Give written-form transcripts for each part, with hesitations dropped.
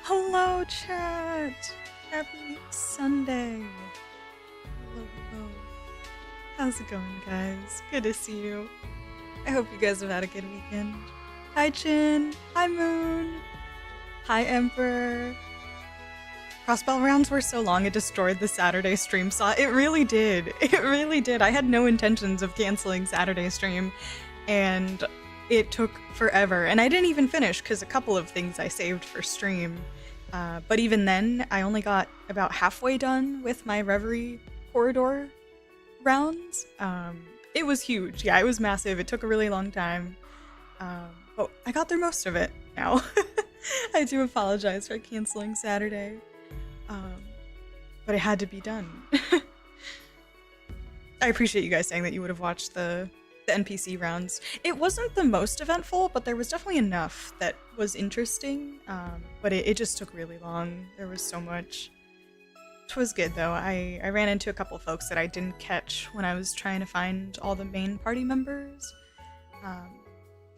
Hello, chat! Happy Sunday! Hello, hello. How's it going, guys? Good to see you. I hope you guys have had a good weekend. Hi, Chin! Hi, Moon! Hi, Emperor! Crossbell rounds were so long it destroyed the Saturday stream slot. It really did. It really did. I had no intentions of canceling Saturday stream, and it took forever. And I didn't even finish because a couple of things I saved for stream. But even then, I only got about halfway done with my Reverie corridor rounds. It was huge. Yeah, it was massive. It took a really long time. But I got through most of it now. I do apologize for canceling Saturday. But it had to be done. I appreciate you guys saying that you would have watched the NPC rounds. It wasn't the most eventful, but there was definitely enough that was interesting. But it just took really long. There was so much. It was good though. I ran into a couple folks that I didn't catch when I was trying to find all the main party members.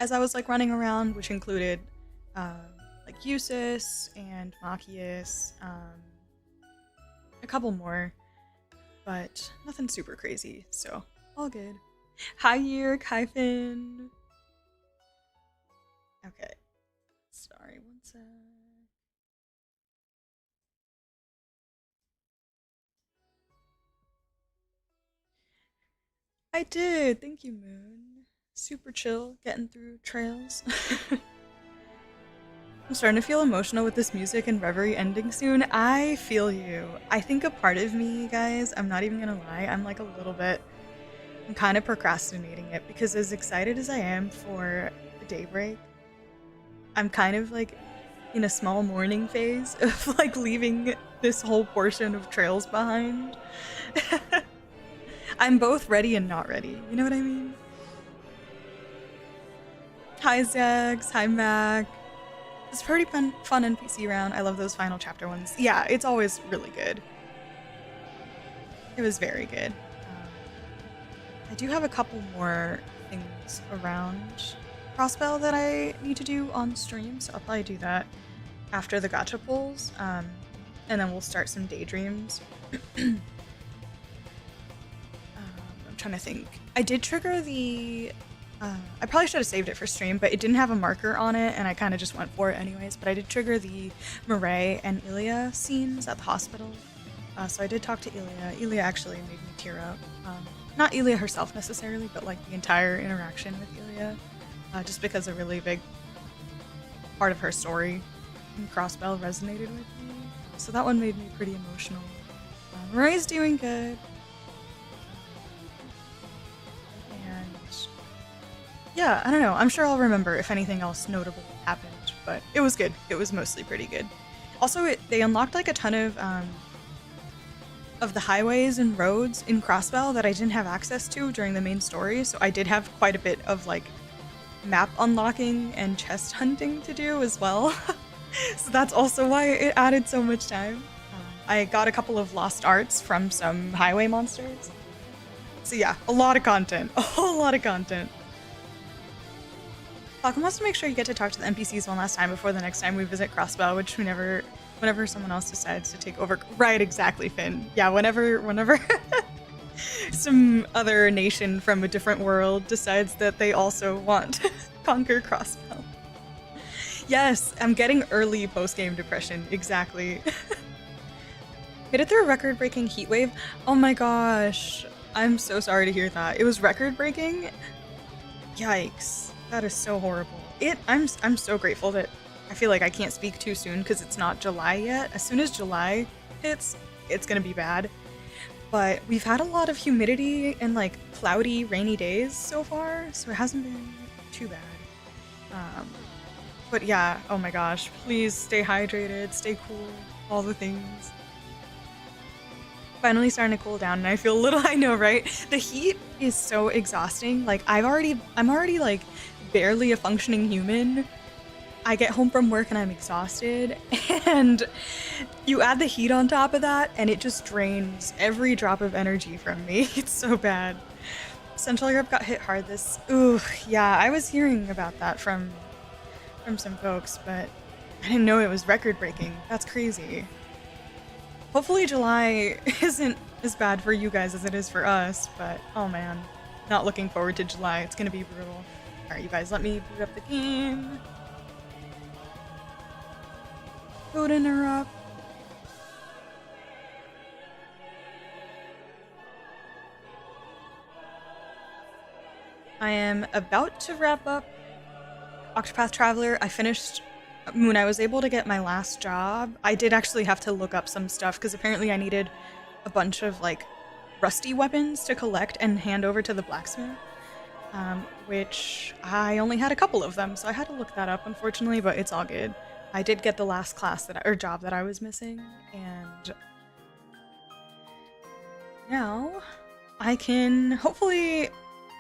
As I was like running around, which included like Eusis and Machias, a couple more, but nothing super crazy, so all good. Hi Yerk, hi Finn. Okay, sorry, one sec. I did, thank you Moon. Super chill, getting through trails. I'm starting to feel emotional with this music and Reverie ending soon. I feel you. I think a part of me, guys, I'm not even gonna lie, I'm like a little bit, I'm kind of procrastinating it because as excited as I am for the daybreak, I'm kind of like in a small mourning phase of like leaving this whole portion of trails behind. I'm both ready and not ready, you know what I mean? Hi Zags, hi Mac. It's a pretty fun NPC round. I love those final chapter ones. Yeah, it's always really good. It was very good. I do have a couple more things around Crossbell that I need to do on stream, so I'll probably do that after the gacha pulls, and then we'll start some daydreams. I'm trying to think. I did trigger the... I probably should have saved it for stream, but it didn't have a marker on it, and I kind of just went for it anyways. But I did trigger the Mireille and Ilya scenes at the hospital. So I did talk to Ilya. Ilya actually made me tear up. Not Ilya herself necessarily, but like the entire interaction with Ilya. Just because a really big part of her story in Crossbell resonated with me. So that one made me pretty emotional. Mireille's doing good. Yeah, I don't know. I'm sure I'll remember if anything else notable happened, but it was good. It was mostly pretty good. Also, they unlocked like a ton of the highways and roads in Crossbell that I didn't have access to during the main story, so I did have quite a bit of like map unlocking and chest hunting to do as well. So that's also why it added so much time. I got a couple of lost arts from some highway monsters. So yeah, a lot of content. A whole lot of content. Falcon wants to make sure you get to talk to the NPCs one last time before the next time we visit Crossbell, which whenever someone else decides to take over. Right, exactly, Finn. Yeah, whenever some other nation from a different world decides that they also want to conquer Crossbell. Yes, I'm getting early post-game depression, exactly. Made it through a record-breaking heat wave? Oh my gosh, I'm so sorry to hear that. It was record-breaking? Yikes. That is so horrible. I'm so grateful that I feel like I can't speak too soon because it's not July yet. As soon as July hits, it's gonna be bad. But we've had a lot of humidity and like cloudy, rainy days so far, so it hasn't been too bad. But yeah, oh my gosh, please stay hydrated, stay cool, all the things. Finally starting to cool down and I feel a little, I know, right? The heat is so exhausting. Like I'm already like barely a functioning human. I get home from work and I'm exhausted, and you add the heat on top of that and it just drains every drop of energy from me. It's so bad. Central Europe got hit hard this... Ooh, yeah, I was hearing about that from some folks, but I didn't know it was record-breaking. That's crazy. Hopefully July isn't as bad for you guys as it is for us, but oh man. Not looking forward to July. It's gonna be brutal. Alright, you guys, let me boot up the game. Booting her up. I am about to wrap up Octopath Traveler. I finished when I was able to get my last job. I did actually have to look up some stuff because apparently I needed a bunch of like rusty weapons to collect and hand over to the blacksmith, which I only had a couple of them, so I had to look that up unfortunately, but it's all good. I did get the last class or job that I was missing, and now I can hopefully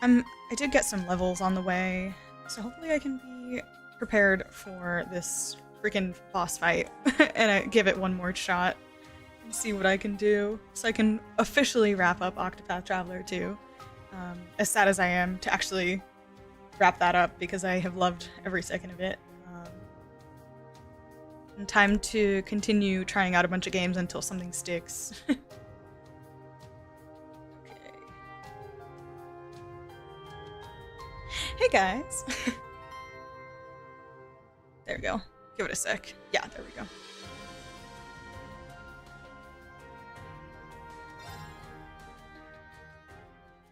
I did get some levels on the way, so hopefully I can be prepared for this freaking boss fight and I give it one more shot and see what I can do so I can officially wrap up Octopath Traveler 2. As sad as I am to actually wrap that up because I have loved every second of it. And time to continue trying out a bunch of games until something sticks. Hey guys! There we go. Give it a sec. Yeah, there we go.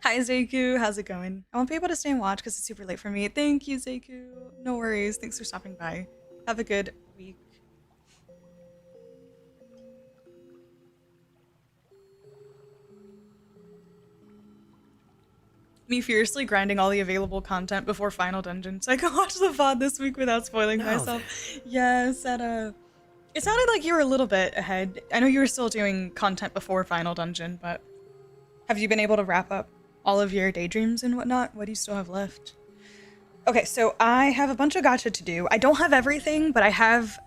Hi Zeiku, how's it going? I won't be able to stay and watch because it's super late for me. Thank you, Zeiku. No worries. Thanks for stopping by. Have a good week. Me fiercely grinding all the available content before Final Dungeon so I can watch the VOD this week without spoiling myself. Yes, it sounded like you were a little bit ahead. I know you were still doing content before Final Dungeon, but have you been able to wrap up all of your daydreams and whatnot? What do you still have left? Okay, so I have a bunch of gacha to do. I don't have everything, but I have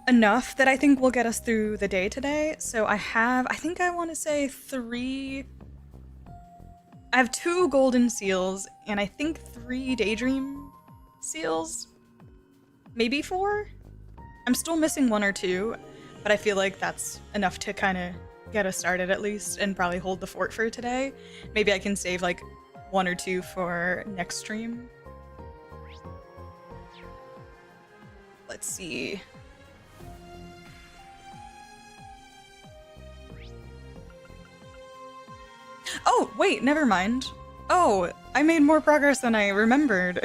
enough that I think will get us through the day today. So I think I want to say 3... I have 2 golden seals, and I think 3 daydream seals? Maybe 4? I'm still missing 1 or 2, but I feel like that's enough to kind of get us started at least, and probably hold the fort for today. Maybe I can save like 1 or 2 for next stream. Let's see. Oh, wait, never mind. Oh, I made more progress than I remembered.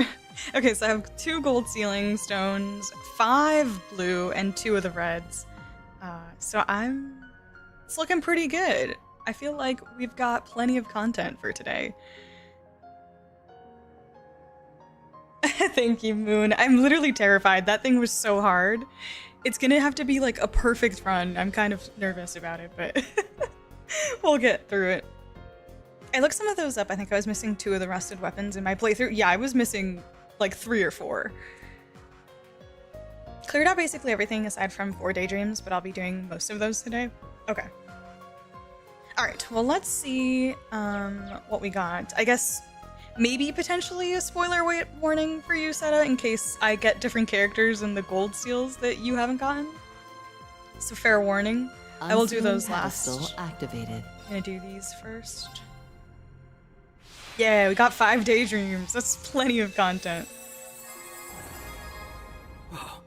Okay, so I have 2 gold ceiling stones, 5 blue, and 2 of the reds. So it's looking pretty good. I feel like we've got plenty of content for today. Thank you, Moon. I'm literally terrified. That thing was so hard. It's gonna have to be like a perfect run. I'm kind of nervous about it, but we'll get through it. I looked some of those up. I think I was missing 2 of the rusted weapons in my playthrough. Yeah, I was missing like 3 or 4. Cleared out basically everything aside from 4 daydreams, but I'll be doing most of those today. Okay. Alright, well let's see what we got. I guess maybe potentially a spoiler warning for you, Seta, in case I get different characters in the gold seals that you haven't gotten. So fair warning. I will do those last. Activated. I'm gonna do these first. Yeah, we got 5 daydreams. That's plenty of content. Whoa,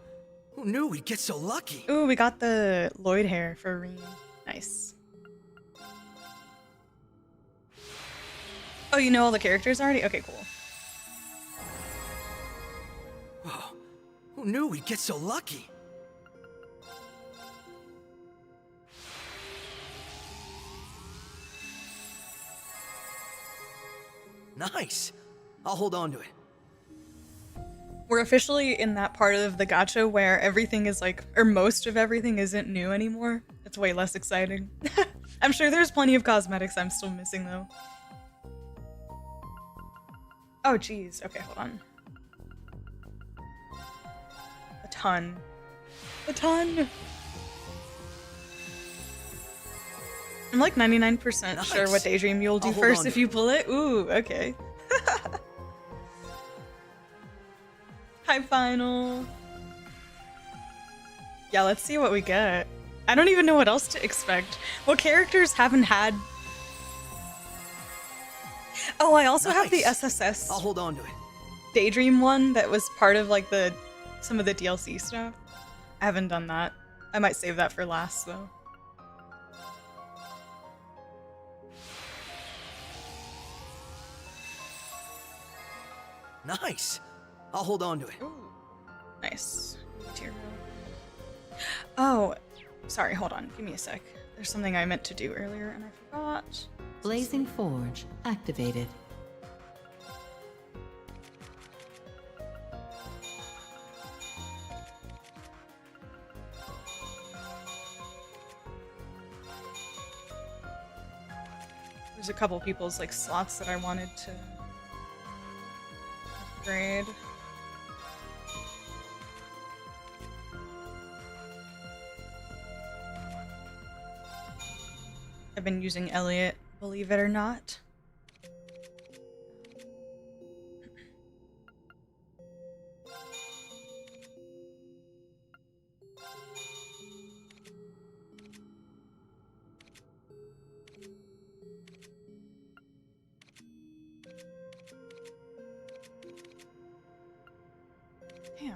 who knew we'd get so lucky? Ooh, we got the Lloyd hair for Reen. Nice. Oh, you know all the characters already? Okay, cool. Whoa, who knew we'd get so lucky? Nice. I'll hold on to it. We're officially in that part of the gacha where everything is like, or most of everything isn't new anymore. It's way less exciting. I'm sure there's plenty of cosmetics I'm still missing though. Oh geez, okay, hold on. A ton. A ton! I'm like 99% sure what daydream you'll do first if you pull it. Ooh, okay. Hi, Final. Yeah, let's see what we get. I don't even know what else to expect. What characters haven't had... Oh, I also have the SSS I'll hold on to it. Daydream one that was part of like some of the DLC stuff. I haven't done that. I might save that for last though. Nice. I'll hold on to it. Ooh, nice. Material. Oh, sorry, hold on. Give me a sec. There's something I meant to do earlier and I forgot. Blazing Forge activated. There's a couple people's like slots that I wanted to upgrade. I've been using Elliot, believe it or not. Damn.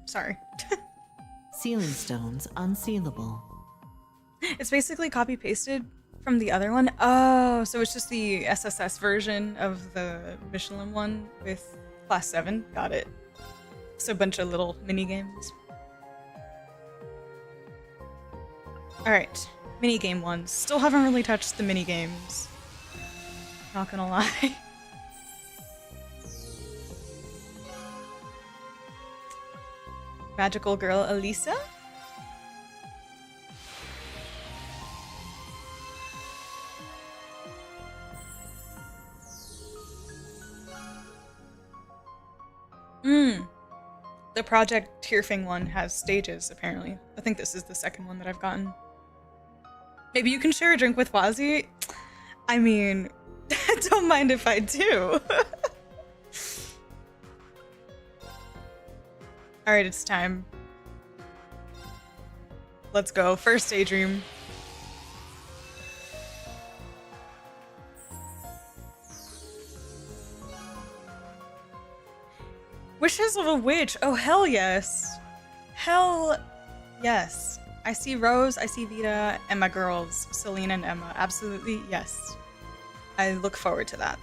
Sorry. Sealing stones unsealable. It's basically copy pasted from the other one. Oh, so it's just the SSS version of the Michelin one with class 7. Got it. So a bunch of little mini games. All right, mini game ones. Still haven't really touched the mini games. Not gonna lie. Magical girl Elisa? The Project Tearfing one has stages, apparently. I think this is the second one that I've gotten. Maybe you can share a drink with Wazi? I mean, don't mind if I do. Alright, it's time. Let's go. First Daydream. Wishes of a Witch. Oh, hell yes. Hell yes. I see Rose, I see Vita, and my girls, Selena and Emma. Absolutely yes. I look forward to that.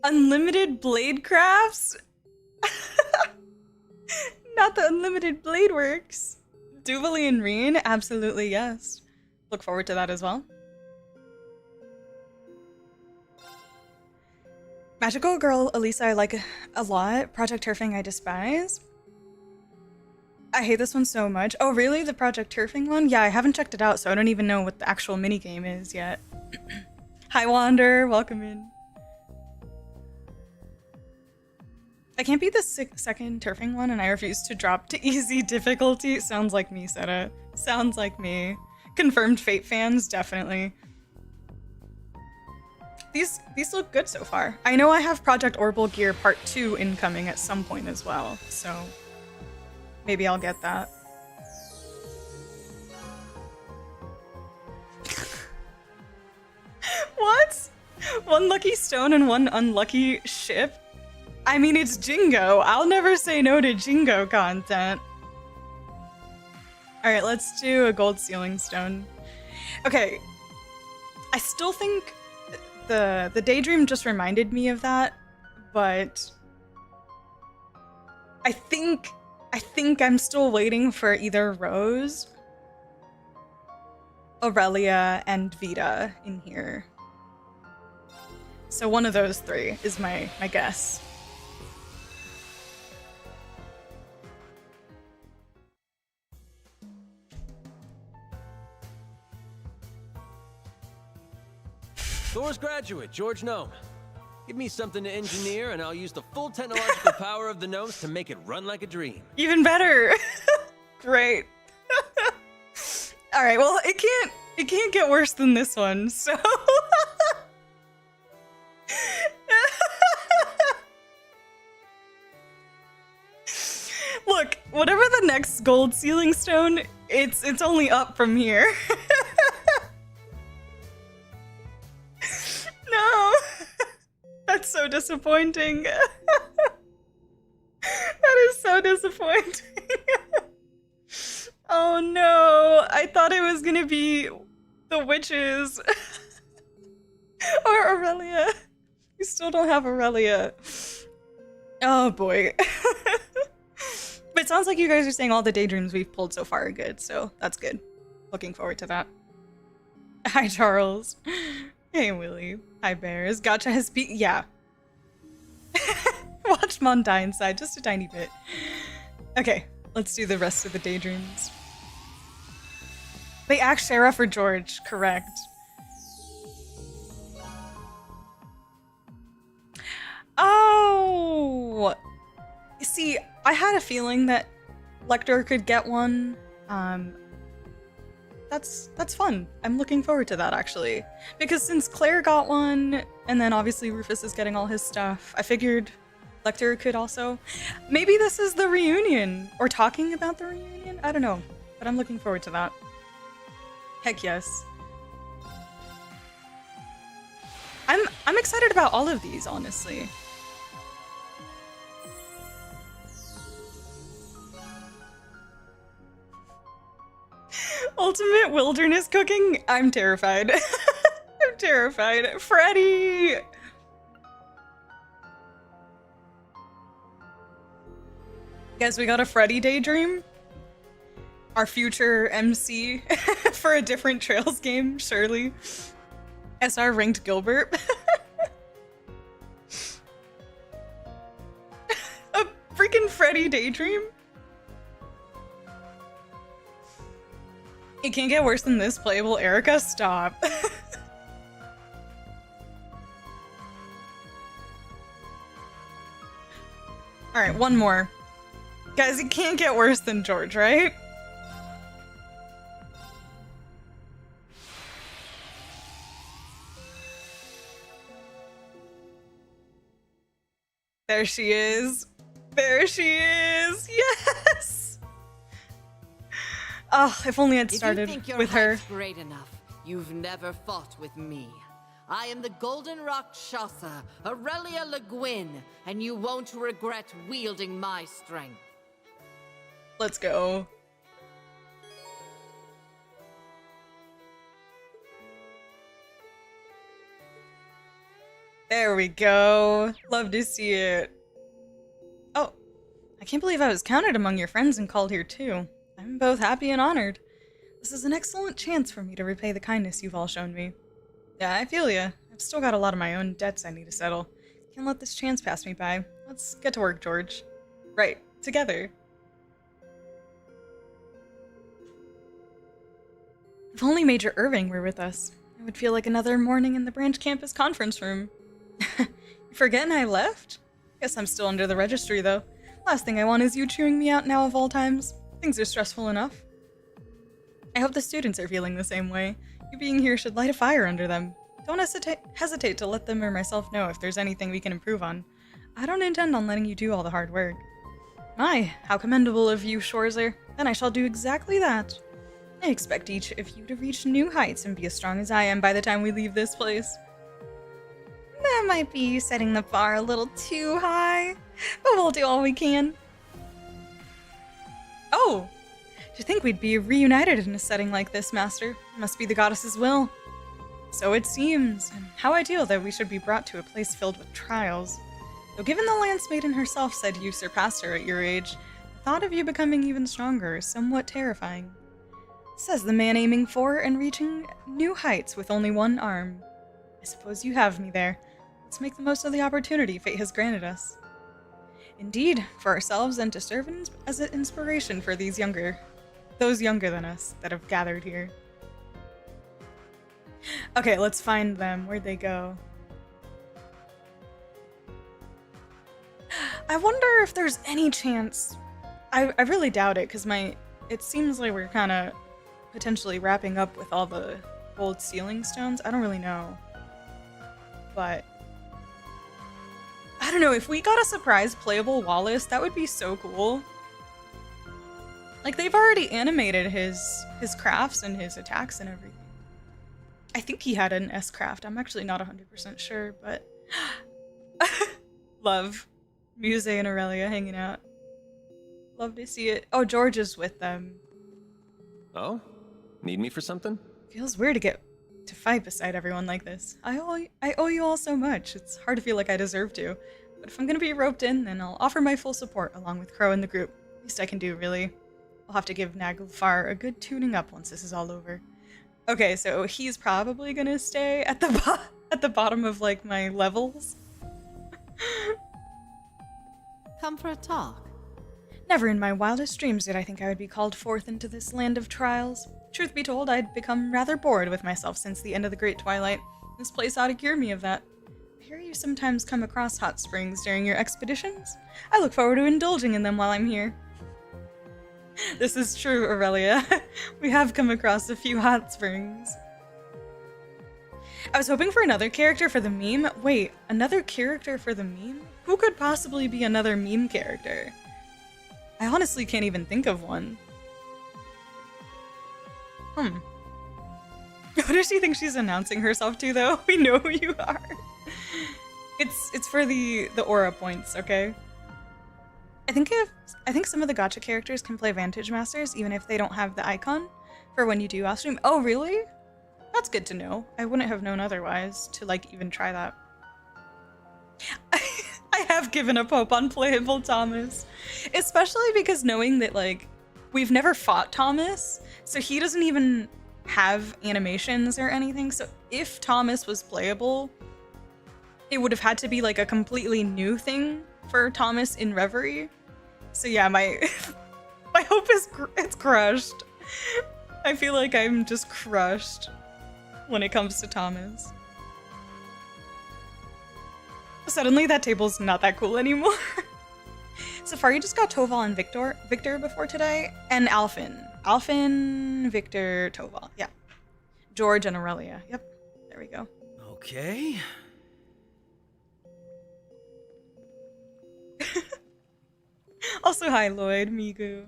Unlimited blade crafts? Not the unlimited blade works. Duvalie and Reen? Absolutely yes. Look forward to that as well. Magical Girl Elisa I like a lot. Project Turfing I despise. I hate this one so much. Oh really? The Project Turfing one? Yeah, I haven't checked it out, so I don't even know what the actual minigame is yet. Hi Wander, welcome in. I can't beat the second turfing one and I refuse to drop to easy difficulty. Sounds like me, Seta. Sounds like me. Confirmed Fate fans, definitely. These look good so far. I know I have Project Orbital Gear Part 2 incoming at some point as well, so maybe I'll get that. What? One lucky stone and one unlucky ship? I mean, it's Jingo. I'll never say no to Jingo content. All right, let's do a gold sealing stone. Okay, I still think the Daydream just reminded me of that, but I think I'm still waiting for either Rose, Aurelia, and Vita in here. So one of those three is my guess. Thor's graduate, George Gnome. Give me something to engineer, and I'll use the full technological power of the gnomes to make it run like a dream. Even better. Great. All right, well, it can't get worse than this one, so. Look, whatever the next gold ceiling stone, it's only up from here. No. That's so disappointing. That is so disappointing. Oh no, I thought it was gonna be the witches. Or Aurelia. We still don't have Aurelia. Oh boy. But it sounds like you guys are saying all the daydreams we've pulled so far are good, so that's good. Looking forward to that. Hi, Charles. Hey, Willie. Hi, Bears. Gotcha has yeah. Watch Mon die inside just a tiny bit. Okay, let's do the rest of the daydreams. They asked Sheriff for George, correct. Oh! See, I had a feeling that Lecter could get one. That's fun. I'm looking forward to that, actually. Because since Claire got one, and then obviously Rufus is getting all his stuff, I figured Lecter could also. Maybe this is the reunion, or talking about the reunion? I don't know, but I'm looking forward to that. Heck yes. I'm excited about all of these, honestly. Ultimate wilderness cooking? I'm terrified. I'm terrified. Freddy! Guys, we got a Freddy daydream. Our future MC for a different Trails game, surely. SR ranked Gilbert. A freaking Freddy daydream? It can't get worse than this, playable Erica. Stop. Alright, one more. Guys, it can't get worse than George, right? There she is. There she is. Yes! Oh, if only I'd started if you think your with her. hype's great enough, you've never fought with me. I am the Golden Rakshasa, Aurelia Le Guin, and you won't regret wielding my strength. Let's go. There we go. Love to see it. Oh, I can't believe I was counted among your friends and called here too. I'm both happy and honored. This is an excellent chance for me to repay the kindness you've all shown me. Yeah, I feel ya. I've still got a lot of my own debts I need to settle. Can't let this chance pass me by. Let's get to work, George. Right, together. If only Major Irving were with us. It would feel like another morning in the branch campus conference room. You forgetting I left? Guess I'm still under the registry, though. Last thing I want is you chewing me out now of all times. Things are stressful enough. I hope the students are feeling the same way. You being here should light a fire under them. Don't hesitate to let them or myself know if there's anything we can improve on. I don't intend on letting you do all the hard work. My, how commendable of you, Schwarzer. Then I shall do exactly that. I expect each of you to reach new heights and be as strong as I am by the time we leave this place. That might be setting the bar a little too high, but we'll do all we can. Oh! To think we'd be reunited in a setting like this, Master. Must be the goddess's will. So it seems, and how ideal that we should be brought to a place filled with trials. Though given the Lance Maiden herself said you surpassed her at your age, the thought of you becoming even stronger is somewhat terrifying. Says the man aiming for and reaching new heights with only one arm. I suppose you have me there. Let's make the most of the opportunity fate has granted us. Indeed, for ourselves and to serve as an inspiration for those younger than us that have gathered here. Okay, let's find them. Where'd they go? I wonder if there's any chance. I really doubt it, because it seems like we're kind of potentially wrapping up with all the old ceiling stones. I don't really know. But I don't know, if we got a surprise playable Wallace, that would be so cool. Like, they've already animated his crafts and his attacks and everything. I think he had an S-craft. I'm actually not 100% sure, but love Muse and Aurelia hanging out. Love to see it. Oh, George is with them. Oh? Need me for something? Feels weird to get to fight beside everyone like this. I owe you all so much. It's hard to feel like I deserve to. But if I'm gonna be roped in, then I'll offer my full support along with Crow and the group. Least I can do, really. I'll have to give Naglfar a good tuning up once this is all over. Okay, so he's probably gonna stay at the bottom of like my levels. Come for a talk. Never in my wildest dreams did I think I would be called forth into this land of trials. Truth be told, I'd become rather bored with myself since the end of the Great Twilight. This place ought to cure me of that. I hear you sometimes come across hot springs during your expeditions. I look forward to indulging in them while I'm here. This is true, Aurelia. We have come across a few hot springs. I was hoping for another character for the meme. Wait, another character for the meme? Who could possibly be another meme character? I honestly can't even think of one. What does she think she's announcing herself to, though? We know who you are. It's for the aura points, okay? I think some of the gacha characters can play Vantage Masters even if they don't have the icon for when you do off stream. Oh, really? That's good to know. I wouldn't have known otherwise to like even try that. I have given up hope on playable Thomas, especially because knowing that like we've never fought Thomas, so he doesn't even have animations or anything. So if Thomas was playable, it would have had to be like a completely new thing for Thomas in Reverie. So yeah, my hope is it's crushed. I feel like I'm just crushed when it comes to Thomas. Suddenly that table's not that cool anymore. Safari just got Toval and Victor before today, and Alphin, Victor, Toval. Yeah. George and Aurelia. Yep. There we go. Okay. Also, hi Lloyd, Migu.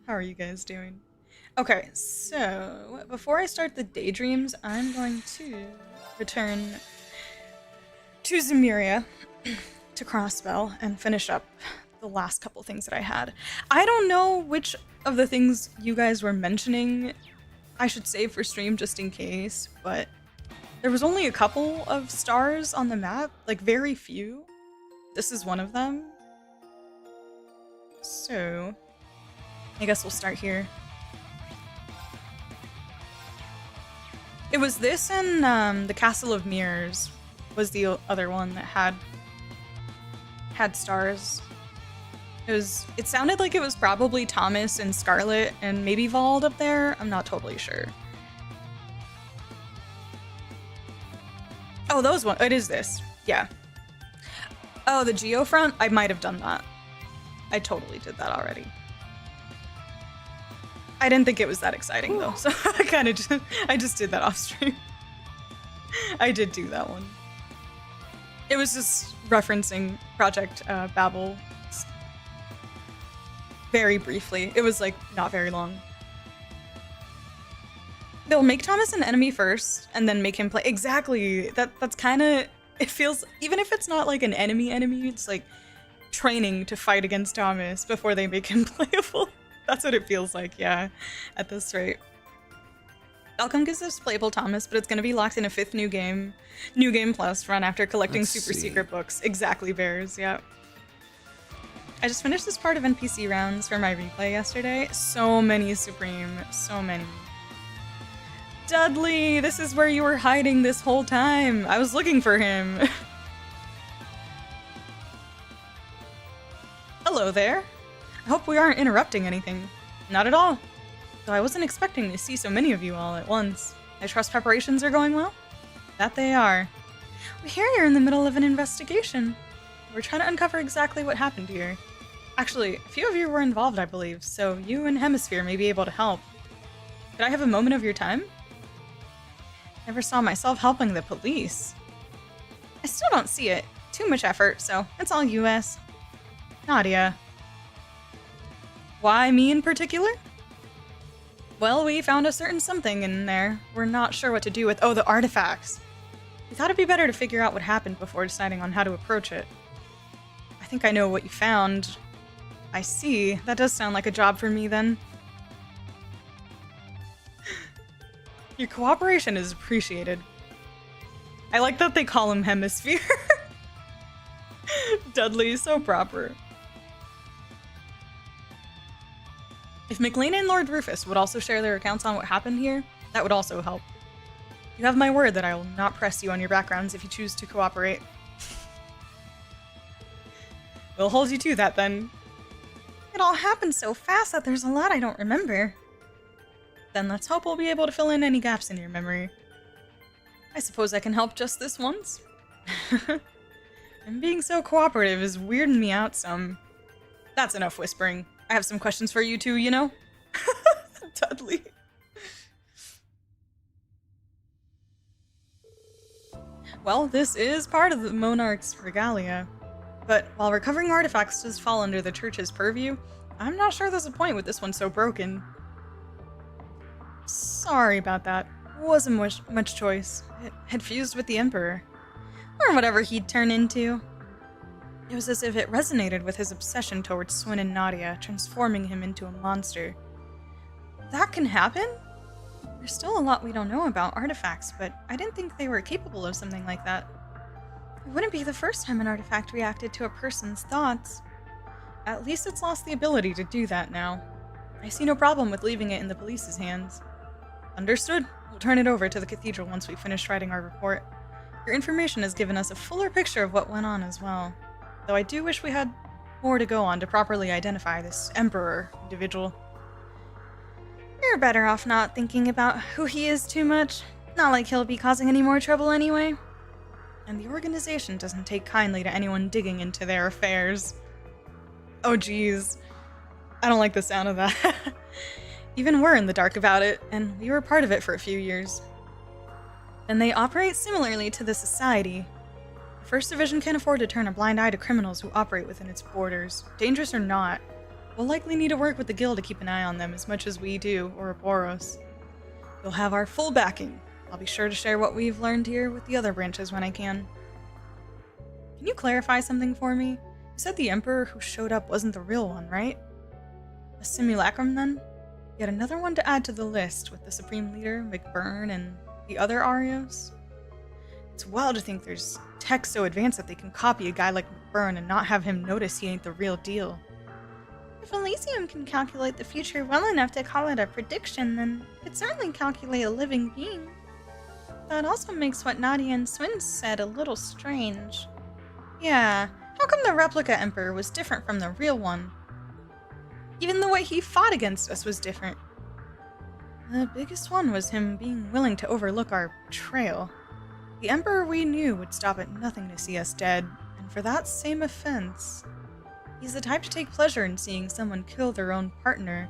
How are you guys doing? Okay, so before I start the daydreams, I'm going to return to Zemuria to Crossbell and finish up the last couple things that I had. I don't know which of the things you guys were mentioning I should save for stream just in case, but there was only a couple of stars on the map, like very few. This is one of them. So, I guess we'll start here. It was this and the Castle of Mirrors was the other one that had stars. It sounded like it was probably Thomas and Scarlet and maybe Vald up there. I'm not totally sure. Oh, those one. It is this. Yeah. Oh, the Geofront? I might have done that. I totally did that already. I didn't think it was that exciting though, so I just did that off stream. I did do that one. It was just referencing Project Babel very briefly. It was like not very long. They'll make Thomas an enemy first and then make him play. Exactly. That's kind of, it feels, even if it's not like an enemy, it's like training to fight against Thomas before they make him playable. That's what it feels like, yeah, at this rate. Welcome gives us playable Thomas, but it's going to be locked in a 5th New Game Plus run after collecting super secret books. Exactly, Bears, yeah. I just finished this part of NPC rounds for my replay yesterday. So many Supreme, so many. Dudley, this is where you were hiding this whole time. I was looking for him. Hello there. I hope we aren't interrupting anything. Not at all. Though I wasn't expecting to see so many of you all at once. I trust preparations are going well? That they are. We hear you're in the middle of an investigation. We're trying to uncover exactly what happened here. Actually, a few of you were involved, I believe, so you and Hemisphere may be able to help. Could I have a moment of your time? Never saw myself helping the police. I still don't see it. Too much effort, so it's all US. Nadia. Why me in particular? Well, we found a certain something in there. We're not sure what to do with— oh, the artifacts. We thought it'd be better to figure out what happened before deciding on how to approach it. I think I know what you found. I see. That does sound like a job for me, then. Your cooperation is appreciated. I like that they call him Hemisphere. Dudley, so proper. If McLean and Lord Rufus would also share their accounts on what happened here, that would also help. You have my word that I will not press you on your backgrounds if you choose to cooperate. We'll hold you to that, then. It all happened so fast that there's a lot I don't remember. Then let's hope we'll be able to fill in any gaps in your memory. I suppose I can help just this once. And being so cooperative is weirding me out some. That's enough whispering. I have some questions for you too, you know? Dudley. Well, this is part of the Monarch's regalia. But while recovering artifacts does fall under the church's purview, I'm not sure there's a point with this one so broken. Sorry about that. Wasn't much choice. It had fused with the Emperor. Or whatever he'd turn into. It was as if it resonated with his obsession towards Swin and Nadia, transforming him into a monster. That can happen? There's still a lot we don't know about artifacts, but I didn't think they were capable of something like that. It wouldn't be the first time an artifact reacted to a person's thoughts. At least it's lost the ability to do that now. I see no problem with leaving it in the police's hands. Understood. We'll turn it over to the cathedral once we finish writing our report. Your information has given us a fuller picture of what went on as well. Though I do wish we had more to go on to properly identify this Emperor individual. You're better off not thinking about who he is too much. Not like he'll be causing any more trouble anyway. And the organization doesn't take kindly to anyone digging into their affairs. Oh geez. I don't like the sound of that. Even we're in the dark about it, and we were part of it for a few years. And they operate similarly to the Society. The First Division can't afford to turn a blind eye to criminals who operate within its borders, dangerous or not. We'll likely need to work with the Guild to keep an eye on them as much as we do, Ouroboros. You'll have our full backing. I'll be sure to share what we've learned here with the other branches when I can. Can you clarify something for me? You said the Emperor who showed up wasn't the real one, right? A simulacrum, then? Yet another one to add to the list with the Supreme Leader, McBurn, and the other Arios? It's wild to think there's tech so advanced that they can copy a guy like McBurn and not have him notice he ain't the real deal. If Elysium can calculate the future well enough to call it a prediction, then it could certainly calculate a living being. That also makes what Nadia and Swin said a little strange. Yeah, how come the replica Emperor was different from the real one? Even the way he fought against us was different. The biggest one was him being willing to overlook our betrayal. The Emperor we knew would stop at nothing to see us dead, and for that same offense, he's the type to take pleasure in seeing someone kill their own partner.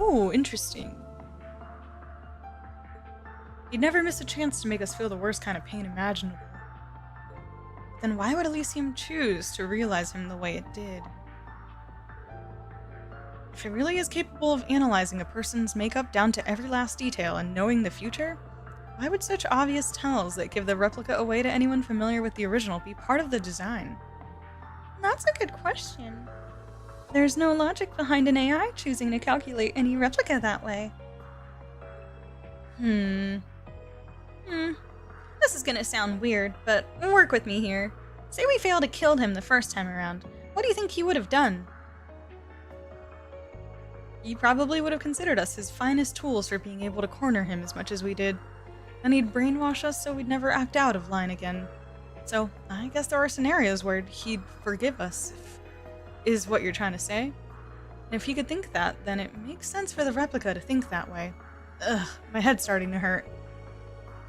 Ooh, interesting. He'd never miss a chance to make us feel the worst kind of pain imaginable. Then why would Elysium choose to realize him the way it did? If it really is capable of analyzing a person's makeup down to every last detail and knowing the future, why would such obvious tells that give the replica away to anyone familiar with the original be part of the design? That's a good question. There's no logic behind an AI choosing to calculate any replica that way. This is gonna sound weird, but work with me here. Say we failed to kill him the first time around. What do you think he would have done? He probably would have considered us his finest tools for being able to corner him as much as we did. And he'd brainwash us so we'd never act out of line again. So, I guess there are scenarios where he'd forgive us, is what you're trying to say. And if he could think that, then it makes sense for the replica to think that way. Ugh, my head's starting to hurt.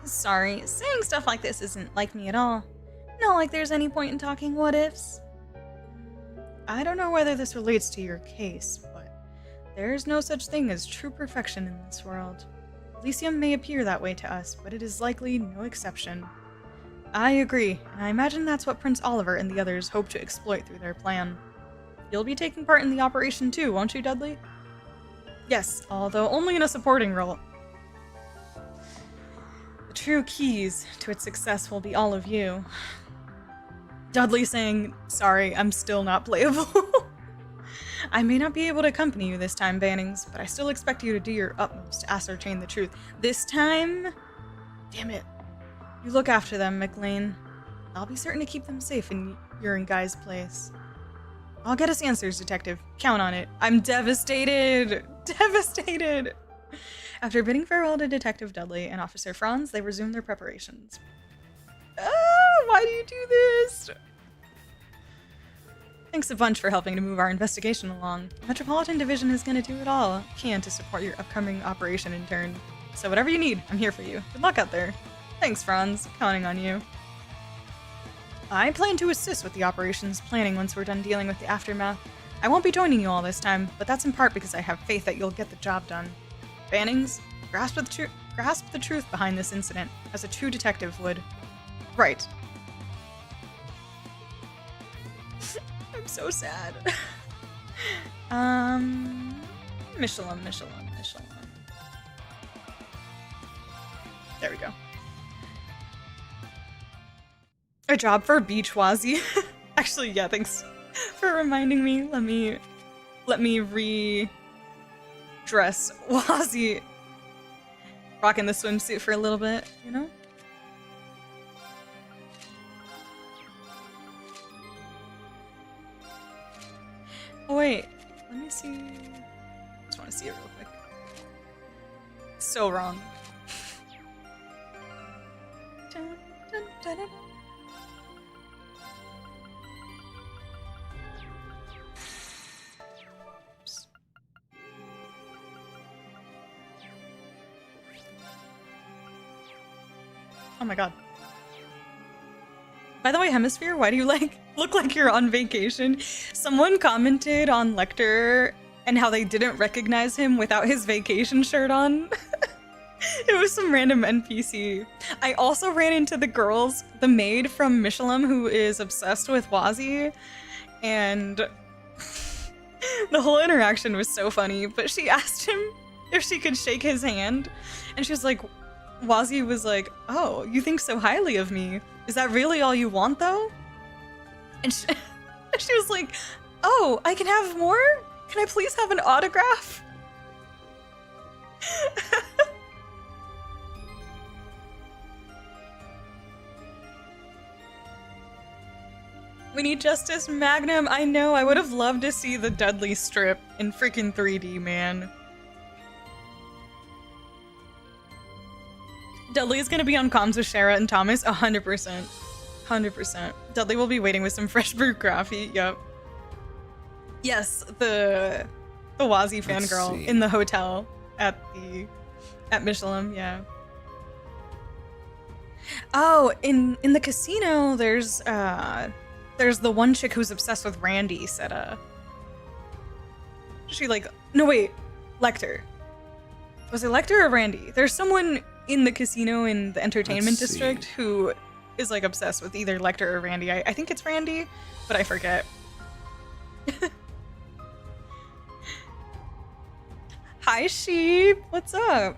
Sorry, saying stuff like this isn't like me at all. Not like there's any point in talking what-ifs. I don't know whether this relates to your case, but there's no such thing as true perfection in this world. Elysium may appear that way to us, but it is likely no exception. I agree, and I imagine that's what Prince Oliver and the others hope to exploit through their plan. You'll be taking part in the operation too, won't you, Dudley? Yes, although only in a supporting role. The true keys to its success will be all of you. Dudley saying, sorry, I'm still not playable. I may not be able to accompany you this time, Bannings, but I still expect you to do your utmost to ascertain the truth. This time? Damn it. You look after them, McLean. I'll be certain to keep them safe in Guy's place. I'll get us answers, Detective. Count on it. I'm devastated! Devastated! After bidding farewell to Detective Dudley and Officer Franz, they resumed their preparations. Why do you do this? Thanks a bunch for helping to move our investigation along. Metropolitan Division is going to do it all can to support your upcoming operation in turn. So whatever you need, I'm here for you. Good luck out there. Thanks, Franz. Counting on you. I plan to assist with the operations planning once we're done dealing with the aftermath. I won't be joining you all this time, but that's in part because I have faith that you'll get the job done. Bannings, grasp the truth behind this incident, as a true detective would. Right. I'm so sad. Michelin. There we go. A job for Beachwazi. Actually, yeah, thanks for reminding me. Let me re-dress Wazi. Rocking the swimsuit for a little bit, you know? Oh wait, let me see. I just want to see it real quick. So wrong. Dun, dun, dun, dun. Oops. Oh my god. By the way, Hemisphere, why do you look like you're on vacation? Someone commented on Lecter and how they didn't recognize him without his vacation shirt on. It was some random NPC. I also ran into the maid from Michelin who is obsessed with Wazi, and the whole interaction was so funny, but she asked him if she could shake his hand, and she was like, Wazi was like, oh, you think so highly of me. Is that really all you want, though? And she was like, oh, I can have more? Can I please have an autograph? We need Justice Magnum. I know, I would have loved to see the Dudley strip in freaking 3D, man. Dudley is gonna be on comms with Shara and Thomas, 100%. 100%. Dudley will be waiting with some fresh brewed coffee, yep. Yes, the Wazi fangirl in the hotel at Michelin, yeah. Oh, in the casino, there's the one chick who's obsessed with Randy, said, she like, no wait, Lecter. Was it Lecter or Randy? There's someone in the casino in the entertainment district who is like obsessed with either Lecter or Randy. I think it's Randy, but I forget. Hi, sheep. What's up?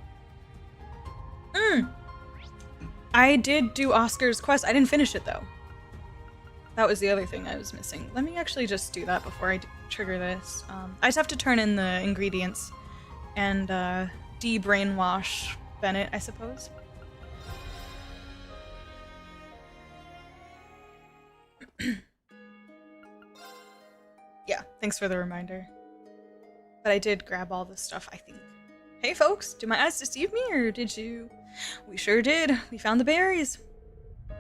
I did do Oscar's quest. I didn't finish it though. That was the other thing I was missing. Let me actually just do that before I trigger this. I just have to turn in the ingredients and de-brainwash Bennet, I suppose. Yeah, thanks for the reminder. But I did grab all this stuff, I think. Hey folks, did my eyes deceive me, or did you? We sure did. We found the berries.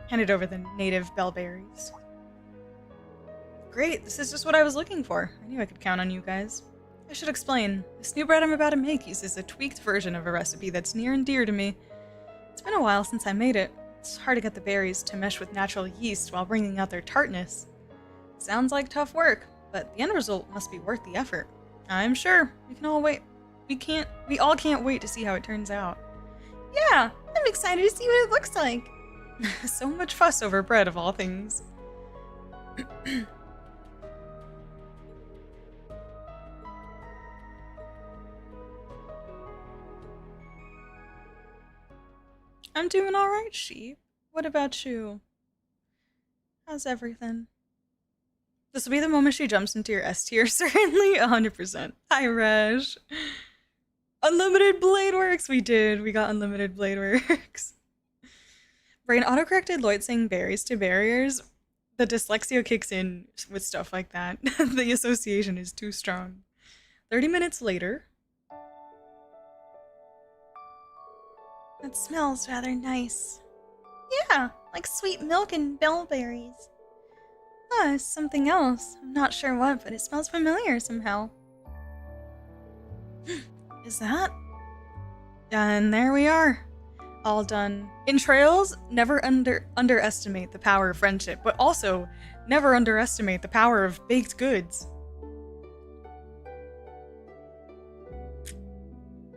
Handed over the native bellberries. Great, this is just what I was looking for. I knew I could count on you guys. I should explain. This new bread I'm about to make uses a tweaked version of a recipe that's near and dear to me. It's been a while since I made it. It's hard to get the berries to mesh with natural yeast while bringing out their tartness. Sounds like tough work, but the end result must be worth the effort. I'm sure. We can all wait. We all can't wait to see how it turns out. Yeah, I'm excited to see what it looks like. So much fuss over bread of all things. I'm doing alright, sheep. What about you? How's everything? This will be the moment she jumps into your S tier, certainly 100%. Hi, Raj. Unlimited Blade Works! We did. We got Unlimited Blade Works. Brain autocorrected Lloyd saying berries to barriers. The dyslexia kicks in with stuff like that. The association is too strong. 30 minutes later. That smells rather nice. Yeah, like sweet milk and bellberries. It's something else. I'm not sure what, but it smells familiar somehow. Is that? And there we are. All done. In Trails, never underestimate the power of friendship, but also never underestimate the power of baked goods.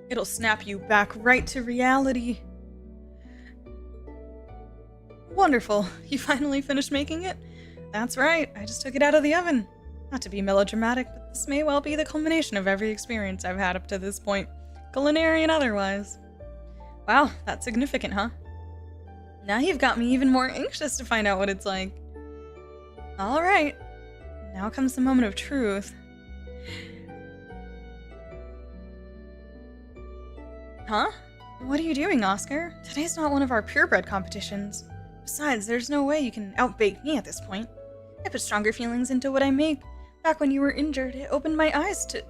It'll snap you back right to reality. Wonderful. You finally finished making it? That's right. I just took it out of the oven. Not to be melodramatic, but this may well be the culmination of every experience I've had up to this point, culinary and otherwise. Wow, that's significant, huh? Now you've got me even more anxious to find out what it's like. All right. Now comes the moment of truth. Huh? What are you doing, Oscar? Today's not one of our purebred competitions. Besides, there's no way you can outbake me at this point. I put stronger feelings into what I make. Back when you were injured, it opened my eyes to...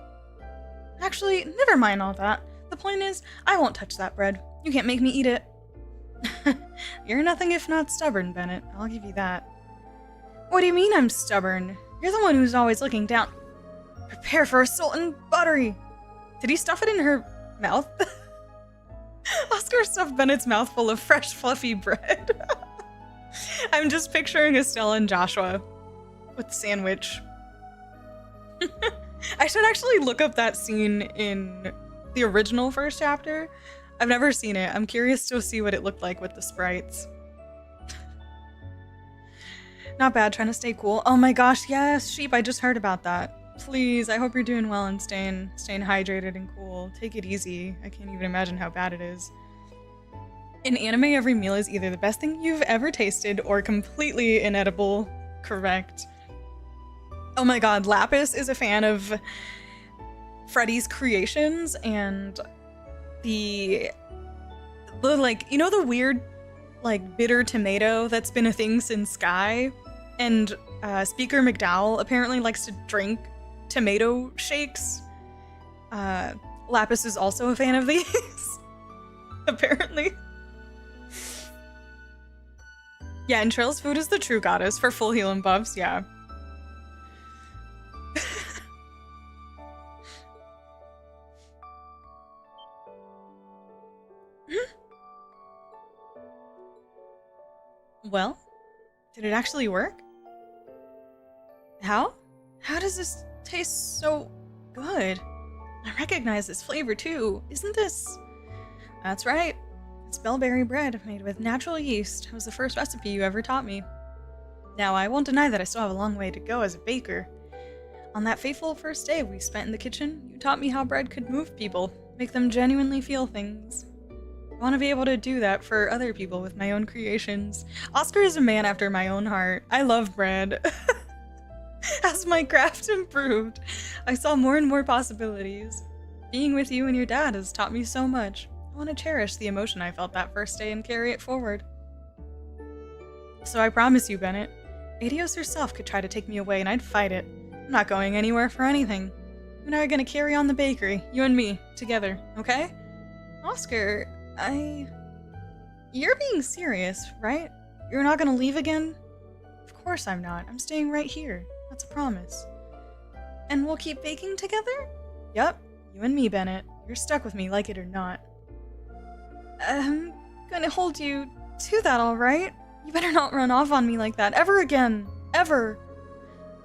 Actually, never mind all that. The point is, I won't touch that bread. You can't make me eat it. You're nothing if not stubborn, Bennet. I'll give you that. What do you mean I'm stubborn? You're the one who's always looking down. Prepare for a salt and buttery. Did he stuff it in her mouth? Oscar stuffed Bennett's mouth full of fresh, fluffy bread. I'm just picturing Estelle and Joshua with the sandwich. I should actually look up that scene in the original first chapter. I've never seen it. I'm curious to see what it looked like with the sprites. Not bad, trying to stay cool. Oh my gosh, yes, sheep, I just heard about that. Please, I hope you're doing well and staying hydrated and cool. Take it easy. I can't even imagine how bad it is. In anime, every meal is either the best thing you've ever tasted or completely inedible. Correct. Oh my god, Lapis is a fan of Freddy's creations and the like, you know the weird like bitter tomato that's been a thing since Sky? And Speaker McDowell apparently likes to drink tomato shakes. Lapis is also a fan of these. Apparently. Yeah, and Trail's food is the true goddess for full heal and buffs, yeah. Well, did it actually work? How? How does this taste so good? I recognize this flavor too. Isn't this... That's right. It's bellberry bread made with natural yeast. It was the first recipe you ever taught me. Now, I won't deny that I still have a long way to go as a baker. On that fateful first day we spent in the kitchen, you taught me how bread could move people, make them genuinely feel things. I want to be able to do that for other people with my own creations. Oscar is a man after my own heart. I love bread. As my craft improved, I saw more and more possibilities. Being with you and your dad has taught me so much. I want to cherish the emotion I felt that first day and carry it forward. So I promise you, Bennet, Adios herself could try to take me away and I'd fight it. I'm not going anywhere for anything. You and I are gonna carry on the bakery, you and me, together, okay? Oscar, You're being serious, right? You're not gonna leave again? Of course I'm not. I'm staying right here. That's a promise. And we'll keep baking together? Yup, you and me, Bennet. You're stuck with me, like it or not. gonna hold you to that, alright? You better not run off on me like that ever again. Ever.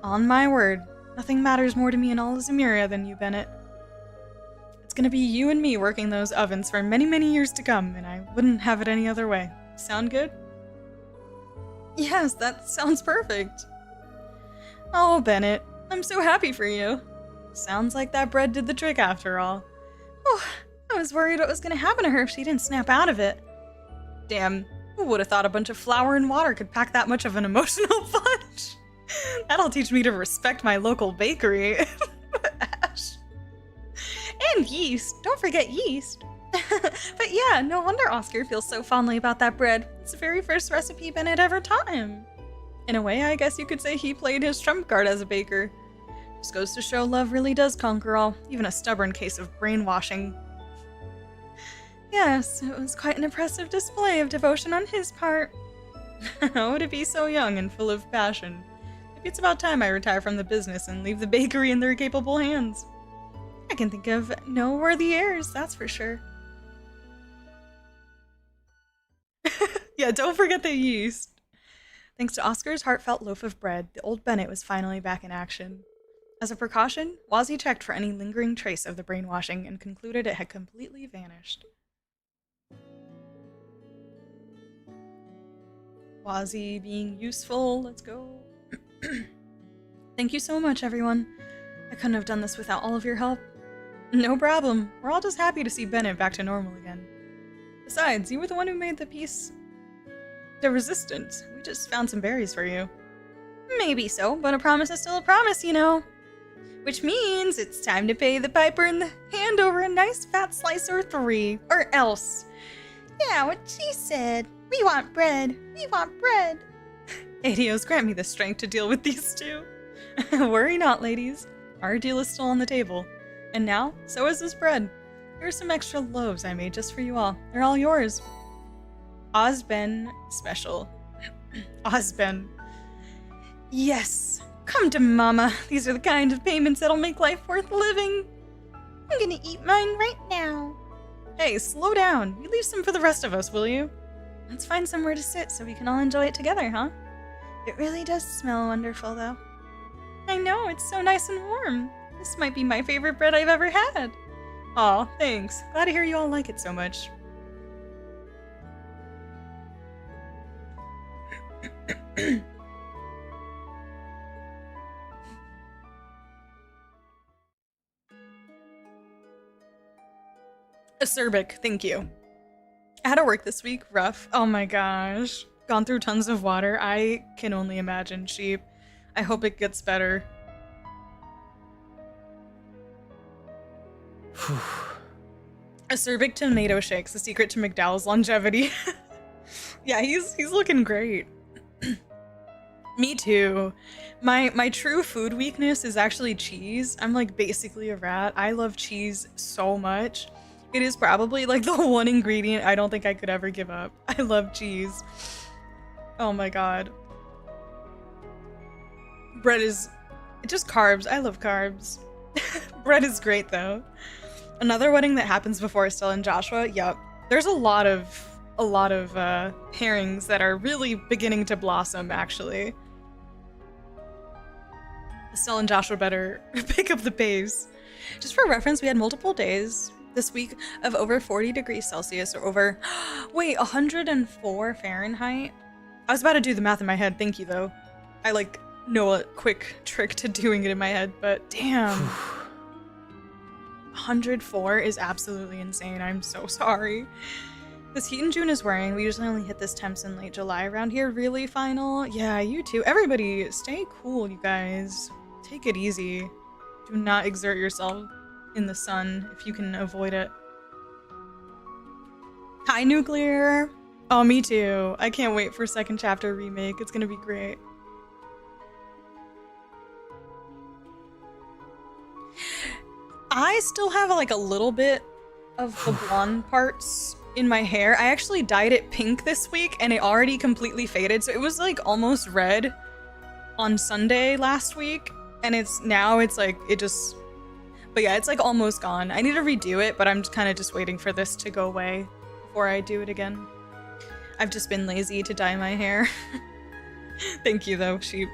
On my word, nothing matters more to me in all of Zemuria than you, Bennet. It's gonna be you and me working those ovens for many, many years to come, and I wouldn't have it any other way. Sound good? Yes, that sounds perfect. Oh, Bennet, I'm so happy for you. Sounds like that bread did the trick after all. Oh, I was worried what was gonna happen to her if she didn't snap out of it. Damn, who would have thought a bunch of flour and water could pack that much of an emotional punch? That'll teach me to respect my local bakery. Ash. And yeast. Don't forget yeast. But yeah, no wonder Oscar feels so fondly about that bread. It's the very first recipe Bennet ever taught him. In a way, I guess you could say he played his trump card as a baker. Just goes to show love really does conquer all, even a stubborn case of brainwashing. Yes, it was quite an impressive display of devotion on his part. Oh, to be so young and full of passion. Maybe it's about time I retire from the business and leave the bakery in their capable hands. I can think of no worthy heirs, that's for sure. Yeah, don't forget the yeast. Thanks to Oscar's heartfelt loaf of bread, the old Bennet was finally back in action. As a precaution, Wazzy checked for any lingering trace of the brainwashing and concluded it had completely vanished. Wazzy being useful, let's go. Thank you so much, everyone. I couldn't have done this without all of your help. No problem. We're all just happy to see Bennet back to normal again. Besides, you were the one who made the piece... the resistance. We just found some berries for you. Maybe so, but a promise is still a promise, you know. Which means it's time to pay the piper in the hand over a nice fat slice or 3. Or else. Yeah, what she said. We want bread. We want bread. Adios, grant me the strength to deal with these two. Worry not, ladies. Our deal is still on the table. And now, so is this bread. Here's some extra loaves I made just for you all. They're all yours. Ozben special. Ozben. Yes. Come to Mama. These are the kind of payments that'll make life worth living. I'm gonna eat mine right now. Hey, slow down. You leave some for the rest of us, will you? Let's find somewhere to sit so we can all enjoy it together, huh? It really does smell wonderful, though. I know, it's so nice and warm. This might be my favorite bread I've ever had. Aw, thanks. Glad to hear you all like it so much. Acerbic, thank you. I had to work this week, rough. Oh my gosh. Gone through tons of water. I can only imagine, sheep. I hope it gets better. Acerbic tomato shakes, the secret to McDowell's longevity. Yeah, he's looking great. Me too. My true food weakness is actually cheese. I'm like basically a rat. I love cheese so much. It is probably like the one ingredient I don't think I could ever give up. I love cheese. Oh my god. Bread is just carbs. I love carbs. Bread is great though. Another wedding that happens before Estelle and Joshua. Yep. There's a lot of pairings that are really beginning to blossom actually. Estelle and Joshua better pick up the pace. Just for reference, we had multiple days this week of over 40 degrees Celsius or over, wait, 104 Fahrenheit? I was about to do the math in my head, thank you though. I like know a quick trick to doing it in my head, but damn. 104 is absolutely insane, I'm so sorry. This heat in June is worrying. We usually only hit this temps in late July around here. Really, final? Yeah, you too. Everybody, stay cool, you guys. Take it easy. Do not exert yourself in the sun if you can avoid it. Hi, Nuclear! Oh, me too. I can't wait for second chapter remake. It's gonna be great. I still have like a little bit of the blonde parts in my hair. I actually dyed it pink this week and it already completely faded. So it was like almost red on Sunday last week. And now it's like, but yeah, it's like almost gone. I need to redo it, but I'm kind of just waiting for this to go away before I do it again. I've just been lazy to dye my hair. Thank you though, sheep.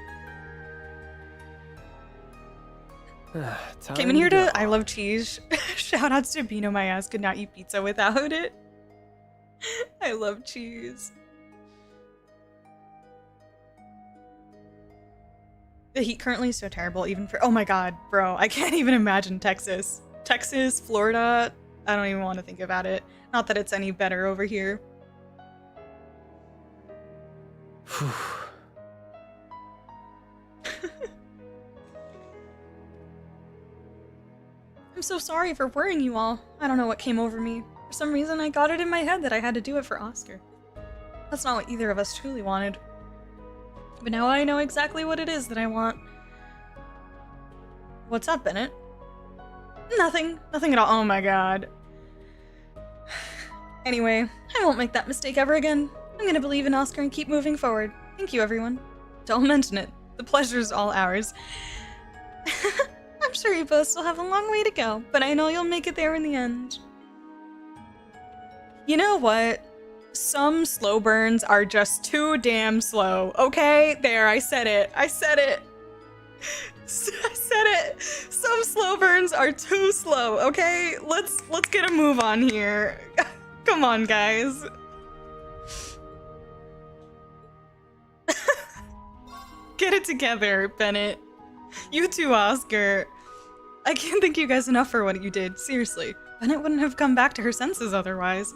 Came in here to I love cheese. Shoutouts to Bino, my ass could not eat pizza without it. I love cheese. The heat currently is so terrible, even for— oh my god, bro, I can't even imagine Texas. Texas, Florida, I don't even want to think about it. Not that it's any better over here. I'm so sorry for worrying you all. I don't know what came over me. For some reason, I got it in my head that I had to do it for Oscar. That's not what either of us truly wanted. But now I know exactly what it is that I want. What's up, Bennet? Nothing. Nothing at all. Oh my god. Anyway, I won't make that mistake ever again. I'm gonna believe in Oscar and keep moving forward. Thank you, everyone. Don't mention it. The pleasure's all ours. I'm sure you both still have a long way to go, but I know you'll make it there in the end. You know what? Some slow burns are just too damn slow. Okay? There, I said it. I said it. I said it. Some slow burns are too slow, okay? Let's get a move on here. Come on, guys. Get it together, Bennet. You too, Oscar. I can't thank you guys enough for what you did, seriously. Bennet wouldn't have come back to her senses otherwise.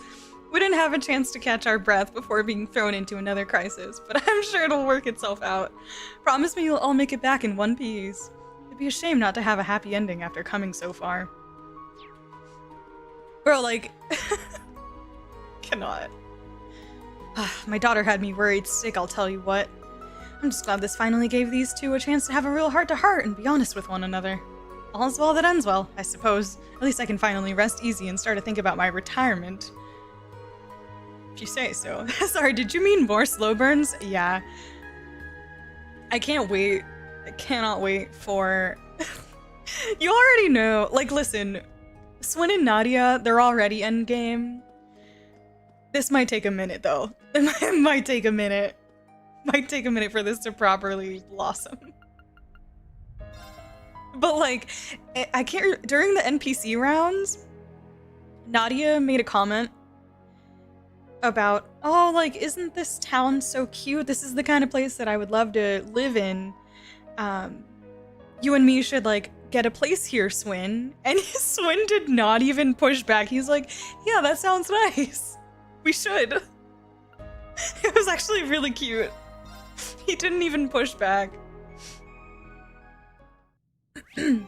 We didn't have a chance to catch our breath before being thrown into another crisis, but I'm sure it'll work itself out. Promise me you'll all make it back in one piece. It'd be a shame not to have a happy ending after coming so far. Bro, like... cannot. My daughter had me worried sick, I'll tell you what. I'm just glad this finally gave these two a chance to have a real heart-to-heart and be honest with one another. All's well that ends well, I suppose. At least I can finally rest easy and start to think about my retirement. If you say so. Sorry, did you mean more slow burns? Yeah. I can't wait. I cannot wait for... You already know. Like, listen. Swin and Nadia, they're already endgame. This might take a minute, though. It might take a minute. Might take a minute for this to properly blossom. But, like, I can't... During the NPC rounds, Nadia made a comment about, oh, like, isn't this town so cute? This is the kind of place that I would love to live in. You and me should, like, get a place here, Swin. And Swin did not even push back. He's like, yeah, that sounds nice. We should. It was actually really cute. He didn't even push back. Get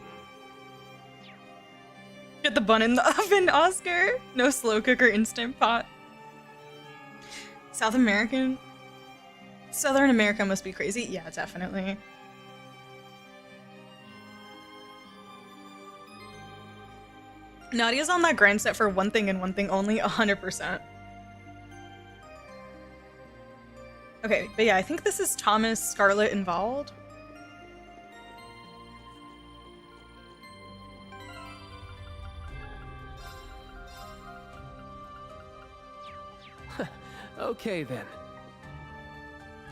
the bun in the oven, Oscar. No slow cooker instant pot. Southern America must be crazy. Yeah, definitely. Nadia's on that grind set for one thing and one thing only, 100%. Okay, but yeah, I think this is Thomas, Scarlet, and Vald. Okay, then.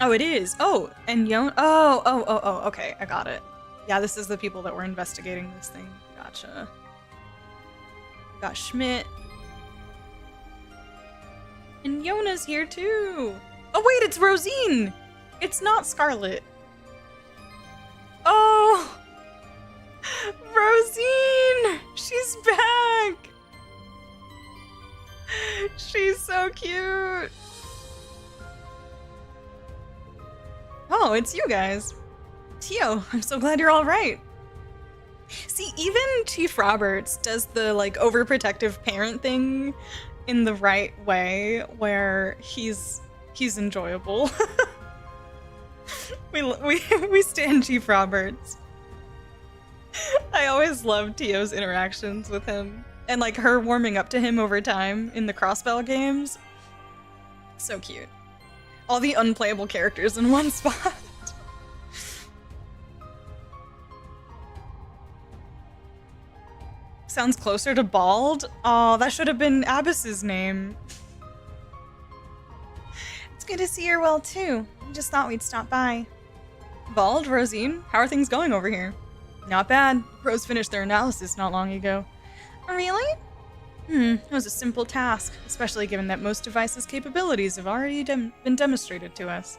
Oh, it is. Oh, and Yon. Oh, okay, I got it. Yeah, this is the people that were investigating this thing. Gotcha. Got Schmidt. And Yona's here too. Oh wait, it's Rosine. It's not Scarlet. Oh, Rosine. She's back. She's so cute. Oh, it's you guys. Tio, I'm so glad you're all right. See, even Chief Roberts does the, like, overprotective parent thing in the right way, where he's enjoyable. we stand Chief Roberts. I always love Tio's interactions with him, and, like, her warming up to him over time in the Crossbell games. So cute. All the unplayable characters in one spot. Sounds closer to Bald. Oh, that should have been Abbas's name. good to see you're well, too. I just thought we'd stop by. Bald, Rosine, how are things going over here? Not bad. Pros finished their analysis not long ago. Really? It was a simple task, especially given that most devices' capabilities have already been demonstrated to us.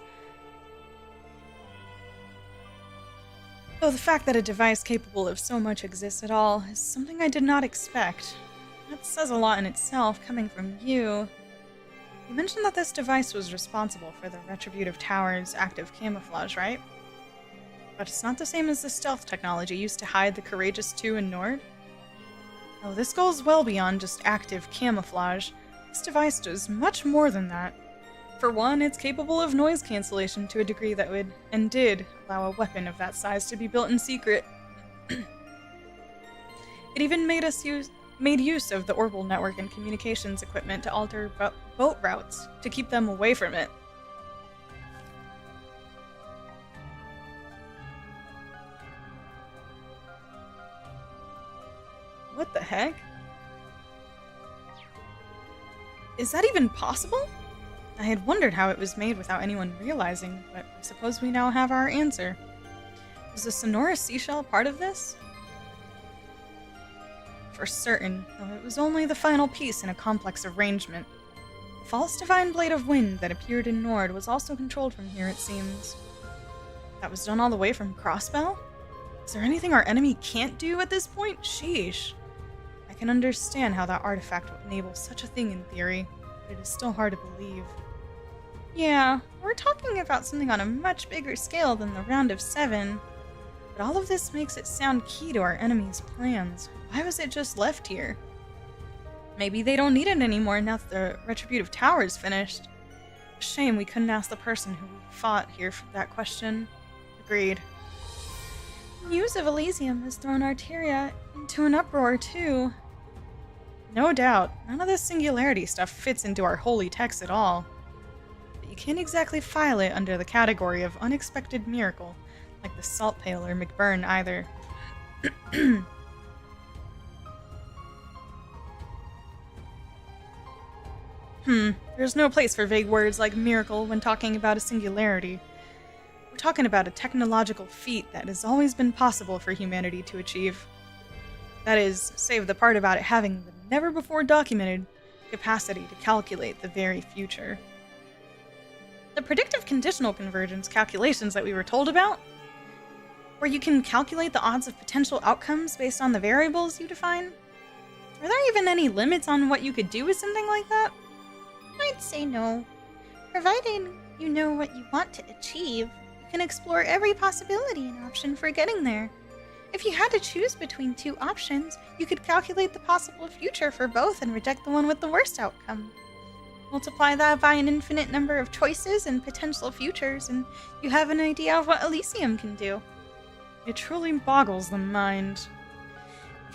Though the fact that a device capable of so much exists at all is something I did not expect. That says a lot in itself, coming from you. You mentioned that this device was responsible for the Retributive Tower's active camouflage, right? But it's not the same as the stealth technology used to hide the Courageous 2 in Nord? Oh, this goes well beyond just active camouflage. This device does much more than that. For one, it's capable of noise cancellation to a degree that would, and did, allow a weapon of that size to be built in secret. It even made use of the orbital network and communications equipment to alter boat routes, to keep them away from it. What the heck? Is that even possible? I had wondered how it was made without anyone realizing, but I suppose we now have our answer. Was the sonorous seashell part of this? For certain, though it was only the final piece in a complex arrangement. The false divine blade of wind that appeared in Nord was also controlled from here, it seems. That was done all the way from Crossbell? Is there anything our enemy can't do at this point? Sheesh. I can understand how that artifact would enable such a thing in theory, but it is still hard to believe. Yeah, we're talking about something on a much bigger scale than the Round of 7. But all of this makes it sound key to our enemy's plans. Why was it just left here? Maybe they don't need it anymore now that the Retributive Tower is finished. Shame we couldn't ask the person who fought here for that question. Agreed. News of Elysium has thrown Arteria into an uproar, too. No doubt, none of this singularity stuff fits into our holy text at all. But you can't exactly file it under the category of unexpected miracle, like the Salt Pail or McBurn either. There's no place for vague words like miracle when talking about a singularity. We're talking about a technological feat that has always been possible for humanity to achieve. That is, save the part about it having the never-before-documented capacity to calculate the very future. The predictive conditional convergence calculations that we were told about, where you can calculate the odds of potential outcomes based on the variables you define? Are there even any limits on what you could do with something like that? I'd say no. Provided you know what you want to achieve, you can explore every possibility and option for getting there. If you had to choose between two options, you could calculate the possible future for both and reject the one with the worst outcome. Multiply that by an infinite number of choices and potential futures, and you have an idea of what Elysium can do. It truly boggles the mind.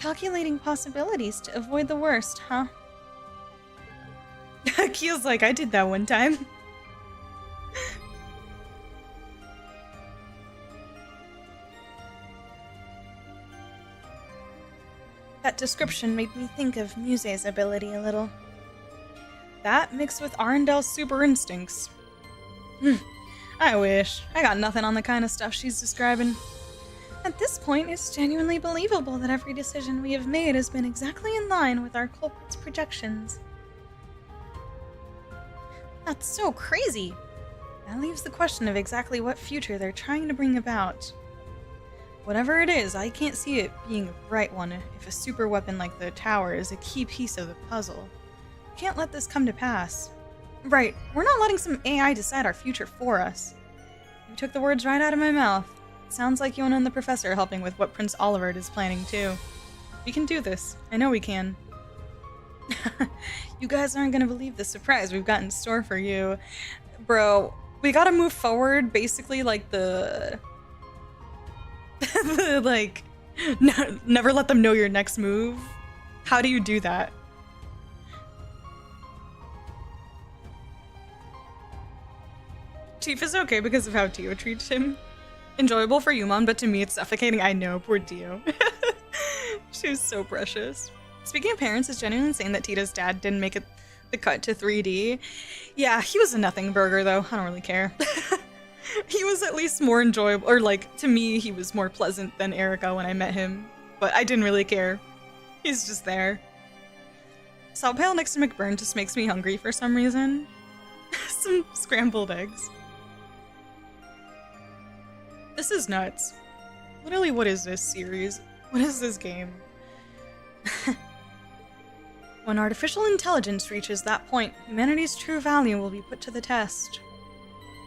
Calculating possibilities to avoid the worst, huh? Keel's like, I did that one time. That description made me think of Muse's ability a little. That mixed with Arundel's super instincts. I wish. I got nothing on the kind of stuff she's describing. At this point, it's genuinely believable that every decision we have made has been exactly in line with our culprit's projections. That's so crazy! That leaves the question of exactly what future they're trying to bring about. Whatever it is, I can't see it being a bright one if a super weapon like the tower is a key piece of the puzzle. We can't let this come to pass. Right, we're not letting some AI decide our future for us. You took the words right out of my mouth. It sounds like Yona and the professor are helping with what Prince Olivert is planning too. We can do this. I know we can. You guys aren't gonna believe the surprise we've got in store for you. Bro, we gotta move forward basically like the like, never let them know your next move. How do you do that? Chief is okay because of how Tio treats him. Enjoyable for Yumon, but to me it's suffocating. I know, poor Tio. She's so precious. Speaking of parents, it's genuinely insane that Tita's dad didn't make it the cut to 3D. Yeah, he was a nothing burger though. I don't really care. He was at least more enjoyable, or like, to me, he was more pleasant than Erica when I met him, but I didn't really care. He's just there. Salt pail next to McBurn just makes me hungry for some reason. Some scrambled eggs. This is nuts. Literally, what is this series? What is this game? When artificial intelligence reaches that point, humanity's true value will be put to the test.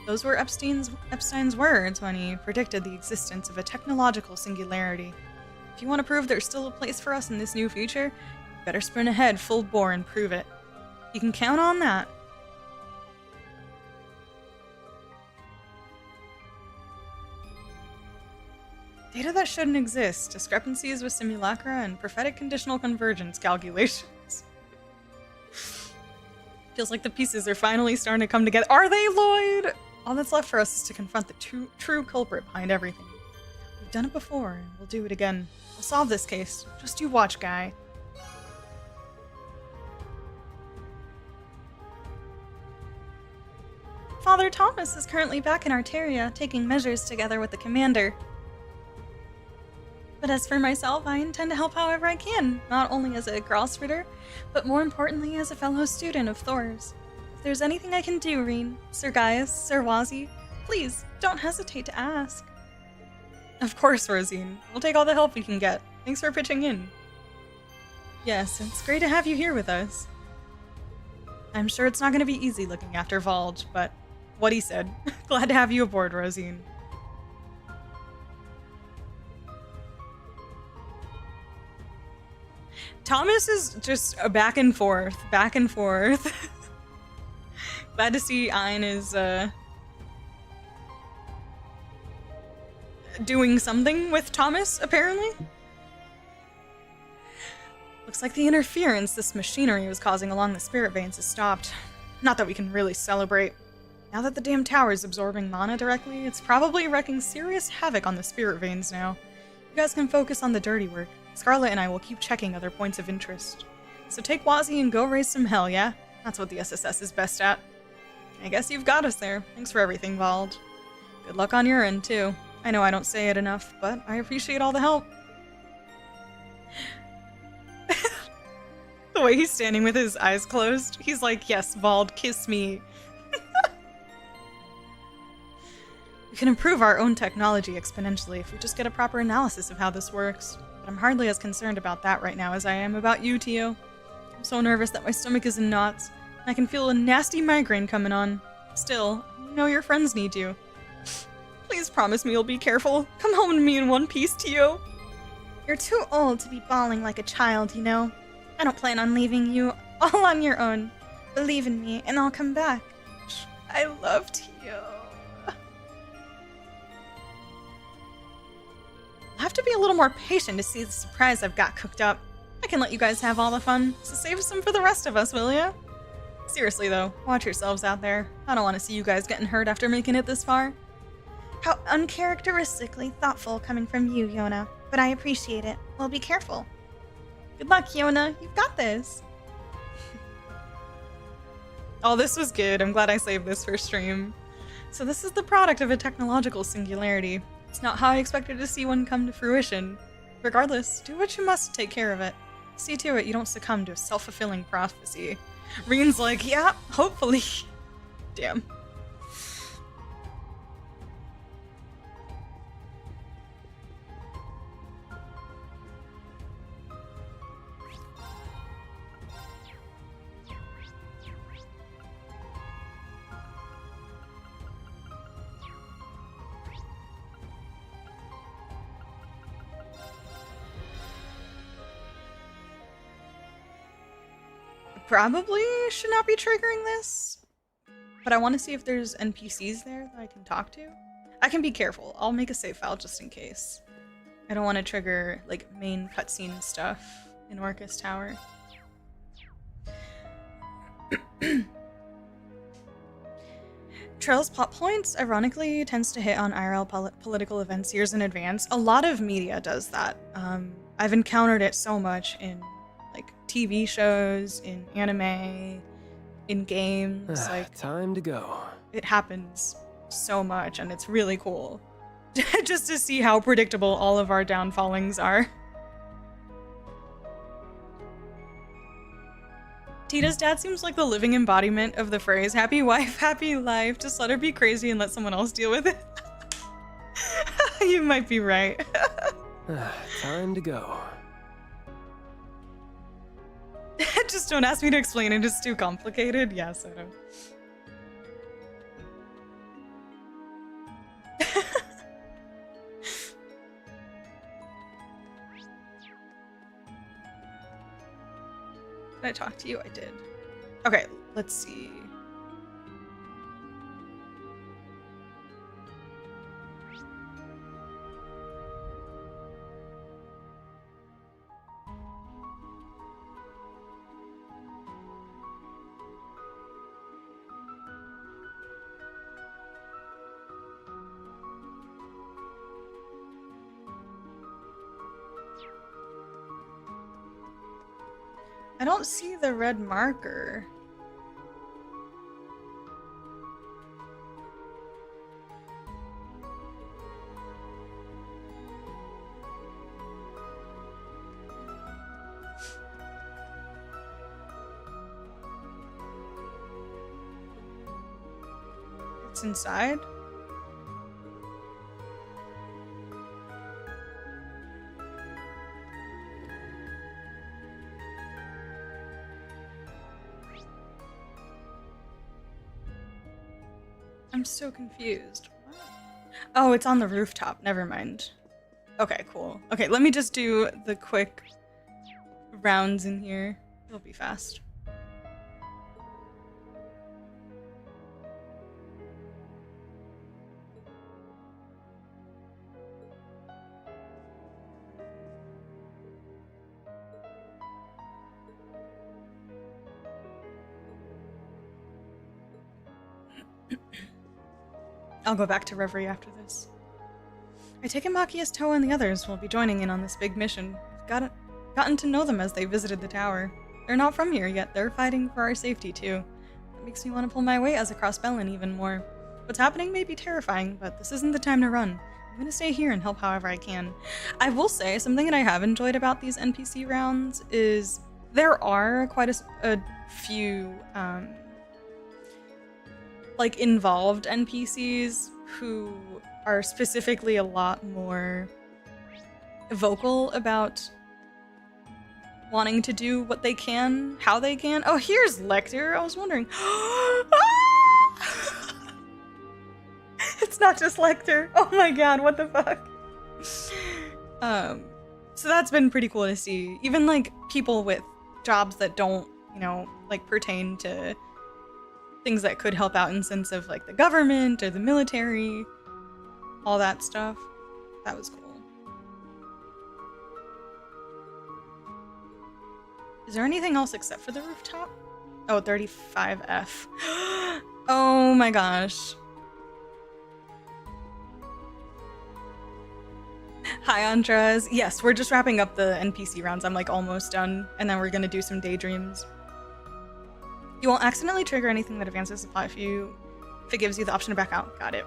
Those were Epstein's words when he predicted the existence of a technological singularity. If you want to prove there's still a place for us in this new future, you better sprint ahead full bore and prove it. You can count on that. Data that shouldn't exist, discrepancies with simulacra, and prophetic conditional convergence calculations. Feels like the pieces are finally starting to come together. Are they, Lloyd? All that's left for us is to confront the true culprit behind everything. We've done it before, and we'll do it again. We'll solve this case. Just you watch, guy. Father Thomas is currently back in Arteria, taking measures together with the commander. But as for myself, I intend to help however I can, not only as a crossfitter, but more importantly as a fellow student of Thor's. If there's anything I can do, Reen, Sir Gaius, Sir Wazi, please, don't hesitate to ask. Of course, Rosine. We'll take all the help we can get. Thanks for pitching in. Yes, it's great to have you here with us. I'm sure it's not going to be easy looking after Vald, but what he said. Glad to have you aboard, Rosine. Thomas is just a back and forth, back and forth. Glad to see Ein is doing something with Thomas, apparently. Looks like the interference this machinery was causing along the spirit veins has stopped. Not that we can really celebrate. Now that the damn tower is absorbing mana directly, it's probably wreaking serious havoc on the spirit veins now. You guys can focus on the dirty work. Scarlet and I will keep checking other points of interest. So take Wazi and go raise some hell, yeah? That's what the SSS is best at. I guess you've got us there. Thanks for everything, Vald. Good luck on your end, too. I know I don't say it enough, but I appreciate all the help. The way he's standing with his eyes closed, he's like, yes, Vald, kiss me. We can improve our own technology exponentially if we just get a proper analysis of how this works. But I'm hardly as concerned about that right now as I am about you, Tio. I'm so nervous that my stomach is in knots, and I can feel a nasty migraine coming on. Still, you know your friends need you. Please promise me you'll be careful. Come home to me in one piece, Tio. You're too old to be bawling like a child, you know. I don't plan on leaving you all on your own. Believe in me, and I'll come back. I love Tio. I'll have to be a little more patient to see the surprise I've got cooked up. I can let you guys have all the fun, so save some for the rest of us, will ya? Seriously though, watch yourselves out there. I don't want to see you guys getting hurt after making it this far. How uncharacteristically thoughtful coming from you, Yona. But I appreciate it. Well, be careful. Good luck, Yona. You've got this. Oh, this was good. I'm glad I saved this for stream. So this is the product of a technological singularity. It's not how I expected to see one come to fruition. Regardless, do what you must to take care of it. See to it you don't succumb to a self-fulfilling prophecy. Reen's like, yeah, hopefully. Damn. Probably should not be triggering this, but I want to see if there's NPCs there that I can talk to. I can be careful. I'll make a save file just in case. I don't want to trigger like main cutscene stuff in Orcus Tower. Trail's plot points, ironically, tends to hit on IRL political events years in advance. A lot of media does that. I've encountered it so much in like TV shows, in anime, in games. Like, Time to go. it happens so much, and it's really cool just to see how predictable all of our downfallings are. Tita's dad seems like the living embodiment of the phrase, happy wife, happy life. Just let her be crazy and let someone else deal with it. You might be right. Time to go. Just don't ask me to explain it, it's too complicated. Yes, I know. Did I talk to you? I did. Okay, let's see. I don't see the red marker. It's inside? I'm so confused. What? Oh, it's on the rooftop. Never mind. Okay, cool. Okay, let me just do the quick rounds in here. It'll be fast. I'll go back to Reverie after this. I take it Makia's Toa and the others will be joining in on this big mission. I've gotten to know them as they visited the tower. They're not from here, yet they're fighting for our safety too. That makes me want to pull my weight as a crossbellin even more. What's happening may be terrifying, but this isn't the time to run. I'm gonna stay here and help however I can. I will say, something that I have enjoyed about these NPC rounds is there are quite a few like involved NPCs who are specifically a lot more vocal about wanting to do what they can, how they can. Oh, here's Lecter. I was wondering. It's not just Lecter. Oh my god, what the fuck? So that's been pretty cool to see. Even like people with jobs that don't, you know, like pertain to things that could help out in sense of like the government or the military, all that stuff. That was cool. Is there anything else except for the rooftop? Oh, 35F. Oh my gosh. Hi, Andres. Yes, we're just wrapping up the NPC rounds. I'm like almost done, and then we're gonna do some daydreams. You won't accidentally trigger anything that advances the plot if it gives you the option to back out. Got it.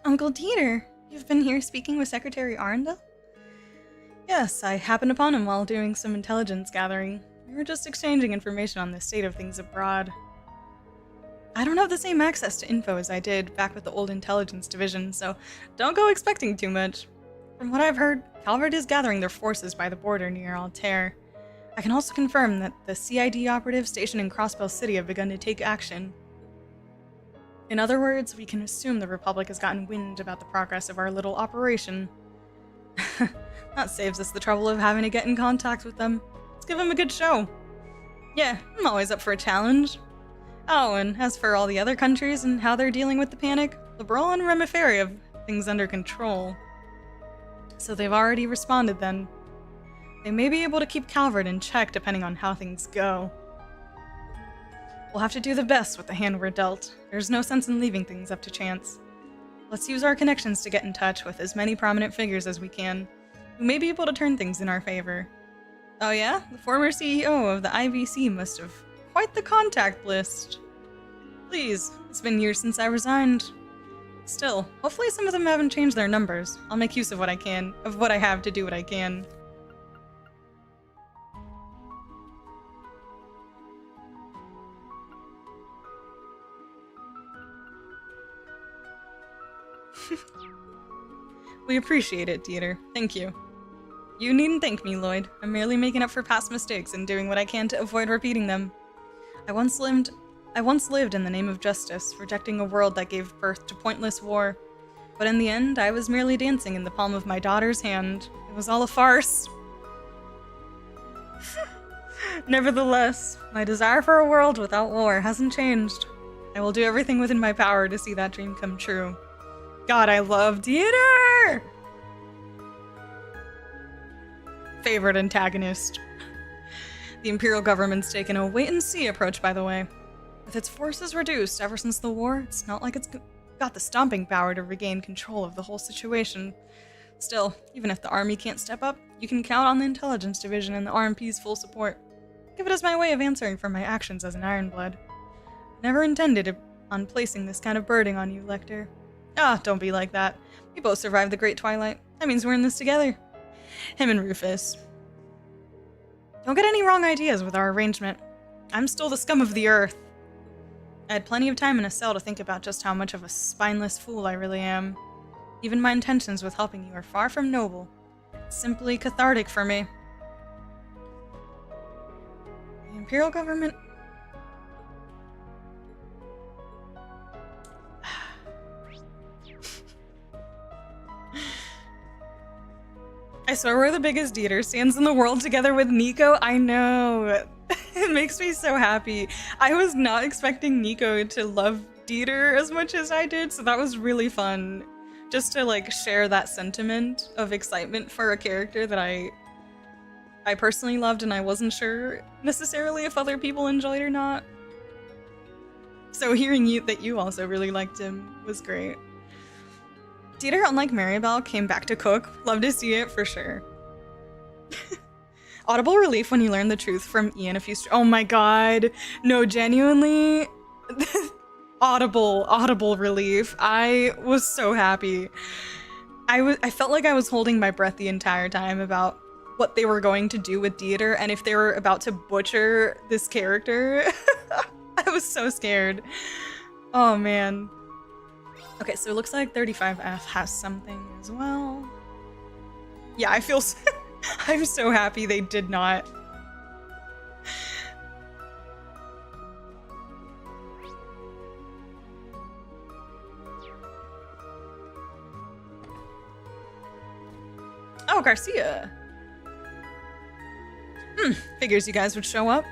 Uncle Dieter, you've been here speaking with Secretary Arundel? Yes, I happened upon him while doing some intelligence gathering. We were just exchanging information on the state of things abroad. I don't have the same access to info as I did back with the old intelligence division, so don't go expecting too much. From what I've heard, Calvert is gathering their forces by the border near Altair. I can also confirm that the CID operatives stationed in Crossbell City have begun to take action. In other words, we can assume the Republic has gotten wind about the progress of our little operation. That saves us the trouble of having to get in contact with them. Let's give them a good show. Yeah, I'm always up for a challenge. Oh, and as for all the other countries and how they're dealing with the panic, Liberal and Remiferi have things under control. So they've already responded then. They may be able to keep Calvert in check depending on how things go. We'll have to do the best with the hand we're dealt. There's no sense in leaving things up to chance. Let's use our connections to get in touch with as many prominent figures as we can, who may be able to turn things in our favor. Oh yeah? The former CEO of the IVC must have quite the contact list. Please, it's been years since I resigned. Still, hopefully some of them haven't changed their numbers. I'll make use of what I can, of what I have to do what I can. We appreciate it, Dieter. Thank you. You needn't thank me, Lloyd. I'm merely making up for past mistakes and doing what I can to avoid repeating them. I once lived in the name of justice, rejecting a world that gave birth to pointless war. But in the end, I was merely dancing in the palm of my daughter's hand. It was all a farce. Nevertheless, my desire for a world without war hasn't changed. I will do everything within my power to see that dream come true. God, I love Dieter! Favorite antagonist. The Imperial government's taken a wait-and-see approach, by the way. With its forces reduced ever since the war, it's not like it's got the stomping power to regain control of the whole situation. Still, even if the army can't step up, you can count on the intelligence division and the RMP's full support. Give it as my way of answering for my actions as an Ironblood. Never intended on placing this kind of burden on you, Lecter. Ah, don't be like that. We both survived the Great Twilight. That means we're in this together. Him and Rufus. Don't get any wrong ideas with our arrangement. I'm still the scum of the earth. I had plenty of time in a cell to think about just how much of a spineless fool I really am. Even my intentions with helping you are far from noble. It's simply cathartic for me. The Imperial government... I swear we're the biggest Dieter stands in the world together with Nico. I know. It makes me so happy. I was not expecting Nico to love Dieter as much as I did, so that was really fun. Just to like share that sentiment of excitement for a character that I personally loved and I wasn't sure necessarily if other people enjoyed or not. So hearing that you also really liked him was great. Dieter, unlike Maribel, came back to cook. Love to see it, for sure. Audible relief when you learn the truth from Ian a few oh my god. No, genuinely. Audible relief. I was so happy. I felt like I was holding my breath the entire time about what they were going to do with Dieter and if they were about to butcher this character. I was so scared. Oh man. Okay, so it looks like 35F has something as well. Yeah, I feel I'm so happy they did not. Oh, Garcia. Figures you guys would show up.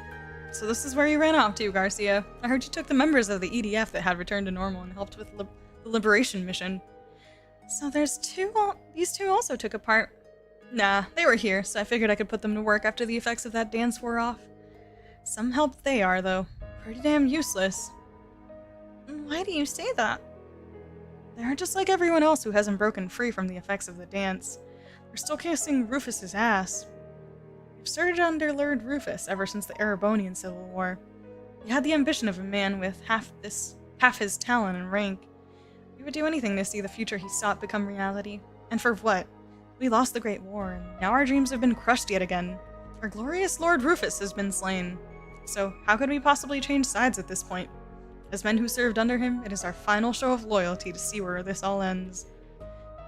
So this is where you ran off to, Garcia. I heard you took the members of the EDF that had returned to normal and helped with the liberation mission. So these two also took a part. Nah, they were here, so I figured I could put them to work after the effects of that dance wore off. Some help they are, though. Pretty damn useless. Why do you say that? They're just like everyone else who hasn't broken free from the effects of the dance. They're still kissing Rufus's ass. We've served under Lord Rufus ever since the Erebonian Civil War. He had the ambition of a man with half his talent and rank. We would do anything to see the future he sought become reality. And for what? We lost the Great War, and now our dreams have been crushed yet again. Our glorious Lord Rufus has been slain. So how could we possibly change sides at this point? As men who served under him, it is our final show of loyalty to see where this all ends.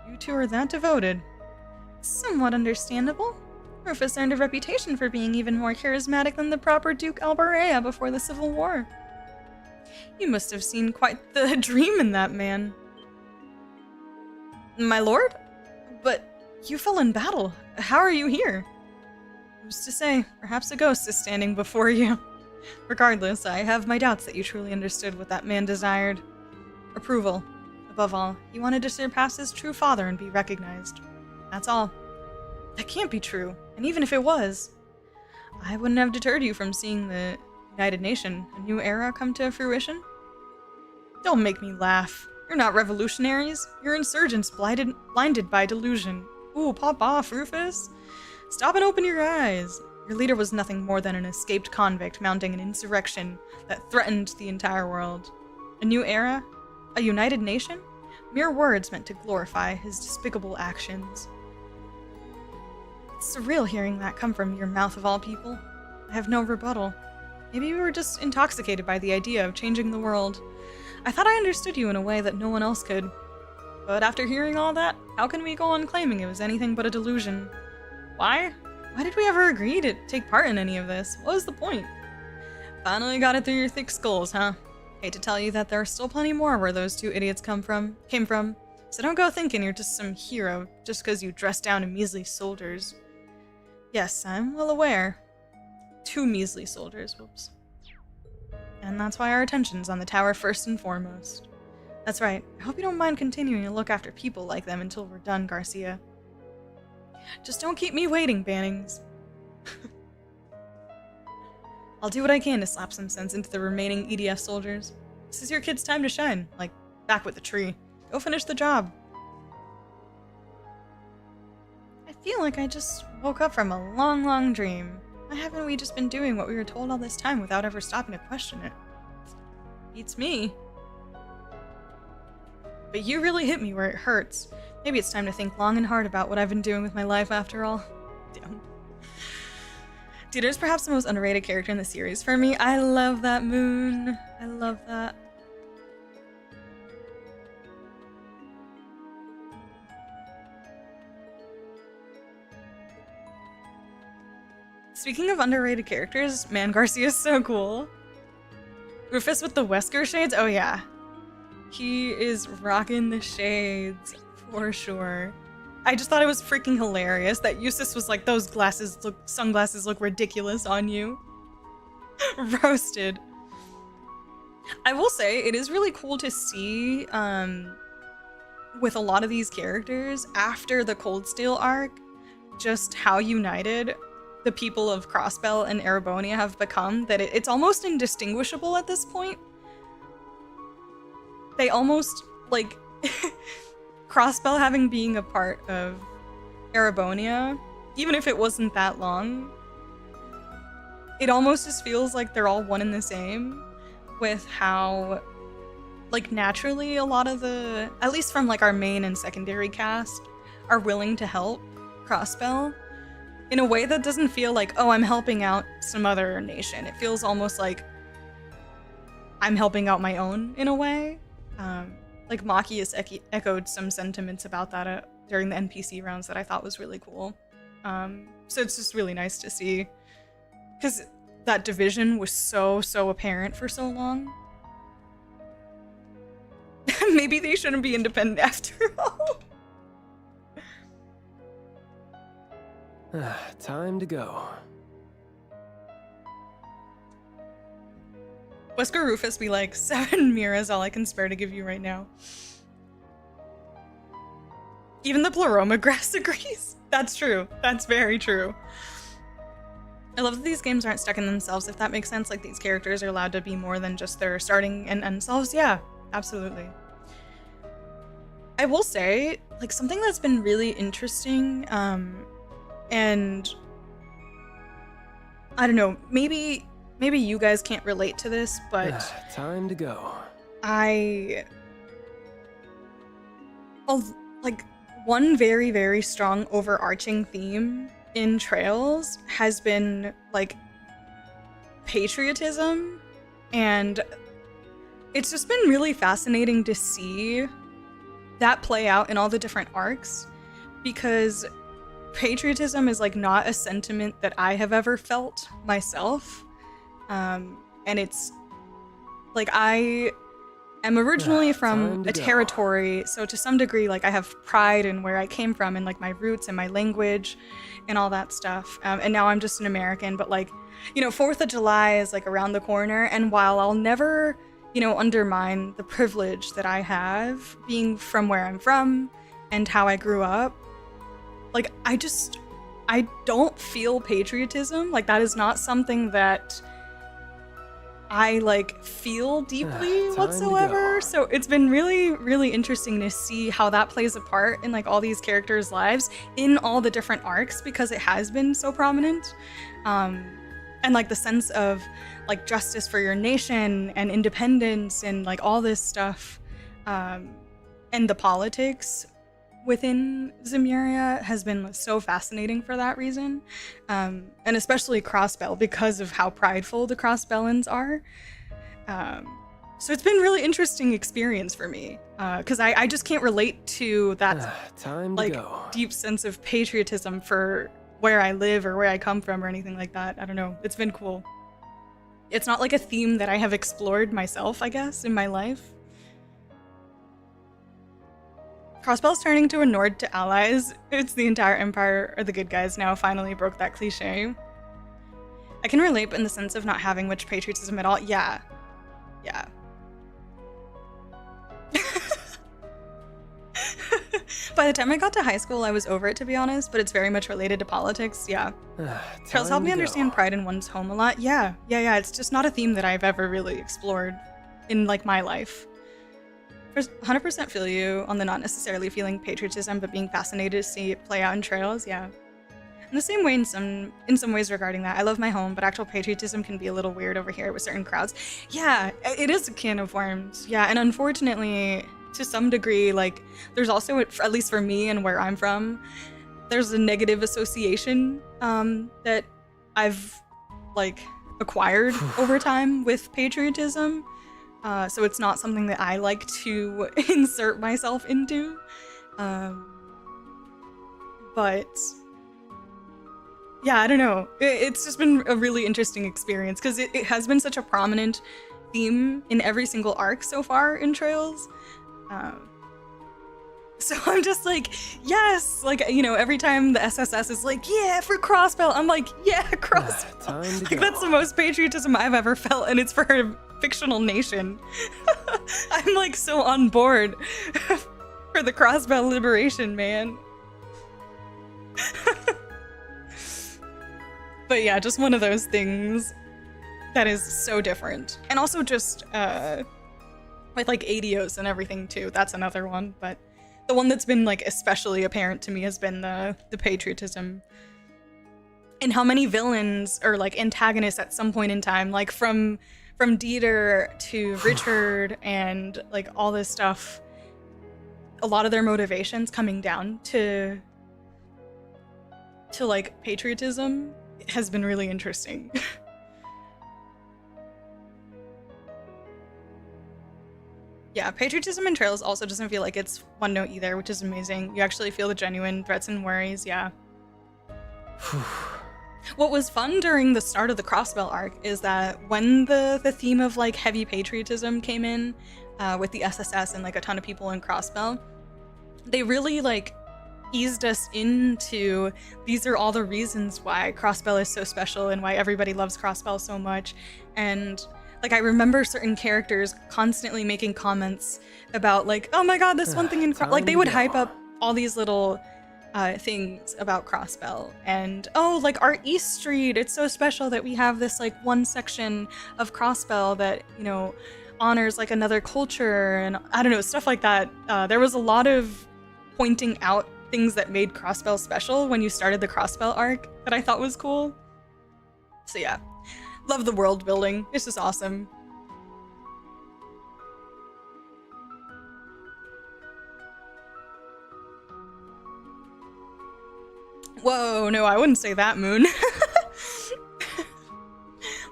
You two are that devoted. Somewhat understandable. Rufus earned a reputation for being even more charismatic than the proper Duke Alberea before the Civil War. You must have seen quite the dream in that man. My lord? But you fell in battle. How are you here? Who's to say? Perhaps a ghost is standing before you. Regardless, I have my doubts that you truly understood what that man desired. Approval. Above all, he wanted to surpass his true father and be recognized. That's all. That can't be true, and even if it was, I wouldn't have deterred you from seeing the United Nation, a new era come to fruition? Don't make me laugh. You're not revolutionaries. You're insurgents blinded by delusion. Ooh, pop off, Rufus. Stop and open your eyes. Your leader was nothing more than an escaped convict mounting an insurrection that threatened the entire world. A new era? A united nation? Mere words meant to glorify his despicable actions. It's surreal hearing that come from your mouth of all people. I have no rebuttal. Maybe you were just intoxicated by the idea of changing the world. I thought I understood you in a way that no one else could. But after hearing all that, how can we go on claiming it was anything but a delusion? Why? Why did we ever agree to take part in any of this? What was the point? Finally got it through your thick skulls, huh? Hate to tell you that there are still plenty more where those two idiots came from. So don't go thinking you're just some hero just because you dress down in measly soldiers. Yes, I'm well aware. 2 measly soldiers, whoops. And that's why our attention's on the tower first and foremost. That's right. I hope you don't mind continuing to look after people like them until we're done, Garcia. Just don't keep me waiting, Bannings. I'll do what I can to slap some sense into the remaining EDF soldiers. This is your kid's time to shine, like back with the tree. Go finish the job. I feel like I just woke up from a long, long dream. Why haven't we just been doing what we were told all this time without ever stopping to question it? Beats me. But you really hit me where it hurts. Maybe it's time to think long and hard about what I've been doing with my life after all. Damn. Dude, is perhaps the most underrated character in the series for me. I love that moon. I love that. Speaking of underrated characters, man, Garcia is so cool. Rufus with the Wesker shades? Oh yeah. He is rocking the shades, for sure. I just thought it was freaking hilarious that Eustace was like, those sunglasses look ridiculous on you. Roasted. I will say, it is really cool to see, with a lot of these characters, after the Cold Steel arc, just how united the people of Crossbell and Erebonia have become, that it's almost indistinguishable at this point. They almost, like, Crossbell having being a part of Erebonia, even if it wasn't that long, it almost just feels like they're all one and the same, with how, like, naturally a lot of the, at least from, like, our main and secondary cast, are willing to help Crossbell in a way that doesn't feel like, oh, I'm helping out some other nation. It feels almost like I'm helping out my own in a way. Like Machias echoed some sentiments about that during the NPC rounds that I thought was really cool. So it's just really nice to see, because that division was so apparent for so long. Maybe they shouldn't be independent after all. Time to go. Wesker Rufus be like, 7 Mira is all I can spare to give you right now. Even the Pleroma grass agrees. That's true. That's very true. I love that these games aren't stuck in themselves, if that makes sense. Like, these characters are allowed to be more than just their starting and end selves. Yeah, absolutely. I will say, like, something that's been really interesting, and I don't know, maybe you guys can't relate to this, but time to go. Like, one very, very strong overarching theme in Trails has been, like, patriotism, and it's just been really fascinating to see that play out in all the different arcs, because patriotism is, like, not a sentiment that I have ever felt myself. And it's like, I am originally from a territory, so to some degree, like, I have pride in where I came from and, like, my roots and my language and all that stuff. And now I'm just an American, but, like, you know, 4th of July is, like, around the corner, and while I'll never, you know, undermine the privilege that I have being from where I'm from and how I grew up, like, I don't feel patriotism. Like, that is not something that I like feel deeply Time to whatsoever. go. So it's been really, really interesting to see how that plays a part in like all these characters' lives in all the different arcs, because it has been so prominent. And like the sense of like justice for your nation and independence and like all this stuff, and the politics within Zemuria has been so fascinating for that reason, and especially Crossbell because of how prideful the Crossbellans are. So it's been really interesting experience for me, because I just can't relate to that Time to like go. deep sense of patriotism for where I live or where I come from or anything like that. I don't know. It's been cool. It's not like a theme that I have explored myself, I guess, in my life. Crossbell's turning to a Nord to allies. It's the entire Empire or the good guys now finally broke that cliche. I can relate in the sense of not having much patriotism at all. Yeah. Yeah. By the time I got to high school, I was over it, to be honest, but it's very much related to politics. Yeah. Trails helped me understand pride in one's home a lot. Yeah. It's just not a theme that I've ever really explored in like my life. 100% feel you on the not necessarily feeling patriotism, but being fascinated to see it play out in Trails. Yeah. In the same way, in some ways regarding that, I love my home, but actual patriotism can be a little weird over here with certain crowds. Yeah, it is a can of worms. Yeah, and unfortunately, to some degree, like, there's also, at least for me and where I'm from, there's a negative association that I've, like, acquired over time with patriotism. So it's not something that I like to insert myself into. But yeah, I don't know. It's just been a really interesting experience because it has been such a prominent theme in every single arc so far in Trails. So I'm just like, yes, like, you know, every time the SSS is like, yeah, for Crossbell, I'm like, yeah, Crossbell. Time to Like, go. that's the most patriotism I've ever felt, and it's for a fictional nation. I'm like so on board for the Crossbell liberation, man. But yeah, just one of those things that is so different. And also just with like Adios and everything too. That's another one, but the one that's been like especially apparent to me has been the patriotism. And how many villains or like antagonists at some point in time, like from Dieter to Richard and like all this stuff, a lot of their motivations coming down to like patriotism has been really interesting. Yeah, patriotism in Trails also doesn't feel like it's one note either, which is amazing. You actually feel the genuine threats and worries, yeah. What was fun during the start of the Crossbell arc is that when the theme of like heavy patriotism came in with the SSS and like a ton of people in Crossbell, they really like eased us into these are all the reasons why Crossbell is so special and why everybody loves Crossbell so much. And like I remember certain characters constantly making comments about like, oh my god, this one thing in like they would hype up all these little things about Crossbell, and oh, like our East Street, it's so special that we have this like one section of Crossbell that, you know, honors like another culture and I don't know, stuff like that. There was a lot of pointing out things that made Crossbell special when you started the Crossbell arc that I thought was cool. So yeah, love the world building. It's just awesome. Whoa, no, I wouldn't say that, Moon.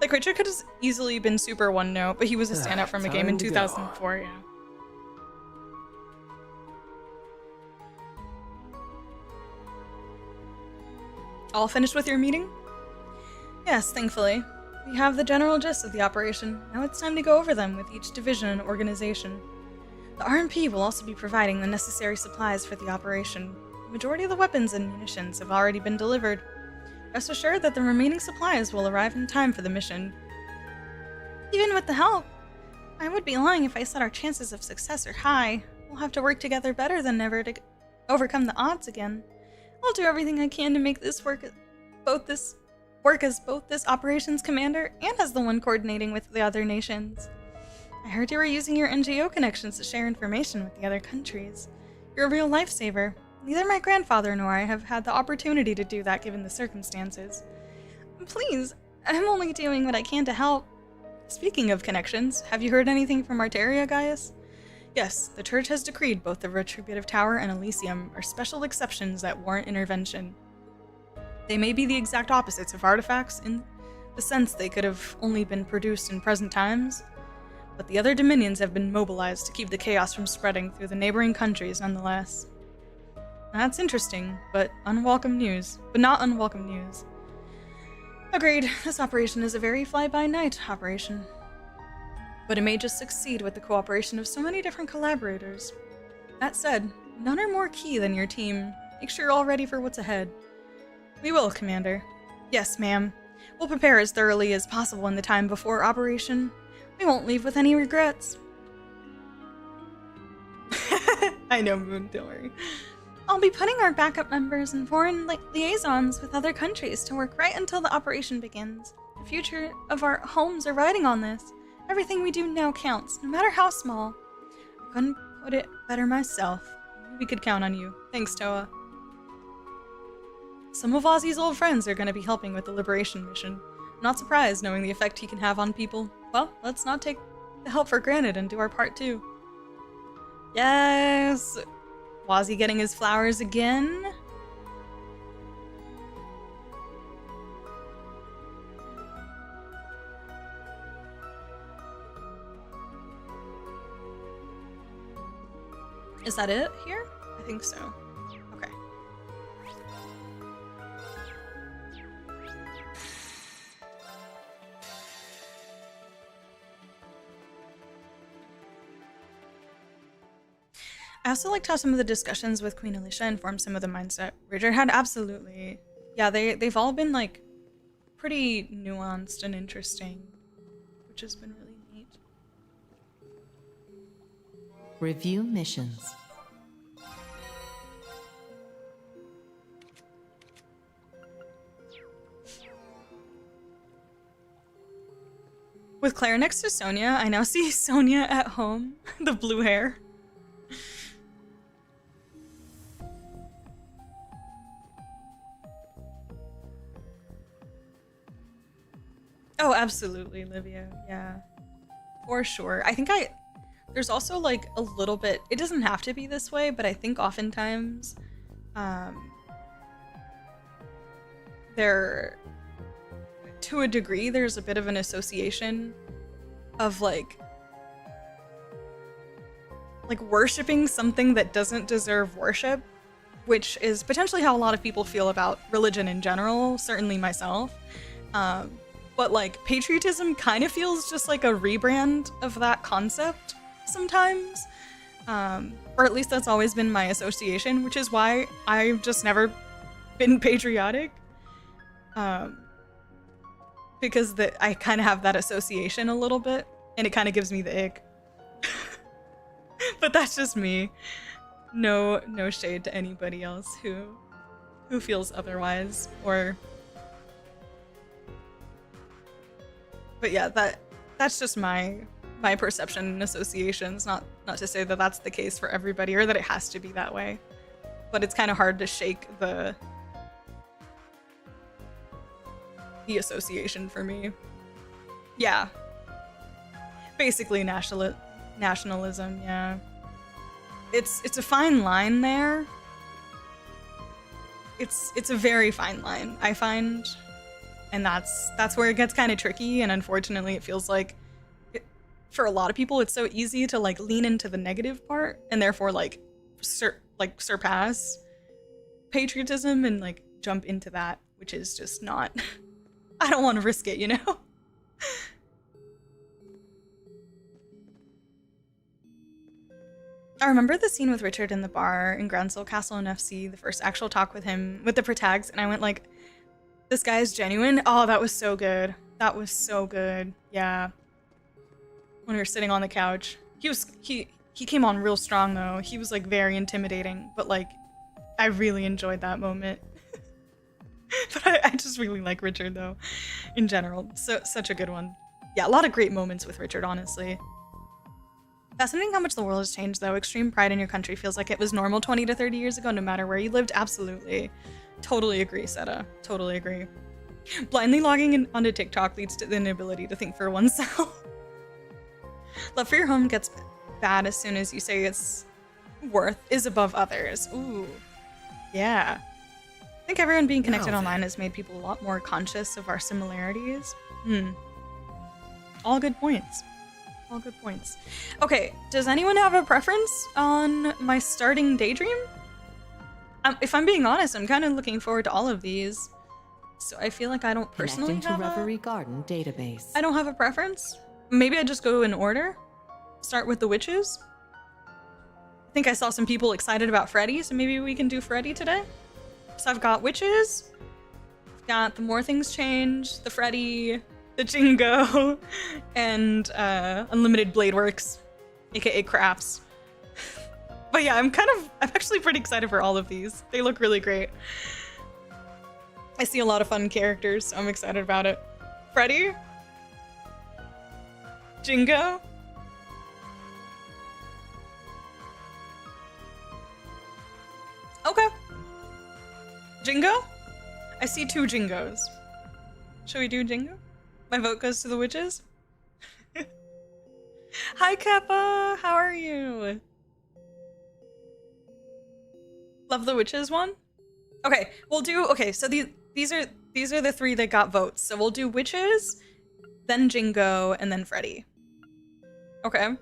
Like, Richard could have easily been super one note, but he was a standout from a game in 2004, yeah. All finished with your meeting? Yes, thankfully. We have the general gist of the operation. Now it's time to go over them with each division and organization. The RMP will also be providing the necessary supplies for the operation. The majority of the weapons and munitions have already been delivered. Rest assured that the remaining supplies will arrive in time for the mission. Even with the help, I would be lying if I said our chances of success are high. We'll have to work together better than ever to overcome the odds again. I'll do everything I can to make this work, both this work as both this operations commander and as the one coordinating with the other nations. I heard you were using your NGO connections to share information with the other countries. You're a real lifesaver. Neither my grandfather nor I have had the opportunity to do that given the circumstances. Please, I'm only doing what I can to help. Speaking of connections, have you heard anything from Arteria, Gaius? Yes, the Church has decreed both the Retributive Tower and Elysium are special exceptions that warrant intervention. They may be the exact opposites of artifacts in the sense they could have only been produced in present times, but the other dominions have been mobilized to keep the chaos from spreading through the neighboring countries nonetheless. That's interesting, but unwelcome news. But not unwelcome news. Agreed, this operation is a very fly-by-night operation. But it may just succeed with the cooperation of so many different collaborators. That said, none are more key than your team. Make sure you're all ready for what's ahead. We will, Commander. Yes, ma'am. We'll prepare as thoroughly as possible in the time before operation. We won't leave with any regrets. I know, Moon, don't worry. I'll be putting our backup members and foreign liaisons with other countries to work right until the operation begins. The future of our homes are riding on this. Everything we do now counts, no matter how small. I couldn't put it better myself. We could count on you. Thanks, Toa. Some of Ozzy's old friends are going to be helping with the liberation mission. I'm not surprised knowing the effect he can have on people. Well, let's not take the help for granted and do our part too. Yes! Wazzy getting his flowers again? Is that it here? I think so. Okay. I also liked how some of the discussions with Queen Alicia informed some of the mindset Richard had. Absolutely. Yeah, they've all been like pretty nuanced and interesting, which has been really neat. Review missions. With Claire next to Sonia, I now see Sonia at home. The blue hair. Oh, absolutely, Livia. Yeah, for sure. I think there's also like a little bit, it doesn't have to be this way, but I think oftentimes there, to a degree, there's a bit of an association of like worshiping something that doesn't deserve worship, which is potentially how a lot of people feel about religion in general, certainly myself. But like patriotism kind of feels just like a rebrand of that concept sometimes. Or at least that's always been my association, which is why I've just never been patriotic. Because I kind of have that association a little bit, and it kind of gives me the ick. But that's just me. No shade to anybody else who feels otherwise, or... But yeah, that's just my perception and associations. Not to say that that's the case for everybody or that it has to be that way, but it's kind of hard to shake the association for me. Yeah, basically nationalism. Yeah, it's a fine line there. It's a very fine line, I find. And that's where it gets kind of tricky, and unfortunately it feels like for a lot of people it's so easy to like lean into the negative part and therefore like surpass patriotism and like jump into that, which is just not I don't want to risk it, you know? I remember the scene with Richard in the bar in Groundsel Castle in FC, the first actual talk with him with the protags, and I went like, this guy is genuine. Oh, that was so good. That was so good. Yeah. When we were sitting on the couch. He came on real strong though. He was like very intimidating, but like I really enjoyed that moment. But I just really like Richard though, in general. So such a good one. Yeah, a lot of great moments with Richard, honestly. Fascinating how much the world has changed though. Extreme pride in your country feels like it was normal 20 to 30 years ago, no matter where you lived. Absolutely. Totally agree, Seta. Totally agree. Blindly logging onto TikTok leads to the inability to think for oneself. Love for your home gets bad as soon as you say its worth is above others. Ooh. Yeah. I think everyone being connected online has made people a lot more conscious of our similarities. All good points. All good points. Okay, does anyone have a preference on my starting daydream? If I'm being honest, I'm kind of looking forward to all of these. So I feel like I don't personally Connecting to Reverie Garden database. I don't have a preference. Maybe I just go in order. Start with the witches. I think I saw some people excited about Freddy, so maybe we can do Freddy today. So I've got witches, I've got the More Things Change, the Freddy, the Jingo, and Unlimited Blade Works, aka crafts. But yeah, I'm actually pretty excited for all of these. They look really great. I see a lot of fun characters, so I'm excited about it. Freddy? Jingo? Okay. Jingo? I see 2 Jingos. Should we do Jingo? My vote goes to the witches. Hi, Kappa. How are you? Love the witches one? Okay, we'll do. Okay, so these are the 3 that got votes. So we'll do witches, then Jingo, and then Freddy. Okay.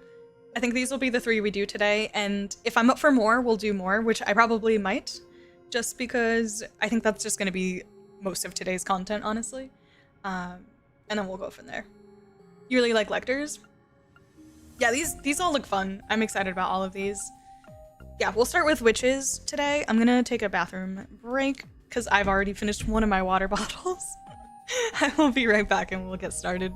I think these will be the 3 we do today, and if I'm up for more, we'll do more, which I probably might, just because I think that's just going to be most of today's content, honestly. And then we'll go from there. You really like lectors? Yeah, these all look fun. I'm excited about all of these. Yeah, we'll start with witches today. I'm gonna take a bathroom break because I've already finished one of my water bottles. I will be right back and we'll get started.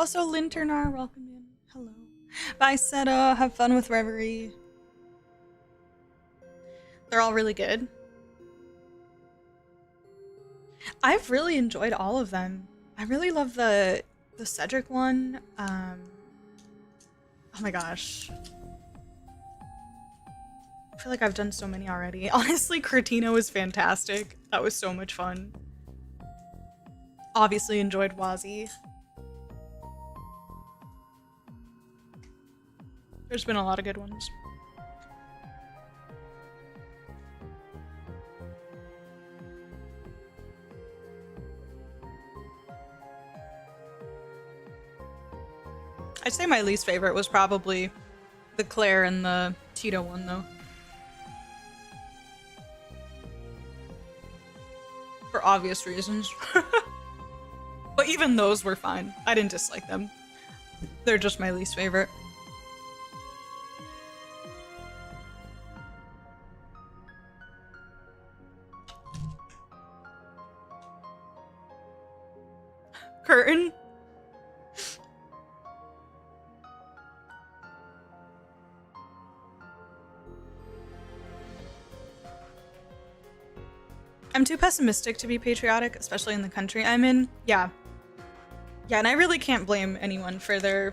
Also, Linternar, welcome in. Hello. Bye, Seta. Have fun with Reverie. They're all really good. I've really enjoyed all of them. I really love the Cedric one. Oh my gosh. I feel like I've done so many already. Honestly, Cretino was fantastic. That was so much fun. Obviously enjoyed Wazi. There's been a lot of good ones. I'd say my least favorite was probably the Claire and the Tito one, though. For obvious reasons. But even those were fine. I didn't dislike them. They're just my least favorite. Curtain? I'm too pessimistic to be patriotic, especially in the country I'm in. Yeah. Yeah, and I really can't blame anyone for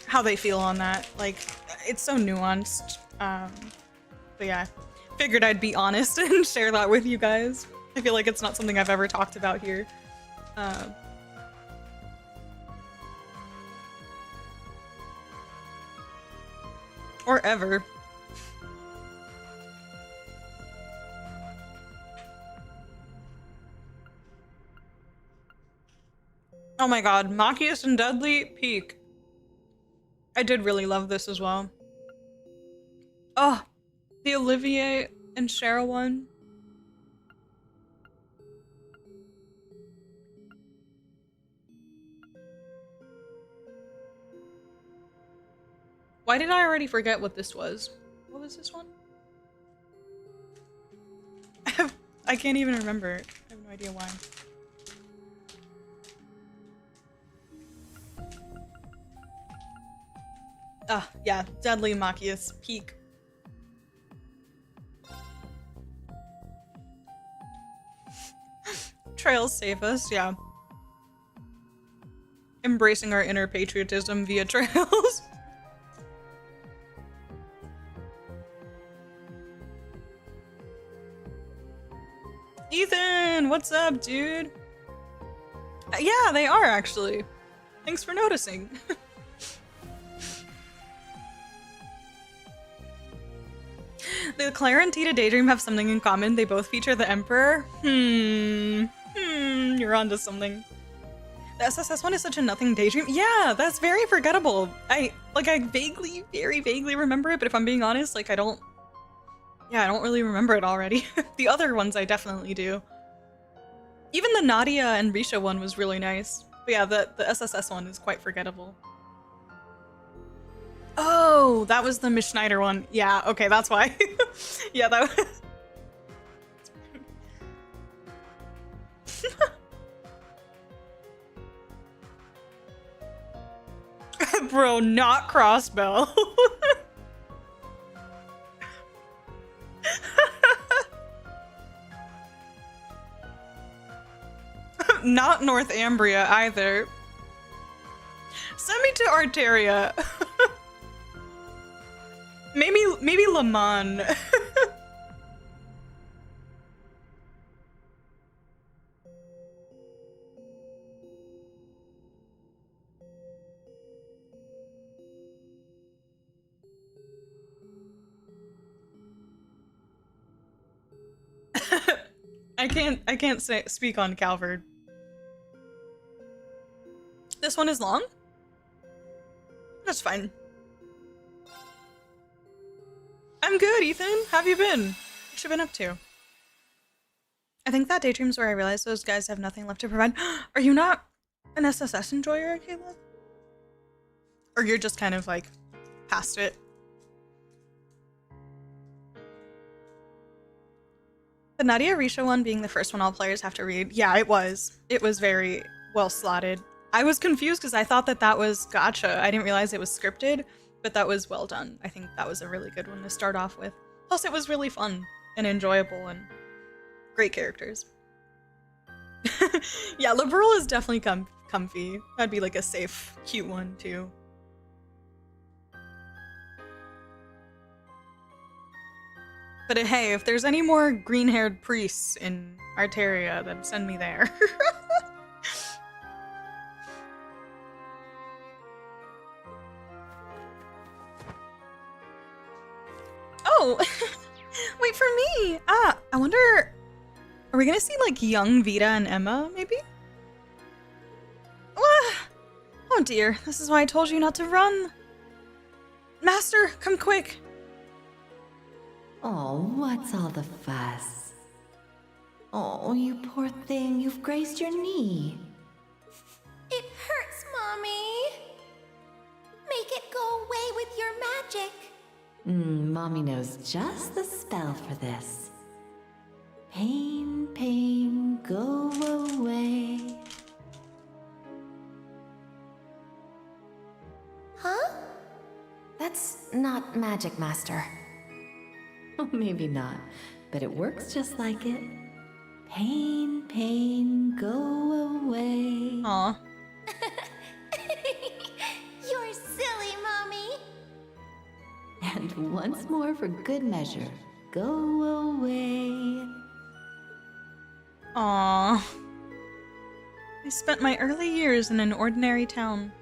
how they feel on that. Like, it's so nuanced. But yeah, figured I'd be honest and share that with you guys. I feel like it's not something I've ever talked about here. Or ever. Oh my god, Machias and Dudley, peak. I did really love this as well. Oh, the Olivier and Cheryl one. Why did I already forget what this was? What was this one? I can't even remember. I have no idea why. Ah, yeah, Dudley Machias, peak. Trails save us, yeah. Embracing our inner patriotism via trails. Ethan, what's up, dude? Yeah, they are actually. Thanks for noticing. The Claire and Tita Daydream have something in common. They both feature the Emperor. You're onto something. The SSS one is such a nothing daydream. Yeah, that's very forgettable. I very vaguely remember it, but if I'm being honest, like I don't really remember it already. The other ones I definitely do. Even the Nadia and Risha one was really nice. But yeah, the SSS one is quite forgettable. Oh, that was the Miss Schneider one. Yeah, okay, that's why. Yeah, that was... Bro, not Crossbell. Not Northumbria either. Send me to Arteria. Maybe Le Mans. I can't speak on Calvard. This one is long? That's fine. I'm good, Ethan. How have you been? What you been up to? I think that daydream's where I realized those guys have nothing left to provide. Are you not an SSS enjoyer, Caleb? Or you're just kind of like past it? The Nadia Risha one being the first one all players have to read. Yeah, it was. It was very well slotted. I was confused because I thought that that was gotcha. I didn't realize it was scripted, but that was well done. I think that was a really good one to start off with. Plus, it was really fun and enjoyable and great characters. Yeah, liberal is definitely comfy. That'd be like a safe, cute one too. But hey, if there's any more green-haired priests in Arteria, then send me there. Oh, wait for me. Ah, I wonder, are we gonna see like young Vita and Emma, maybe? Ah, oh dear, this is why I told you not to run. Master, come quick. Oh, what's all the fuss? Oh, you poor thing, you've grazed your knee. It hurts, Mommy. Make it go away with your magic. Mommy knows just the spell for this. Pain, pain, go away. Huh? That's not magic, Master. Oh, maybe not, but it works just like it. Pain, pain, go away. Aw. You're silly, Mommy. And once more for good measure, go away. Aw. I spent my early years in an ordinary town.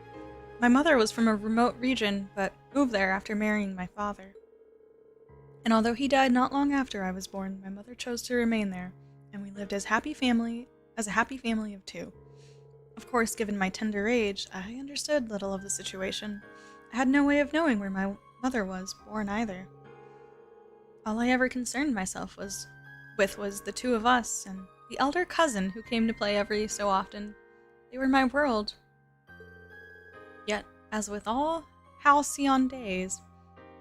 My mother was from a remote region, but moved there after marrying my father. And although he died not long after I was born, my mother chose to remain there, and we lived as a happy family of two. Of course, given my tender age, I understood little of the situation. I had no way of knowing where my mother was born either. All I ever concerned myself with was the two of us and the elder cousin who came to play every so often. They were my world. Yet, as with all halcyon days,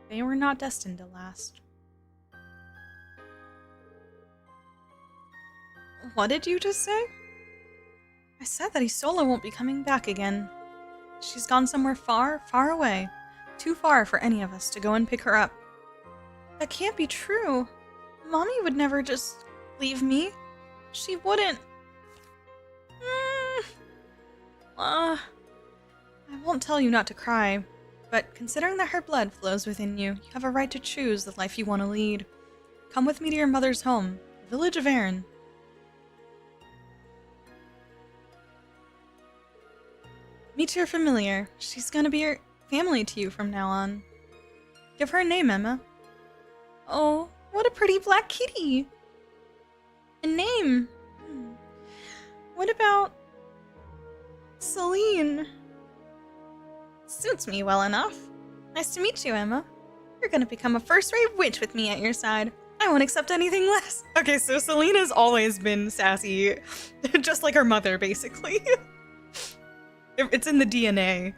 they were not destined to last. What did you just say? I said that Isola won't be coming back again. She's gone somewhere far, far away. Too far for any of us to go and pick her up. That can't be true. Mommy would never just leave me. She wouldn't. I won't tell you not to cry, but considering that her blood flows within you, you have a right to choose the life you want to lead. Come with me to your mother's home, the village of Erin. Meet your familiar. She's gonna be your family to you from now on. Give her a name, Emma. Oh, what a pretty black kitty. A name. What about Celine? Suits me well enough. Nice to meet you, Emma. You're gonna become a first-rate witch with me at your side. I won't accept anything less. Okay, so Celine has always been sassy, just like her mother, basically. It's in the DNA.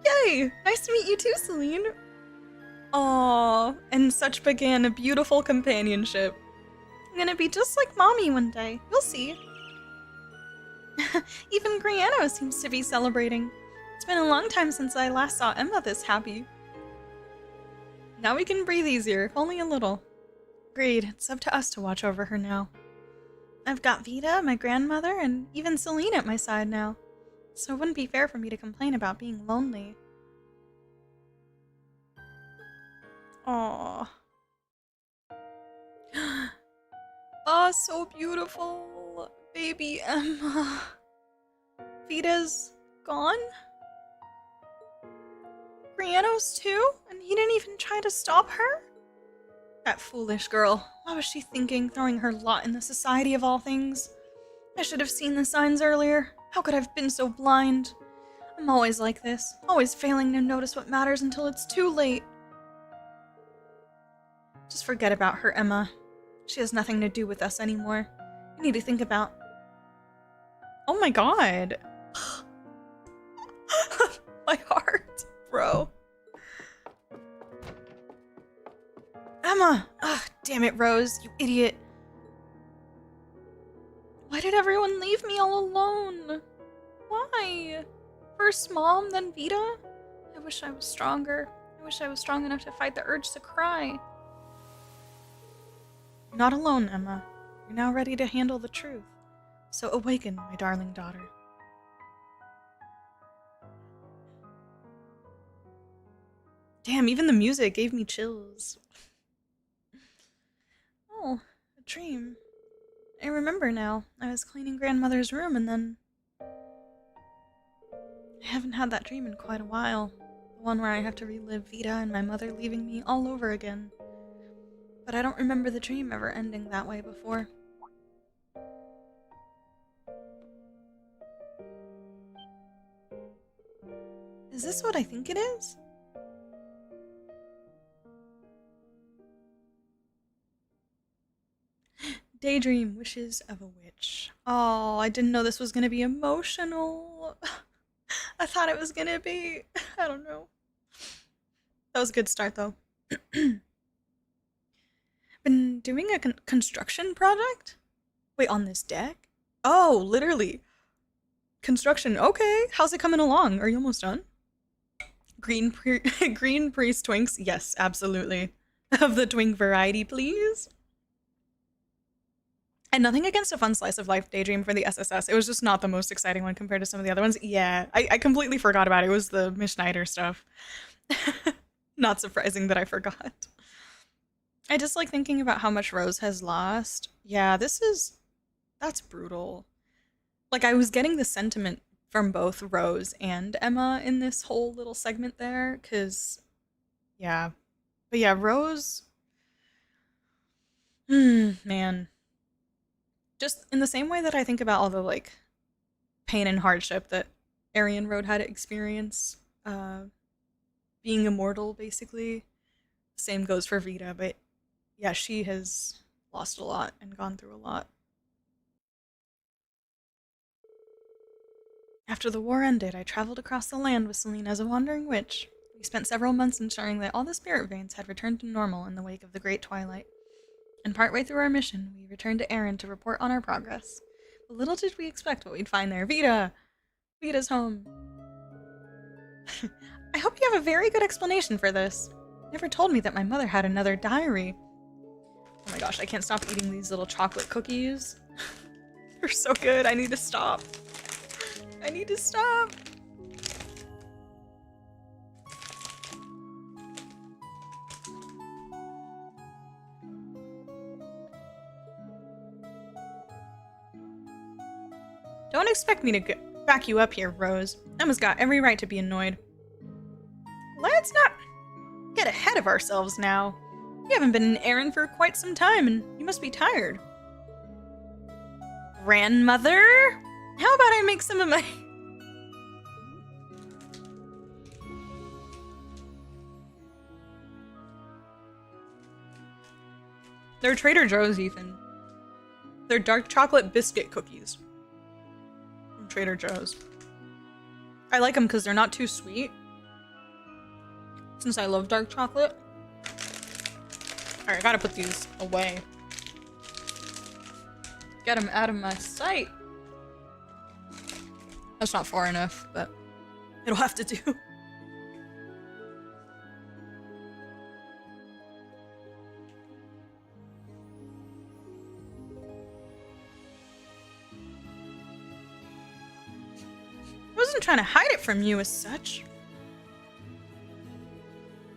Yay! Nice to meet you too, Celine. Aww, and such began a beautiful companionship. I'm gonna be just like Mommy one day. You'll see. Even Xeno seems to be celebrating. It's been a long time since I last saw Emma this happy. Now we can breathe easier, if only a little. Agreed, it's up to us to watch over her now. I've got Vita, my grandmother, and even Celine at my side now. So it wouldn't be fair for me to complain about being lonely. Aww. Oh, so beautiful. Baby Emma. Vita's gone? Xeno's too? And he didn't even try to stop her? That foolish girl. What was she thinking, throwing her lot in the society of all things? I should have seen the signs earlier. How could I have been so blind? I'm always like this, always failing to notice what matters until it's too late. Just forget about her, Emma. She has nothing to do with us anymore. You need to think about... Oh my god. My heart, bro. Emma! Ugh, damn it, Rose, you idiot. Why did everyone leave me all alone? Why? First Mom, then Vita? I wish I was stronger. I wish I was strong enough to fight the urge to cry. You're not alone, Emma. You're now ready to handle the truth. So awaken, my darling daughter. Damn, even the music gave me chills. Oh, a dream. I remember now. I was cleaning grandmother's room and then... I haven't had that dream in quite a while. The one where I have to relive Vita and my mother leaving me all over again. But I don't remember the dream ever ending that way before. Is this what I think it is? Daydream Wishes of a Witch. Oh, I didn't know this was gonna be emotional. I thought it was gonna be... I don't know. That was a good start, though. Been doing a construction project? Wait, on this deck? Oh, literally. Construction. Okay. How's it coming along? Are you almost done? Green Priest Twinks? Yes, absolutely. Of the twink variety, please. And nothing against a fun slice of life daydream for the SSS. It was just not the most exciting one compared to some of the other ones. Yeah, I completely forgot about it. It was the Miss Schneider stuff. Not surprising that I forgot. I just like thinking about how much Rose has lost. Yeah, that's brutal. Like, I was getting the sentiment from both Rose and Emma in this whole little segment there, because, yeah. But yeah, Rose... man. Just in the same way that I think about all the, like, pain and hardship that Aryan Road had to experience, being immortal, basically. Same goes for Vita, but yeah, she has lost a lot and gone through a lot. After the war ended, I traveled across the land with Celine as a wandering witch. We spent several months ensuring that all the spirit veins had returned to normal in the wake of the Great Twilight. And partway through our mission, we returned to Erin to report on our progress. But little did we expect what we'd find there. Vita! Vita's home. I hope you have a very good explanation for this. Never told me that my mother had another diary. Oh my gosh, I can't stop eating these little chocolate cookies. They're so good, I need to stop. I need to stop. Don't expect me to back you up here, Rose. Emma's got every right to be annoyed. Let's not get ahead of ourselves now. You haven't been an errand for quite some time, and you must be tired. Grandmother? How about I make some of my... They're Trader Joe's, Ethan. They're dark chocolate biscuit cookies. From Trader Joe's. I like them because they're not too sweet. Since I love dark chocolate. Alright, I gotta put these away. Get them out of my sight. That's not far enough, but it'll have to do. I wasn't trying to hide it from you as such.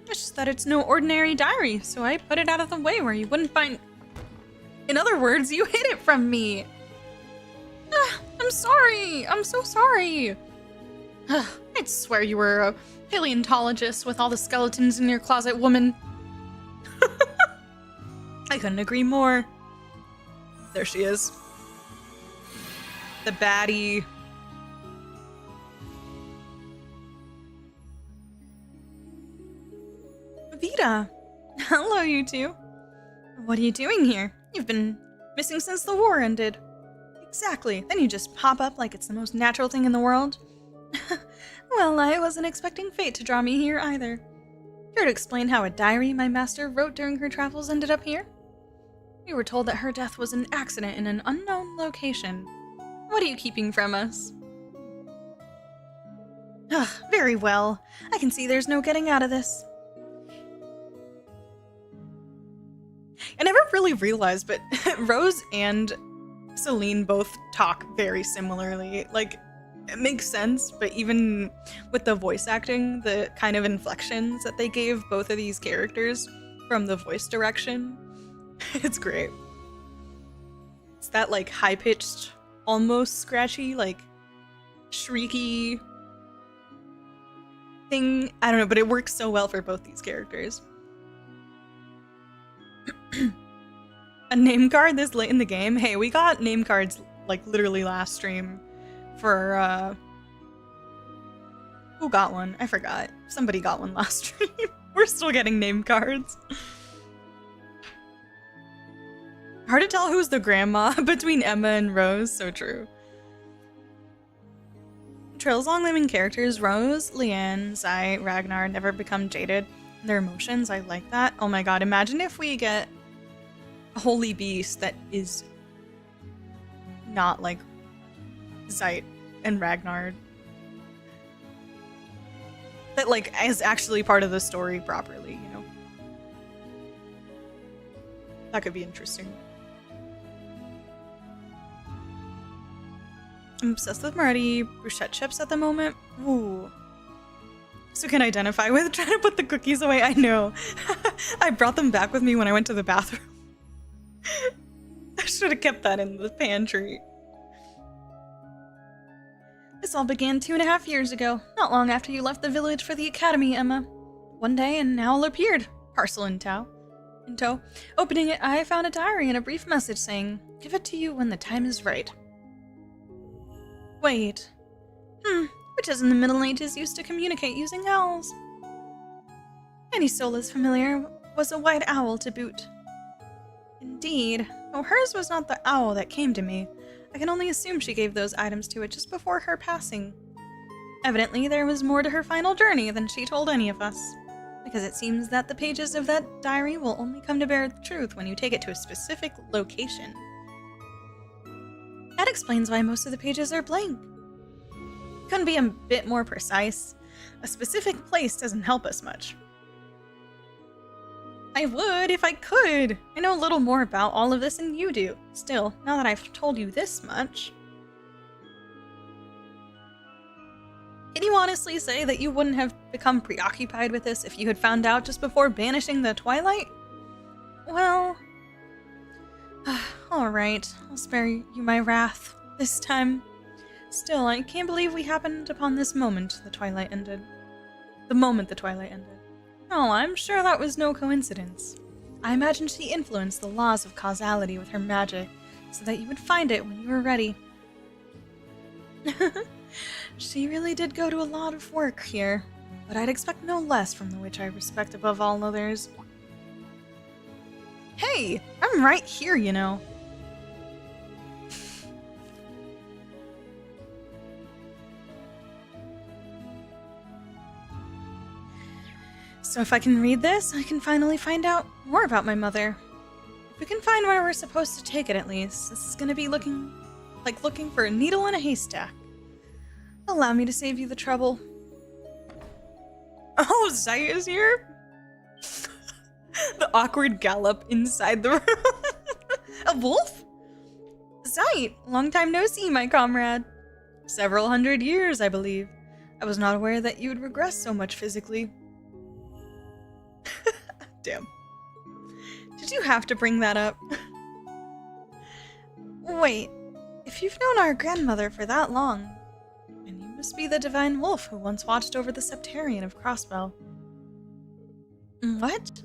It's just that it's no ordinary diary, so I put it out of the way where you wouldn't find... In other words, you hid it from me. I'm sorry. I'm so sorry. I'd swear you were a paleontologist with all the skeletons in your closet, woman. I couldn't agree more. There she is. The baddie. Vita. Hello, you two. What are you doing here? You've been missing since the war ended. Exactly. Then you just pop up like it's the most natural thing in the world. Well, I wasn't expecting fate to draw me here either. Care to explain how a diary my master wrote during her travels ended up here? We were told that her death was an accident in an unknown location. What are you keeping from us? Very well. I can see there's no getting out of this. I never really realized, but Rose and Celine both talk very similarly. Like, it makes sense, but even with the voice acting, the kind of inflections that they gave both of these characters from the voice direction, it's great. It's that, like, high-pitched, almost scratchy, like, shrieky thing. I don't know, but it works so well for both these characters. A name card this late in the game? Hey, we got name cards, like, literally last stream for, who got one? I forgot. Somebody got one last stream. We're still getting name cards. Hard to tell who's the grandma between Emma and Rose. So true. Trill's long-living characters, Rose, Leanne, Zai, Ragnar, never become jaded in their emotions. I like that. Oh my god, imagine if we get a holy beast that is not like Zait and Ragnar. That, like, is actually part of the story properly, you know? That could be interesting. I'm obsessed with Marty bruschetta chips at the moment. Ooh. So can identify with trying to put the cookies away. I know. I brought them back with me when I went to the bathroom. I should have kept that in the pantry. This all began 2.5 years ago, not long after you left the village for the academy, Emma. One day, an owl appeared, parcel in tow. Opening it, I found a diary and a brief message saying, "Give it to you when the time is right." Wait. Witches in the Middle Ages used to communicate using owls. And Isola's familiar was a white owl to boot. Indeed, though hers was not the owl that came to me. I can only assume she gave those items to it just before her passing. Evidently, there was more to her final journey than she told any of us, because it seems that the pages of that diary will only come to bear the truth when you take it to a specific location. That explains why most of the pages are blank. Couldn't be a bit more precise. A specific place doesn't help us much. I would if I could. I know a little more about all of this than you do. Still, now that I've told you this much. Can you honestly say that you wouldn't have become preoccupied with this if you had found out just before banishing the Twilight? Well... alright, I'll spare you my wrath this time. Still, I can't believe we happened upon this moment the Twilight ended. The moment the Twilight ended. Oh, I'm sure that was no coincidence. I imagine she influenced the laws of causality with her magic, so that you would find it when you were ready. She really did go to a lot of work here, but I'd expect no less from the witch I respect above all others. Hey, I'm right here, you know. So if I can read this, I can finally find out more about my mother. If we can find where we're supposed to take it at least, this is gonna be looking for a needle in a haystack. Allow me to save you the trouble. Oh, Zai is here? The awkward gallop inside the room. A wolf? Zai, long time no see, my comrade. Several hundred years, I believe. I was not aware that you would regress so much physically. Damn. Did you have to bring that up? Wait, if you've known our grandmother for that long, then you must be the divine wolf who once watched over the Septarian of Crossbell. What?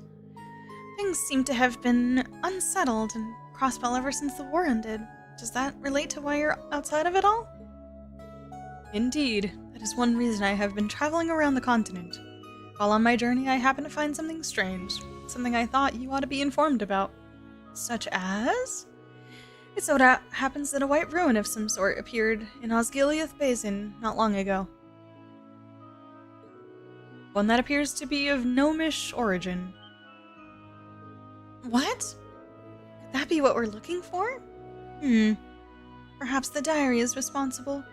Things seem to have been unsettled in Crossbell ever since the war ended. Does that relate to why you're outside of it all? Indeed, that is one reason I have been traveling around the continent. While on my journey, I happened to find something strange. Something I thought you ought to be informed about. Such as? It so happens that a white ruin of some sort appeared in Osgiliath Basin not long ago. One that appears to be of gnomish origin. What? Could that be what we're looking for? Perhaps the diary is responsible.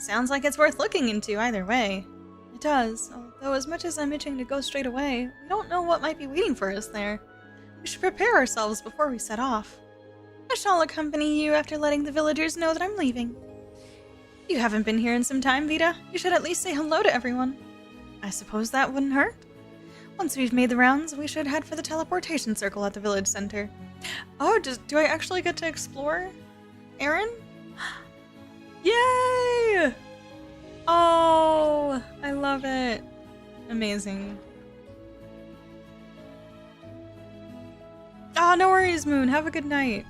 Sounds like it's worth looking into either way. It does, although as much as I'm itching to go straight away, we don't know what might be waiting for us there. We should prepare ourselves before we set off. I shall accompany you after letting the villagers know that I'm leaving. You haven't been here in some time, Vita. You should at least say hello to everyone. I suppose that wouldn't hurt. Once we've made the rounds, we should head for the teleportation circle at the village center. Oh, do I actually get to explore Aaron? Yay! Oh, I love it. Amazing. Ah, no worries, Moon. Have a good night.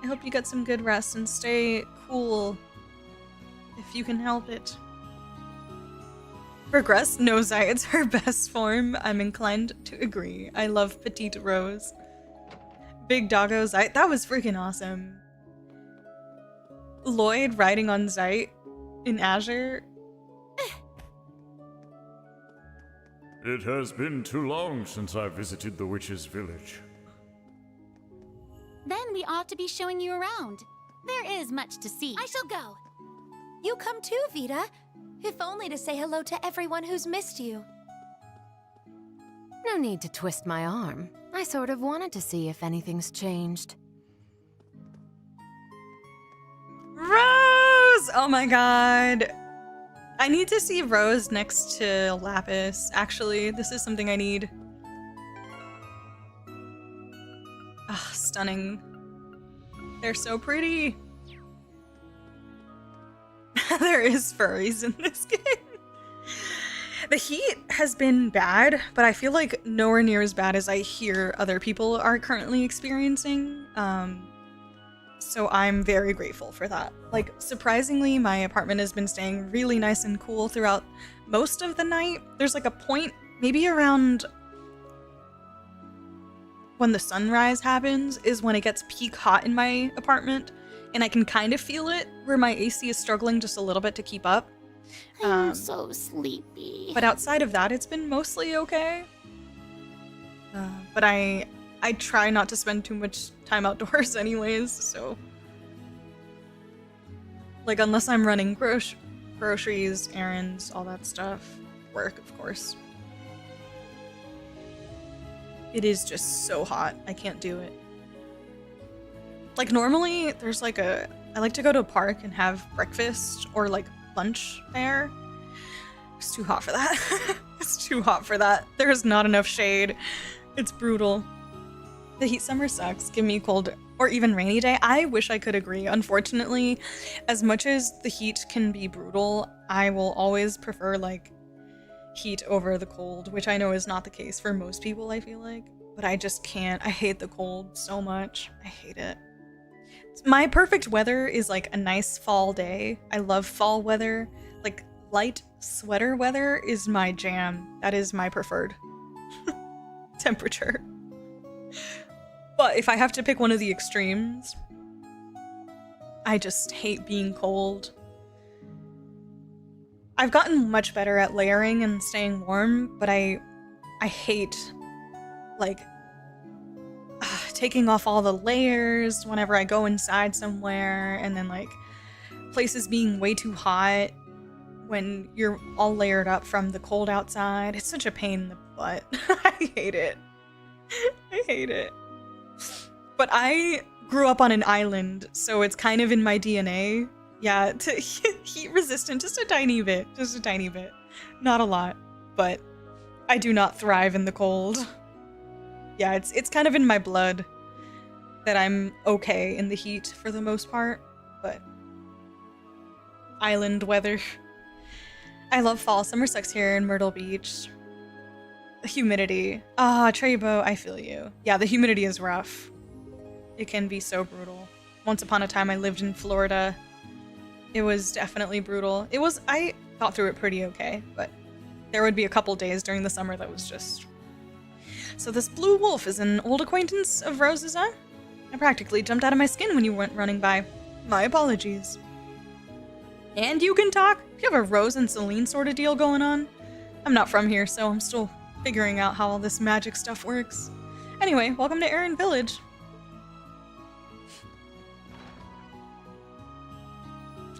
I hope you get some good rest and stay cool if you can help it. Regress? No, Zai, it's her best form. I'm inclined to agree. I love Petite Rose. Big Doggo Zite. That was freaking awesome. Lloyd riding on Zite in Azure. It has been too long since I visited the witch's village. Then we ought to be showing you around. There is much to see. I shall go. You come too, Vita. If only to say hello to everyone who's missed you. No need to twist my arm. I sort of wanted to see if anything's changed. Rose! Oh my god. I need to see Rose next to Lapis. Actually, this is something I need. Ah, stunning. They're so pretty. There is furries in this game. The heat has been bad, but I feel like nowhere near as bad as I hear other people are currently experiencing. So I'm very grateful for that. Like, surprisingly, my apartment has been staying really nice and cool throughout most of the night. There's like a point, maybe around when the sunrise happens, is when it gets peak hot in my apartment. And I can kind of feel it, where my AC is struggling just a little bit to keep up. I'm so sleepy. But outside of that, it's been mostly okay. But I try not to spend too much time outdoors anyways, so... Like, unless I'm running groceries, errands, all that stuff. Work, of course. It is just so hot. I can't do it. Like, normally, there's like I like to go to a park and have breakfast or like lunch there. It's too hot for that. It's too hot for that. There's not enough shade. It's brutal. The heat summer sucks. Give me a cold or even rainy day. I wish I could agree. Unfortunately, as much as the heat can be brutal, I will always prefer like heat over the cold, which I know is not the case for most people, I feel like. But I just can't. I hate the cold so much. I hate it. My perfect weather is like a nice fall day. I love fall weather. Like light sweater weather is my jam. That is my preferred temperature. But if I have to pick one of the extremes, I just hate being cold. I've gotten much better at layering and staying warm, but I hate like taking off all the layers whenever I go inside somewhere, and then like places being way too hot when you're all layered up from the cold outside. It's such a pain in the butt. I hate it. I hate it. But I grew up on an island, so it's kind of in my DNA. Yeah, to heat resistant, just a tiny bit. Not a lot, but I do not thrive in the cold. Yeah, it's kind of in my blood that I'm okay in the heat for the most part, but island weather. I love fall. Summer sucks here in Myrtle Beach. The humidity. Ah, Trebo, I feel you. Yeah, the humidity is rough. It can be so brutal. Once upon a time I lived in Florida. It was definitely brutal. I got through it pretty okay, but there would be a couple days during the summer that was just... So this blue wolf is an old acquaintance of Rose's, huh? I practically jumped out of my skin when you went running by. My apologies. And you can talk? You have a Rose and Celine sort of deal going on? I'm not from here, so I'm still figuring out how all this magic stuff works. Anyway, welcome to Aaron Village.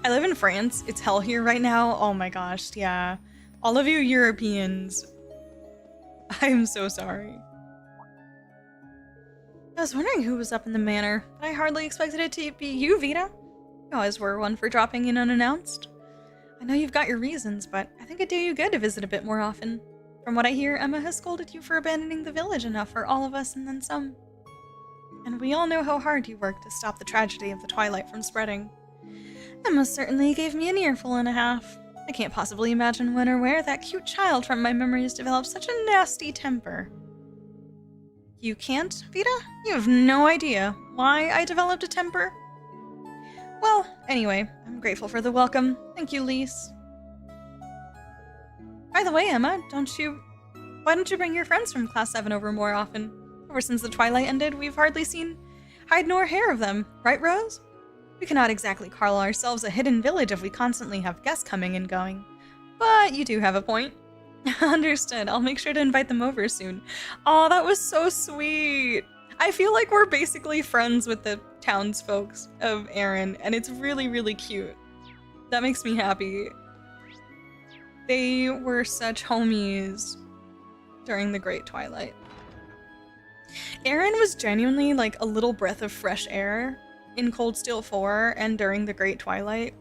I live in France. It's hell here right now. Oh my gosh, yeah. All of you Europeans, I am so sorry. I was wondering who was up in the manor. I hardly expected it to be you, Vita. You always were one for dropping in unannounced. I know you've got your reasons, but I think it'd do you good to visit a bit more often. From what I hear, Emma has scolded you for abandoning the village enough for all of us and then some. And we all know how hard you worked to stop the tragedy of the Twilight from spreading. Emma certainly gave me an earful and a half. I can't possibly imagine when or where that cute child from my memories developed such a nasty temper. You can't, Vita? You have no idea why I developed a temper? Well, anyway, I'm grateful for the welcome. Thank you, Lise. By the way, Emma, why don't you bring your friends from Class 7 over more often? Ever since the Twilight ended, we've hardly seen hide nor hair of them, right, Rose? We cannot exactly call ourselves a hidden village if we constantly have guests coming and going. But you do have a point. Understood. I'll make sure to invite them over soon. Oh, that was so sweet. I feel like we're basically friends with the townsfolk of Erin, and it's really, really cute. That makes me happy. They were such homies during the Great Twilight. Erin was genuinely like a little breath of fresh air in Cold Steel 4 and during the Great Twilight,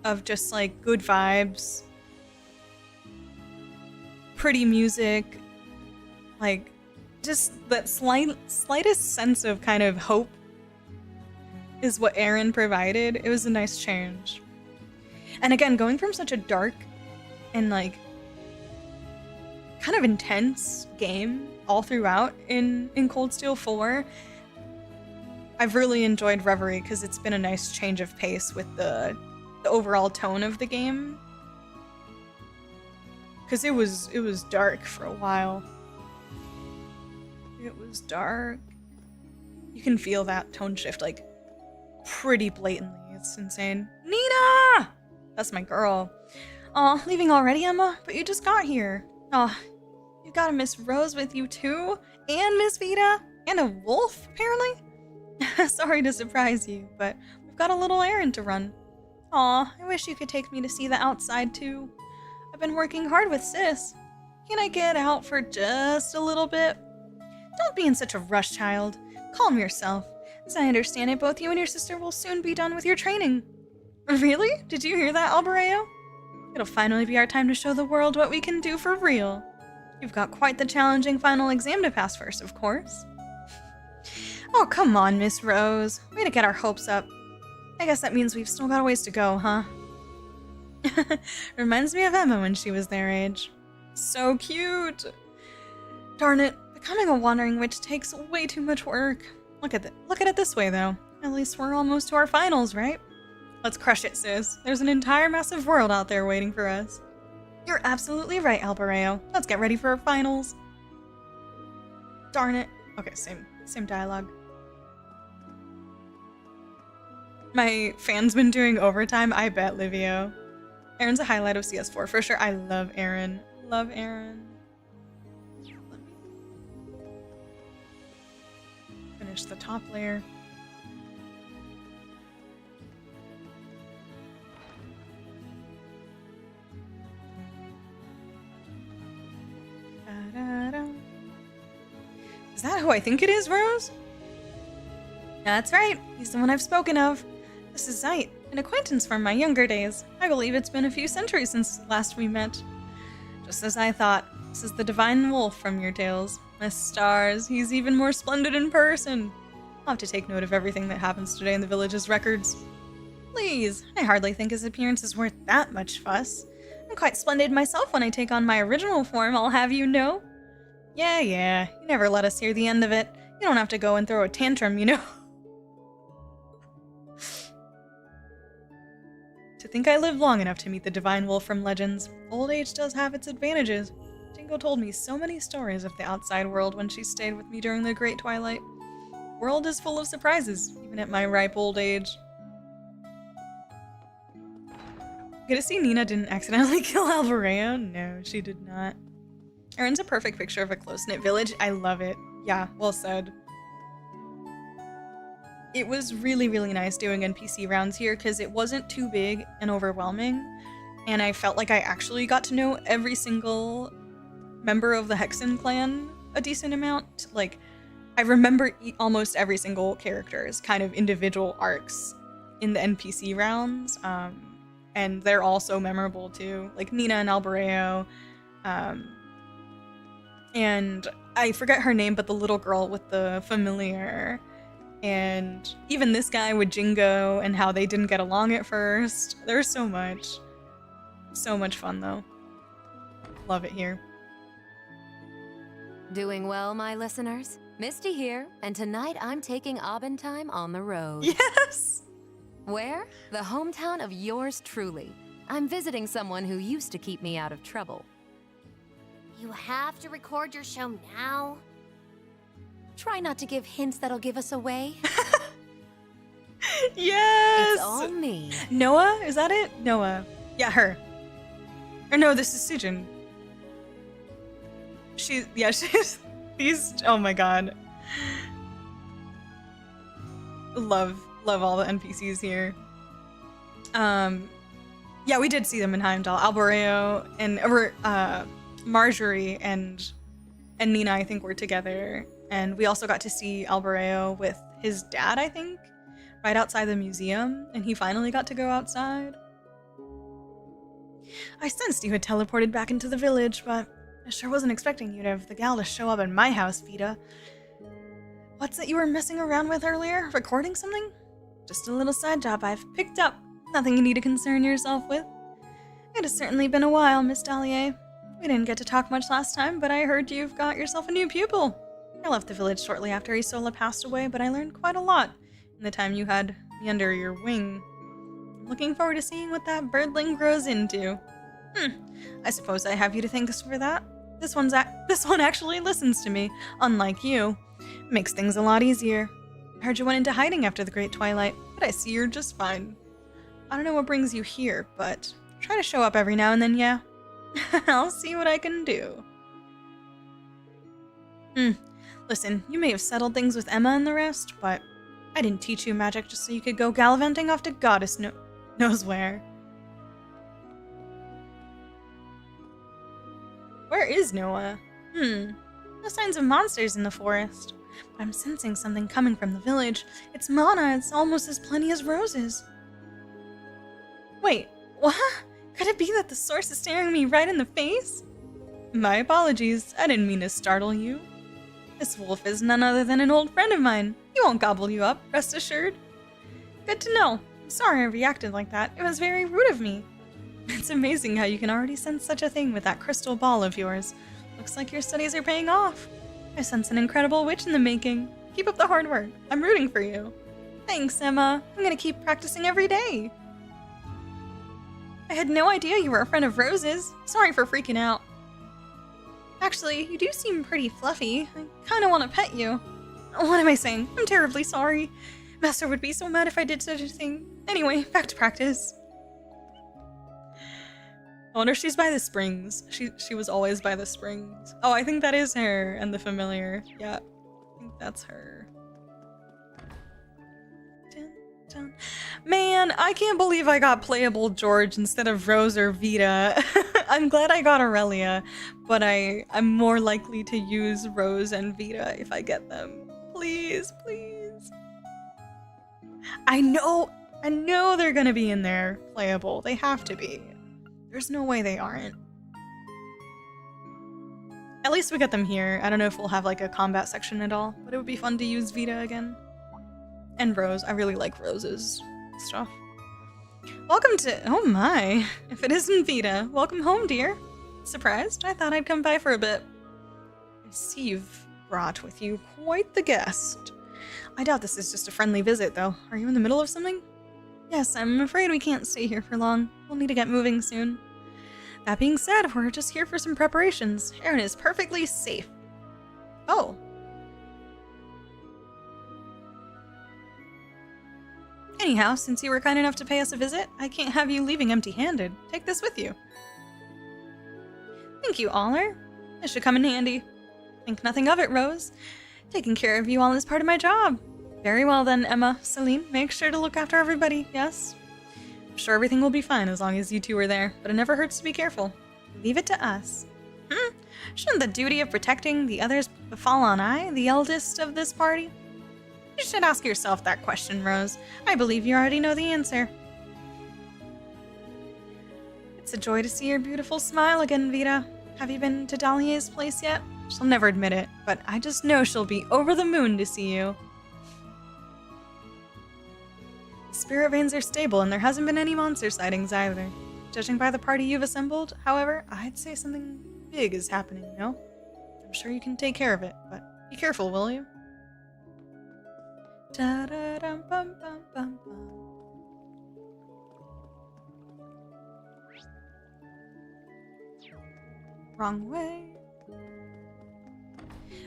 of just like good vibes, pretty music, like just that slightest sense of kind of hope is what Erin provided. It was a nice change. And again, going from such a dark and like kind of intense game all throughout in Cold Steel 4, I've really enjoyed Reverie because it's been a nice change of pace with the overall tone of the game. Because it was dark for a while. It was dark. You can feel that tone shift like pretty blatantly. It's insane. Nina! That's my girl. Aw, leaving already, Emma? But you just got here. Aw, you got a Miss Rose with you too? And Miss Vita? And a wolf, apparently? Sorry to surprise you, but we've got a little errand to run. Aw, I wish you could take me to see the outside too. I've been working hard with Sis. Can I get out for just a little bit? Don't be in such a rush, child. Calm yourself. As I understand it, both you and your sister will soon be done with your training. Really? Did you hear that, Albareo? It'll finally be our time to show the world what we can do for real. You've got quite the challenging final exam to pass first, of course. Oh, come on, Miss Rose. Way to get our hopes up. I guess that means we've still got a ways to go, huh? Reminds me of Emma when she was their age. So cute! Darn it, becoming a wandering witch takes way too much work. Look at it this way, though. At least we're almost to our finals, right? Let's crush it, sis. There's an entire massive world out there waiting for us. You're absolutely right, Albareo. Let's get ready for our finals. Darn it. Okay, same dialogue. My fan's been doing overtime, I bet, Livio. Erin's a highlight of CS4 for sure. I love Erin. Love Erin. Let me finish the top layer. Da-da-da. Is that who I think it is, Rose? That's right. He's the one I've spoken of. This is Zeit, an acquaintance from my younger days. I believe it's been a few centuries since last we met. Just as I thought. This is the Divine Wolf from your tales. My stars, he's even more splendid in person. I'll have to take note of everything that happens today in the village's records. Please, I hardly think his appearance is worth that much fuss. I'm quite splendid myself when I take on my original form, I'll have you know. Yeah, you never let us hear the end of it. You don't have to go and throw a tantrum, you know. To think I lived long enough to meet the Divine Wolf from Legends. Old age does have its advantages. Jingo told me so many stories of the outside world when she stayed with me during the Great Twilight. The world is full of surprises, even at my ripe old age. Good to see Nina didn't accidentally kill Alvareo. No, she did not. Erin's a perfect picture of a close-knit village. I love it. Yeah, well said. it was really, really nice doing NPC rounds here because it wasn't too big and overwhelming, and I felt like I actually got to know every single member of the Hexen clan a decent amount. Like, I remember almost every single character's kind of individual arcs in the NPC rounds, and they're all so memorable too. Like Nina and Albareo, and I forget her name, but the little girl with the familiar, and even this guy with Jingo and how they didn't get along at first. There's so much fun though. Love it here. Doing well, my listeners? Misty here, and tonight I'm taking Abendheim on the road. Yes! Where? The hometown of yours truly. I'm visiting someone who used to keep me out of trouble. You have to record your show now? Try not to give hints that'll give us away. Yes! It's all me. Noah? Is that it? Noah. Yeah, her. Or no, this is Sujin. She's these, oh my god. Love all the NPCs here. Yeah, we did see them in Heimdall. Albareo and Marjorie and Nina, I think, were together. And we also got to see Albareo with his dad, I think, right outside the museum. And he finally got to go outside. I sensed you had teleported back into the village, but I sure wasn't expecting you to have the gal to show up in my house, Vita. What's that you were messing around with earlier? Recording something? Just a little side job I've picked up. Nothing you need to concern yourself with. It has certainly been a while, Miss Dahlier. We didn't get to talk much last time, but I heard you've got yourself a new pupil. I left the village shortly after Isola passed away, but I learned quite a lot in the time you had me under your wing. I'm looking forward to seeing what that birdling grows into. I suppose I have you to thank for that. This one actually listens to me, unlike you. Makes things a lot easier. I heard you went into hiding after the Great Twilight, but I see you're just fine. I don't know what brings you here, but try to show up every now and then, yeah? I'll see what I can do. Listen, you may have settled things with Emma and the rest, but I didn't teach you magic just so you could go gallivanting off to goddess knows where. Where is Noah? No signs of monsters in the forest. But I'm sensing something coming from the village. It's mana, it's almost as plenty as roses. Wait, what? Could it be that the source is staring me right in the face? My apologies, I didn't mean to startle you. This wolf is none other than an old friend of mine. He won't gobble you up, rest assured. Good to know. I'm sorry I reacted like that. It was very rude of me. It's amazing how you can already sense such a thing with that crystal ball of yours. Looks like your studies are paying off. I sense an incredible witch in the making. Keep up the hard work. I'm rooting for you. Thanks, Emma. I'm gonna keep practicing every day. I had no idea you were a friend of Rose's. Sorry for freaking out. Actually, you do seem pretty fluffy. I kinda want to pet you. What am I saying? I'm terribly sorry. Master would be so mad if I did such a thing. Anyway, back to practice. I wonder if she's by the springs. She was always by the springs. Oh, I think that is her and the familiar. Yeah, I think that's her. Dun, dun. Man, I can't believe I got playable George instead of Rose or Vita. I'm glad I got Aurelia, but I'm more likely to use Rose and Vita if I get them. Please, please. I know they're gonna be in there playable. They have to be. There's no way they aren't. At least we got them here. I don't know if we'll have like a combat section at all, but it would be fun to use Vita again. And Rose. I really like Rose's stuff. Welcome to... Oh my. If it isn't Vita, welcome home, dear. Surprised? I thought I'd come by for a bit. I see you've brought with you quite the guest. I doubt this is just a friendly visit, though. Are you in the middle of something? Yes, I'm afraid we can't stay here for long. We'll need to get moving soon. That being said, we're just here for some preparations. Aaron is perfectly safe. Oh. Anyhow, since you were kind enough to pay us a visit, I can't have you leaving empty-handed. Take this with you. Thank you, Aller. This should come in handy. Think nothing of it, Rose. Taking care of you all is part of my job. Very well then, Emma. Celine, make sure to look after everybody, yes? I'm sure everything will be fine as long as you two are there, but it never hurts to be careful. Leave it to us. Shouldn't the duty of protecting the others befall on I, the eldest of this party? You should ask yourself that question, Rose. I believe you already know the answer. It's a joy to see your beautiful smile again, Vita. Have you been to Dahlia's place yet? She'll never admit it, but I just know she'll be over the moon to see you. The spirit veins are stable, and there hasn't been any monster sightings either. Judging by the party you've assembled, however, I'd say something big is happening, no? I'm sure you can take care of it, but be careful, will you? Da-da-dum-bum-bum-bum-bum. Wrong way.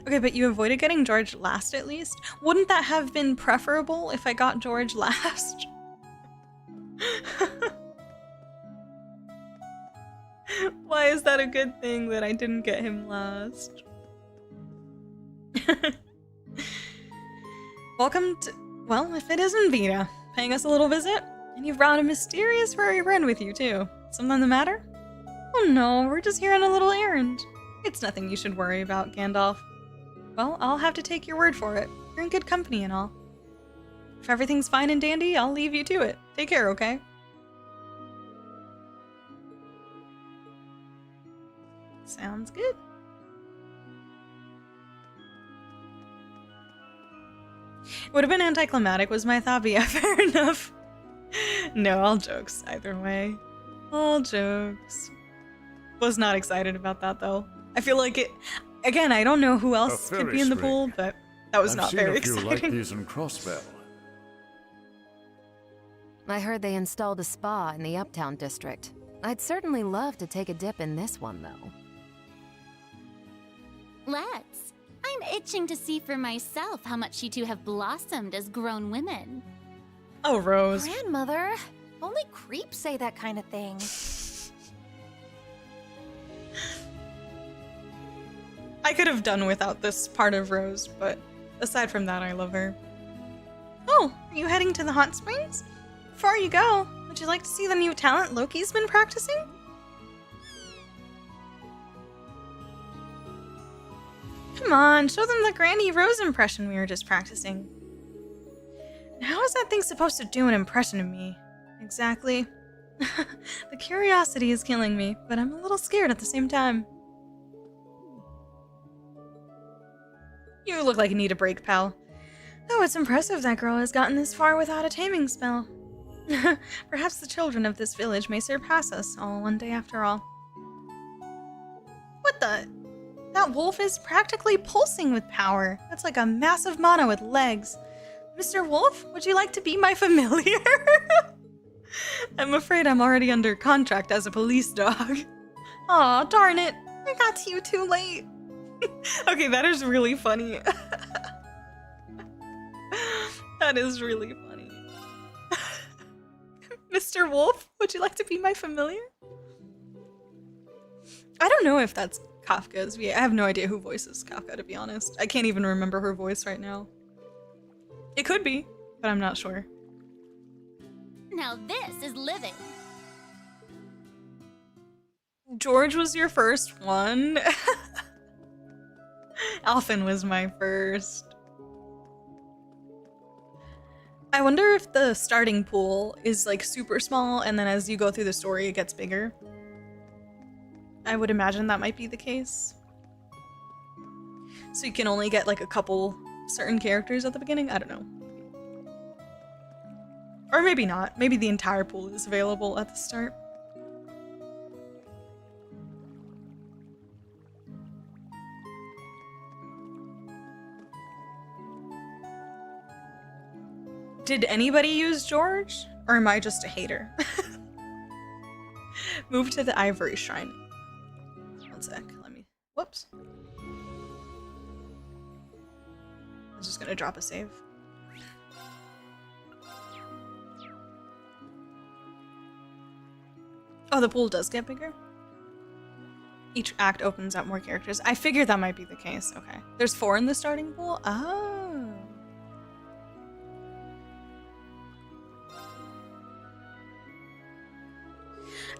Okay, but you avoided getting George last at least? Wouldn't that have been preferable if I got George last? Why is that a good thing that I didn't get him last? Welcome to... Well, if it isn't Vita, paying us a little visit, and you've brought a mysterious furry friend with you, too. Something the matter? Oh no, we're just here on a little errand. It's nothing you should worry about, Gandalf. Well, I'll have to take your word for it. You're in good company and all. If everything's fine and dandy, I'll leave you to it. Take care, okay? Sounds good. Would have been anticlimactic was my thought, but yeah, fair enough. No, all jokes, either way. All jokes. Was not excited about that, though. I feel like it... Again, I don't know who else could be in the pool, but that was not very exciting. I've seen a few like these in Crossbell. I heard they installed a spa in the Uptown district. I'd certainly love to take a dip in this one, though. Let's. I'm itching to see for myself how much you two have blossomed as grown women. Oh, Rose. Grandmother, only creeps say that kind of thing. I could have done without this part of Rose, but aside from that, I love her. Oh, are you heading to the hot springs? Before you go, would you like to see the new talent Loki's been practicing? Come on, show them the Granny Rose impression we were just practicing. How is that thing supposed to do an impression of me? Exactly. The curiosity is killing me, but I'm a little scared at the same time. You look like you need a break, pal. Though it's impressive that girl has gotten this far without a taming spell. Perhaps the children of this village may surpass us all one day after all. What the? That wolf is practically pulsing with power. That's like a massive mana with legs. Mr. Wolf, would you like to be my familiar? I'm afraid I'm already under contract as a police dog. Aw, darn it. I got to you too late. Okay, that is really funny. That is really funny. Mr. Wolf, would you like to be my familiar? I don't know if that's Kafka's. I have no idea who voices Kafka, to be honest. I can't even remember her voice right now. It could be, but I'm not sure. Now this is living. George was your first one. Alphen was my first. I wonder if the starting pool is like super small and then as you go through the story it gets bigger. I would imagine that might be the case. So you can only get like a couple certain characters at the beginning? I don't know. Or maybe not. Maybe the entire pool is available at the start. Did anybody use George? Or am I just a hater? Move to the Ivory Shrine. One sec, let me... Whoops. I was just gonna drop a save. Oh, the pool does get bigger? Each act opens up more characters. I figured that might be the case. Okay. There's 4 in the starting pool? Oh.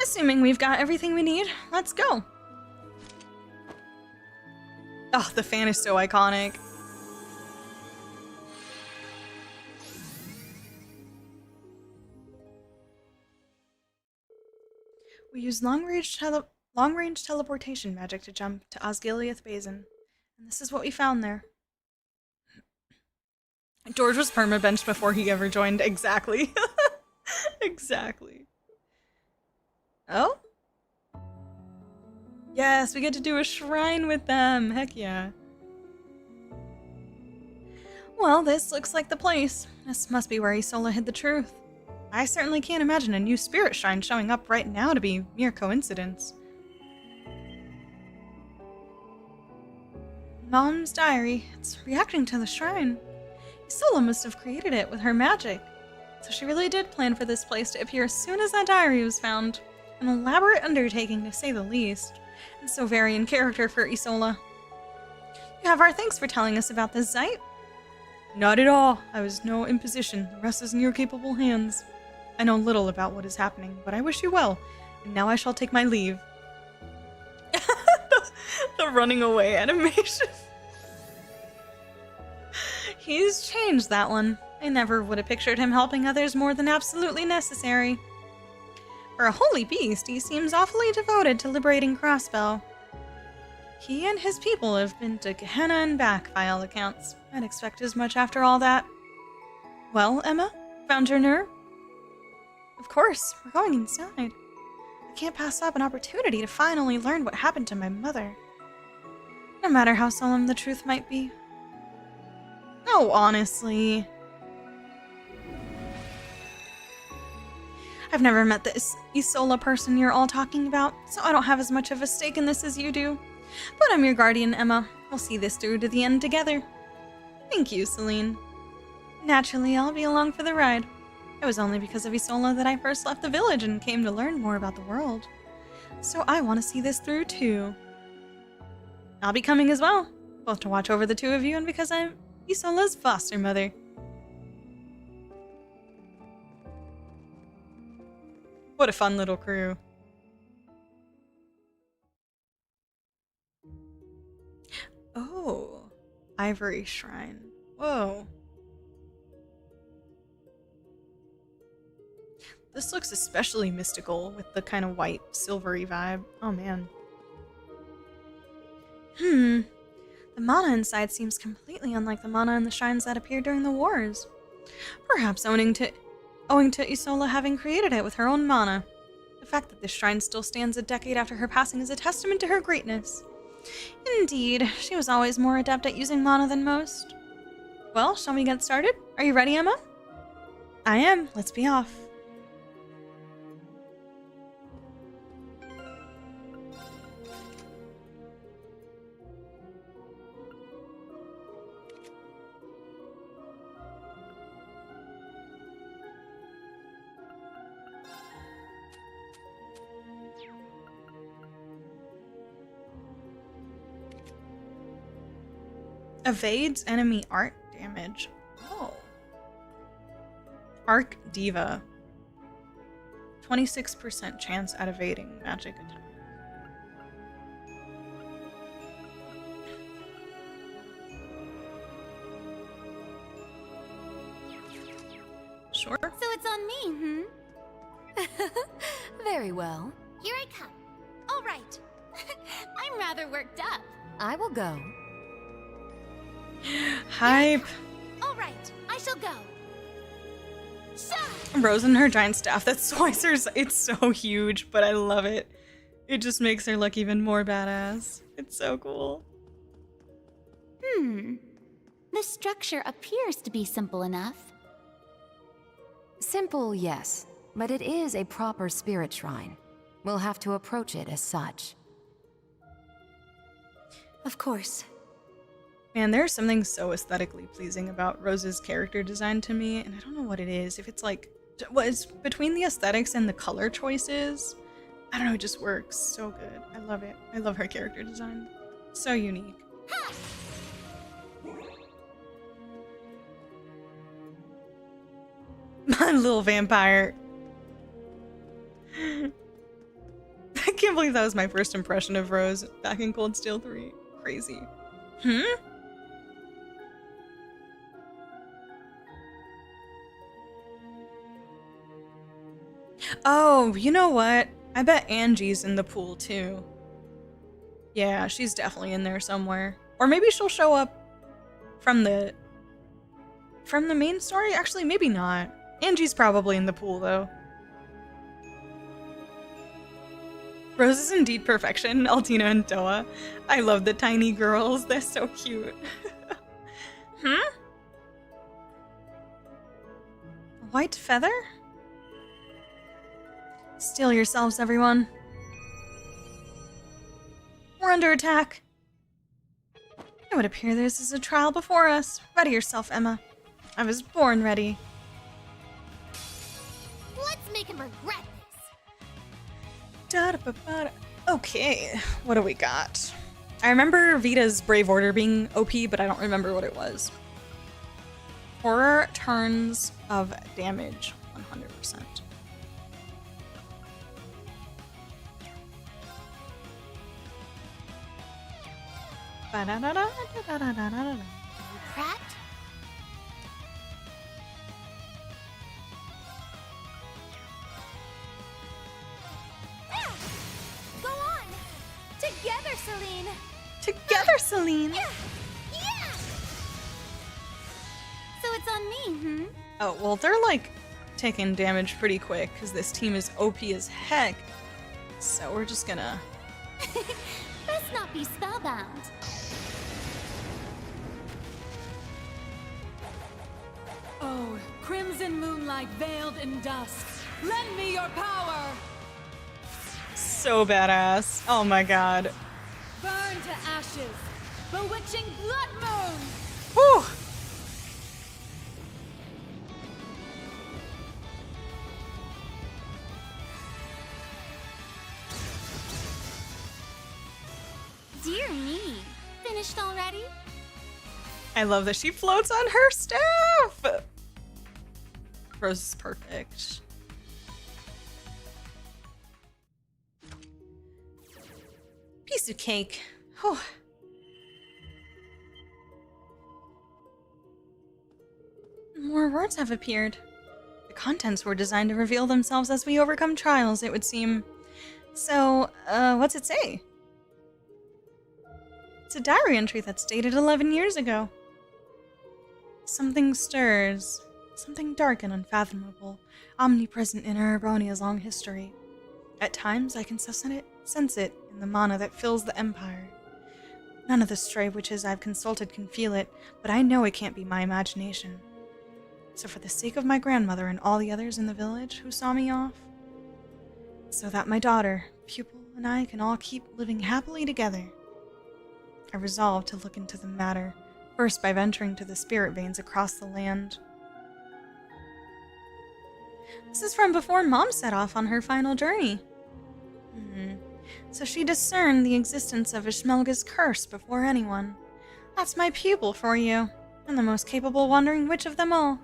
Assuming we've got everything we need, let's go. Oh, the fan is so iconic. We use long-range teleportation magic to jump to Osgiliath Basin. And this is what we found there. George was permabenched before he ever joined. Exactly. Exactly. Oh? Yes, we get to do a shrine with them. Heck yeah. Well, this looks like the place. This must be where Isola hid the truth. I certainly can't imagine a new spirit shrine showing up right now to be mere coincidence. Mom's diary. It's reacting to the shrine. Isola must have created it with her magic. So she really did plan for this place to appear as soon as that diary was found. An elaborate undertaking, to say the least. And so very in character for Isola. You have our thanks for telling us about this site. Not at all. I was no imposition. The rest is in your capable hands. I know little about what is happening, but I wish you well, and now I shall take my leave. The running away animation. He's changed, that one. I never would have pictured him helping others more than absolutely necessary. For a holy beast, he seems awfully devoted to liberating Crossbell. He and his people have been to Gehenna and back, by all accounts. I'd expect as much after all that. Well, Emma? Found your nerve? Of course, we're going inside. I can't pass up an opportunity to finally learn what happened to my mother. No matter how solemn the truth might be. No, honestly. I've never met the Isola person you're all talking about, so I don't have as much of a stake in this as you do. But I'm your guardian, Emma. We'll see this through to the end together. Thank you, Celine. Naturally, I'll be along for the ride. It was only because of Isola that I first left the village and came to learn more about the world. So I want to see this through too. I'll be coming as well, both to watch over the two of you and because I'm Isola's foster mother. What a fun little crew. Oh, Ivory Shrine. Whoa. This looks especially mystical with the kind of white, silvery vibe. Oh man. The mana inside seems completely unlike the mana in the shrines that appeared during the wars. Perhaps owing to Isola having created it with her own mana. The fact that this shrine still stands a decade after her passing is a testament to her greatness. Indeed, she was always more adept at using mana than most. Well, shall we get started? Are you ready, Emma? I am. Let's be off. Evades enemy arc damage. Oh. Arc Diva. 26% chance at evading magic attack. Sure. So it's on me, Very well. Here I come. All right. I'm rather worked up. I will go. Hype. All right, I shall go. Rose and her giant staff. That's Swicer's. It's so huge, but I love it. It just makes her look even more badass. It's so cool. The structure appears to be simple enough. Simple, yes, but it is a proper spirit shrine. We'll have to approach it as such. Of course. Man, there's something so aesthetically pleasing about Rose's character design to me, and I don't know what it is. If it's like, what is between the aesthetics and the color choices, I don't know, it just works so good. I love it. I love her character design. So unique. My little vampire. can't believe that was my first impression of Rose back in Cold Steel 3. Crazy. Oh, you know what? I bet Angie's in the pool too. Yeah, she's definitely in there somewhere. Or maybe she'll show up from the main story? Actually, maybe not. Angie's probably in the pool though. Rose is indeed perfection, Altina and Toa. I love the tiny girls, they're so cute. A white feather? Steel yourselves, everyone. We're under attack. It would appear this is a trial before us. Ready yourself, Emma. I was born ready. Let's make him regret Da-da-ba-ba-da. Okay, what do we got? I remember Vita's Brave Order being OP, but I don't remember what it was. 4 turns of damage, 100%. Ba-da-da-da-da-da-da-da-da. Cracked? Go on! Together, Celine! Together, Celine! Yeah! So it's on me, Oh, well, they're like taking damage pretty quick because this team is OP as heck. So we're just gonna. Best not be spellbound. Oh, crimson moonlight veiled in dust. Lend me your power! So badass. Oh my god. Burn to ashes! Bewitching blood moon! Whew! Dear me. Finished already? I love that she floats on her staff! Rose is perfect. Piece of cake. Whew. More words have appeared. The contents were designed to reveal themselves as we overcome trials, it would seem. So, what's it say? It's a diary entry that's dated 11 years ago. Something stirs. Something dark and unfathomable, omnipresent in Erebonia's long history. At times, I can sense it in the mana that fills the Empire. None of the stray witches I've consulted can feel it, but I know it can't be my imagination. So for the sake of my grandmother and all the others in the village who saw me off, so that my daughter, pupil, and I can all keep living happily together, I resolved to look into the matter, first by venturing to the spirit veins across the land. This is from before Mom set off on her final journey. So she discerned the existence of Ishmelga's curse before anyone. That's my pupil for you, and the most capable wandering witch of them all.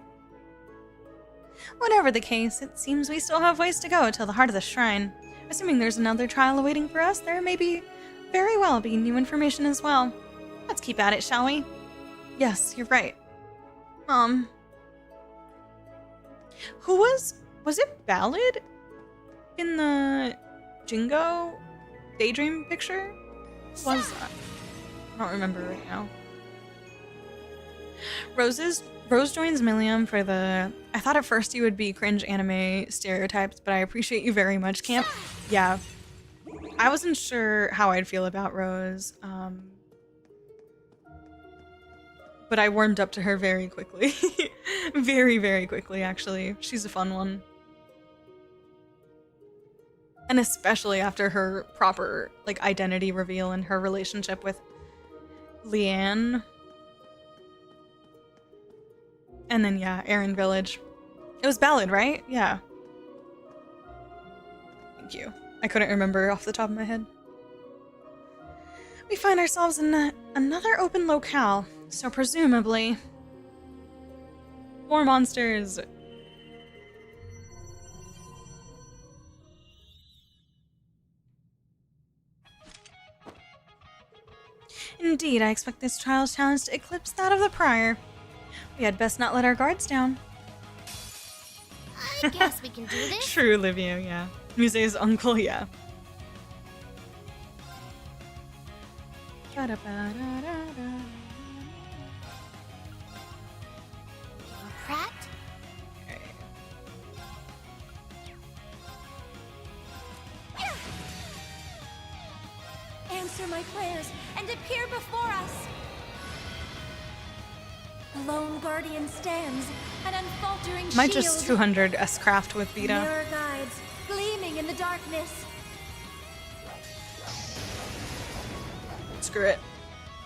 Whatever the case, it seems we still have ways to go till the heart of the shrine. Assuming there's another trial awaiting for us, there may very well be new information as well. Let's keep at it, shall we? Yes, you're right. Who was it Ballad in the Jingo Daydream picture? What was that? I don't remember right now. Rose joins Milliam for the... I thought at first you would be cringe anime stereotypes, but I appreciate you very much, Camp. Yeah. I wasn't sure how I'd feel about Rose, but I warmed up to her very quickly. Very, very quickly, actually. She's a fun one. And especially after her proper, like, identity reveal and her relationship with Leanne. And then, yeah, Aaron Village. It was Ballad, right? Yeah. Thank you. I couldn't remember off the top of my head. We find ourselves in another open locale, so presumably... more monsters. Indeed, I expect this trial's challenge to eclipse that of the prior. We had best not let our guards down. I guess we can do this. True, Livia, yeah. Muse's uncle, yeah. Pratt? Answer my prayers and appear before us. The lone guardian stands, an unfaltering shield. Might just 200 S-craft with Vita. Mirror guides, gleaming in the darkness. Screw it.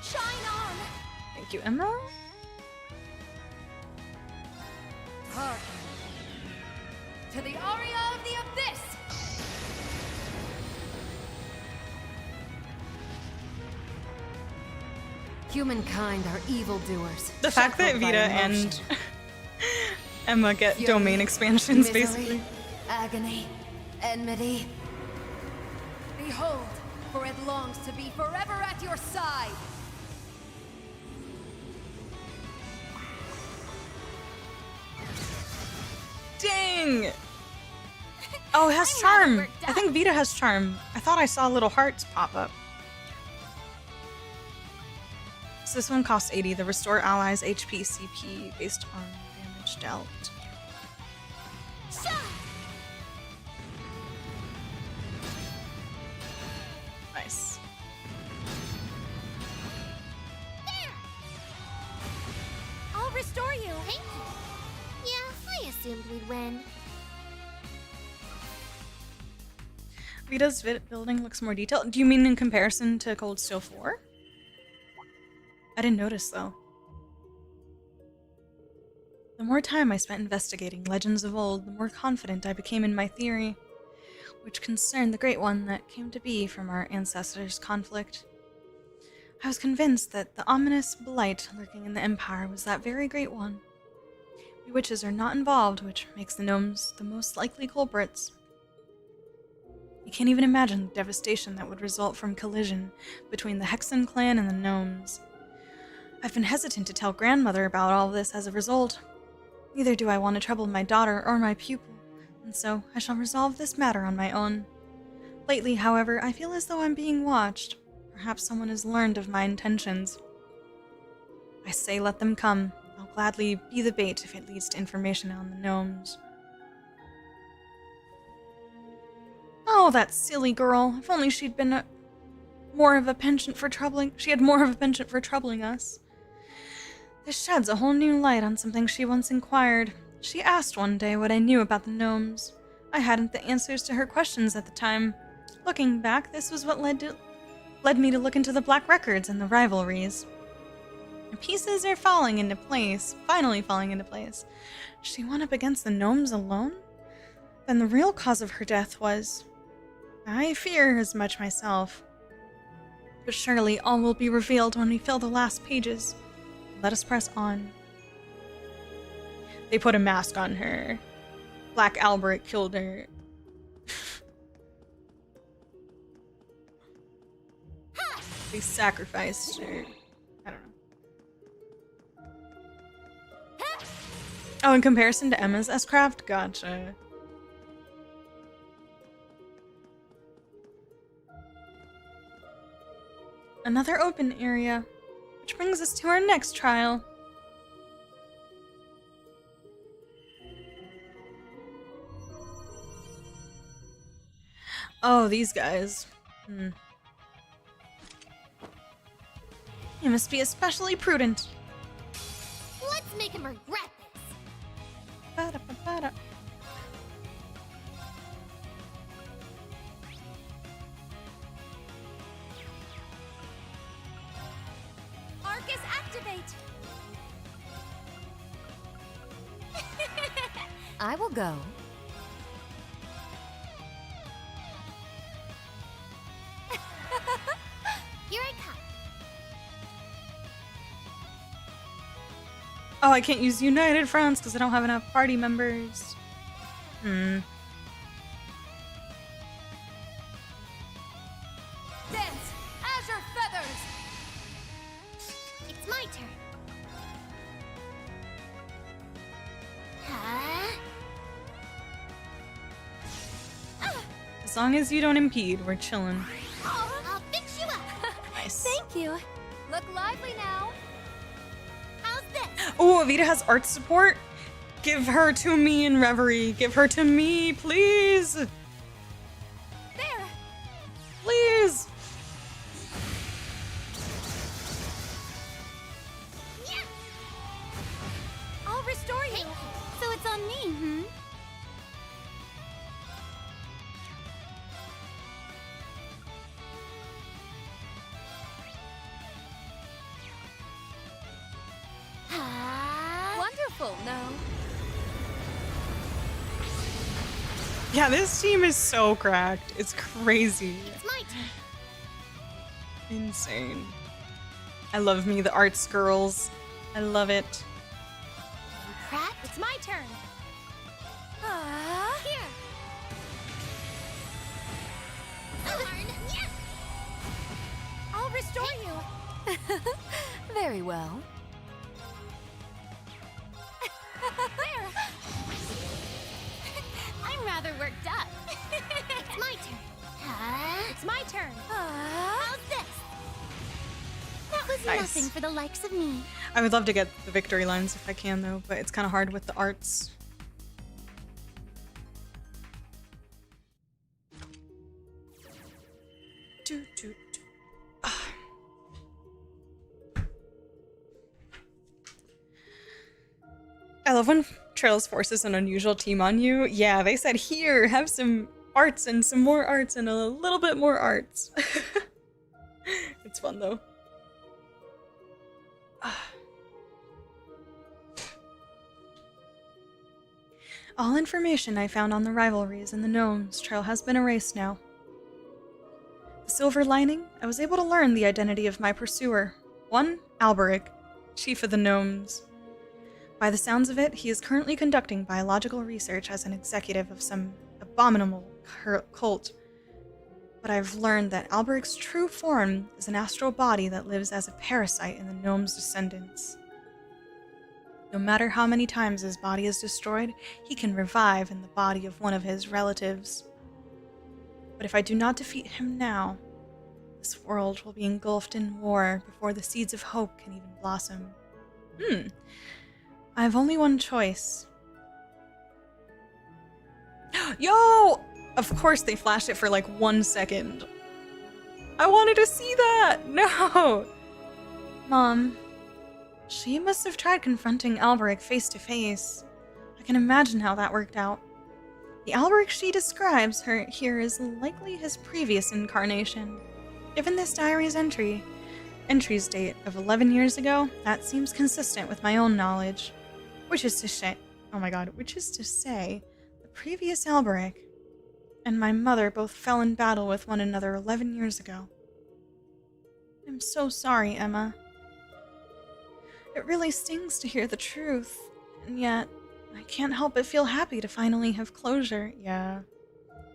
Shine on! Thank you, Emma. Hearken to the aria of the abyss. Humankind are evildoers. The fact that shackled by Vita emotion. and Emma get Fury, domain expansions, misery, basically. agony, enmity. Behold, for it longs to be forever at your side. Dang! Oh, it has I'm charm. rather worked I think Vita has charm. I thought I saw little hearts pop up. So this one costs 80. The restore allies HP CP based on damage dealt. Nice. I'll restore you. Thank you. Yeah, I assumed we'd win. Vita's building looks more detailed. Do you mean in comparison to Cold Steel 4? I didn't notice, though. The more time I spent investigating legends of old, the more confident I became in my theory, which concerned the Great One that came to be from our ancestors' conflict. I was convinced that the ominous blight lurking in the Empire was that very Great One. We witches are not involved, which makes the gnomes the most likely culprits. You can't even imagine the devastation that would result from collision between the Hexen clan and the gnomes. I've been hesitant to tell grandmother about all this as a result. Neither do I want to trouble my daughter or my pupil, and so I shall resolve this matter on my own. Lately, however, I feel as though I'm being watched. Perhaps someone has learned of my intentions. I say let them come. I'll gladly be the bait if it leads to information on the gnomes. Oh, that silly girl. If only she'd been more of a penchant for troubling us. This sheds a whole new light on something she once inquired. She asked one day what I knew about the gnomes. I hadn't the answers to her questions at the time. Looking back, this was what led me to look into the Black Records and the rivalries. The pieces are finally falling into place. She went up against the gnomes alone? Then the real cause of her death was... I fear as much myself. But surely all will be revealed when we fill the last pages. Let us press on. They put a mask on her. Black Albert killed her. They sacrificed her. I don't know. Oh, in comparison to Emma's S-Craft? Gotcha. Another open area, which brings us to our next trial. Oh, these guys. You must be especially prudent. Let's make him regret this. Ba-da-ba-ba-da. Arcus, activate! I will go. Here I come. Oh, I can't use United Fronts because I don't have enough party members. Dance azure feathers. As long as you don't impede, we're chilling. Oh, I'll fix you up. Nice. Thank you. Look lively now. How's this? Oh, Avita has art support. Give her to me in Reverie. Give her to me, please. There. Please. Yeah. I'll restore you. So it's on me, hmm? Wonderful, no? Yeah, this team is so cracked. It's crazy. It's my turn. Insane. I love me the arts girls. I love it. Crap, it's my turn. Here. Darn. Yeah. I'll restore you. Very well. There. I'm rather worked up. It's my turn. It's my turn. How's this? That was Nice. nothing for the likes of me. I would love to get the victory lines if I can, though, but it's kind of hard with the arts. Doo, doo, doo. Ah. I love when Trails forces an unusual team on you. Yeah, they said, here, have some arts and some more arts and a little bit more arts. It's fun, though. All information I found on the rivalries and the gnomes trail has been erased now. The silver lining, I was able to learn the identity of my pursuer. One, Alberic, chief of the gnomes. By the sounds of it, he is currently conducting biological research as an executive of some abominable cult. But I've learned that Alberic's true form is an astral body that lives as a parasite in the gnome's descendants. No matter how many times his body is destroyed, he can revive in the body of one of his relatives. But if I do not defeat him now, this world will be engulfed in war before the seeds of hope can even blossom. I have only one choice. Yo! Of course they flashed it for like 1 second. I wanted to see that! No! Mom, she must have tried confronting Alberic face to face. I can imagine how that worked out. The Alberic she describes here is likely his previous incarnation. Given this diary's entry's date of 11 years ago, that seems consistent with my own knowledge. Which is to say, the previous Alberic and my mother both fell in battle with one another 11 years ago. I'm so sorry, Emma. It really stings to hear the truth, and yet I can't help but feel happy to finally have closure. Yeah.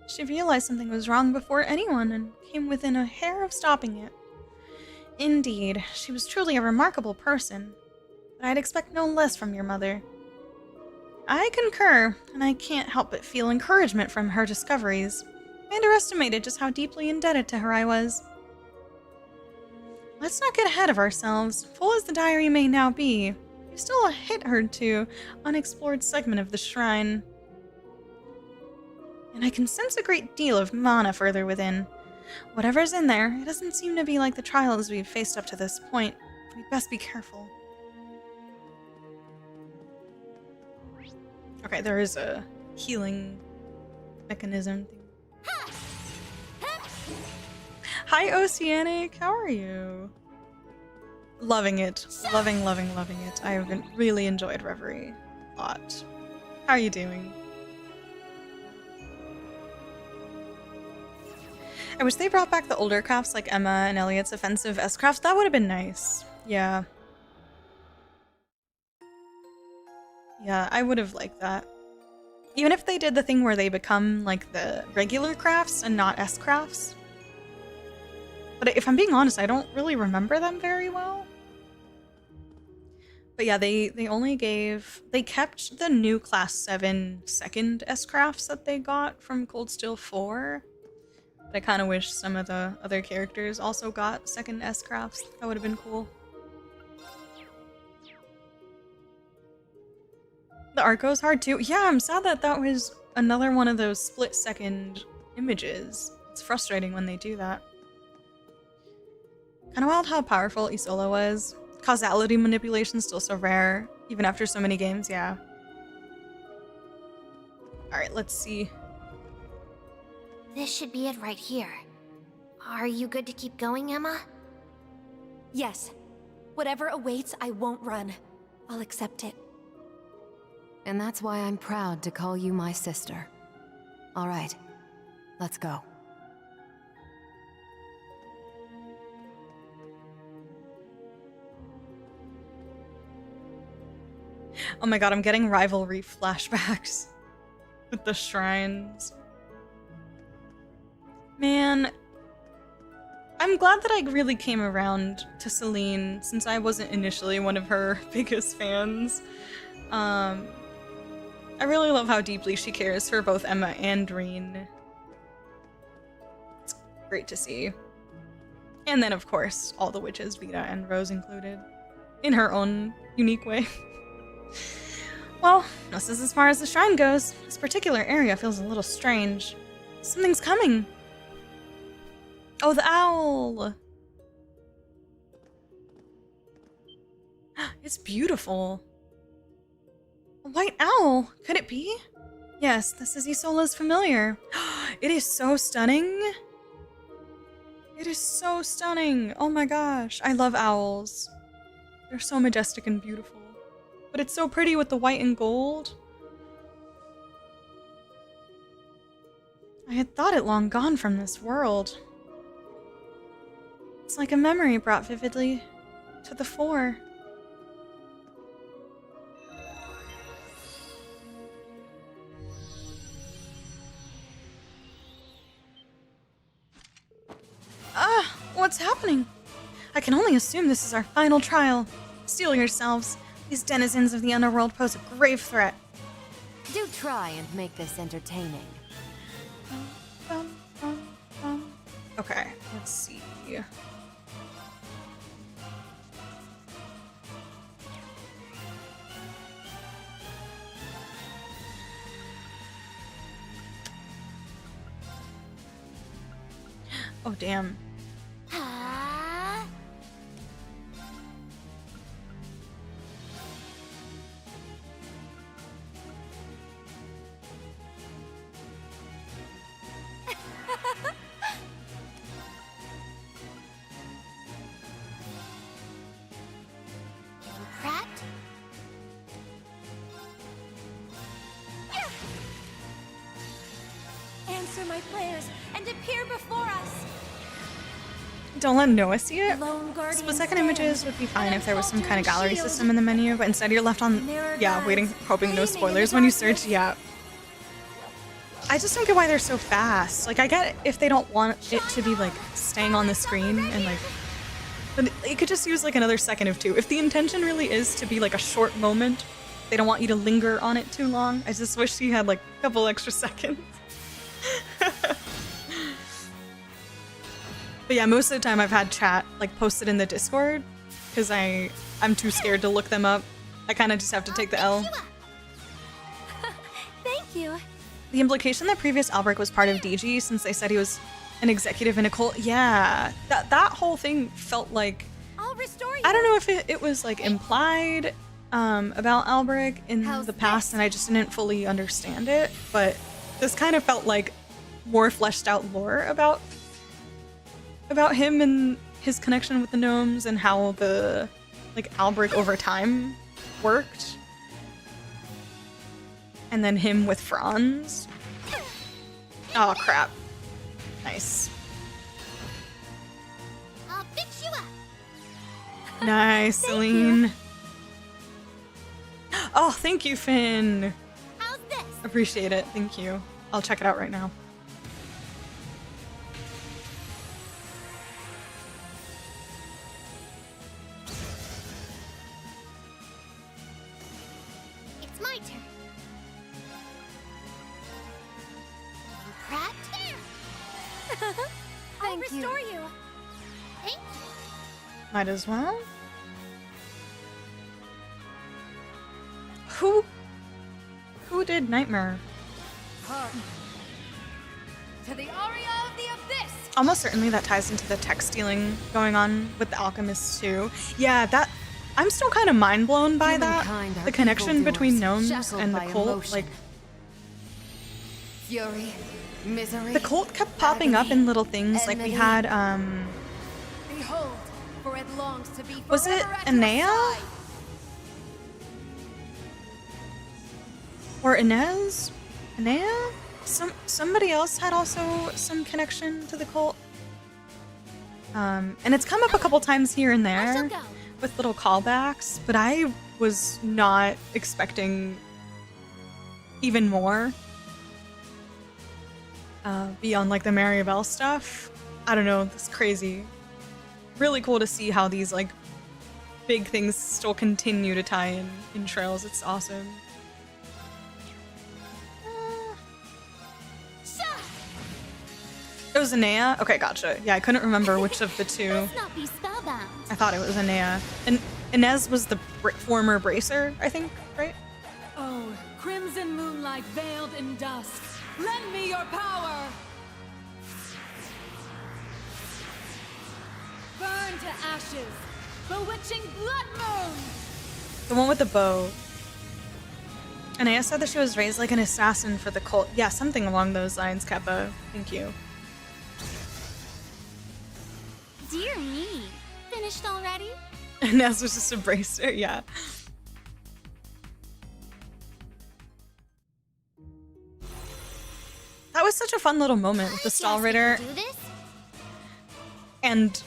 She realized something was wrong before anyone and came within a hair of stopping it. Indeed, she was truly a remarkable person, but I'd expect no less from your mother. I concur, and I can't help but feel encouragement from her discoveries. I underestimated just how deeply indebted to her I was. Let's not get ahead of ourselves. Full as the diary may now be, we still hit her to unexplored segment of the shrine. And I can sense a great deal of mana further within. Whatever's in there, it doesn't seem to be like the trials we've faced up to this point. We'd best be careful. Okay, there is a healing mechanism thing. Hi, Oceanic. How are you? Loving it. Loving it. I have really enjoyed Reverie a lot. How are you doing? I wish they brought back the older crafts like Emma and Elliot's offensive S-crafts. That would have been nice. Yeah. Yeah, I would have liked that. Even if they did the thing where they become like the regular crafts and not S-crafts. But if I'm being honest, I don't really remember them very well. But yeah, they kept the new class 7 second S-crafts that they got from Cold Steel 4. But I kind of wish some of the other characters also got second S crafts. That would have been cool. The art goes hard too. Yeah, I'm sad that that was another one of those split-second images. It's frustrating when they do that. Kind of wild how powerful Isola was. Causality manipulation still so rare, even after so many games, yeah. Alright, let's see. This should be it right here. Are you good to keep going, Emma? Yes. Whatever awaits, I won't run. I'll accept it. And that's why I'm proud to call you my sister. All right, let's go. Oh my god, I'm getting rivalry flashbacks with the shrines. Man, I'm glad that I really came around to Celine since I wasn't initially one of her biggest fans. I really love how deeply she cares for both Emma and Dreen. It's great to see. And then, of course, all the witches, Vita and Rose included, in her own unique way. Well, this is as far as the shrine goes. This particular area feels a little strange. Something's coming. Oh, the owl! It's beautiful. A white owl? Could it be? Yes, this is Isola's familiar. It is so stunning. It is so stunning. Oh my gosh. I love owls. They're so majestic and beautiful. But it's so pretty with the white and gold. I had thought it long gone from this world. It's like a memory brought vividly to the fore. Ah, what's happening? I can only assume this is our final trial. Steel yourselves. These denizens of the underworld pose a grave threat. Do try and make this entertaining. Okay, let's see. Oh, damn. Answer my prayers and appear before us. Don't let Noah see it. Lone guardian Split-second stand, images would be fine if there was some faltering kind of gallery shield. system in the menu, but instead you're left on, yeah, waiting, hoping no spoilers when you search, yeah. I just don't get why they're so fast. Like, I get if they don't want it to be, like, staying on the screen and, like, but it could just use, like, another second of two. If the intention really is to be, like, a short moment, they don't want you to linger on it too long. I just wish you had, like, a couple extra seconds. But yeah, most of the time I've had chat like posted in the Discord because I'm too scared to look them up. I kind of just have to take the L. Thank you. The implication that previous Albrecht was part of DG since they said he was an executive in a cult. Yeah, that whole thing felt like, I'll restore you. I don't know if it was like implied about Albrecht in the past and I just didn't fully understand it, but this kind of felt like more fleshed out lore about him and his connection with the gnomes and how the like Albrecht over time worked. And then him with Franz. Oh crap. Nice. I'll fix you up. Nice, Celine. Oh, thank you, Finn. How's this? Appreciate it. Thank you. I'll check it out right now. It's my turn. You prepped? I'll restore you. Thank you. Might as well. Who did Nightmare? To the aria of the abyss. Almost certainly that ties into the tech stealing going on with the alchemists too. Yeah, that I'm still kind of mind blown by that. The connection between gnomes and the cult, like fury, misery. the cult kept popping up in little things. Like we had Behold, for it longs to be was it forever at your Anea? side. Or Inez? Anea? Somebody else had also some connection to the cult. And it's come up a couple times here and there with little callbacks, but I was not expecting even more beyond like the Maribel stuff. I don't know, it's crazy. Really cool to see how these like big things still continue to tie in Trails. It's awesome. It was Anea? Okay, gotcha. Yeah, I couldn't remember which of the two. Let's not be spellbound. I thought it was Anea. And Inez was the former Bracer, I think, right? Oh, crimson moonlight veiled in dust. Lend me your power. Burn to ashes. Bewitching blood moon. The one with the bow. Anea said that she was raised like an assassin for the cult. Yeah, something along those lines, Keppa. Thank you. Dear me. Finished already? Inez was just a Bracer, yeah. That was such a fun little moment with the Stall Ritter Do this? and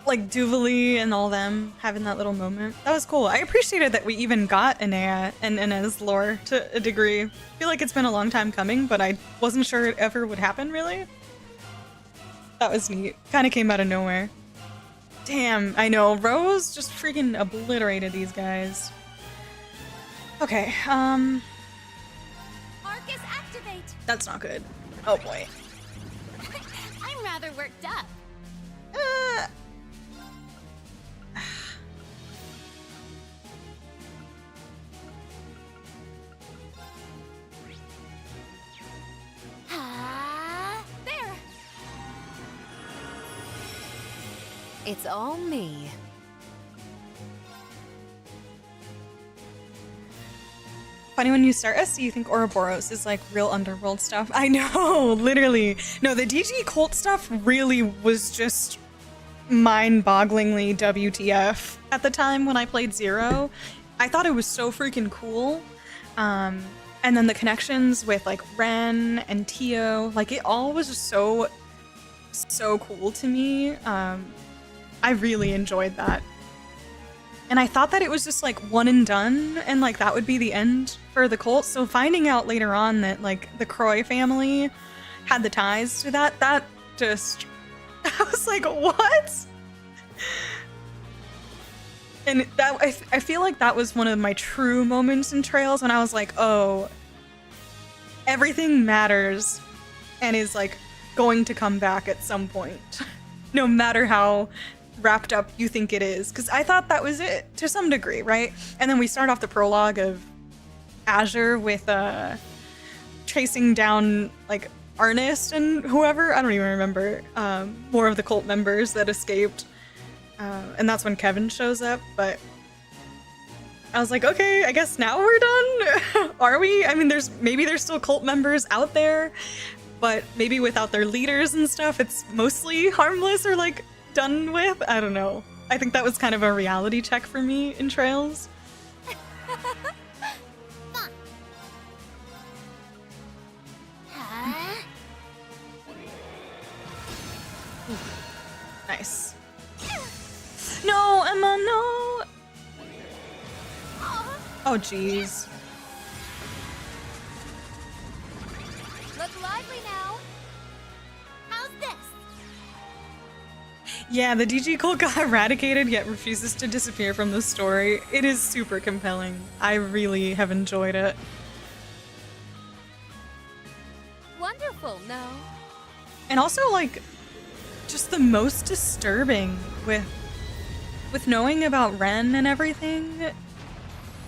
like Duvalie and all them having that little moment. That was cool. I appreciated that we even got Anea and Inez lore to a degree. I feel like it's been a long time coming, but I wasn't sure it ever would happen, really. That was neat. Kind of came out of nowhere. Damn, I know. Rose just freaking obliterated these guys. Okay, Arcus, activate. that's not good. Oh boy. I'm rather worked up. There. It's all me. Funny when you start SC, you think Ouroboros is like real underworld stuff. I know, literally. No, the DG cult stuff really was just mind-bogglingly WTF at the time when I played Zero. I thought it was so freaking cool. And then the connections with like Ren and Tio, like it all was just so cool to me. I really enjoyed that. And I thought that it was just like one and done and like that would be the end for the cult. So finding out later on that like the CROIS family had the ties to that just, I was like, what? And that I feel like that was one of my true moments in Trails when I was like, oh, everything matters and is like going to come back at some point, no matter how wrapped up you think it is. Because I thought that was it to some degree, right? And then we start off the prologue of Azure with tracing down like Arnest and whoever, I don't even remember, more of the cult members that escaped. And that's when Kevin shows up, but I was like, okay, I guess now we're done? Are we? I mean, maybe there's still cult members out there, but maybe without their leaders and stuff, it's mostly harmless or like done with? I don't know. I think that was kind of a reality check for me in Trails. Nice. No, Emma, no! Oh, jeez. Look lively now. How's this? Yeah, the DG cult got eradicated yet refuses to disappear from the story. It is super compelling. I really have enjoyed it. Wonderful, no? And also, like, just the most disturbing with knowing about Ren and everything,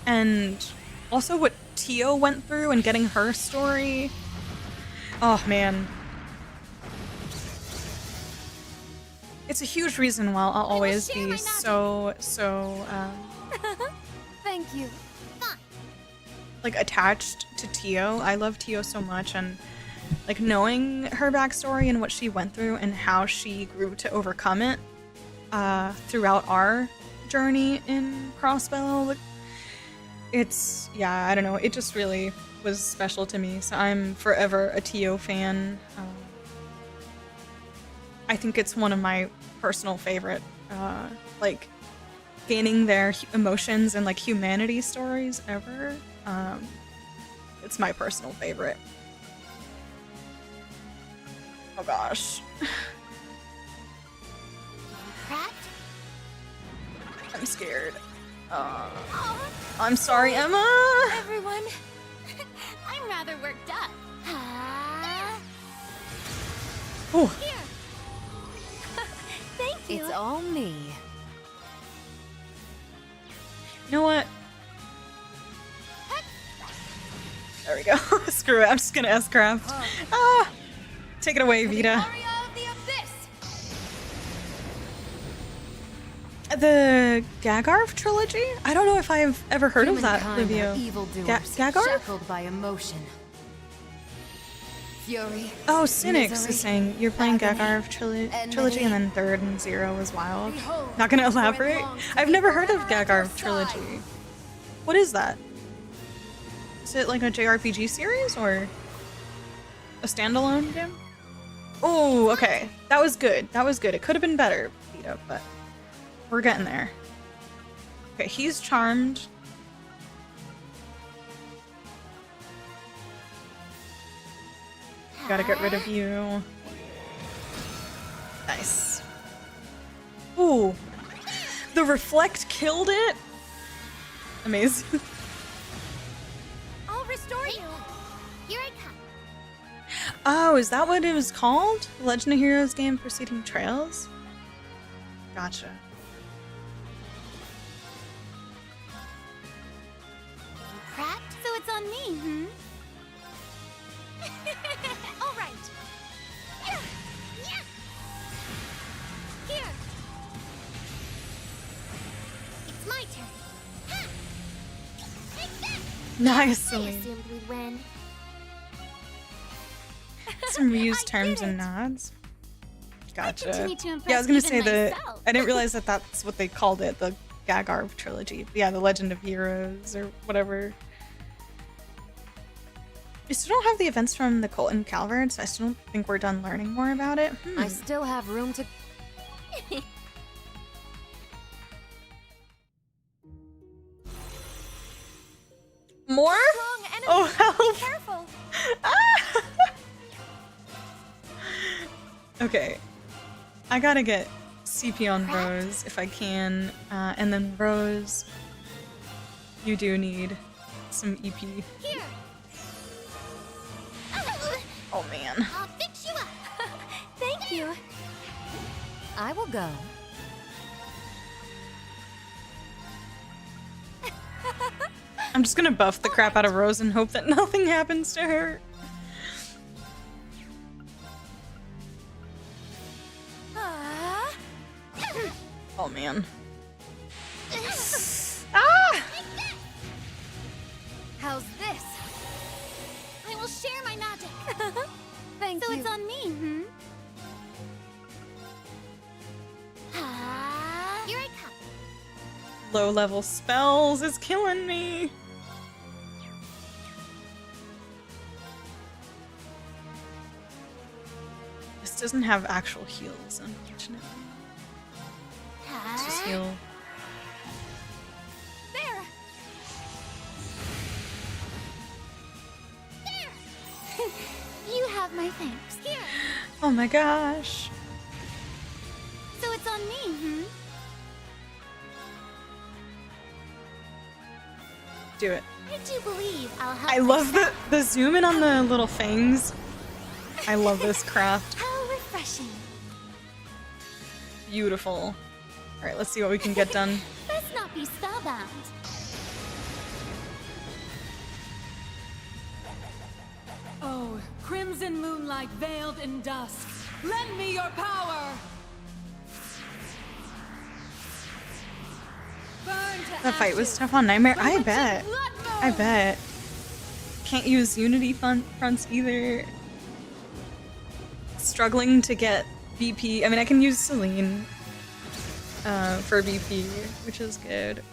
and also what Tio went through and getting her story. Oh man. It's a huge reason why I'll always be so Thank you. like attached to Tio. I love Tio so much, and like knowing her backstory and what she went through and how she grew to overcome it throughout our journey in Crossbell. It's, yeah, I don't know, it just really was special to me, so I'm forever a Tio fan. I think it's one of my personal favorite, like, gaining their emotions and like humanity stories ever. It's my personal favorite. Oh gosh. I'm scared. I'm sorry, Emma. Everyone, I'm rather worked up. Oh. Here. Thank you. It's all me. You know what? There we go. Screw it. I'm just gonna S-craft. Ah! Take it away, Vita. The Gagarv trilogy? I don't know if I've ever heard of that, Livio. Gagarv? Shackled by emotion. Fury. Oh, Cynics misery, is saying you're playing Gagarv trilogy and then third and Zero was wild. Not gonna elaborate. I've never heard of Gagarv trilogy. What is that? Is it like a JRPG series or a standalone game? Oh, okay. That was good. That was good. It could have been better, Vito, but we're getting there. Okay, he's charmed. Gotta get rid of you. Nice. Ooh. The reflect killed it? Amazing. I'll restore you. Here I come. Oh, is that what it was called? Legend of Heroes game Proceeding Trails? Gotcha. Cracked? So it's on me, hmm? All right. Yeah. Here. It's my turn. Ha! Take that. Nice. I assumed we'd win. Some reused terms and nods. Gotcha. continue to impress Yeah, I was gonna even say that myself. I didn't realize that that's what they called it, the Gagarv trilogy. Yeah, the Legend of Heroes or whatever. We still don't have the events from the Colton Calvert, so I still don't think we're done learning more about it. I still have room to... More? Oh, help! Careful. Ah! Okay. I gotta get CP on Rose if I can, and then Rose, you do need some EP. Here. Oh man. I'll fix you up. Thank you. I will go. I'm just gonna buff the crap out of Rose and hope that nothing happens to her. Oh man. Ah! How's this? I will share my magic. Thank so you. it's on me, hmm? Here I come. Low level spells is killing me. This doesn't have actual heals, unfortunately. Let's just heal. There. There. You have my thanks. Here. Oh my gosh. So it's on me, hmm? Do it. I do believe I'll help. I love the zoom in on the little fangs. I love this craft. How refreshing. beautiful. All right, let's see what we can get done. Let's not be spellbound. Oh, crimson moonlight veiled in dusk. Lend me your power! Burn to That fight was ashes. tough on Nightmare. I Bewitching bet. blood I moon. bet. Can't use Unity fronts either. Struggling to get BP. I mean, I can use Celine for BP, which is good.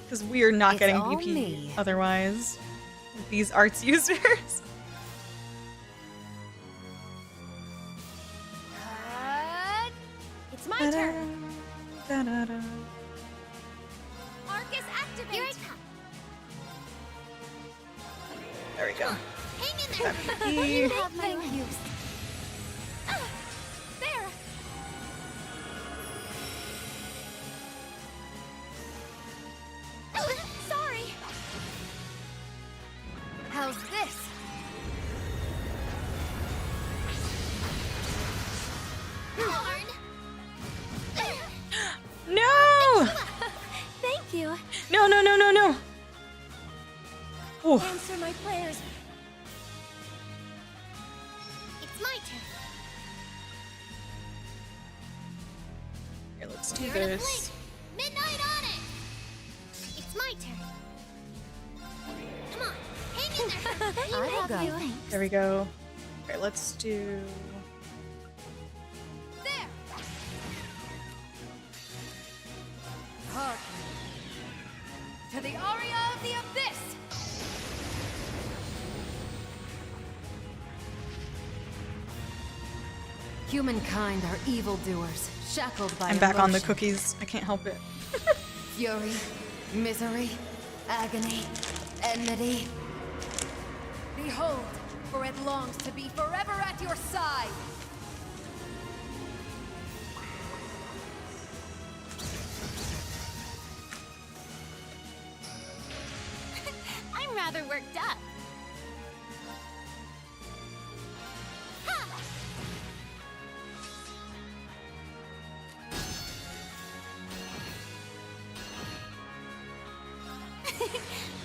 Because we're not It's getting all BP me. otherwise. With these arts users. It's my turn. Da-da-da. Arcus activate. Here I come. There we go. Hang in there. BP. You have my use. There. Sorry. How's this? Darn. No! Thank you. No, no, no, no, no. Oh, Answer my prayers. It's my turn. here, let's do You're in a this. blink. Midnight on it. It's my turn. Come on, hang in there. I have got you. it. There we go. Okay, let's do. There. Hearken to the aria of the abyss. Humankind are evildoers, shackled by I'm back on the emotion. cookies. I can't help it. Fury, misery, agony, enmity. Behold, for it longs to be forever at your side. I'm rather worked up.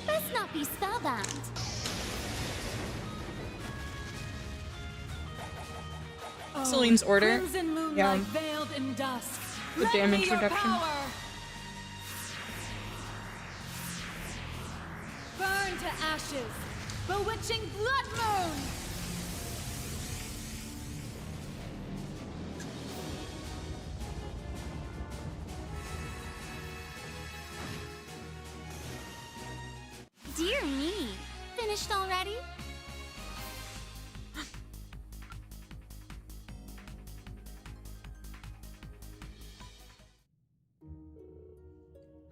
Let's not be spellbound. Celine's order. Crimson moonlight Yeah. veiled in dusk. The Lend damage me your reduction. power. Burn to ashes. Bewitching blood moon. Dear me. Finished already?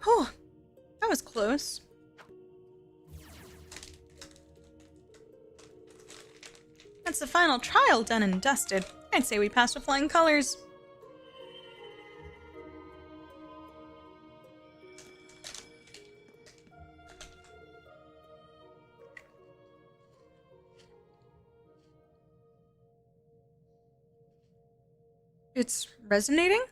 Whew, that was close. That's the final trial done and dusted. I'd say we passed with flying colors. It's resonating?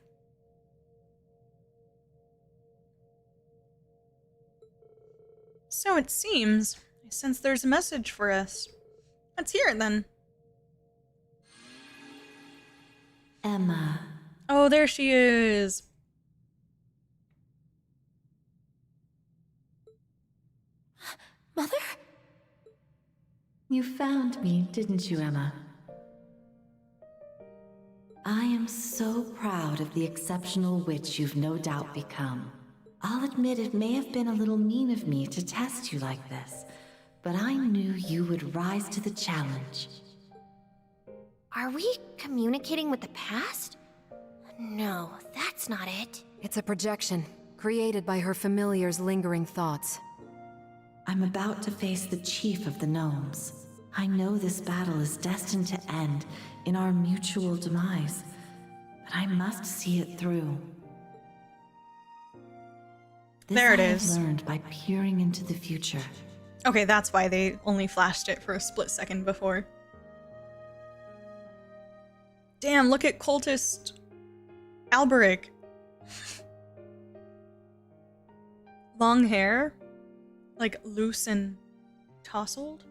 So it seems. I sense there's a message for us. Let's hear it then. Emma. Oh, there she is. Mother? You found me, didn't you, Emma? I am so proud of the exceptional witch you've no doubt become. I'll admit it may have been a little mean of me to test you like this, but I knew you would rise to the challenge. Are we communicating with the past? No, that's not it. It's a projection, created by her familiar's lingering thoughts. I'm about to face the chief of the gnomes. I know this battle is destined to end in our mutual demise, but I must see it through. This There it I have is. learned by peering into the future. Okay, that's why they only flashed it for a split second before. Damn, look at Cultist. Alberic. Long hair, like loose and tousled.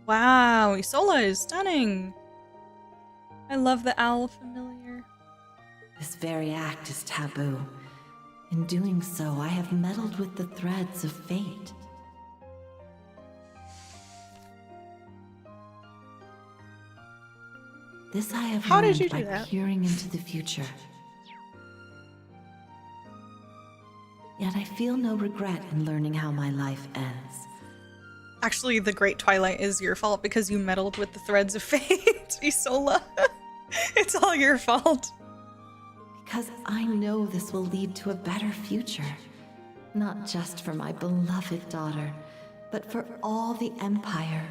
Wow, Isola is stunning. I love the owl familiar. This very act is taboo. In doing so, I have meddled with the threads of fate. This I have How did learned you by do that? peering into the future. Yet I feel no regret in learning how my life ends. Actually, the Great Twilight is your fault because you meddled with the threads of fate, Isola. It's all your fault. Because I know this will lead to a better future. Not just for my beloved daughter, but for all the Empire.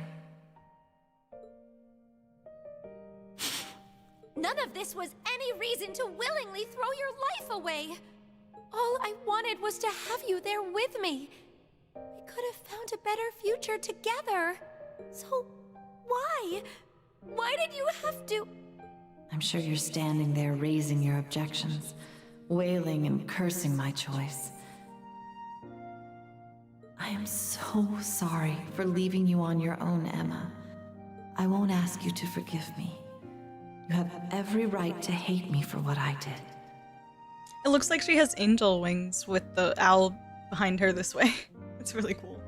None of this was any reason to willingly throw your life away. All I wanted was to have you there with me. We could have found a better future together. So, why? Why did you have to? I'm sure you're standing there raising your objections, wailing and cursing my choice. I am so sorry for leaving you on your own, Emma. I won't ask you to forgive me. You have every right to hate me for what I did. It looks like she has angel wings with the owl behind her this way. It's really cool.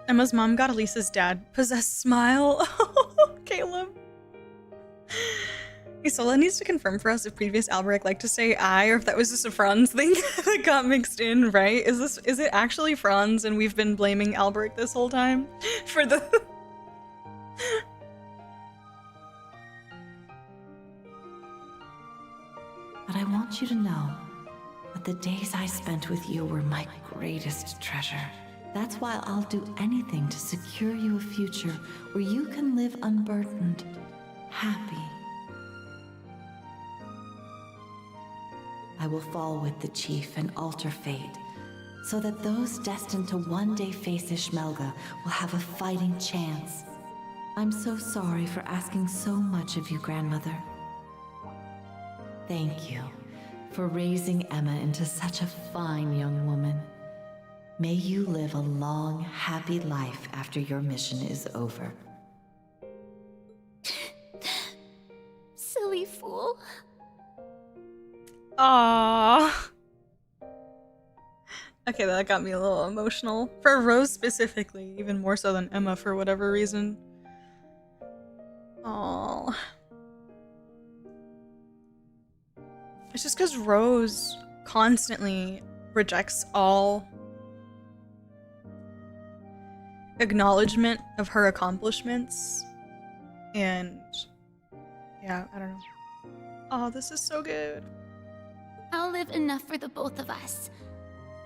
Emma's mom got Elisa's dad possessed smile. Caleb. Isola needs to confirm for us if previous Alberic liked to say I or if that was just a Franz thing that got mixed in, right? Is it actually Franz and we've been blaming Alberic this whole time for the But I want you to know that the days I spent with you were my greatest treasure. That's why I'll do anything to secure you a future where you can live unburdened, happy. I will fall with the chief and alter fate, so that those destined to one day face Ishmelga will have a fighting chance. I'm so sorry for asking so much of you, grandmother. Thank you for raising Emma into such a fine young woman. May you live a long, happy life after your mission is over. Silly fool. Aww. Okay, that got me a little emotional. For Rose specifically, even more so than Emma for whatever reason. Aww. It's just because Rose constantly rejects all acknowledgement of her accomplishments. And yeah, I don't know. Oh, this is so good. I'll live enough for the both of us.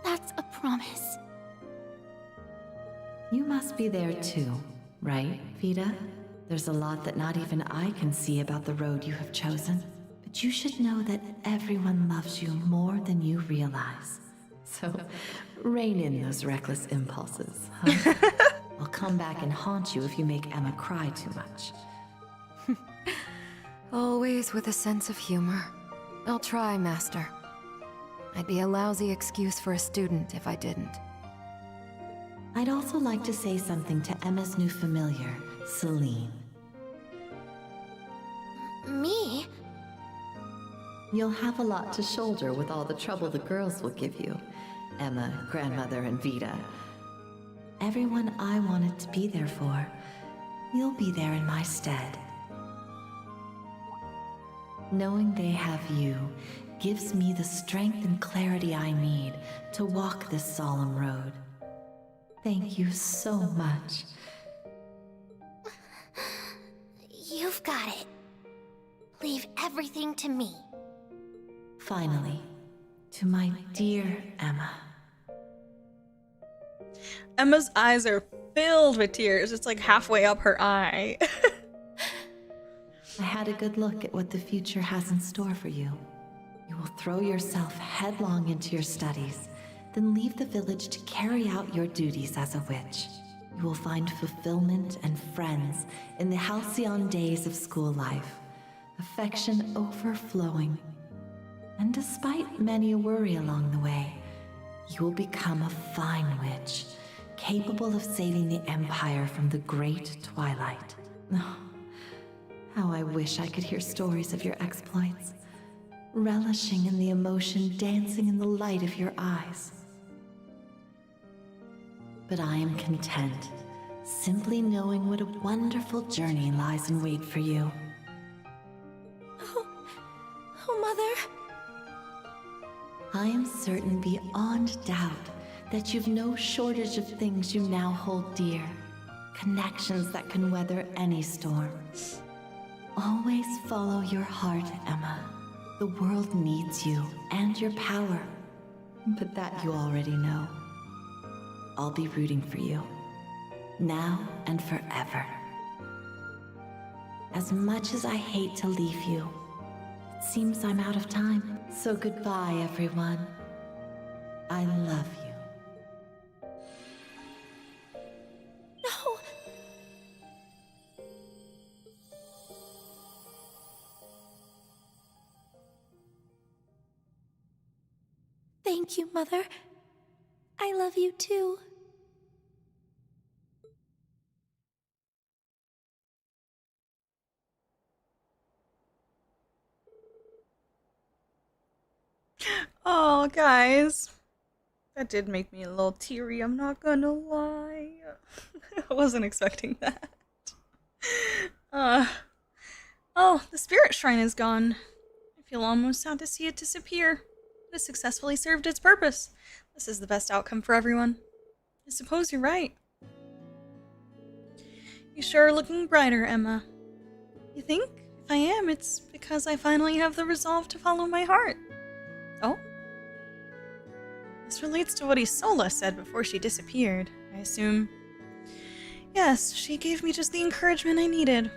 That's a promise. You must be there too, right, Vida? There's a lot that not even I can see about the road you have chosen. But you should know that everyone loves you more than you realize. So, rein in those reckless impulses, huh? I'll come back and haunt you if you make Emma cry too much. Always with a sense of humor. I'll try, Master. I'd be a lousy excuse for a student if I didn't. I'd also like to say something to Emma's new familiar, Celine. Me? You'll have a lot to shoulder with all the trouble the girls will give you. Emma, grandmother, and Vida. Everyone I wanted to be there for, you'll be there in my stead. Knowing they have you gives me the strength and clarity I need to walk this solemn road. Thank you so much. You've got it. Leave everything to me. Finally, to my dear Emma. Emma's eyes are filled with tears. It's like halfway up her eye. I had a good look at what the future has in store for you. You will throw yourself headlong into your studies, then leave the village to carry out your duties as a witch. You you will find fulfillment and friends in the halcyon days of school life, affection overflowing. And despite many a worry along the way, you will become a fine witch, capable of saving the Empire from the Great Twilight. Oh, how I wish I could hear stories of your exploits, relishing in the emotion dancing in the light of your eyes. But I am content, simply knowing what a wonderful journey lies in wait for you. Oh, Mother. I am certain beyond doubt that you've no shortage of things you now hold dear, connections that can weather any storm. Always follow your heart, Emma. The world needs you and your power, but that you already know. I'll be rooting for you, now and forever. As much as I hate to leave you, it seems I'm out of time. So goodbye, everyone. I love you. No! Thank you, Mother. I love you too. Oh, guys. That did make me a little teary, I'm not gonna lie. I wasn't expecting that. Oh, the spirit shrine is gone. I feel almost sad to see it disappear. It has successfully served its purpose. This is the best outcome for everyone. I suppose you're right. You sure are looking brighter, Emma. You think? If I am, it's because I finally have the resolve to follow my heart. Oh? This relates to what Isola said before she disappeared, I assume. Yes, she gave me just the encouragement I needed.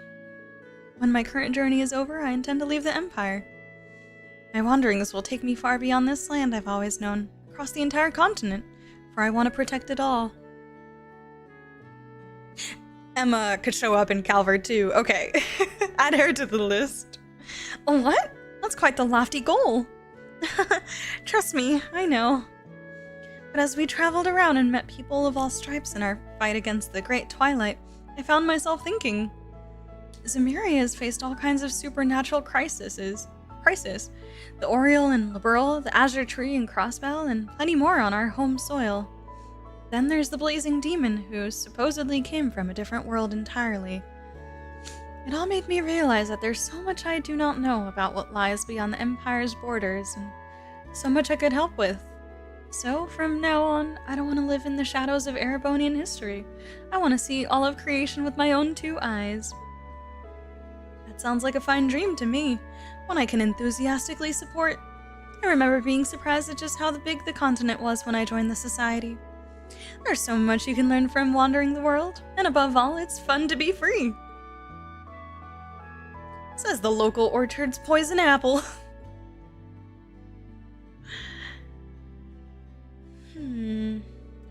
When my current journey is over, I intend to leave the Empire. My wanderings will take me far beyond this land I've always known, across the entire continent, for I want to protect it all. Emma could show up in Calvert too. Okay, add her to the list. What? That's quite the lofty goal. Trust me, I know. But as we traveled around and met people of all stripes in our fight against the Great Twilight, I found myself thinking, Zemyria has faced all kinds of supernatural crises. The Oriole and Liberal, the Azure Tree and Crossbell, and plenty more on our home soil. Then there's the Blazing Demon, who supposedly came from a different world entirely. It all made me realize that there's so much I do not know about what lies beyond the Empire's borders, and so much I could help with. So, from now on, I don't want to live in the shadows of Erebonian history. I want to see all of creation with my own two eyes. That sounds like a fine dream to me, one I can enthusiastically support. I remember being surprised at just how big the continent was when I joined the society. There's so much you can learn from wandering the world, and above all, it's fun to be free. Says the local orchard's poison apple.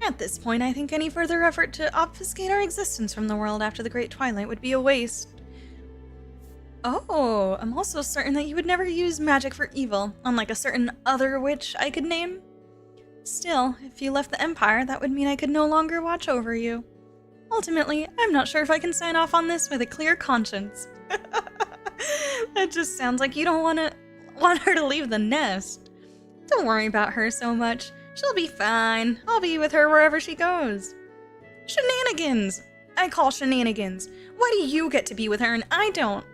At this point, I think any further effort to obfuscate our existence from the world after the Great Twilight would be a waste. Oh, I'm also certain that you would never use magic for evil, unlike a certain other witch I could name. Still, if you left the Empire, that would mean I could no longer watch over you. Ultimately, I'm not sure if I can sign off on this with a clear conscience. That just sounds like you don't want her to leave the nest. Don't worry about her so much. She'll be fine. I'll be with her wherever she goes. Shenanigans! I call shenanigans. Why do you get to be with her and I don't?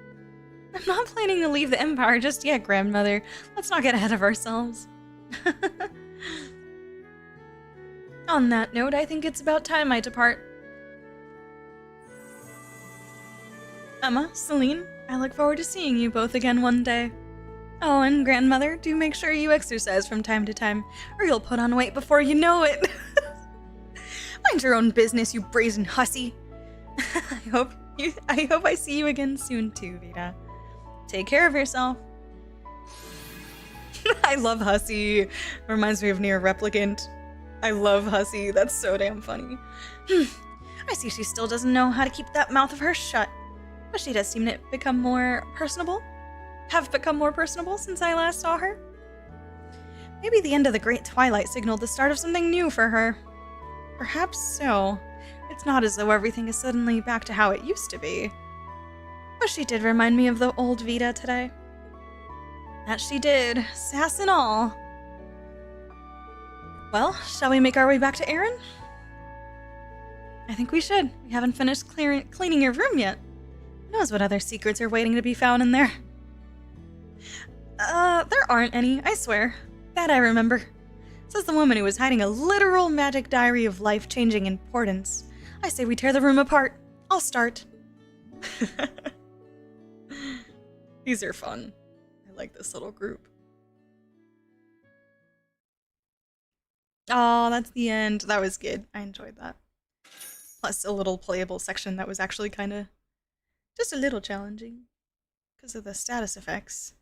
I'm not planning to leave the Empire just yet, Grandmother. Let's not get ahead of ourselves. On that note, I think it's about time I depart. Emma, Celine, I look forward to seeing you both again one day. Oh, and Grandmother, do make sure you exercise from time to time, or you'll put on weight before you know it. Mind your own business, you brazen hussy. I hope I see you again soon too, Vita. Take care of yourself. I love Hussy. Reminds me of Near Replicant. I love Hussy. That's so damn funny. I I see she still doesn't know how to keep that mouth of hers shut. But she does seem to become more personable. Have become more personable since I last saw her. Maybe the end of the Great Twilight signaled the start of something new for her. Perhaps so. It's not as though everything is suddenly back to how it used to be. But she did remind me of the old Vita today. That she did, sass and all. Well, shall we make our way back to Aaron? I think we should. We haven't finished cleaning your room yet. Who knows what other secrets are waiting to be found in there? There aren't any, I swear. That I remember. Says the woman who was hiding a literal magic diary of life-changing importance. I say we tear the room apart. I'll start. These are fun. I like this little group. Oh, that's the end. That was good. I enjoyed that. Plus a little playable section that was actually kind of just a little challenging because of the status effects.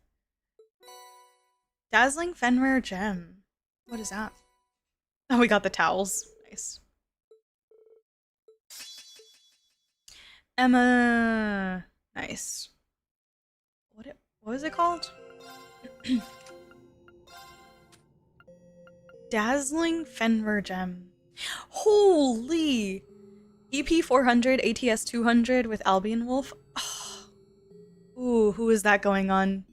Dazzling Fenrir Gem. What is that? Oh, we got the towels. Nice. Emma. Nice. What was it called? Dazzling Fenrir Gem. Holy! EP 400, ATS 200 with Albion Wolf. Oh. Ooh, who is that going on?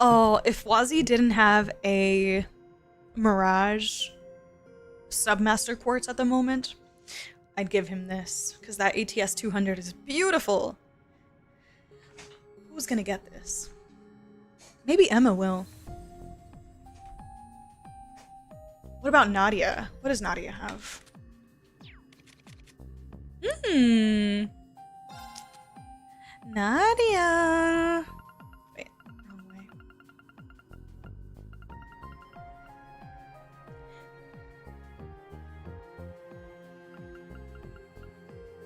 Oh, if Wazi didn't have a Mirage Submaster Quartz at the moment, I'd give him this, because that ATS 200 is beautiful. Who's gonna get this? Maybe Emma will. What about Nadia? What does Nadia have? Nadia. Wait, wrong way.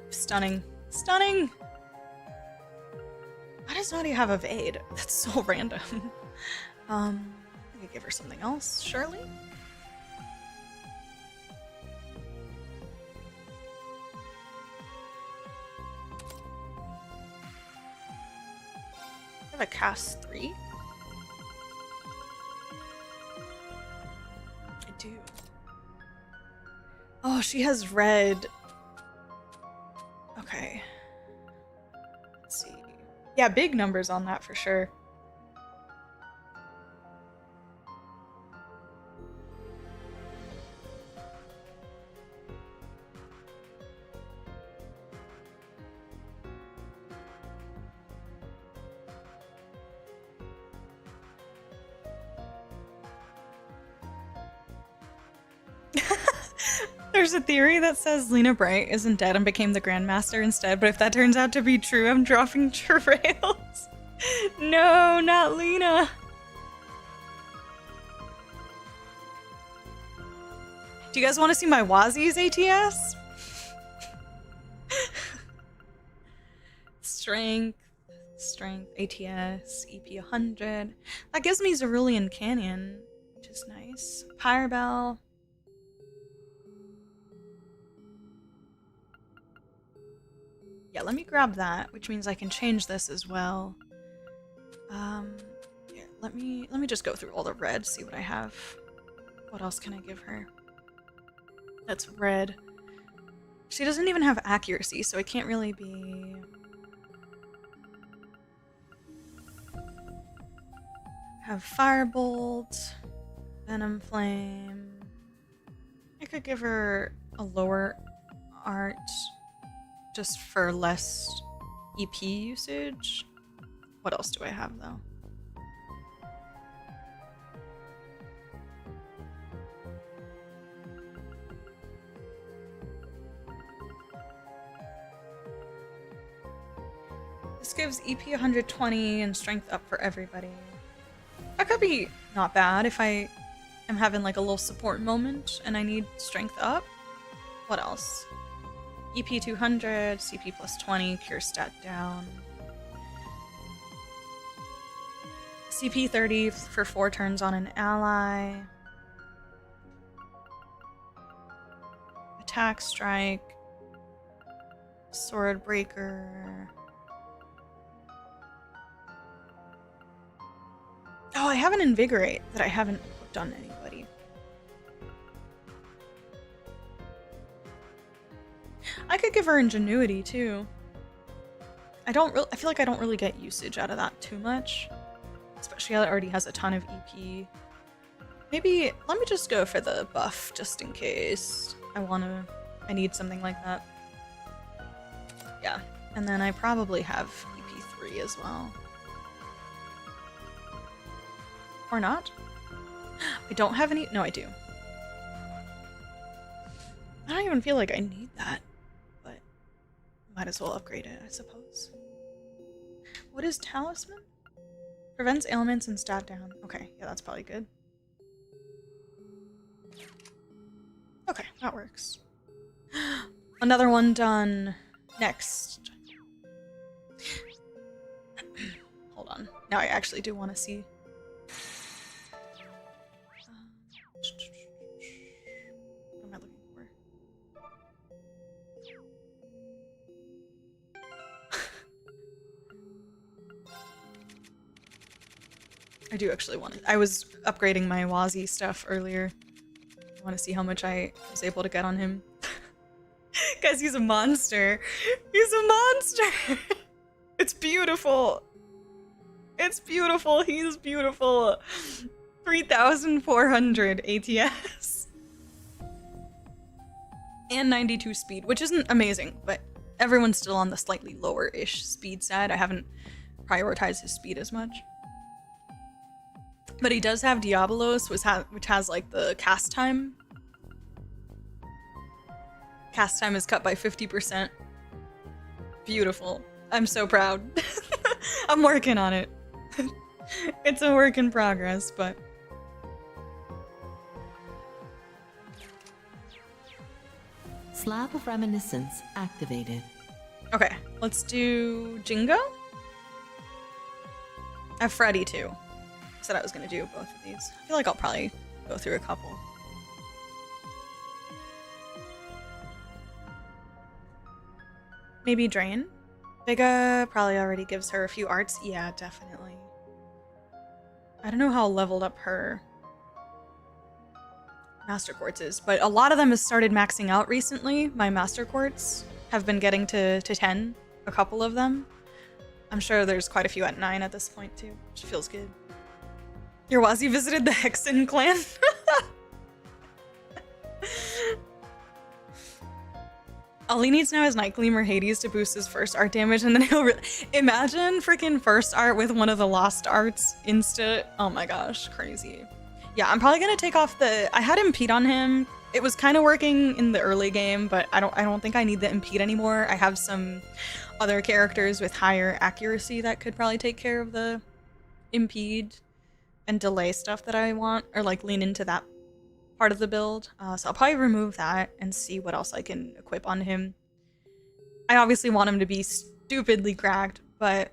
Stunning. Stunning! Why does Nadia have Evade? That's so random. I could give her something else, surely? I have a cast 3? I do. Oh, she has red. Okay. Let's see. Yeah, big numbers on that for sure. There's a theory that says Lena Bright isn't dead and became the Grandmaster instead, but if that turns out to be true, I'm dropping trails. No, not Lena. Do you guys want to see my Wazi's ATS? Strength, ATS, EP 100. That gives me Cerulean Canyon, which is nice. Pyrebell. Yeah, let me grab that, which means I can change this as well. Yeah, let me just go through all the red, see what I have. What else can I give her? That's red. She doesn't even have accuracy, so it can't really be... Have Firebolt, Venom Flame. I could give her a lower art just for less EP usage. What else do I have though? This gives EP 120 and strength up for everybody. That could be not bad if I am having like a little support moment and I need strength up. What else? EP 200, CP plus 20, cure stat down. CP 30 for 4 turns on an ally. Attack, strike. Sword Breaker. Oh, I have an Invigorate that I haven't put on anybody. I could give her Ingenuity too. I feel like I don't really get usage out of that too much. Especially that it already has a ton of EP. Maybe let me just go for the buff just in case I need something like that. Yeah, and then I probably have EP3 as well. Or not? I don't have any. No, I do. I don't even feel like I need that, but might as well upgrade it, I suppose. What is Talisman? Prevents ailments and stat down. Okay, yeah, that's probably good. Okay, that works. Another one done. Next. Hold on. Now I actually do want to see. What am I looking for? I do actually want to. I was upgrading my Wazi stuff earlier. I want to see how much I was able to get on him. Guys, he's a monster. He's a monster. It's beautiful. It's beautiful. He's beautiful. 3,400 ATS. And 92 speed, which isn't amazing, but everyone's still on the slightly lower-ish speed side. I haven't prioritized his speed as much. But he does have Diabolos, which has like the cast time. Cast time is cut by 50%. Beautiful. I'm so proud. I'm working on it. It's a work in progress, but... Slab of Reminiscence activated. Okay, let's do Jingo. I have Freddy too. I said I was gonna do both of these. I feel like I'll probably go through a couple. Maybe Drain? Vega probably already gives her a few arts. Yeah, definitely. I don't know how leveled up her Master Quartz is, but a lot of them has started maxing out recently. My Master Quartz have been getting to 10, a couple of them. I'm sure there's quite a few at 9 at this point too, which feels good. Your Wazi visited the Hexen clan? All he needs now is Night Gleam or Hades to boost his first art damage, and then he'll imagine freaking first art with one of the lost arts insta. Oh my gosh, crazy. Yeah, I'm probably gonna take off the. I had impede on him. It was kind of working in the early game, but I don't think I need the impede anymore. I have some other characters with higher accuracy that could probably take care of the impede and delay stuff that I want, or like lean into that part of the build. So I'll probably remove that and see what else I can equip on him. I obviously want him to be stupidly cracked, but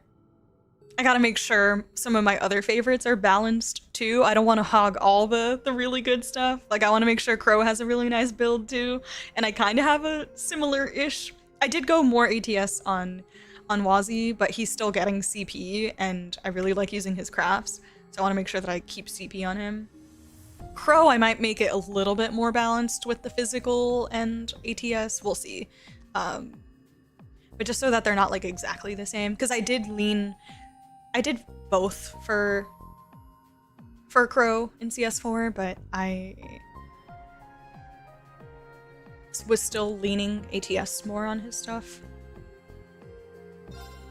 I gotta make sure some of my other favorites are balanced too. I don't want to hog all the really good stuff. Like I want to make sure Crow has a really nice build too, and I kind of have a similar-ish. I did go more ATS on Wazi, but he's still getting CP, and I really like using his crafts, so I want to make sure that I keep CP on him. Crow, I might make it a little bit more balanced with the physical and ATS. We'll see. But just so that they're not like exactly the same, because I did both for Crow in CS4, but I was still leaning ATS more on his stuff.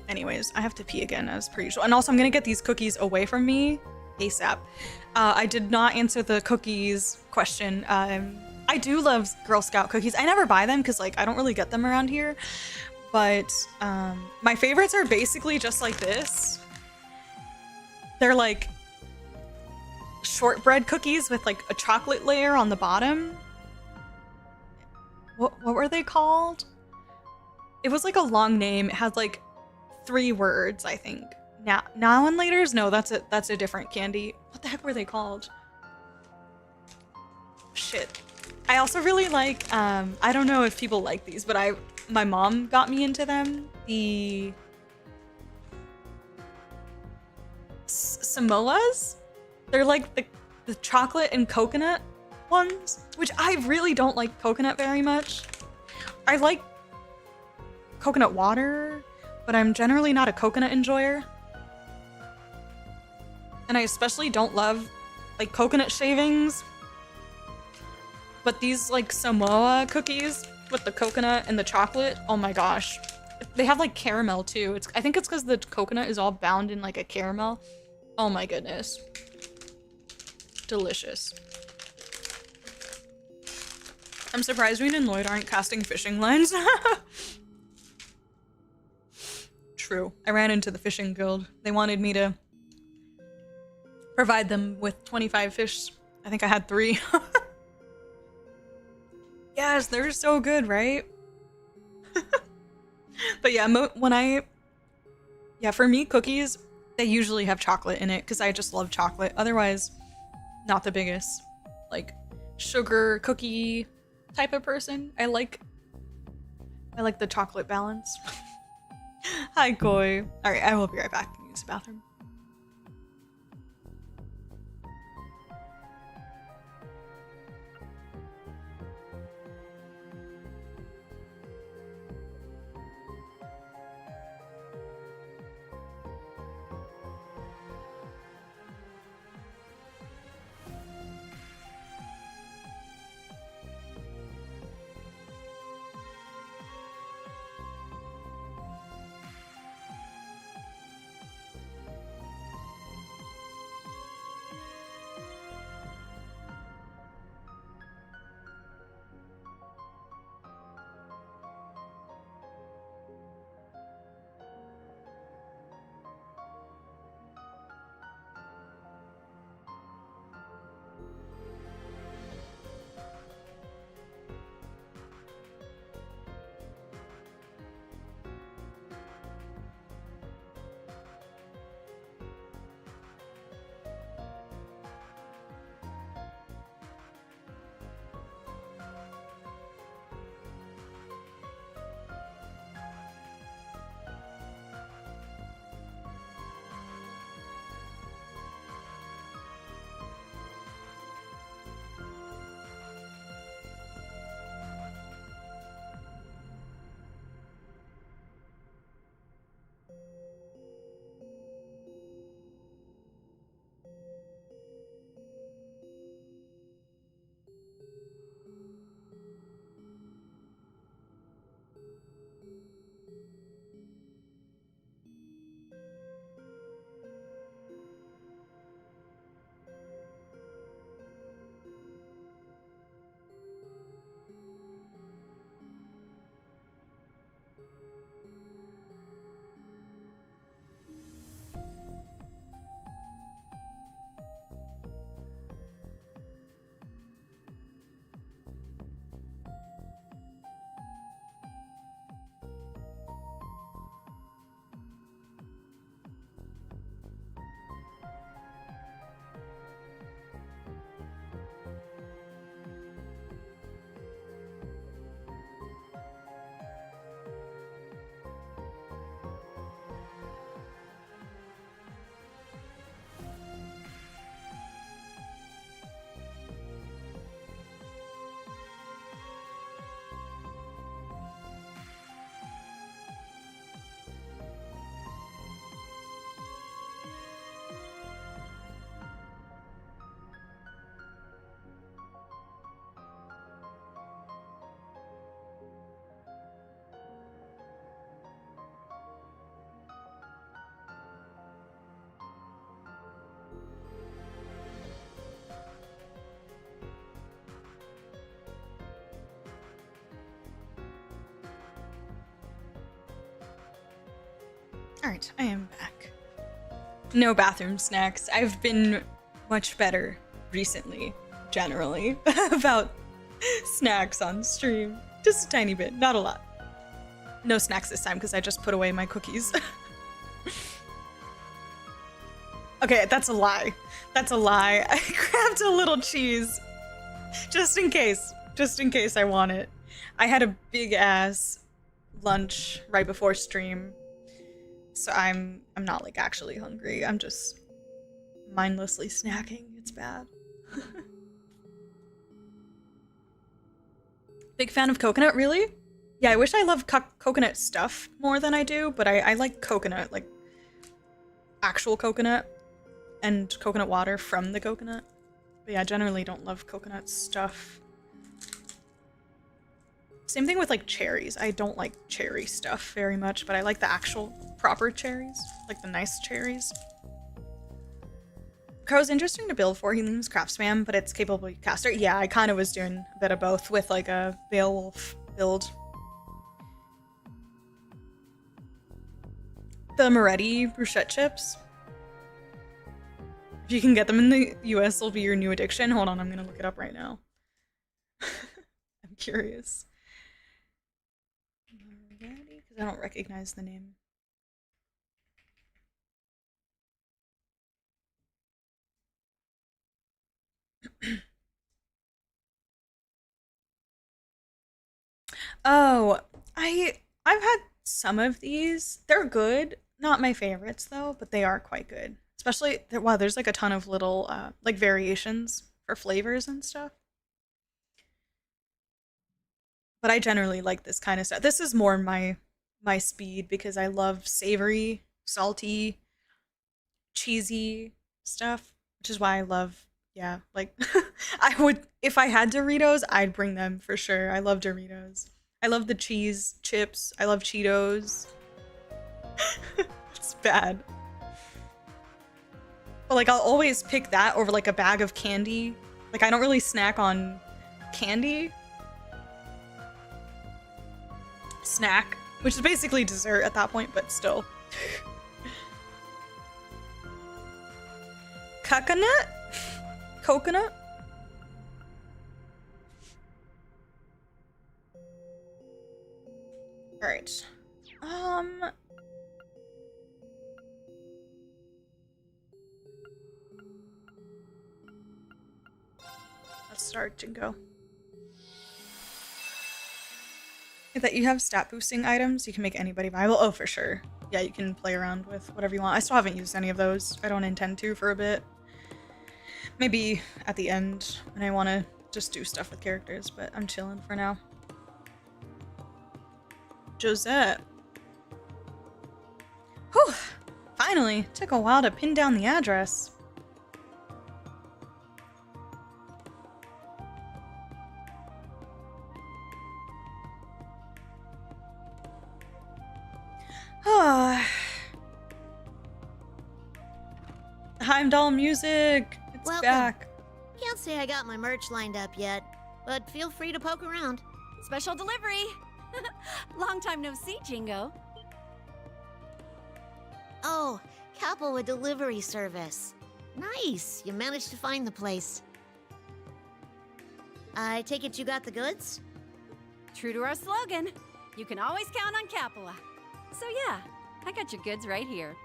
Anyways, I have to pee again as per usual. And also I'm gonna get these cookies away from me ASAP. I did not answer the cookies question. I do love Girl Scout cookies. I never buy them because like I don't really get them around here. But my favorites are basically just like this. They're like shortbread cookies with like a chocolate layer on the bottom. What were they called? It was like a long name. It had like 3 words, I think. Now and Laters? No, that's a different candy. What the heck were they called? Shit. I also really like, I don't know if people like these, but my mom got me into them. The Samoas? They're like the chocolate and coconut ones, which I really don't like coconut very much. I like coconut water, but I'm generally not a coconut enjoyer. And I especially don't love like coconut shavings. But these like Samoa cookies with the coconut and the chocolate, oh my gosh. They have like caramel too. I think it's because the coconut is all bound in like a caramel. Oh my goodness. Delicious. I'm surprised Reed and Lloyd aren't casting fishing lines. True. I ran into the fishing guild. They wanted me to provide them with 25 fish. I think I had 3. Yes, they're so good, right? But yeah, for me, cookies, they usually have chocolate in it because I just love chocolate. Otherwise, not the biggest, like, sugar cookie type of person. I like the chocolate balance. Hi, Koi. All right, I will be right back. I use the bathroom. Alright, I am back. No bathroom snacks. I've been much better recently, generally, about snacks on stream. Just a tiny bit, not a lot. No snacks this time because I just put away my cookies. Okay, that's a lie. That's a lie. I grabbed a little cheese. Just in case I want it. I had a big ass lunch right before stream. So I'm not like actually hungry. I'm just mindlessly snacking. It's bad. Big fan of coconut, really? Yeah, I wish I loved coconut stuff more than I do, but I like coconut, like actual coconut and coconut water from the coconut. But yeah, I generally don't love coconut stuff. Same thing with like cherries. I don't like cherry stuff very much, but I like the actual proper cherries, like the nice cherries. Crow's interesting to build for. He leans craft spam, but it's capable caster. Yeah, I kind of was doing a bit of both with like a Beowulf build. The Moretti bruschetta chips. If you can get them in the US, they'll be your new addiction. Hold on, I'm gonna look it up right now. I'm curious. Moretti, because I don't recognize the name. Oh, I've had some of these. They're good. Not my favorites though, but they are quite good. Especially, wow, there's like a ton of little like variations for flavors and stuff. But I generally like this kind of stuff. This is more my speed because I love savory, salty, cheesy stuff, which is why I love, yeah, like I would, if I had Doritos, I'd bring them for sure. I love Doritos. I love the cheese chips. I love Cheetos. It's bad. But like I'll always pick that over like a bag of candy. Like I don't really snack on candy. Snack, which is basically dessert at that point, but still. Coconut? Coconut? Alright. Let's start Jingo. That you have stat boosting items, you can make anybody viable. Oh, for sure. Yeah, you can play around with whatever you want. I still haven't used any of those. I don't intend to for a bit. Maybe at the end when I want to just do stuff with characters, but I'm chilling for now. Josette. Whew! Finally! Took a while to pin down the address. Heimdall music! It's Welcome. back. Can't say I got my merch lined up yet, but feel free to poke around. Special delivery! Long time no see, Jingo. Oh, Capua delivery service. Nice, you managed to find the place. I take it you got the goods? True to our slogan, you can always count on Capua. So yeah, I got your goods right here.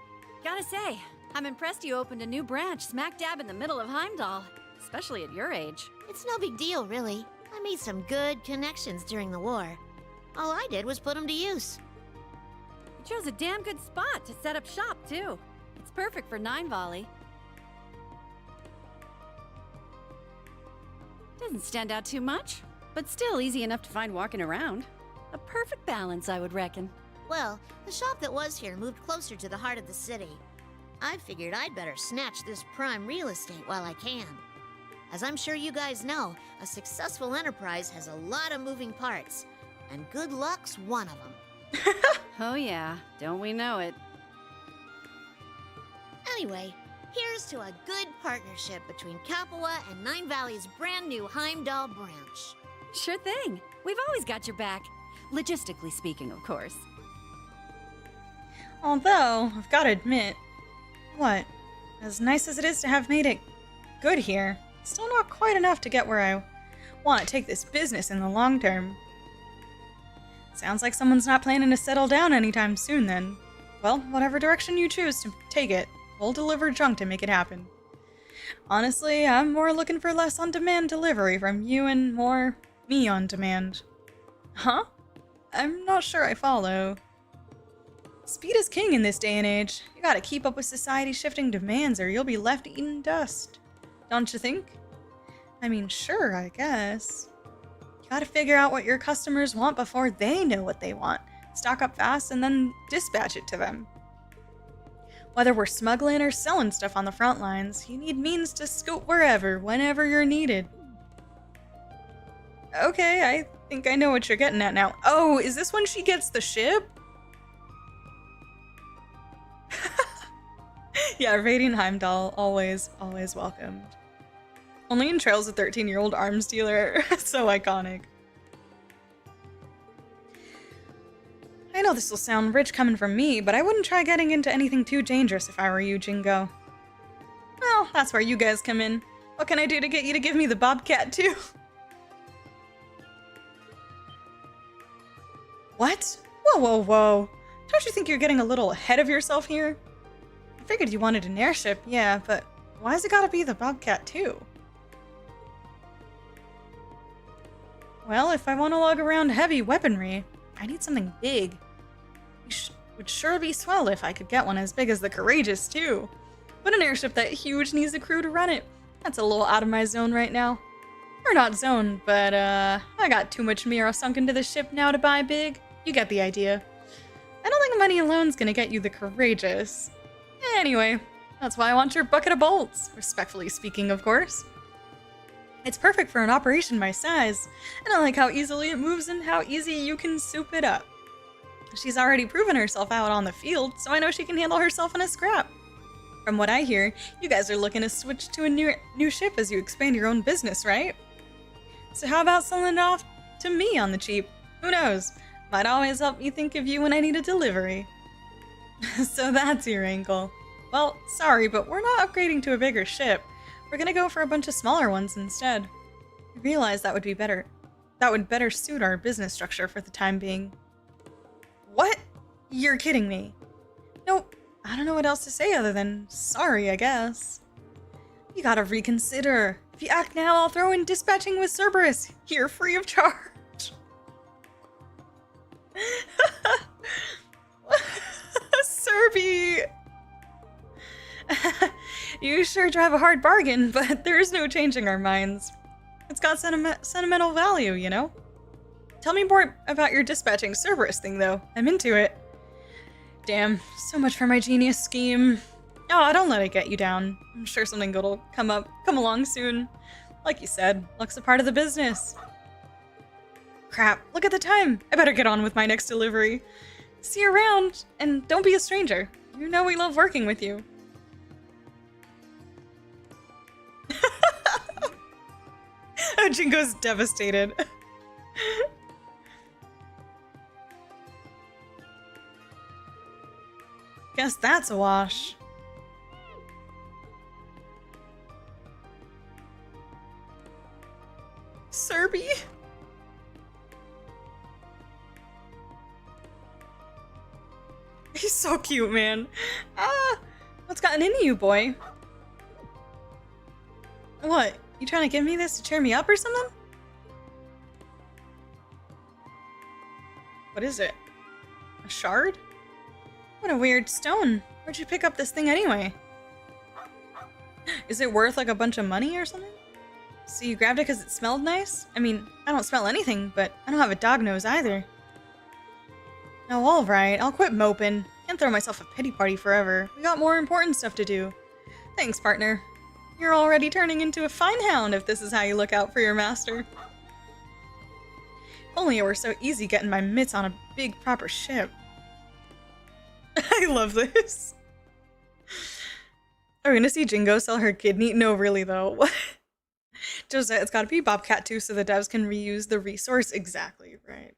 Gotta say, I'm impressed you opened a new branch smack dab in the middle of Heimdall, especially at your age. It's no big deal, really. I made some good connections during the war. All I did was put them to use. You chose a damn good spot to set up shop, too. It's perfect for 9 volley. Doesn't stand out too much, but still easy enough to find walking around. A perfect balance, I would reckon. Well, the shop that was here moved closer to the heart of the city. I figured I'd better snatch this prime real estate while I can. As I'm sure you guys know, a successful enterprise has a lot of moving parts, and good luck's one of them. Oh yeah, don't we know it? Anyway, here's to a good partnership between Capua and Nine Valley's brand new Heimdall branch. Sure thing. We've always got your back. Logistically speaking, of course. Although, I've got to admit, what? As nice as it is to have made it good here, it's still not quite enough to get where I want to take this business in the long term. Sounds like someone's not planning to settle down anytime soon then. Well, whatever direction you choose to take it, we'll deliver junk to make it happen. Honestly, I'm more looking for less on-demand delivery from you and more me on demand. Huh? I'm not sure I follow. Speed is king in this day and age. You gotta keep up with society's shifting demands or you'll be left eating dust. Don't you think? I mean, sure, I guess. You gotta figure out what your customers want before they know what they want. Stock up fast and then dispatch it to them. Whether we're smuggling or selling stuff on the front lines, you need means to scoot wherever, whenever you're needed. Okay, I think I know what you're getting at now. Oh, is this when she gets the ship? Yeah, raiding Heimdall, always welcomed. Only in Trails a 13-year-old arms dealer. So iconic. I know this will sound rich coming from me, but I wouldn't try getting into anything too dangerous if I were you, Jingo. Well, that's where you guys come in. What can I do to get you to give me the Bobcat too? What? Whoa. Don't you think you're getting a little ahead of yourself here? I figured you wanted an airship, yeah, but why's it gotta be the Bobcat too? Well, if I want to lug around heavy weaponry, I need something big. Would sure be swell if I could get one as big as the Courageous too. But an airship that huge needs a crew to run it. That's a little out of my zone right now. Or not zone, but I got too much Mira sunk into the ship now to buy big. You get the idea. I don't think money alone's gonna get you the Courageous. Anyway, that's why I want your bucket of bolts. Respectfully speaking, of course. It's perfect for an operation my size, and I like how easily it moves and how easy you can soup it up. She's already proven herself out on the field, so I know she can handle herself in a scrap. From what I hear, you guys are looking to switch to a new ship as you expand your own business, right? So how about selling it off to me on the cheap? Who knows? Might always help me think of you when I need a delivery. So that's your angle. Well, sorry, but we're not upgrading to a bigger ship. We're gonna go for a bunch of smaller ones instead. I realize that would be better. That would better suit our business structure for the time being. What? You're kidding me. Nope. I don't know what else to say other than sorry, I guess. You gotta reconsider. If you act now, I'll throw in dispatching with Cerberus. Here, free of charge. Serby! You sure drive a hard bargain, but there's no changing our minds. It's got sentimental value, you know? Tell me more about your dispatching Cerberus thing, though. I'm into it. Damn, so much for my genius scheme. Oh, don't let it get you down. I'm sure something good will come along soon. Like you said, luck's a part of the business. Crap, look at the time. I better get on with my next delivery. See you around, and don't be a stranger. You know we love working with you. Oh, Jingo's devastated. Guess that's a wash. Serby? He's so cute, man. What's gotten into you, boy? What? You trying to give me this to cheer me up or something? What is it? A shard? What a weird stone. Where'd you pick up this thing anyway? Is it worth like a bunch of money or something? So you grabbed it because it smelled nice? I mean, I don't smell anything, but I don't have a dog nose either. Oh, alright, I'll quit moping. Can't throw myself a pity party forever. We got more important stuff to do. Thanks, partner. You're already turning into a fine hound if this is how you look out for your master. If only it were so easy getting my mitts on a big proper ship. I love this. Are we gonna see Jingo sell her kidney? No, really though. Just it's gotta be Bobcat too so the devs can reuse the resource. Exactly, right.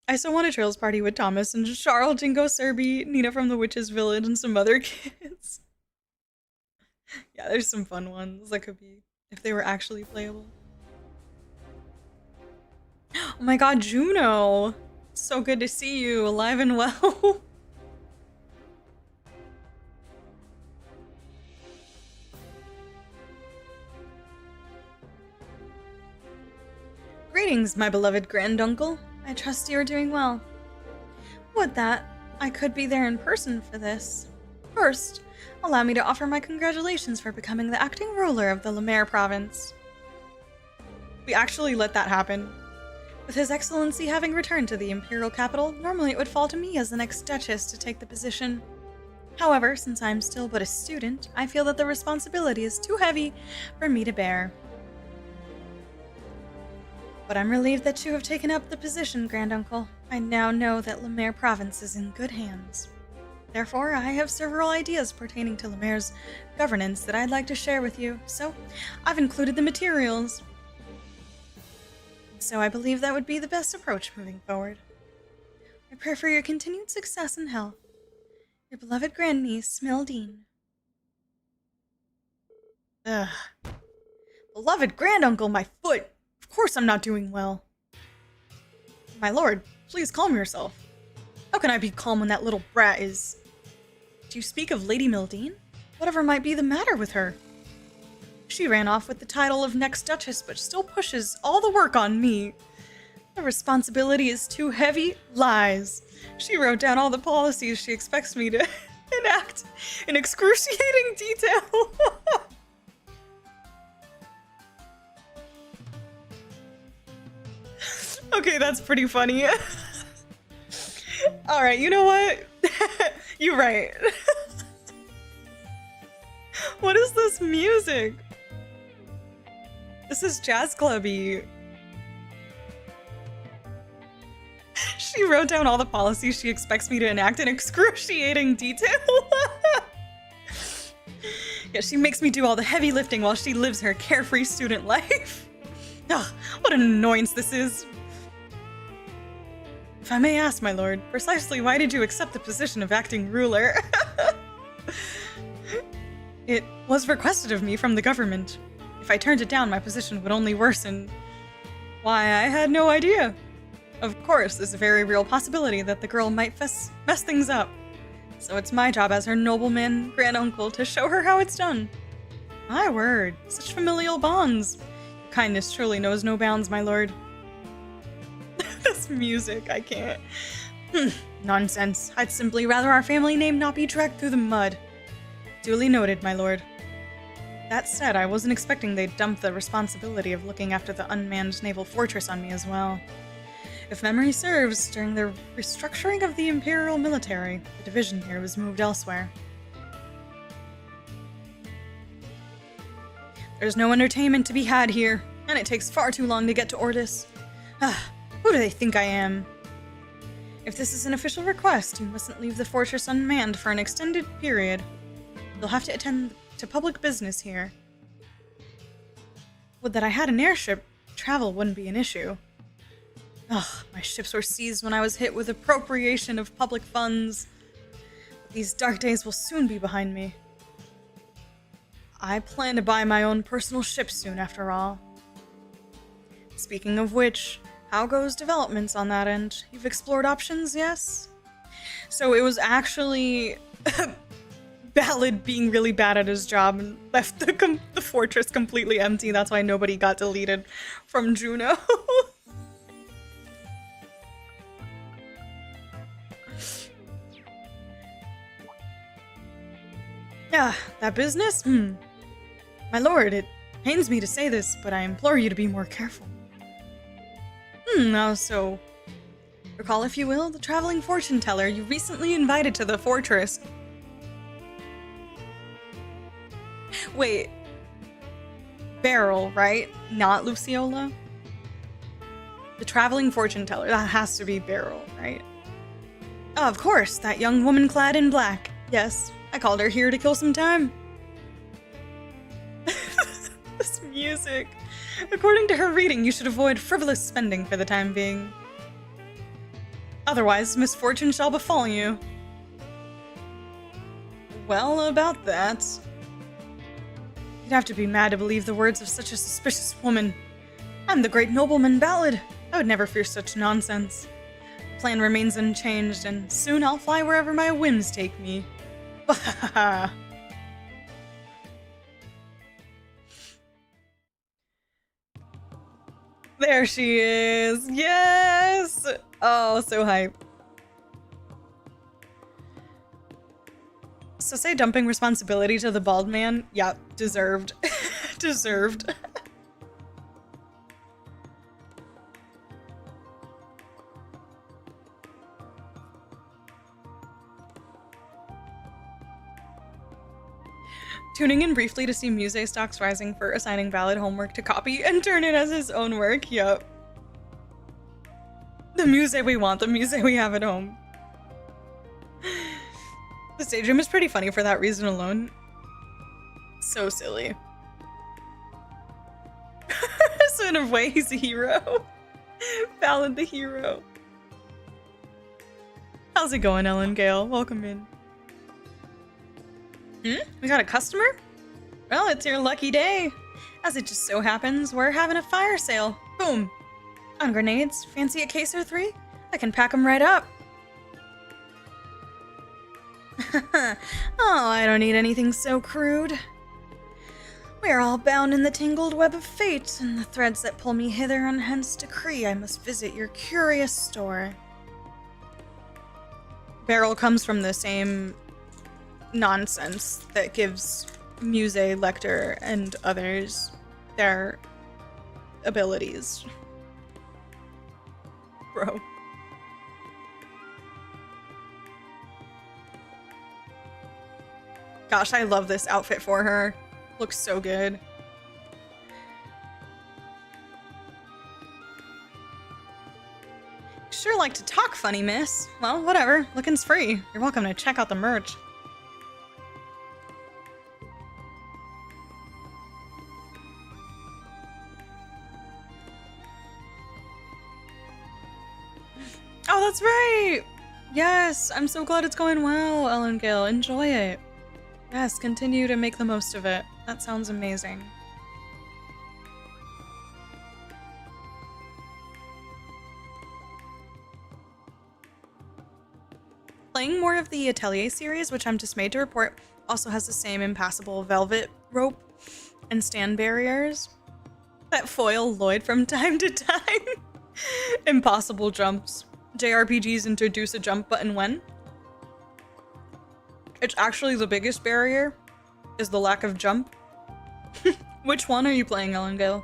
I still want a Trails party with Thomas and Charles, Jingo, Serby, Nina from the Witch's Village, and some other kids. Yeah, there's some fun ones that could be, if they were actually playable. Oh my god, Juno! So good to see you, alive and well. Greetings, my beloved granduncle. I trust you are doing well. Would that I could be there in person for this. First, allow me to offer my congratulations for becoming the acting ruler of the Lemaire province. We actually let that happen. With His Excellency having returned to the Imperial capital, normally it would fall to me as the next Duchess to take the position. However, since I am still but a student, I feel that the responsibility is too heavy for me to bear. But I'm relieved that you have taken up the position, Granduncle. I now know that Lemaire province is in good hands. Therefore, I have several ideas pertaining to Lemaire's governance that I'd like to share with you, so I've included the materials. So I believe that would be the best approach moving forward. I pray for your continued success and health. Your beloved grandniece, Mildine. Ugh. Beloved granduncle, my foot! Of course I'm not doing well. My lord, please calm yourself. How can I be calm when that little brat is... Do you speak of Lady Mildine? Whatever might be the matter with her? She ran off with the title of next Duchess, but still pushes all the work on me. The responsibility is too heavy? Lies. She wrote down all the policies she expects me to enact in excruciating detail. Okay, that's pretty funny. Alright, you know what? You're right. What is this music? This is jazz clubby. She wrote down all the policies she expects me to enact in excruciating detail. Yeah, she makes me do all the heavy lifting while she lives her carefree student life. Ugh, what an annoyance this is. If I may ask, my lord, precisely why did you accept the position of acting ruler? It was requested of me from the government. If I turned it down, my position would only worsen. Why, I had no idea. Of course, there's a very real possibility that the girl might mess things up. So it's my job as her nobleman granduncle to show her how it's done. My word, such familial bonds. Your kindness truly knows no bounds, my lord. This music, I can't. Nonsense. I'd simply rather our family name not be dragged through the mud. Duly noted, my lord. That said, I wasn't expecting they'd dump the responsibility of looking after the unmanned naval fortress on me as well. If memory serves, during the restructuring of the Imperial military, the division here was moved elsewhere. There's no entertainment to be had here, and it takes far too long to get to Ordis. Who do they think I am? If this is an official request, you mustn't leave the fortress unmanned for an extended period. You'll have to attend to public business here. Would that I had an airship, travel wouldn't be an issue. Ugh, my ships were seized when I was hit with appropriation of public funds. But these dark days will soon be behind me. I plan to buy my own personal ship soon, after all. Speaking of which, how goes developments on that end? You've explored options, yes? So it was actually Ballad being really bad at his job and left the fortress completely empty. That's why nobody got deleted from Juno. Yeah, that business? My lord, it pains me to say this, but I implore you to be more careful. So... Recall, if you will, the traveling fortune teller you recently invited to the fortress. Wait. Beryl, right? Not Luciola? The traveling fortune teller. That has to be Beryl, right? Oh, of course, that young woman clad in black. Yes, I called her here to kill some time. This music. According to her reading, you should avoid frivolous spending for the time being. Otherwise, misfortune shall befall you. Well, about that. You'd have to be mad to believe the words of such a suspicious woman. I'm the great nobleman Ballad. I would never fear such nonsense. The plan remains unchanged, and soon I'll fly wherever my whims take me. Bahaha. There she is. Yes. Oh, so hype. So say dumping responsibility to the bald man. Yeah, deserved. Deserved. Tuning in briefly to see Muse stocks rising for assigning valid homework to copy and turn it as his own work. Yup. The Muse we want, the Muse we have at home. The stage room is pretty funny for that reason alone. So silly. So in a way, he's a hero. Valid the hero. How's it going, Ellen Gale? Welcome in. We got a customer? Well, it's your lucky day. As it just so happens, we're having a fire sale. Boom. On grenades. Fancy a case or 3? I can pack them right up. Oh, I don't need anything so crude. We are all bound in the tangled web of fate, and the threads that pull me hither on hence decree I must visit your curious store. Beryl comes from the same nonsense that gives Muse, Lecter, and others their abilities. Bro. Gosh, I love this outfit for her. Looks so good. Sure like to talk funny, miss. Well, whatever. Looking's free. You're welcome to check out the merch. Oh, that's right! Yes, I'm so glad it's going well, Ellen Gale. Enjoy it. Yes, continue to make the most of it. That sounds amazing. Playing more of the Atelier series, which I'm dismayed to report, also has the same impassable velvet rope and stand barriers that foil Lloyd from time to time. Impossible jumps. JRPGs introduce a jump button when? It's actually the biggest barrier, is the lack of jump. Which one are you playing, Ellen Gale?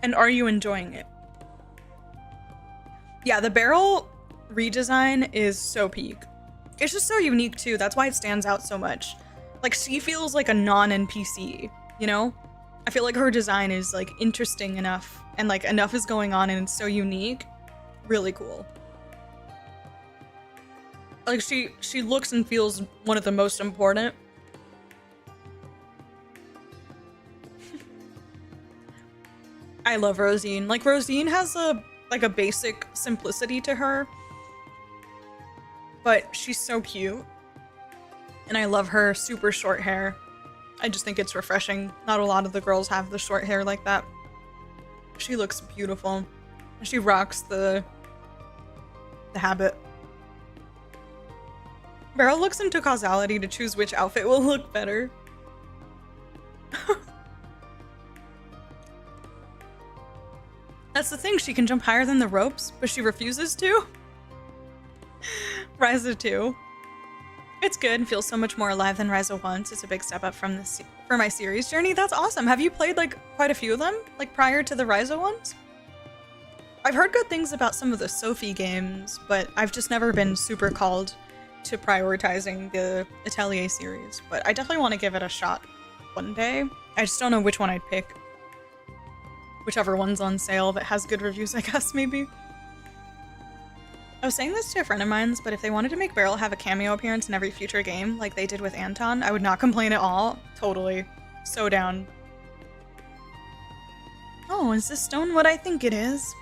And are you enjoying it? Yeah, the barrel redesign is so peak. It's just so unique too, that's why it stands out so much. Like, she feels like a non-NPC, you know? I feel like her design is like interesting enough, and like enough is going on and it's so unique. Really cool. Like, she looks and feels one of the most important. I love Rosine. Like, Rosine has a basic simplicity to her, but she's so cute. And I love her super short hair. I just think it's refreshing. Not a lot of the girls have the short hair like that. She looks beautiful. She rocks the habit. Beryl looks into causality to choose which outfit will look better. That's the thing, she can jump higher than the ropes, but she refuses to. Ryza 2. It's good, feels so much more alive than Ryza 1. It's a big step up from for my series journey. That's awesome. Have you played like quite a few of them, like prior to the Ryza ones? I've heard good things about some of the Sophie games, but I've just never been super called to prioritizing the Atelier series. But I definitely want to give it a shot one day. I just don't know which one I'd pick. Whichever one's on sale that has good reviews, I guess, maybe. I was saying this to a friend of mine's, but if they wanted to make Beryl have a cameo appearance in every future game, like they did with Anton, I would not complain at all. Totally. So down. Oh, is this stone what I think it is?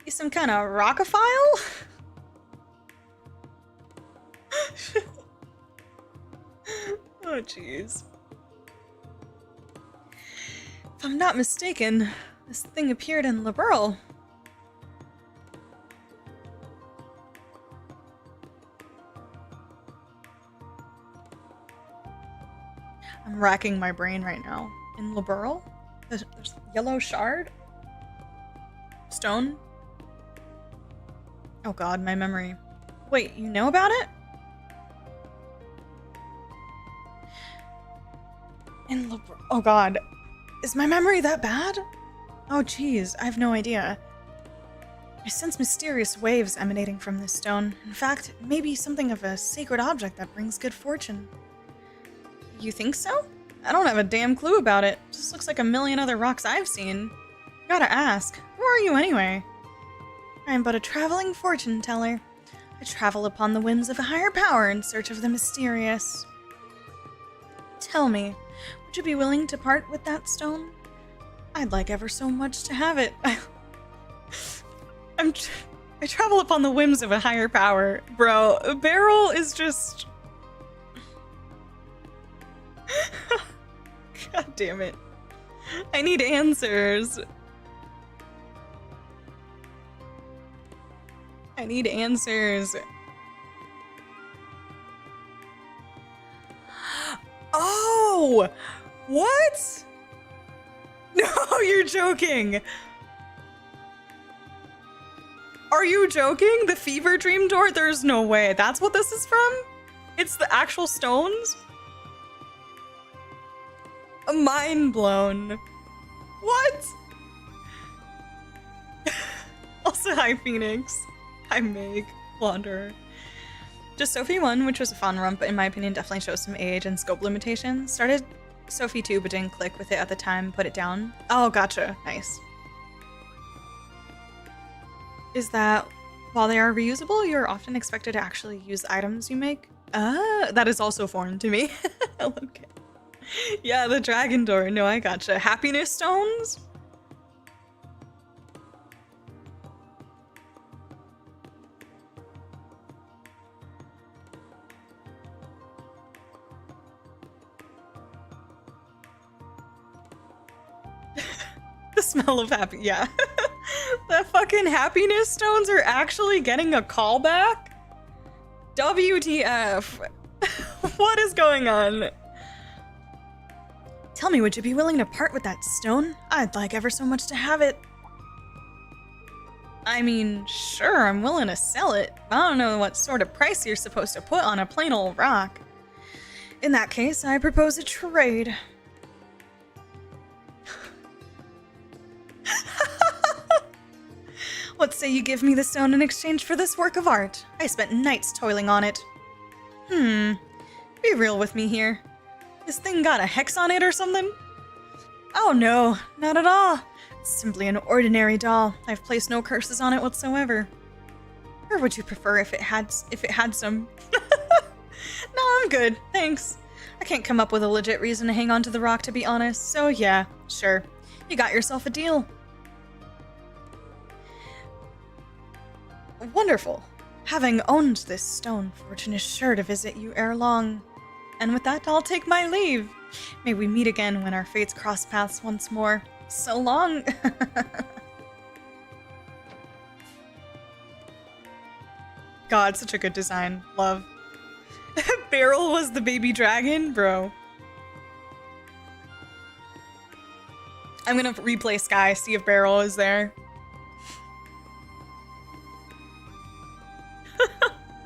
You some kind of rockophile? Oh, jeez. If I'm not mistaken, this thing appeared in Liberl. racking my brain right now. In Liberal? There's yellow shard? Stone? Oh god, my memory. Wait, you know about it? In Liberal. Oh god. Is my memory that bad? Oh geez, I have no idea. I sense mysterious waves emanating from this stone. In fact, maybe something of a sacred object that brings good fortune. You think so? I don't have a damn clue about it. Just looks like a million other rocks I've seen. Gotta ask, who are you anyway? I am but a traveling fortune teller. I travel upon the whims of a higher power in search of the mysterious. Tell me, would you be willing to part with that stone? I'd like ever so much to have it. I travel upon the whims of a higher power. Bro, Beryl is just... God damn it. I need answers. I need answers. Oh! What? No, you're joking. Are you joking? The fever dream door? There's no way. That's what this is from? It's the actual stones? Mind blown. What? Also, hi Phoenix. Hi Meg. Wanderer. Just Sophie 1, which was a fun run, but in my opinion definitely shows some age and scope limitations. Started Sophie 2, but didn't click with it at the time, put it down. Oh, gotcha. Nice. Is that while they are reusable, you're often expected to actually use items you make? That is also foreign to me. Okay. Yeah, the dragon door. No, I gotcha. Happiness stones? The smell of happy, yeah. The fucking happiness stones are actually getting a callback? WTF. What is going on? Tell me, would you be willing to part with that stone? I'd like ever so much to have it. I mean, sure, I'm willing to sell it. I don't know what sort of price you're supposed to put on a plain old rock. In that case, I propose a trade. What say you give me the stone in exchange for this work of art? I spent nights toiling on it. Be real with me here. This thing got a hex on it or something? Oh no, not at all. It's simply an ordinary doll. I've placed no curses on it whatsoever. Or would you prefer if it had some? No, I'm good, thanks. I can't come up with a legit reason to hang on to the rock, to be honest, so yeah, sure. You got yourself a deal. Wonderful. Having owned this stone, fortune is sure to visit you ere long. And with that, I'll take my leave. May we meet again when our fates cross paths once more. So long. God, such a good design. Love. Beryl was the baby dragon? Bro. I'm gonna replay Sky, see if Beryl is there.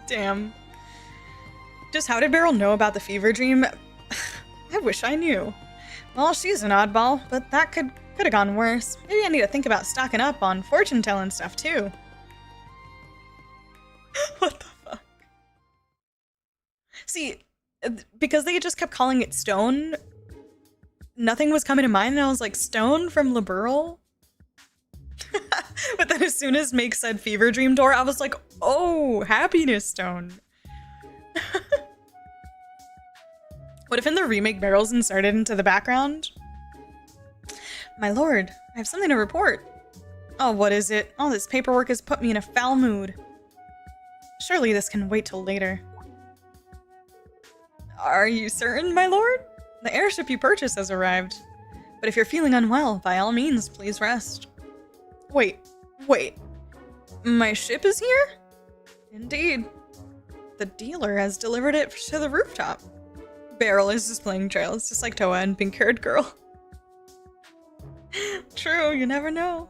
Damn. Just how did Beryl know about the fever dream? I wish I knew. Well, she's an oddball, but that could have gone worse. Maybe I need to think about stocking up on fortune telling stuff too. What the fuck? See, because they just kept calling it stone, nothing was coming to mind, and I was like, stone from Liberal? But then as soon as Make said fever dream door, I was like, oh, happiness stone. What if in the remake Beryl's inserted into the background? My lord, I have something to report. Oh, what is it? All this paperwork has put me in a foul mood. Surely this can wait till later. Are you certain, my lord? The airship you purchased has arrived. But if you're feeling unwell, by all means, please rest. Wait. My ship is here? Indeed. The dealer has delivered it to the rooftop. Beryl is just playing trails, just like Toa and Pink-haired girl. True, you never know.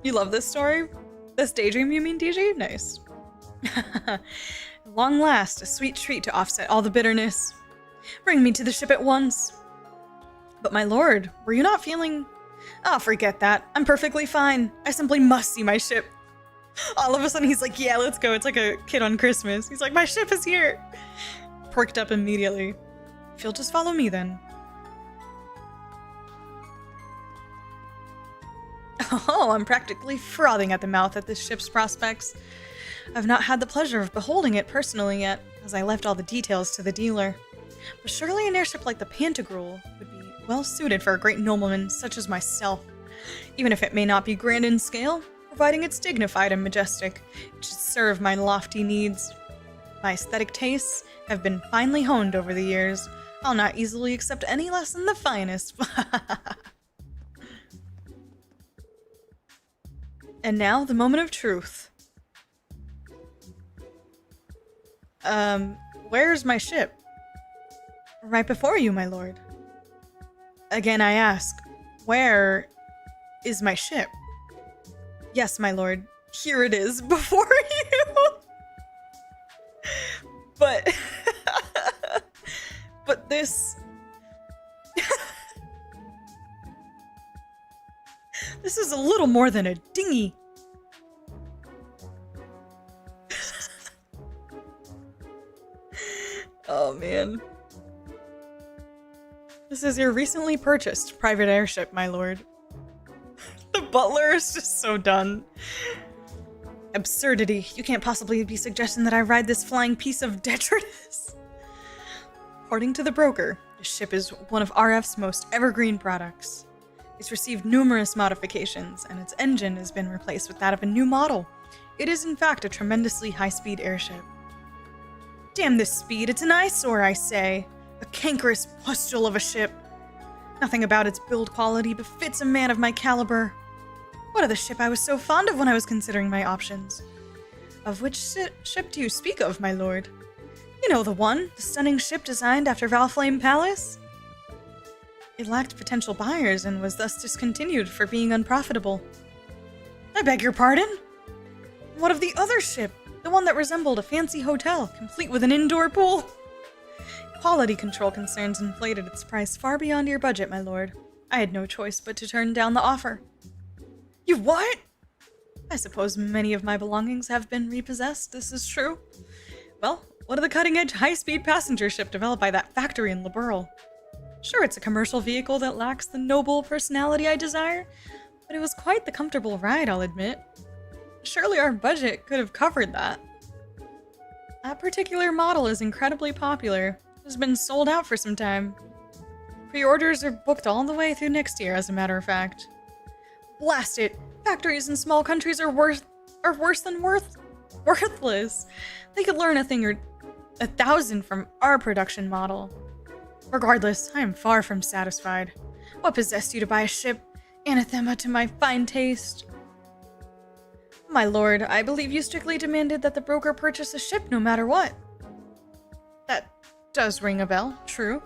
You love this story? This daydream, you mean, DG? Nice. At long last, a sweet treat to offset all the bitterness. Bring me to the ship at once. But my lord, were you not feeling... Oh, forget that. I'm perfectly fine. I simply must see my ship. All of a sudden, he's like, yeah, let's go. It's like a kid on Christmas. He's like, my ship is here. Perked up immediately. If you'll just follow me, then. Oh, I'm practically frothing at the mouth at this ship's prospects. I've not had the pleasure of beholding it personally yet, as I left all the details to the dealer. But surely an airship like the Pantagruel would be well suited for a great nobleman such as myself. Even if it may not be grand in scale, providing it's dignified and majestic, it should serve my lofty needs. My aesthetic tastes have been finely honed over the years. I'll not easily accept any less than the finest. And now, the moment of truth. Where's my ship? Right before you, my lord. Again, I ask, where is my ship? Yes, my lord, here it is, before you. But... but this... This is a little more than a dinghy. Oh, man. This is your recently purchased private airship, my lord. The butler is just so done. Absurdity. You can't possibly be suggesting that I ride this flying piece of detritus. According to the broker, the ship is one of RF's most evergreen products. It's received numerous modifications, and its engine has been replaced with that of a new model. It is, in fact, a tremendously high-speed airship. Damn this speed, it's an eyesore, I say. A cankerous pustule of a ship. Nothing about its build quality befits a man of my caliber. What of the ship I was so fond of when I was considering my options? Of which ship do you speak of, my lord? You know the one, the stunning ship designed after Valflame Palace? It lacked potential buyers and was thus discontinued for being unprofitable. I beg your pardon? What of the other ship? The one that resembled a fancy hotel, complete with an indoor pool? Quality control concerns inflated its price far beyond your budget, my lord. I had no choice but to turn down the offer. You what? I suppose many of my belongings have been repossessed, this is true. Well, what of the cutting-edge high-speed passenger ship developed by that factory in Liberl? Sure, it's a commercial vehicle that lacks the noble personality I desire, but it was quite the comfortable ride, I'll admit. Surely our budget could have covered that. That particular model is incredibly popular. It has been sold out for some time. Pre-orders are booked all the way through next year, as a matter of fact. Blast it! Factories in small countries are worse than worthless. They could learn a thing or 1,000 from our production model. Regardless, I am far from satisfied. What possessed you to buy a ship? Anathema to my fine taste. My lord, I believe you strictly demanded that the broker purchase a ship no matter what. That does ring a bell, true.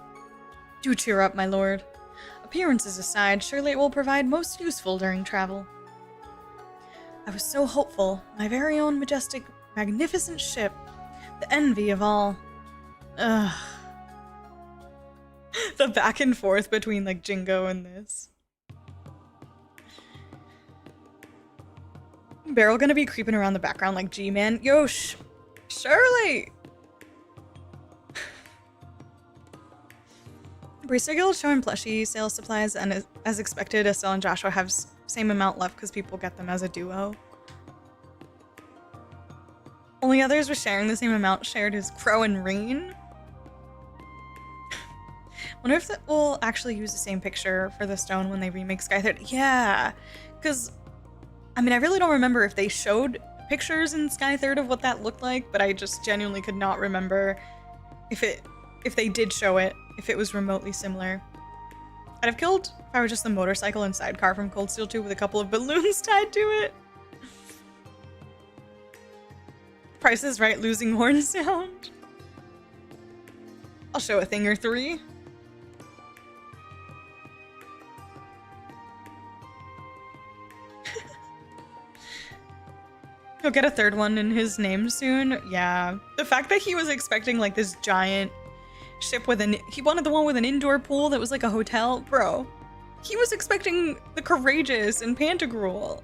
Do cheer up, my lord. Appearances aside, surely it will provide most useful during travel. I was so hopeful. My very own majestic, magnificent ship. The envy of all. Ugh. The back and forth between, like, Jingo and this. Beryl gonna be creeping around the background like G-Man. Yo, Shirley! Barista Guild showing plushie sales supplies, and as expected, Estelle and Joshua have same amount left because people get them as a duo. Only others with sharing the same amount shared is Crow and Rain. Wonder if that will actually use the same picture for the stone when they remake Skythird. Yeah, because, I mean, I really don't remember if they showed pictures in Skythird of what that looked like, but I just genuinely could not remember if they did show it, if it was remotely similar. I'd have killed if I were just the motorcycle and sidecar from Cold Steel 2 with a couple of balloons tied to it. Price is Right losing horn sound. I'll show a thing or three. He'll get a third one in his name soon. Yeah. The fact that he was expecting like this giant ship with he wanted the one with an indoor pool that was like a hotel. Bro, he was expecting the Courageous and Pantagruel.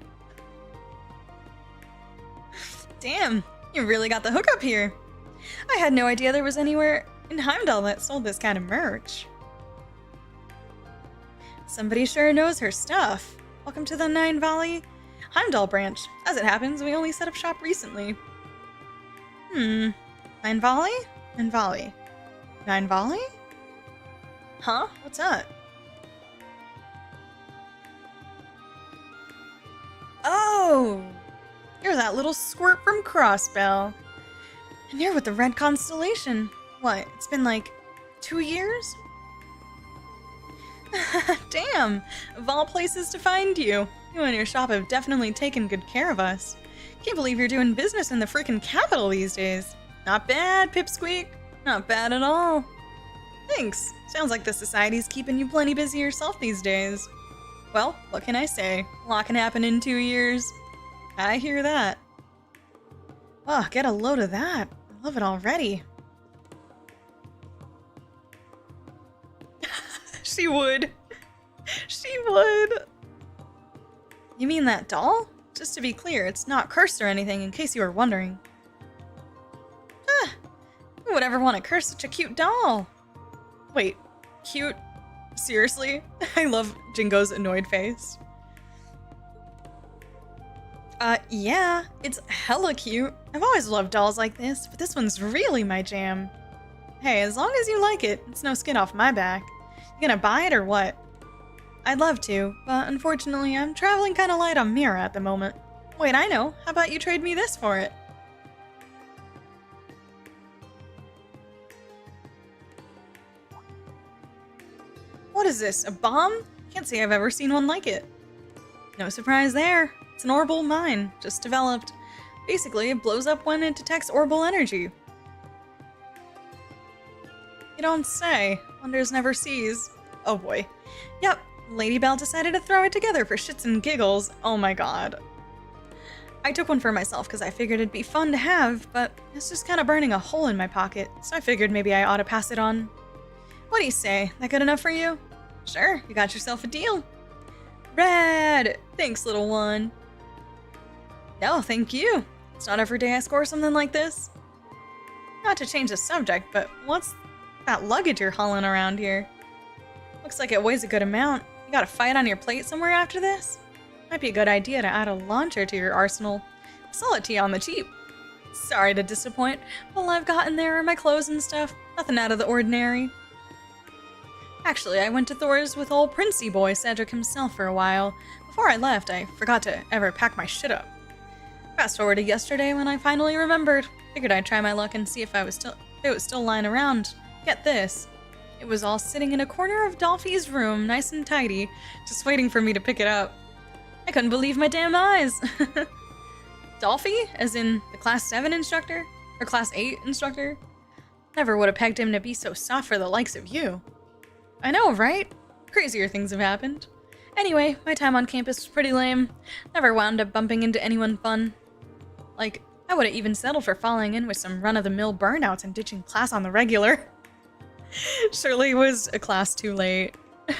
Damn, you really got the hookup here. I had no idea there was anywhere in Heimdall that sold this kind of merch. Somebody sure knows her stuff. Welcome to the Nine Valley Heimdall branch. As it happens, we only set up shop recently. Nine Valley? Nine Valley. Nine Valley? Huh? What's that? Oh! You're that little squirt from Crossbell. And you're with the Red Constellation. What, it's been like 2 years? Damn! Of all places to find you. You and your shop have definitely taken good care of us. Can't believe you're doing business in the freaking capital these days. Not bad, Pipsqueak. Not bad at all. Thanks. Sounds like the society's keeping you plenty busy yourself these days. Well, what can I say? A lot can happen in 2 years. I hear that. Oh, get a load of that. I love it already. She would. She would. You mean that doll? Just to be clear, it's not cursed or anything, in case you were wondering. Who would ever want to curse such a cute doll? Wait, cute? Seriously? I love Jingo's annoyed face. Yeah, it's hella cute. I've always loved dolls like this, but this one's really my jam. Hey, as long as you like it, it's no skin off my back. You gonna buy it or what? I'd love to, but unfortunately I'm traveling kinda light on Mira at the moment. Wait, I know. How about you trade me this for it? What is this, a bomb? Can't say I've ever seen one like it. No surprise there. It's an orbital mine, just developed. Basically, it blows up when it detects orbital energy. You don't say. Wonders never sees. Oh boy. Yep, Lady Belle decided to throw it together for shits and giggles. Oh my god. I took one for myself because I figured it'd be fun to have, but it's just kind of burning a hole in my pocket, so I figured maybe I ought to pass it on. What do you say? That good enough for you? Sure, you got yourself a deal. Rad! Thanks, little one. No, thank you. It's not every day I score something like this. Not to change the subject, but what's that luggage you're hauling around here? Looks like it weighs a good amount. You got a fight on your plate somewhere after this? Might be a good idea to add a launcher to your arsenal. Sell it to you on the cheap. Sorry to disappoint. All I've got in there are my clothes and stuff. Nothing out of the ordinary. Actually, I went to Thor's with old Princey boy Cedric himself for a while. Before I left, I forgot to ever pack my shit up. Fast forward to yesterday when I finally remembered. Figured I'd try my luck and see if it was still lying around. Get this. It was all sitting in a corner of Dolphy's room, nice and tidy, just waiting for me to pick it up. I couldn't believe my damn eyes. Dolphy? As in the Class 7 instructor? Or Class 8 instructor? Never would have pegged him to be so soft for the likes of you. I know, right? Crazier things have happened. Anyway, my time on campus was pretty lame. Never wound up bumping into anyone fun. Like, I would have even settled for falling in with some run-of-the-mill burnouts and ditching class on the regular. Shirley was a class too late.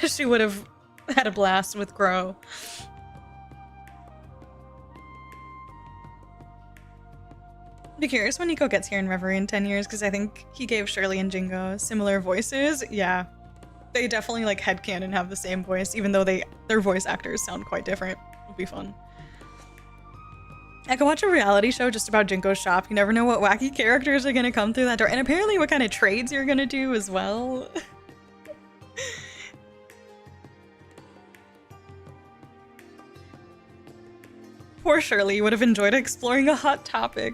She would have had a blast with Grow. Be curious when Nico gets here in Reverie in 10 years, because I think he gave Shirley and Jingo similar voices. Yeah. They definitely like headcanon have the same voice, even though their voice actors sound quite different. It'll be fun. I could watch a reality show just about Jingo's shop. You never know what wacky characters are gonna come through that door, and apparently what kind of trades you're gonna do as well. Poor Shirley would have enjoyed exploring a hot topic.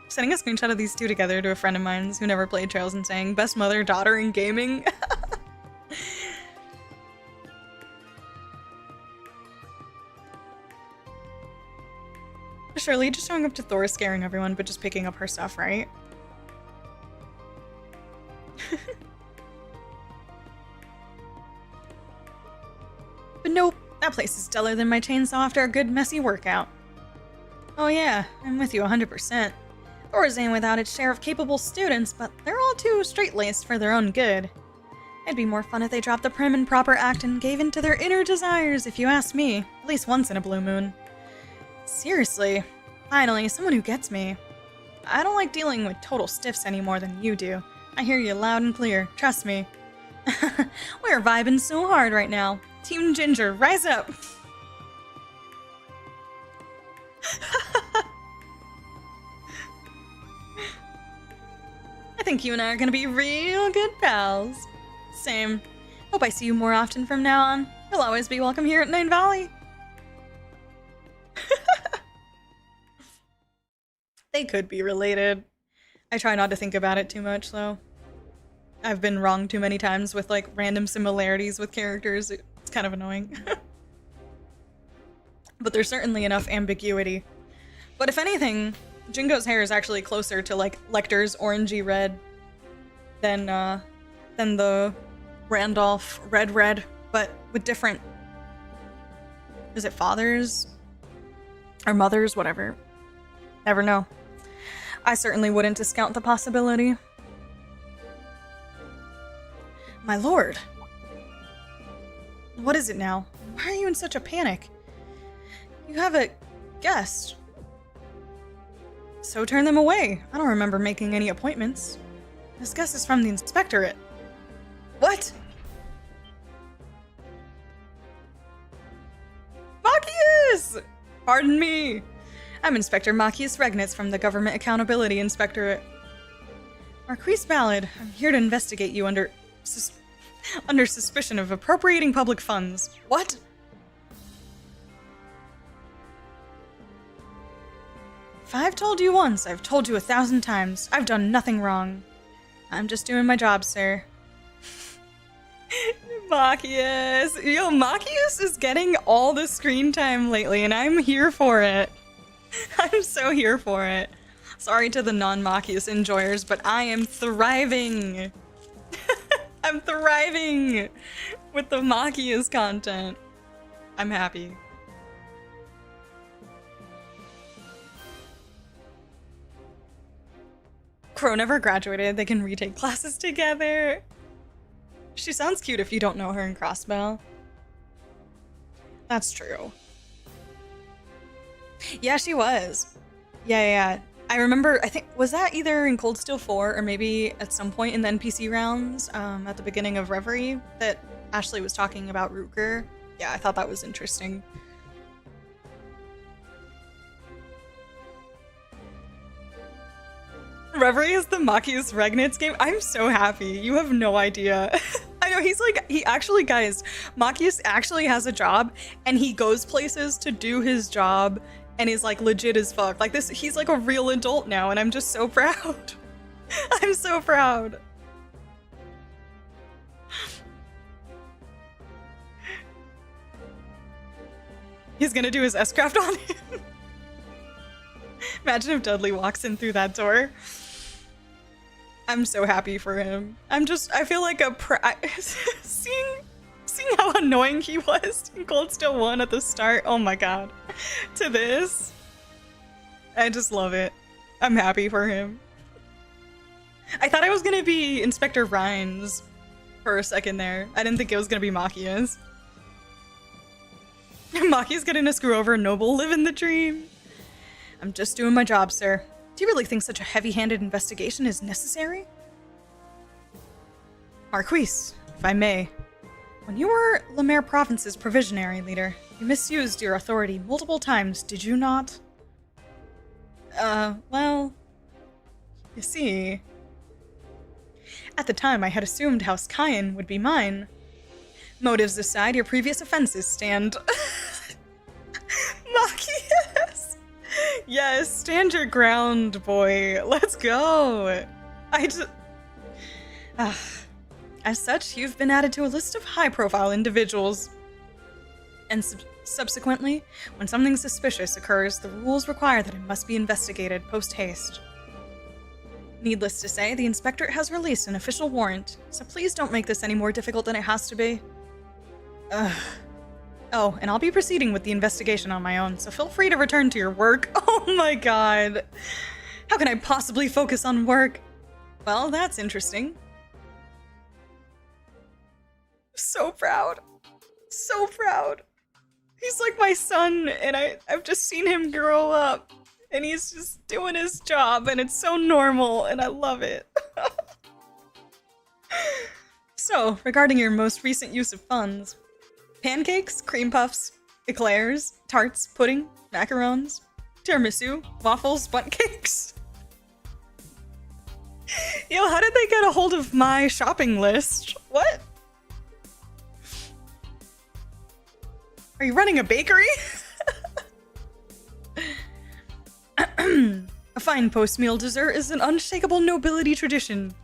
Sending a screenshot of these two together to a friend of mine who never played Trails and saying, best mother-daughter in gaming. Shirley just showing up to Thor, scaring everyone, but just picking up her stuff, right? place is duller than my chainsaw after a good messy workout. Oh yeah, I'm with you 100%. Thor's ain't without its share of capable students, but they're all too straight-laced for their own good. It'd be more fun if they dropped the prim and proper act and gave in to their inner desires, if you ask me. At least once in a blue moon. Seriously. Finally, someone who gets me. I don't like dealing with total stiffs any more than you do. I hear you loud and clear, trust me. We're vibing so hard right now. Team Ginger, rise up! I think you and I are gonna be real good pals. Same. Hope I see you more often from now on. You'll always be welcome here at Nine Valley. They could be related. I try not to think about it too much, though. I've been wrong too many times with, like, random similarities with characters. It's kind of annoying. But there's certainly enough ambiguity. But if anything, Jingo's hair is actually closer to, like, Lecter's orangey red than the Randolph red, but with different... Is it fathers? Or mothers? Whatever. Never know. I certainly wouldn't discount the possibility. My lord. What is it now? Why are you in such a panic? You have a guest. So turn them away. I don't remember making any appointments. This guest is from the inspectorate. What? Machius! Pardon me. I'm Inspector Machius Regnitz from the Government Accountability Inspectorate. Marquise Ballard, I'm here to investigate you under suspicion of appropriating public funds. What? If I've told you once, I've told you 1,000 times. I've done nothing wrong. I'm just doing my job, sir. Machius. Yo, Machius is getting all the screen time lately, and I'm here for it. I'm so here for it. Sorry to the non-Machius enjoyers, but I am thriving. I'm thriving with the Machius content. I'm happy. Crow never graduated. They can retake classes together. She sounds cute if you don't know her in Crossbell. That's true. Yeah, she was. Yeah. I remember, I think, was that either in Cold Steel 4 or maybe at some point in the NPC rounds at the beginning of Reverie that Ashley was talking about Rutger? Yeah, I thought that was interesting. Reverie is the Machius Regnitz game? I'm so happy. You have no idea. I know, he actually, guys, Machius actually has a job and he goes places to do his job and is like legit as fuck. Like this, he's like a real adult now and I'm just so proud. I'm so proud. He's gonna do his S-craft on him. Imagine if Dudley walks in through that door. I'm so happy for him. I feel like seeing how annoying he was in Cold Steel 1 at the start. Oh my god. To this. I just love it. I'm happy for him. I thought I was gonna be Inspector Rhines for a second there. I didn't think it was gonna be Machias. Machias getting to screw over a noble, living the dream. I'm just doing my job, sir. Do you really think such a heavy-handed investigation is necessary? Marquise, if I may. When you were Lemaire Province's provisionary leader, you misused your authority multiple times, did you not? Well... You see... At the time, I had assumed House Cayenne would be mine. Motives aside, your previous offenses stand... Machias! Yes, stand your ground, boy. Let's go. As such, you've been added to a list of high-profile individuals. And subsequently, when something suspicious occurs, the rules require that it must be investigated post-haste. Needless to say, the Inspectorate has released an official warrant, so please don't make this any more difficult than it has to be. Oh, and I'll be proceeding with the investigation on my own, so feel free to return to your work. Oh my god. How can I possibly focus on work? Well, that's interesting. So proud. So proud. He's like my son, and I've just seen him grow up. And he's just doing his job, and it's so normal, and I love it. So, regarding your most recent use of funds, pancakes, cream puffs, eclairs, tarts, pudding, macarons, tiramisu, waffles, bundt cakes. Yo, how did they get a hold of my shopping list? What? Are you running a bakery? A fine post-meal dessert is an unshakable nobility tradition.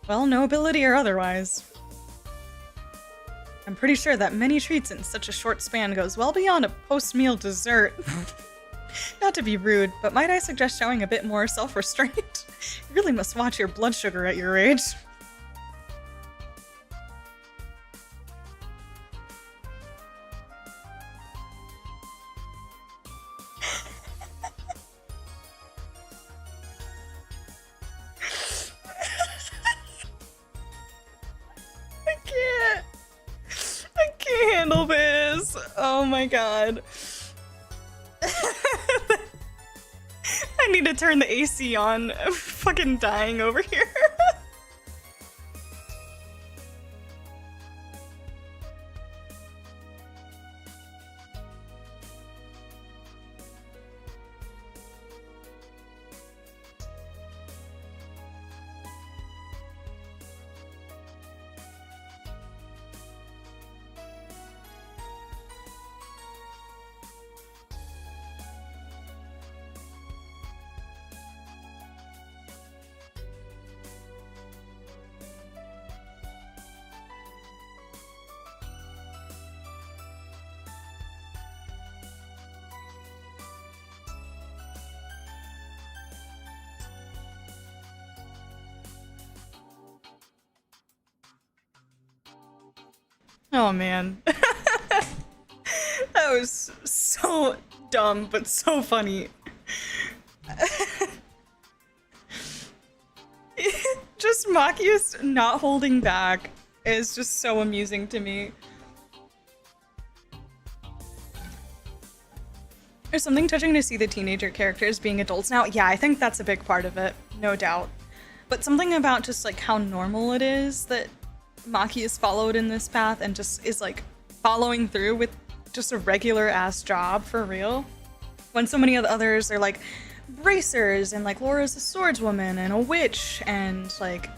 Well, nobility or otherwise. I'm pretty sure that many treats in such a short span goes well beyond a post-meal dessert. Not to be rude, but might I suggest showing a bit more self-restraint? You really must watch your blood sugar at your age. I can't handle this. Oh my god. I need to turn the AC on. I'm fucking dying over here. Oh man. That was so dumb, but so funny. Just Machias not holding back is just so amusing to me. There's something touching to see the teenager characters being adults now. Yeah, I think that's a big part of it, no doubt. But something about just like how normal it is that Maki is followed in this path and just is like following through with just a regular ass job for real. When so many of the others are like bracers and like Laura's a swordswoman and a witch and like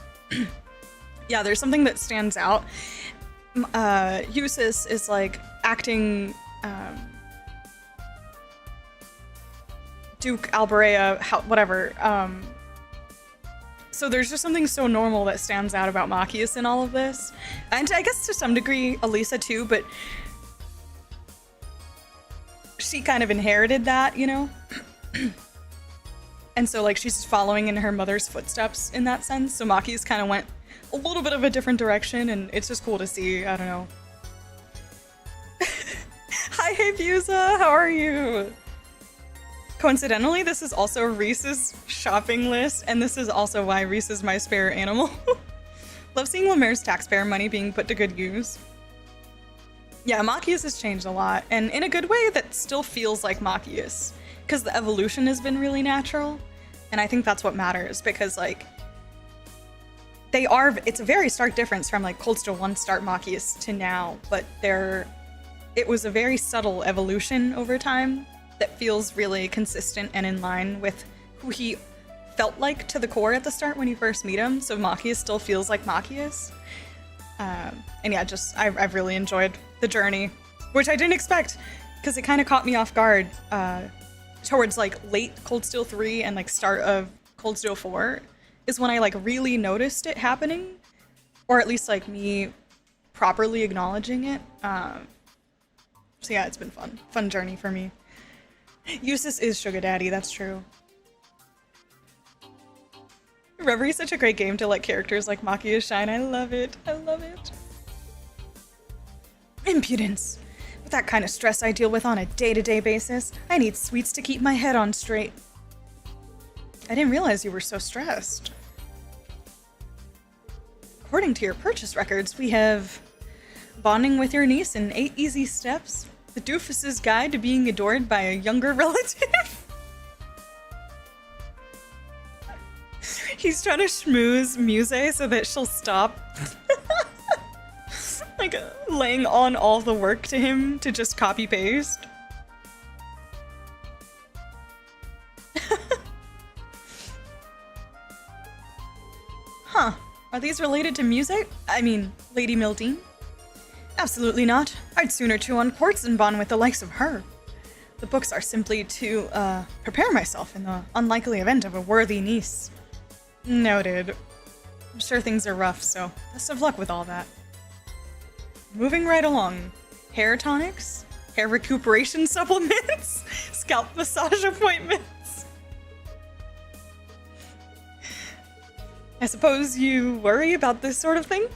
yeah, there's something that stands out. Eustace is like acting Duke Alberea, whatever. So there's just something so normal that stands out about Machias in all of this. And I guess to some degree, Elisa too, but she kind of inherited that, you know? And so like she's just following in her mother's footsteps in that sense. So Machias kind of went a little bit of a different direction and it's just cool to see, I don't know. Hi, hey Fusa, how are you? Coincidentally, this is also Reese's shopping list, and this is also why Reese is my spare animal. Love seeing Lemaire's taxpayer money being put to good use. Yeah, Machias has changed a lot, and in a good way that still feels like Machias, because the evolution has been really natural, and I think that's what matters, because like, it's a very stark difference from like Cold Steel 1 start Machias to now, but it was a very subtle evolution over time that feels really consistent and in line with who he felt like to the core at the start when you first meet him. So Machias still feels like Machias. And yeah, just I've really enjoyed the journey, which I didn't expect because it kind of caught me off guard towards like late Cold Steel 3 and like start of Cold Steel 4 is when I like really noticed it happening, or at least like me properly acknowledging it. So yeah, it's been fun journey for me. Eustace is Sugar Daddy, that's true. Reverie is such a great game to let characters like Machias shine. I love it. I love it. Impudence. With that kind of stress I deal with on a day-to-day basis, I need sweets to keep my head on straight. I didn't realize you were so stressed. According to your purchase records, we have Bonding with Your Niece in 8 Easy Steps, The Doofus's Guide to Being Adored by a Younger Relative. He's trying to schmooze Muse so that she'll stop like laying on all the work to him to just copy paste. Huh. Are these related to music? I mean, Lady Mildine? Absolutely not. I'd sooner chew on quartz than bond with the likes of her. The books are simply to, prepare myself in the unlikely event of a worthy niece. Noted. I'm sure things are rough, so best of luck with all that. Moving right along. Hair tonics? Hair recuperation supplements? Scalp massage appointments? I suppose you worry about this sort of thing?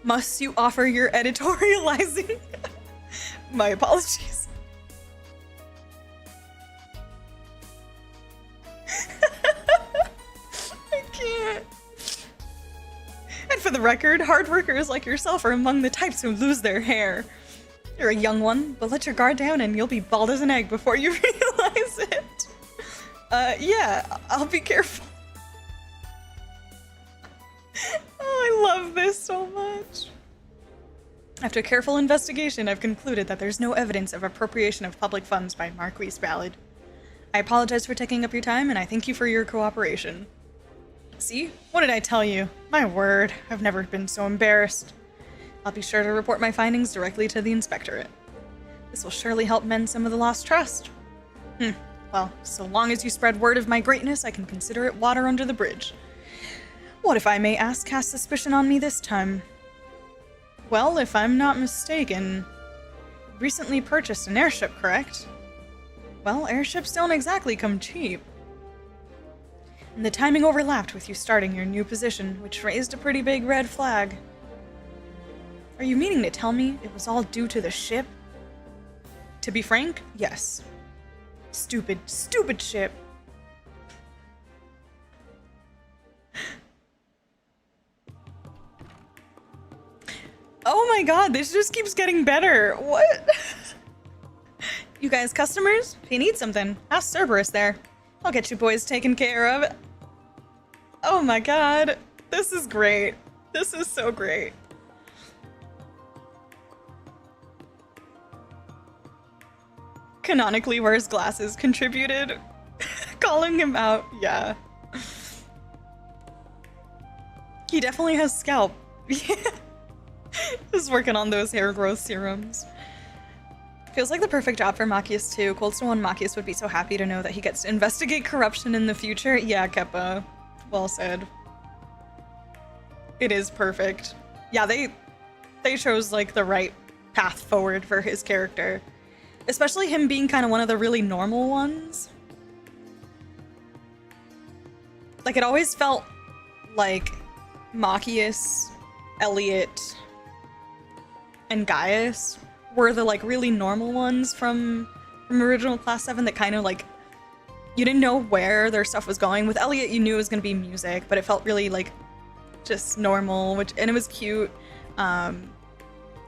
Must you offer your editorializing? My apologies. I can't. And for the record, hard workers like yourself are among the types who lose their hair. You're a young one, but let your guard down and you'll be bald as an egg before you realize it. Yeah, I'll be careful. Oh, I love this so much. After careful investigation, I've concluded that there's no evidence of appropriation of public funds by Marquis Ballard. I apologize for taking up your time, and I thank you for your cooperation. See? What did I tell you? My word, I've never been so embarrassed. I'll be sure to report my findings directly to the inspectorate. This will surely help mend some of the lost trust. Well, so long as you spread word of my greatness, I can consider it water under the bridge. What, if I may ask, cast suspicion on me this time? Well, if I'm not mistaken, you recently purchased an airship, correct? Well, airships don't exactly come cheap. And the timing overlapped with you starting your new position, which raised a pretty big red flag. Are you meaning to tell me it was all due to the ship? To be frank, yes. Stupid, stupid ship. Oh my god, this just keeps getting better. What? You guys customers? If you need something, ask Cerberus there. I'll get you boys taken care of. Oh my god. This is great. This is so great. Canonically wears glasses contributed. Calling him out, yeah. He definitely has scalp. Yeah. Just working on those hair growth serums. Feels like the perfect job for Machias too. Cold Stone Machias would be so happy to know that he gets to investigate corruption in the future. Yeah, Keppa. Well said. It is perfect. Yeah, they chose like the right path forward for his character. Especially him being kind of one of the really normal ones. Like, it always felt like Machias, Elliot, and Gaius were the like really normal ones from original Class 7 that kind of like you didn't know where their stuff was going. With Elliot, you knew it was going to be music, but it felt really like just normal, and it was cute.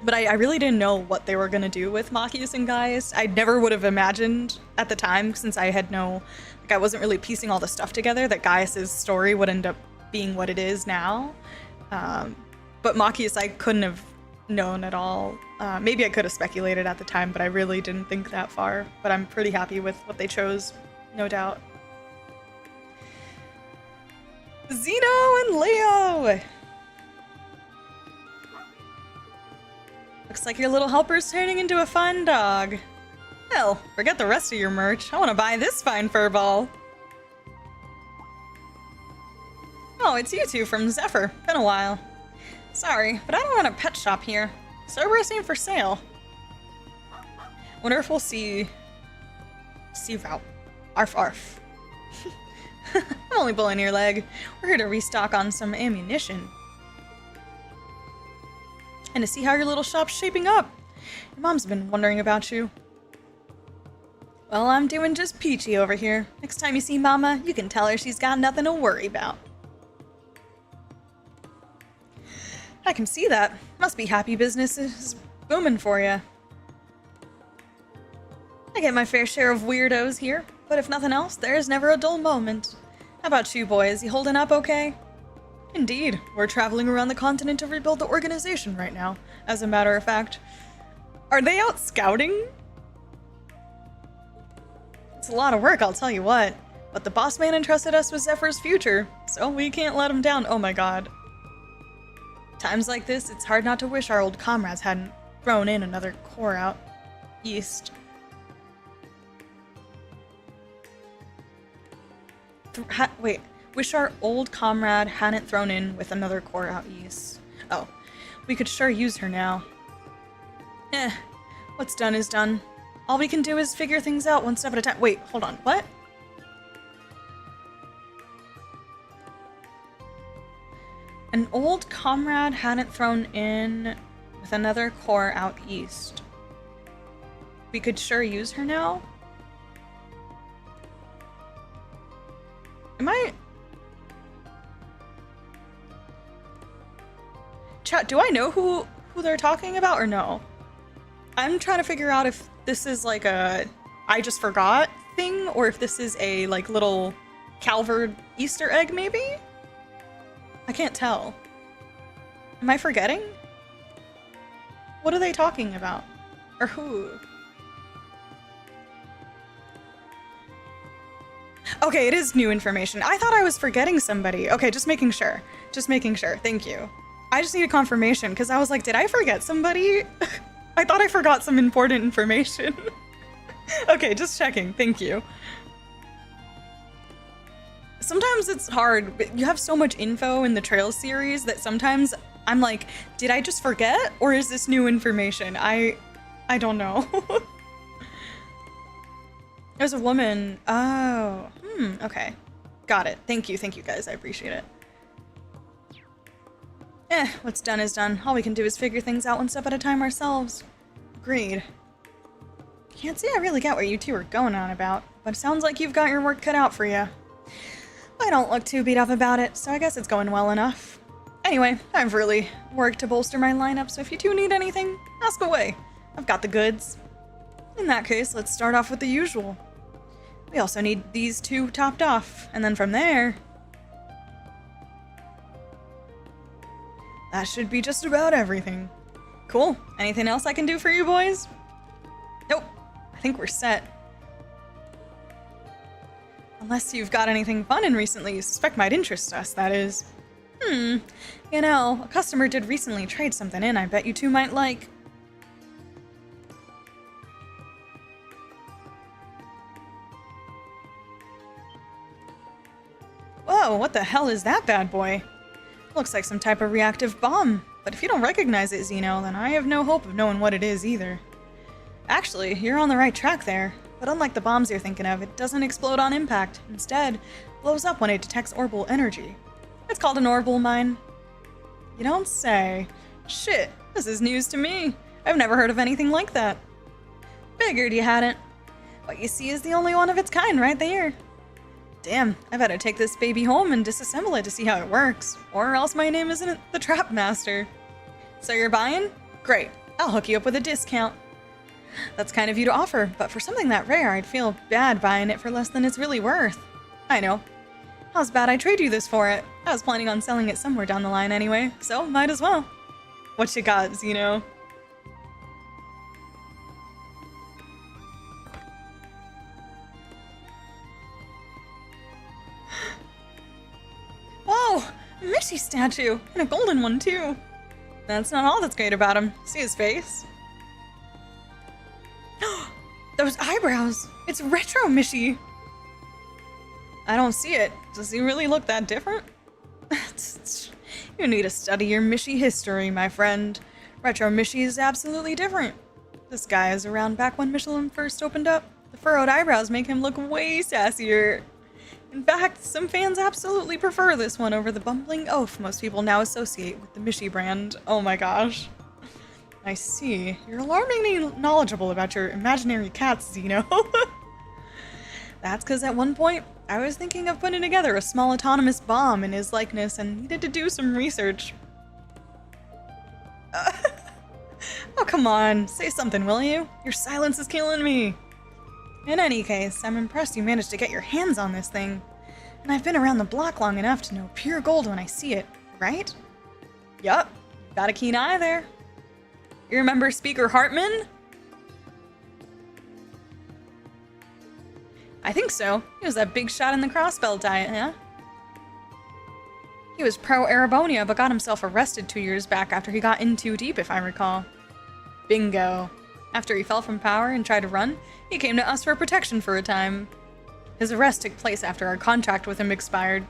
But I really didn't know what they were going to do with Machias and Gaius. I never would have imagined at the time, since I had I wasn't really piecing all the stuff together, that Gaius's story would end up being what it is now. But Machias, I couldn't have known at all. Maybe I could have speculated at the time, but I really didn't think that far. But I'm pretty happy with what they chose, no doubt. Xeno and Leo! Looks like your little helper's turning into a fine dog. Hell, forget the rest of your merch. I want to buy this fine fur ball. Oh, it's you two from Zephyr. Been a while. Sorry, but I don't want a pet shop here. Cerberus ain't for sale. Wonder if we'll see Val. Arf arf. I'm only pulling your leg. We're here to restock on some ammunition. And to see how your little shop's shaping up. Your mom's been wondering about you. Well, I'm doing just peachy over here. Next time you see Mama, you can tell her she's got nothing to worry about. I can see that. Must be happy business is booming for you. I get my fair share of weirdos here, but if nothing else, there's never a dull moment. How about you boys? You holding up okay? Indeed. We're traveling around the continent to rebuild the organization right now, as a matter of fact. Are they out scouting? It's a lot of work, I'll tell you what. But the boss man entrusted us with Zephyr's future, so we can't let him down. Oh my god. Times like this, it's hard not to wish our old comrades hadn't thrown in another core out east. Wait, wish our old comrade hadn't thrown in with another core out east. Oh, we could sure use her now. What's done is done. All we can do is figure things out one step at a time. Wait, hold on, what? An old comrade hadn't thrown in with another core out east. We could sure use her now? Am I... Chat, do I know who they're talking about or no? I'm trying to figure out if this is like a I just forgot thing or if this is a like little Calvard Easter egg maybe? I can't tell. Am I forgetting? What are they talking about? Or who? Okay, it is new information. I thought I was forgetting somebody. Okay, just making sure. Just making sure. Thank you. I just need a confirmation because I was like, did I forget somebody? I thought I forgot some important information. Okay, just checking. Thank you. Sometimes it's hard. You have so much info in the Trails series that sometimes I'm like, did I just forget or is this new information? I don't know. There's a woman. Oh, okay. Got it. Thank you guys. I appreciate it. What's done is done. All we can do is figure things out one step at a time ourselves. Agreed. Can't say I really get what you two are going on about, but it sounds like you've got your work cut out for you. I don't look too beat up about it, so I guess it's going well enough. Anyway, I've really worked to bolster my lineup, so if you two need anything, ask away. I've got the goods. In that case, let's start off with the usual. We also need these two topped off, and then from there... that should be just about everything. Cool. Anything else I can do for you boys? Nope. I think we're set. Unless you've got anything fun in recently you suspect might interest us, that is. You know, a customer did recently trade something in I bet you two might like. Whoa, what the hell is that bad boy? Looks like some type of reactive bomb, but if you don't recognize it, Xeno, then I have no hope of knowing what it is either. Actually, you're on the right track there, but unlike the bombs you're thinking of, it doesn't explode on impact. Instead, blows up when it detects orbital energy. It's called an orbital mine. You don't say. Shit, this is news to me. I've never heard of anything like that. Figured you hadn't. What you see is the only one of its kind right there. Damn, I better take this baby home and disassemble it to see how it works, or else my name isn't the Trap Master. So you're buying? Great, I'll hook you up with a discount. That's kind of you to offer, but for something that rare, I'd feel bad buying it for less than it's really worth. I know. How's bad I trade you this for it? I was planning on selling it somewhere down the line anyway, so might as well. What you got, Xeno? Whoa! A Mishi statue! And a golden one, too! That's not all that's great about him. See his face? Those eyebrows! It's retro Mishi! I don't see it. Does he really look that different? You need to study your Mishi history, my friend. Retro Mishi is absolutely different. This guy is around back when Michelin first opened up. The furrowed eyebrows make him look way sassier. In fact, some fans absolutely prefer this one over the bumbling oaf most people now associate with the Mishi brand. Oh my gosh. I see. You're alarmingly knowledgeable about your imaginary cats, Xeno. That's because at one point, I was thinking of putting together a small autonomous bomb in his likeness and needed to do some research. Oh, come on. Say something, will you? Your silence is killing me. In any case, I'm impressed you managed to get your hands on this thing. And I've been around the block long enough to know pure gold when I see it, right? Yup. Got a keen eye there. You remember Speaker Hartman? I think so. He was that big shot in the crossbell diet, huh? He was pro-Arabonia, but got himself arrested 2 years back after he got in too deep, if I recall. Bingo. After he fell from power and tried to run, he came to us for protection for a time. His arrest took place after our contract with him expired,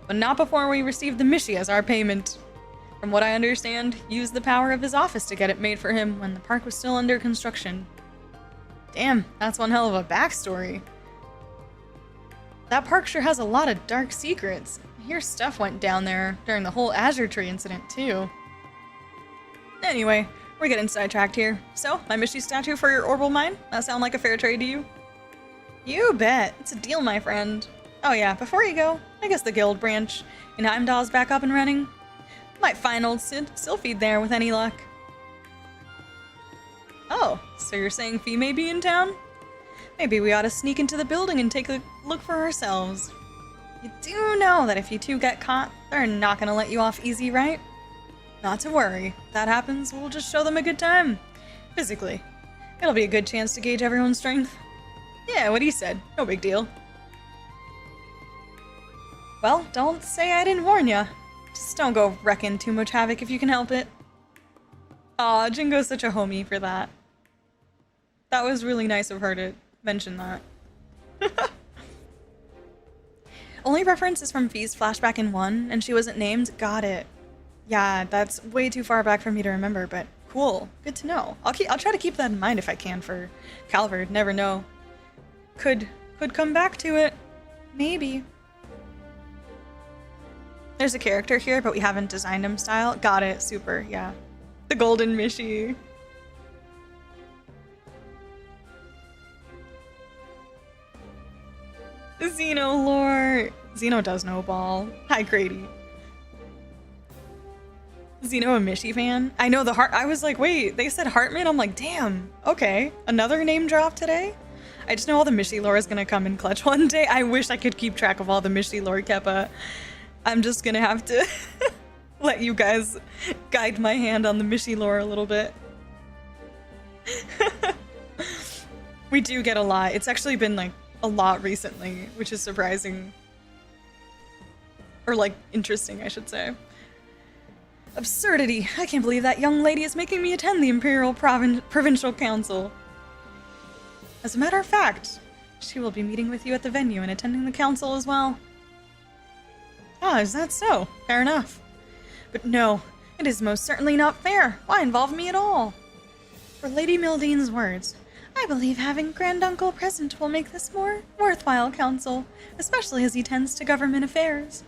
but not before we received the Mishi as our payment. From what I understand, he used the power of his office to get it made for him when the park was still under construction. Damn, that's one hell of a backstory. That park sure has a lot of dark secrets. I hear stuff went down there during the whole Azure Tree incident, too. Anyway, we're getting sidetracked here. So, my Mishi statue for your orbital mine? That sound like a fair trade to you? You bet. It's a deal, my friend. Oh yeah, before you go, I guess the guild branch in Heimdall's back up and running. Might find old Sylphid there with any luck. Oh, so you're saying Fee may be in town? Maybe we ought to sneak into the building and take a look for ourselves. You do know that if you two get caught, they're not gonna let you off easy, right? Not to worry. If that happens, we'll just show them a good time. Physically. It'll be a good chance to gauge everyone's strength. Yeah, what he said. No big deal. Well, don't say I didn't warn ya. Just don't go wrecking too much havoc if you can help it. Aw, Jingo's such a homie for that. That was really nice of her to mention that. Only reference is from Fee's flashback in 1, and she wasn't named. Got it. Yeah, that's way too far back for me to remember, but cool. Good to know. I'll try to keep that in mind if I can for Calvard. Never know. Could come back to it. Maybe. There's a character here, but we haven't designed him style. Got it. Super. Yeah. The golden Mishi. Xeno lore. Xeno does know ball. Hi, Grady. Xeno a Mishi fan? I know the heart. I was like, wait, they said Hartman? I'm like, damn. Okay. Another name drop today? I just know all the Mishi lore is gonna come in clutch one day. I wish I could keep track of all the Mishi lore, Keppa. I'm just gonna have to let you guys guide my hand on the Mishi lore a little bit. We do get a lot. It's actually been like a lot recently, which is surprising. Or like interesting, I should say. Absurdity. I can't believe that young lady is making me attend the Imperial Provincial Council. As a matter of fact, she will be meeting with you at the venue and attending the council as well. Ah, is that so? Fair enough. But no, it is most certainly not fair. Why involve me at all? For Lady Mildean's words, I believe having Granduncle present will make this more worthwhile council, especially as he tends to government affairs.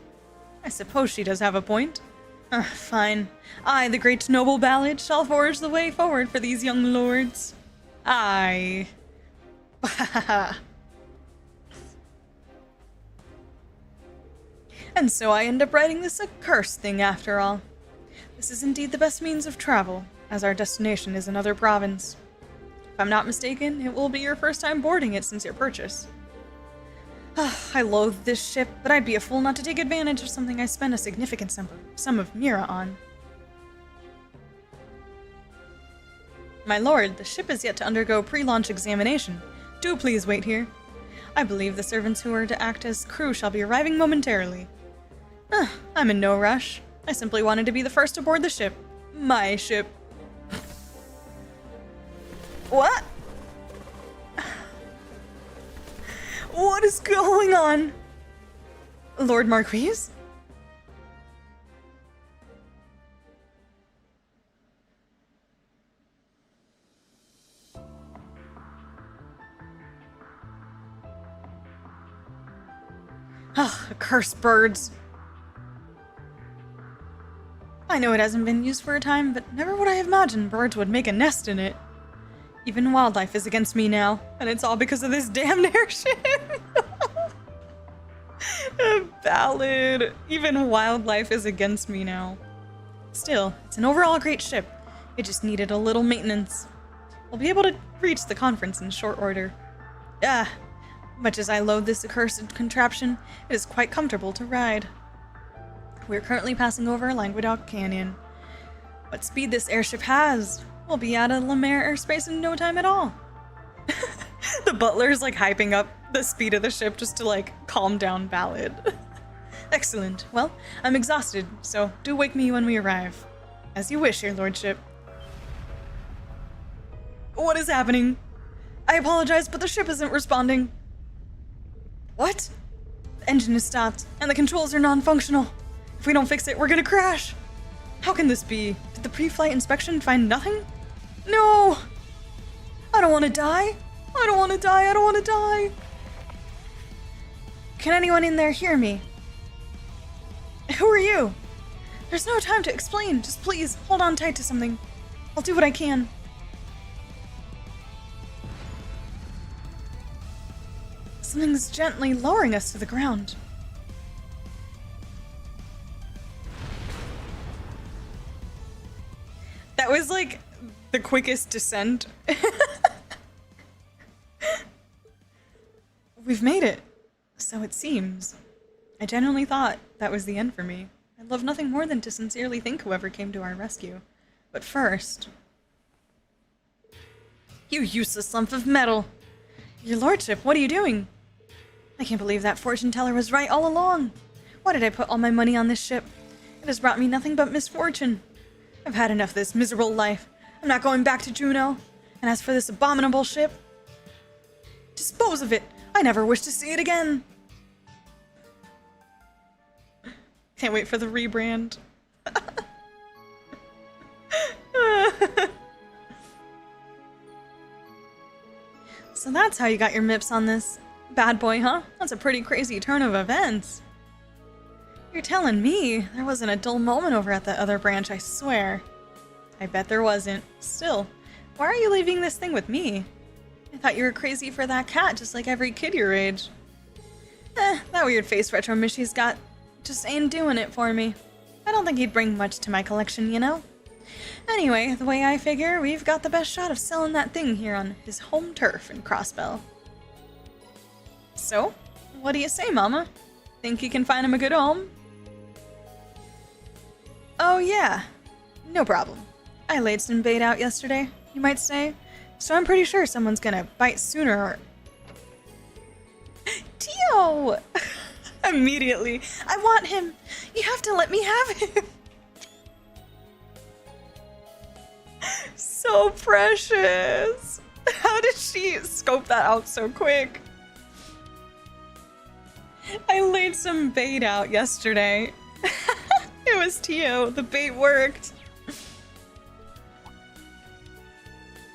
I suppose she does have a point. Fine. I, the great noble Ballad, shall forge the way forward for these young lords. I... And so I end up writing this accursed thing after all. This is indeed the best means of travel, as our destination is another province. If I'm not mistaken, it will be your first time boarding it since your purchase. I loathe this ship, but I'd be a fool not to take advantage of something I spent a significant sum of Mira on. My lord, the ship is yet to undergo pre-launch examination. Do please wait here. I believe the servants who are to act as crew shall be arriving momentarily. I'm in no rush. I simply wanted to be the first aboard the ship. My ship. What? What is going on? Lord Marquise? Ugh, cursed birds. I know it hasn't been used for a time, but never would I have imagined birds would make a nest in it. Even wildlife is against me now, and it's all because of this damn airship. A ballad. Even wildlife is against me now. Still, it's an overall great ship. It just needed a little maintenance. I'll be able to reach the conference in short order. Much as I loathe this accursed contraption, it is quite comfortable to ride. We're currently passing over Languedoc Canyon. What speed this airship has! We'll be out of La Mer airspace in no time at all. The butler's like hyping up the speed of the ship just to like calm down Ballad. Excellent. Well, I'm exhausted, so do wake me when we arrive. As you wish, your lordship. What is happening? I apologize, but the ship isn't responding. What? The engine is stopped, and the controls are non-functional. If we don't fix it, we're gonna crash. How can this be? Did the pre-flight inspection find nothing? No! I don't want to die. I don't want to die. I don't want to die. Can anyone in there hear me? Who are you? There's no time to explain. Just please hold on tight to something. I'll do what I can. Something's gently lowering us to the ground. That was like the quickest descent. We've made it. So it seems. I genuinely thought that was the end for me. I'd love nothing more than to sincerely thank whoever came to our rescue. But first... You useless lump of metal! Your lordship, what are you doing? I can't believe that fortune teller was right all along. Why did I put all my money on this ship? It has brought me nothing but misfortune. I've had enough of this miserable life. I'm not going back to Juneau. And as for this abominable ship, dispose of it. I never wish to see it again. Can't wait for the rebrand. So that's how you got your mips on this bad boy, huh? That's a pretty crazy turn of events. You're telling me there wasn't a dull moment over at the other branch, I swear. I bet there wasn't. Still, why are you leaving this thing with me? I thought you were crazy for that cat, just like every kid your age. That weird face Retro Mishy's got just ain't doing it for me. I don't think he'd bring much to my collection, you know? Anyway, the way I figure, we've got the best shot of selling that thing here on his home turf in Crossbell. So, what do you say, Mama? Think you can find him a good home? Oh yeah, no problem. I laid some bait out yesterday, you might say, so I'm pretty sure someone's gonna bite sooner or... Tio! Immediately. I want him. You have to let me have him. So precious. How did she scope that out so quick? I laid some bait out yesterday. It was Tio. The bait worked.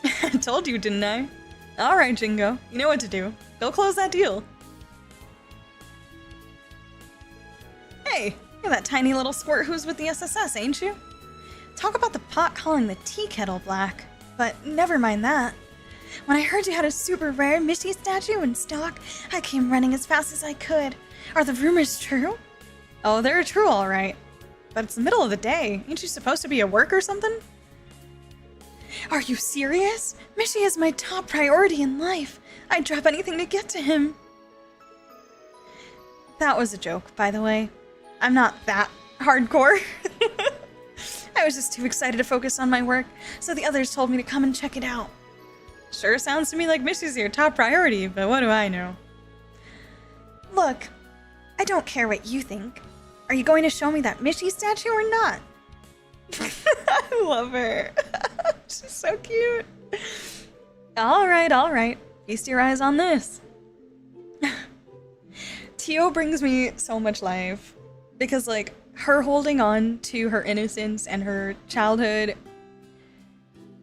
I told you, didn't I? Alright, Jingo. You know what to do. Go close that deal. Hey, you're that tiny little squirt who's with the SSS, ain't you? Talk about the pot calling the tea kettle black. But never mind that. When I heard you had a super rare Mishy statue in stock, I came running as fast as I could. Are the rumors true? Oh, they're true, all right. But it's the middle of the day. Ain't you supposed to be at work or something? Are you serious? Mishy is my top priority in life. I'd drop anything to get to him. That was a joke, by the way. I'm not that hardcore. I was just too excited to focus on my work, so the others told me to come and check it out. Sure sounds to me like Mishy's your top priority, but what do I know? Look, I don't care what you think. Are you going to show me that Mishy statue or not? I love her. She's so cute. All right. Feast your eyes on this. Tio brings me so much life because, like, her holding on to her innocence and her childhood,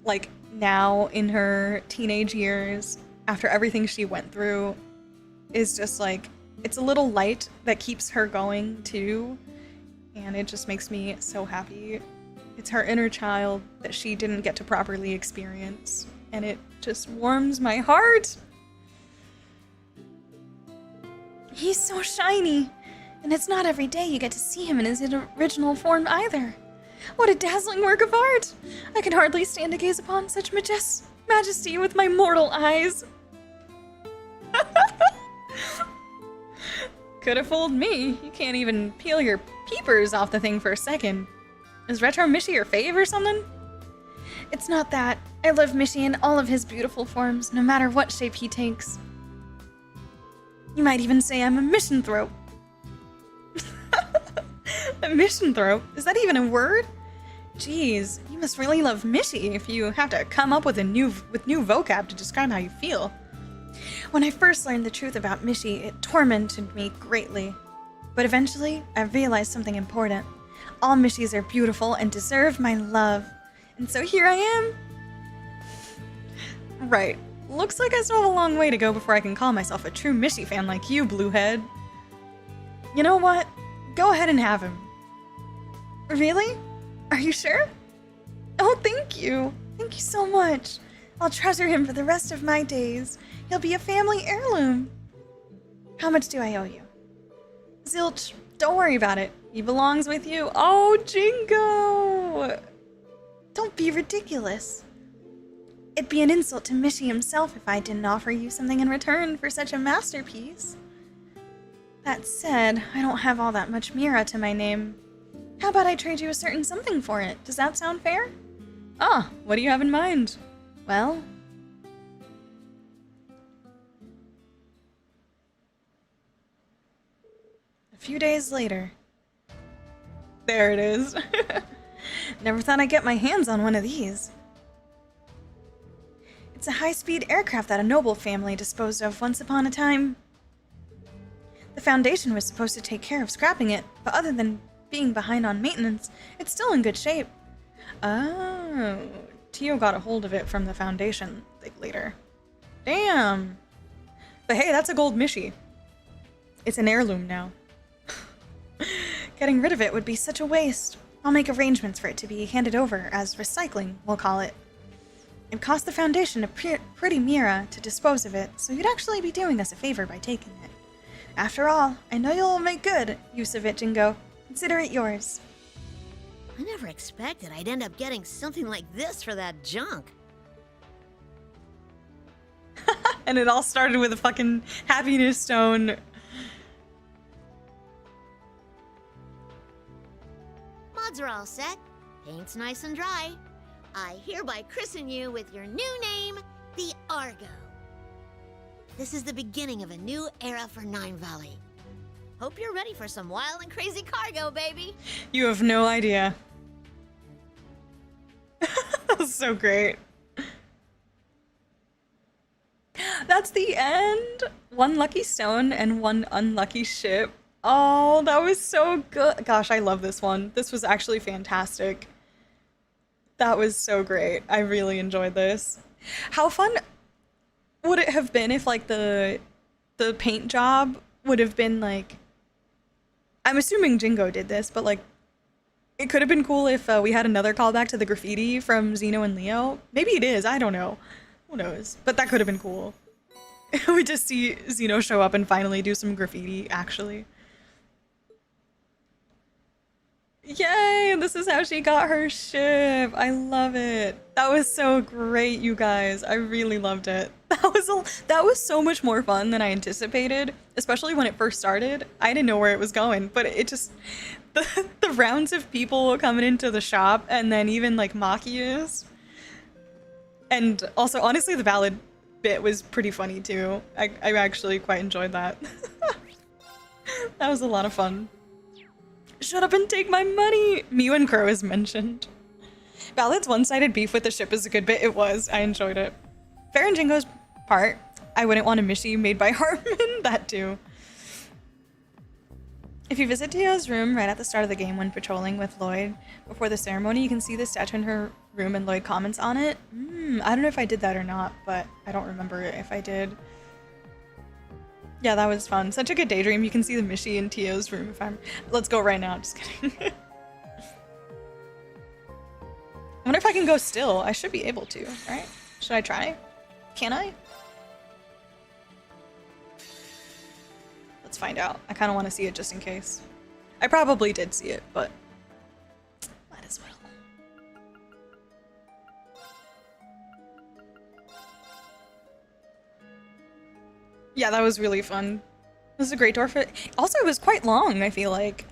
like, now in her teenage years, after everything she went through, is just, like, it's a little light that keeps her going, too. And it just makes me so happy It's her inner child that she didn't get to properly experience, and it just warms my heart. He's so shiny, and it's not every day you get to see him in his original form either. What a dazzling work of art! I can hardly stand to gaze upon such majesty with my mortal eyes. Could have fooled me. You can't even peel your peepers off the thing for a second. Is Retro Mishi your fave or something? It's not that. I love Mishi in all of his beautiful forms, no matter what shape he takes. You might even say I'm a misanthrope. A misanthrope? Is that even a word? Jeez, you must really love Mishi if you have to come up with new vocab to describe how you feel. When I first learned the truth about Mishi, it tormented me greatly. But eventually, I realized something important. All Mishis are beautiful and deserve my love. And so here I am. Right. Looks like I still have a long way to go before I can call myself a true Mishi fan like you, Bluehead. You know what? Go ahead and have him. Really? Are you sure? Oh, thank you. Thank you so much. I'll treasure him for the rest of my days. He'll be a family heirloom. How much do I owe you? Zilch, don't worry about it. He belongs with you. Oh, Jingo! Don't be ridiculous. It'd be an insult to Mishi himself if I didn't offer you something in return for such a masterpiece. That said, I don't have all that much Mira to my name. How about I trade you a certain something for it? Does that sound fair? Ah, what do you have in mind? Well... A few days later. There it is. Never thought I'd get my hands on one of these. It's a high-speed aircraft that a noble family disposed of once upon a time. The Foundation was supposed to take care of scrapping it, but other than being behind on maintenance, it's still in good shape. Oh, Tio got a hold of it from the Foundation later. Damn. But hey, that's a gold Mishi. It's an heirloom now. Getting rid of it would be such a waste. I'll make arrangements for it to be handed over as recycling, we'll call it. It cost the Foundation a pretty Mira to dispose of it, so you'd actually be doing us a favor by taking it. After all, I know you'll make good use of it, Jingo. Consider it yours. I never expected I'd end up getting something like this for that junk. And it all started with a fucking happiness stone. Mods are all set. Paint's nice and dry. I hereby christen you with your new name, the Argo. This is the beginning of a new era for Nine Valley. Hope you're ready for some wild and crazy cargo, baby. You have no idea. That's so great. That's the end. One lucky stone and one unlucky ship. Oh, that was so good. Gosh, I love this one. This was actually fantastic. That was so great. I really enjoyed this. How fun would it have been if like the paint job would have been like, I'm assuming Jingo did this, but like it could have been cool if we had another callback to the graffiti from Xeno and Leo. Maybe it is, I don't know. Who knows? But that could have been cool. We just see Xeno show up and finally do some graffiti, actually. Yay! This is how she got her ship. I love it. That was so great, you guys. I really loved it. That was so much more fun than I anticipated, especially when it first started. I didn't know where it was going, but it just the rounds of people coming into the shop and then even like Makius. And also, honestly, the ballad bit was pretty funny too. I actually quite enjoyed that. That was a lot of fun. Shut up and take my money! Mew and Crow is mentioned. Ballad's one-sided beef with the ship is a good bit. It was. I enjoyed it. Fair and Jingo's part. I wouldn't want a Mishi made by Hartman. That too. If you visit Tio's room right at the start of the game when patrolling with Lloyd before the ceremony, you can see the statue in her room and Lloyd comments on it. I don't know if I did that or not, but I don't remember if I did. Yeah, that was fun. Such a good daydream. You can see the Mishi in Tio's room if I'm... Let's go right now. Just kidding. can go still. I should be able to, right? Should I try? Can I? Let's find out. I kind of want to see it just in case. I probably did see it, but might as well. Yeah, that was really fun. It was a great tour. Also, it was quite long, I feel like.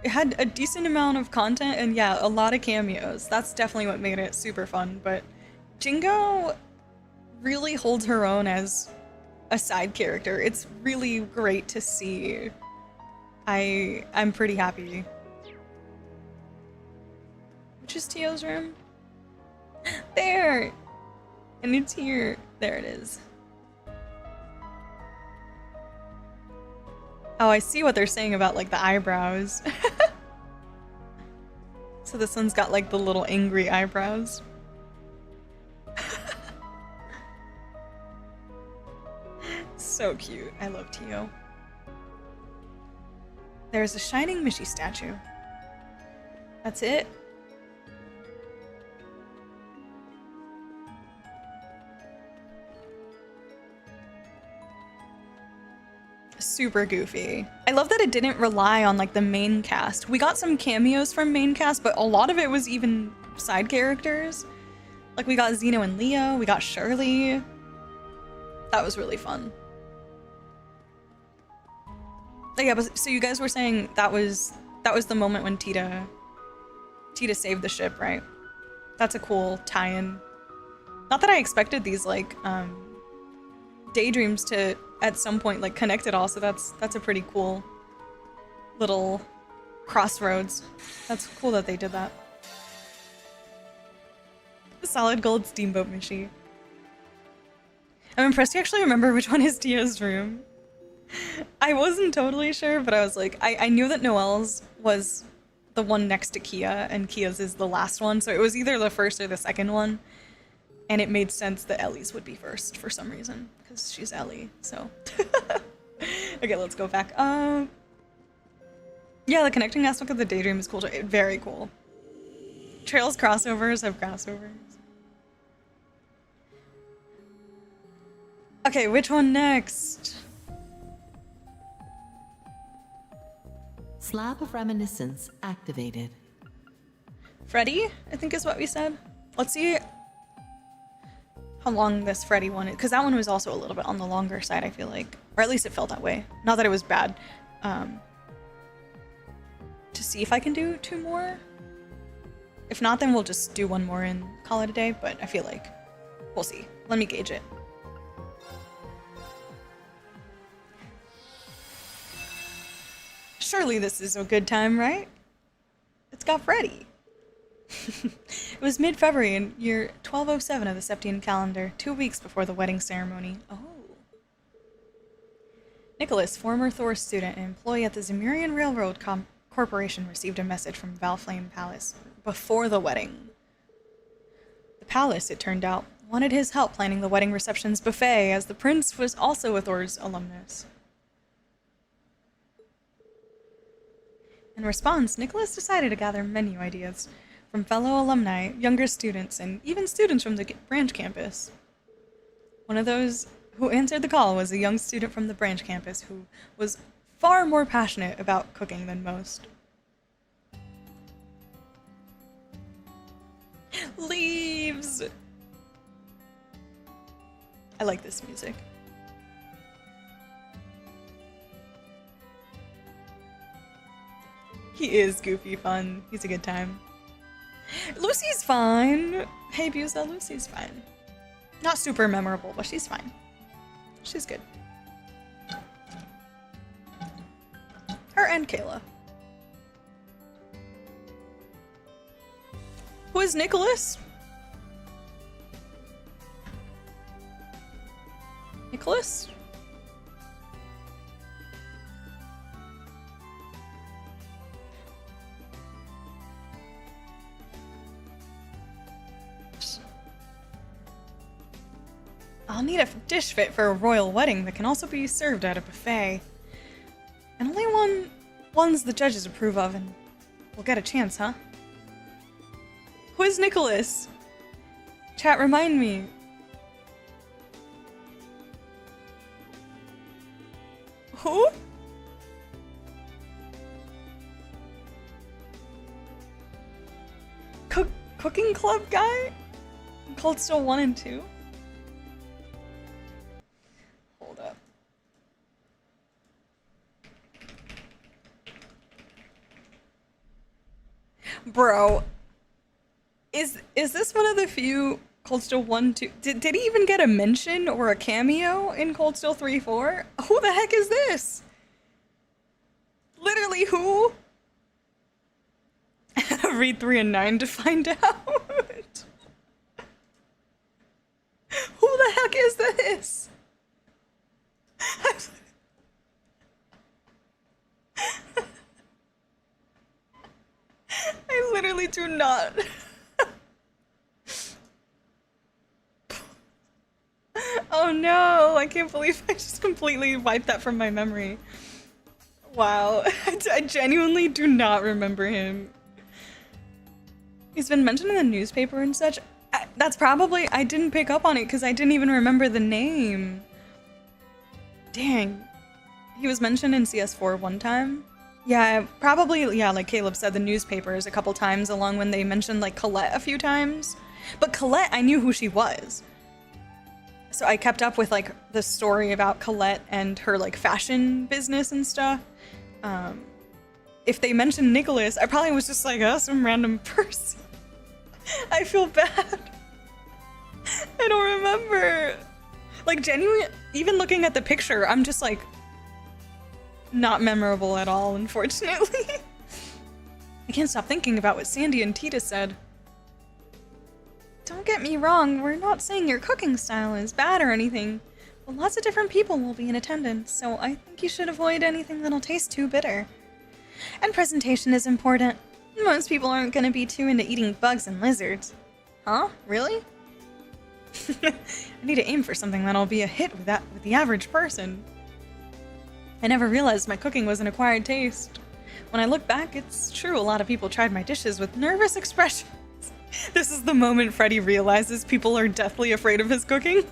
It had a decent amount of content and yeah, a lot of cameos. That's definitely what made it super fun, but Jingo really holds her own as a side character. It's really great to see. I'm pretty happy. Which is Tio's room? There! And it's here. There it is. Oh, I see what they're saying about like the eyebrows. So this one's got like the little angry eyebrows. So cute. I love Tio. There's a shining Mishi statue. That's it? Super goofy. I love that it didn't rely on like the main cast. We got some cameos from main cast, but a lot of it was even side characters. Like we got Xeno and Leo, we got Shirley. That was really fun. Yeah, but so you guys were saying that was the moment when Tita saved the ship, right? That's a cool tie-in. Not that I expected these like daydreams to at some point like connect it all, so that's a pretty cool little crossroads. That's cool that they did that. The solid gold steamboat Mishi. I'm impressed you actually remember which one is Tia's room. I wasn't totally sure, but I was like, I knew that Noelle's was the one next to Kia, and Kia's is the last one, so it was either the first or the second one. And it made sense that Ellie's would be first for some reason, because she's Ellie, so. Okay, let's go back. Yeah, the connecting aspect of the daydream is cool too. Very cool. Trails crossovers have crossovers. Okay, which one next? Slab of Reminiscence activated. Freddy, I think is what we said. Let's see how long this Freddy one is, because that one was also a little bit on the longer side, I feel like. Or at least it felt that way. Not that it was bad. To see if I can do 2 more. If not, then we'll just do 1 more and call it a day, but I feel like we'll see. Let me gauge it. Surely this is a good time, right? It's got Freddy. It was mid-February in year 1207 of the Septian calendar, 2 weeks before the wedding ceremony. Oh. Nicholas, former Thor student and employee at the Zemurian Railroad Corporation, received a message from Valflame Palace before the wedding. The palace, it turned out, wanted his help planning the wedding reception's buffet, as the prince was also a Thor's alumnus. In response, Nicholas decided to gather menu ideas from fellow alumni, younger students, and even students from the branch campus. One of those who answered the call was a young student from the branch campus who was far more passionate about cooking than most. Leaves! I like this music. He is goofy fun. He's a good time. Lucy's fine. Hey, Busa, Lucy's fine. Not super memorable, but she's fine. She's good. Her and Kayla. Who is Nicholas? Nicholas? I'll need a dish fit for a royal wedding that can also be served at a buffet. And only ones the judges approve of, and we'll get a chance, huh? Who is Nicholas? Chat, remind me. Who? Cooking club guy? Cold Steel 1 and 2? Hold up. Bro. Is this one of the few Cold Steel 1, 2? Did he even get a mention or a cameo in Cold Steel 3, 4? Who the heck is this? Literally who? Read 3 and 9 to find out. Who the heck is this? I literally do not. Oh no, I can't believe I just completely wiped that from my memory. Wow, I genuinely do not remember him. He's been mentioned in the newspaper and such. That's probably, I didn't pick up on it because I didn't even remember the name. Dang. He was mentioned in CS4 one time. Yeah, probably, yeah, like Caleb said, the newspapers a couple times along when they mentioned like Colette a few times. But Colette, I knew who she was. So I kept up with like the story about Colette and her like fashion business and stuff. If they mentioned Nicholas, I probably was just like, oh, some random person. I feel bad. I don't remember. Like, genuinely, even looking at the picture, I'm just like, not memorable at all, unfortunately. I can't stop thinking about what Sandy and Tita said. Don't get me wrong, we're not saying your cooking style is bad or anything, but lots of different people will be in attendance, so I think you should avoid anything that'll taste too bitter. And presentation is important. Most people aren't gonna be too into eating bugs and lizards. Huh? Really? I need to aim for something that'll be a hit with the average person. I never realized my cooking was an acquired taste. When I look back, it's true a lot of people tried my dishes with nervous expressions. This is the moment Freddy realizes people are deathly afraid of his cooking.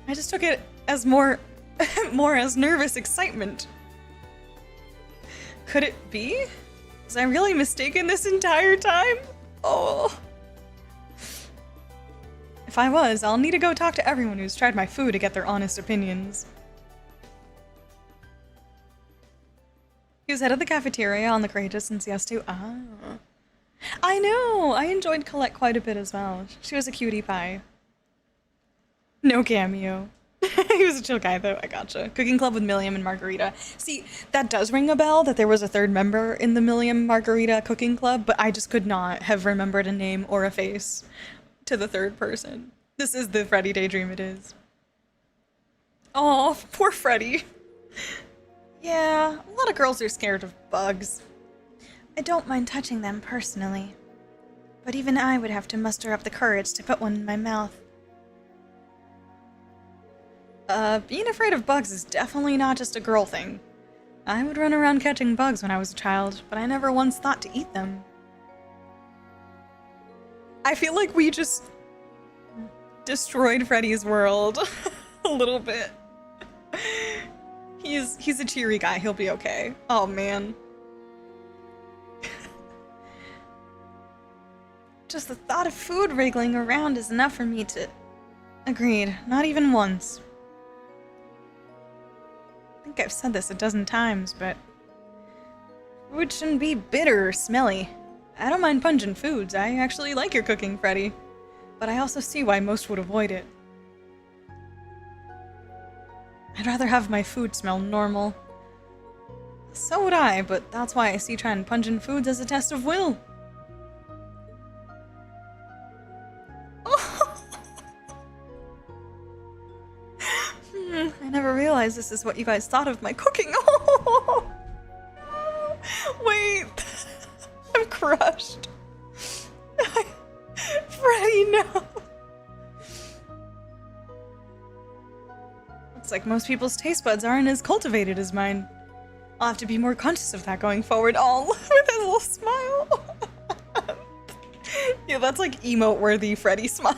I just took it as more as nervous excitement. Could it be? Was I really mistaken this entire time? Oh. If I was, I'll need to go talk to everyone who's tried my food to get their honest opinions. He was head of the cafeteria on the Courageous in CS2. Ah. I know! I enjoyed Colette quite a bit as well. She was a cutie pie. No cameo. He was a chill guy, though. I gotcha. Cooking Club with Milliam and Margarita. See, that does ring a bell that there was a third member in the Milliam Margarita Cooking Club, but I just could not have remembered a name or a face to the third person. This is the Freddy daydream it is. Oh, poor Freddy. Yeah, a lot of girls are scared of bugs. I don't mind touching them personally, but even I would have to muster up the courage to put one in my mouth. Being afraid of bugs is definitely not just a girl thing. I would run around catching bugs when I was a child, but I never once thought to eat them. I feel like we just destroyed Freddy's world a little bit. He's a cheery guy, he'll be okay. Oh man. Just the thought of food wriggling around is enough for me to... Agreed, not even once. I think I've said this a dozen times, but food shouldn't be bitter or smelly. I don't mind pungent foods. I actually like your cooking, Freddy. But I also see why most would avoid it. I'd rather have my food smell normal. So would I, but that's why I see trying pungent foods as a test of will. I never realized this is what you guys thought of my cooking. Oh, wait, I'm crushed. Freddy, no. Looks like most people's taste buds aren't as cultivated as mine. I'll have to be more conscious of that going forward. Oh, with his little smile. Yeah, that's like emote-worthy Freddy smile.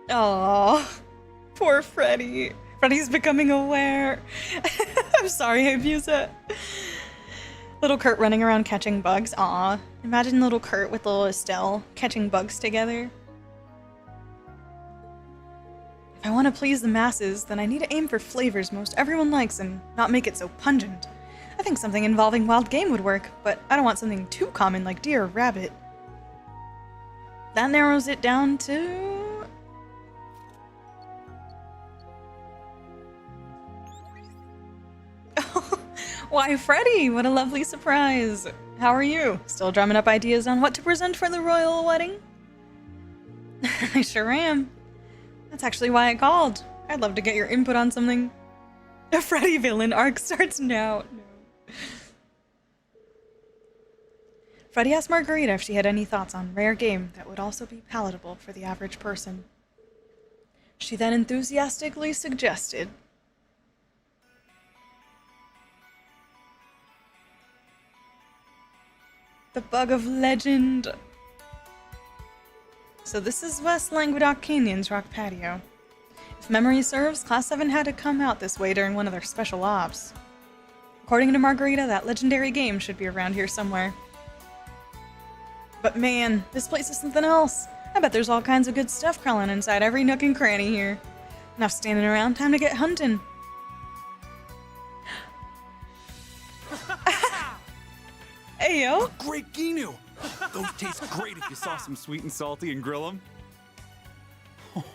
Aww. Poor Freddy. Freddy's becoming aware. I'm sorry I abuse it. Little Kurt running around catching bugs. Aw. Imagine little Kurt with little Estelle catching bugs together. If I want to please the masses, then I need to aim for flavors most everyone likes and not make it so pungent. I think something involving wild game would work, but I don't want something too common like deer or rabbit. That narrows it down to... Why, Freddy, what a lovely surprise. How are you? Still drumming up ideas on what to present for the royal wedding? I sure am. That's actually why I called. I'd love to get your input on something. The Freddy villain arc starts now. No. Freddy asked Margarita if she had any thoughts on rare game that would also be palatable for the average person. She then enthusiastically suggested... The Bug of Legend. So this is West Languedoc Canyon's rock patio. If memory serves, Class 7 had to come out this way during one of their special ops. According to Margarita, that legendary game should be around here somewhere. But man, this place is something else. I bet there's all kinds of good stuff crawling inside every nook and cranny here. Enough standing around, time to get hunting. Hey, yo. Great Ginu! Those taste great if you sauce them sweet and salty and grill them.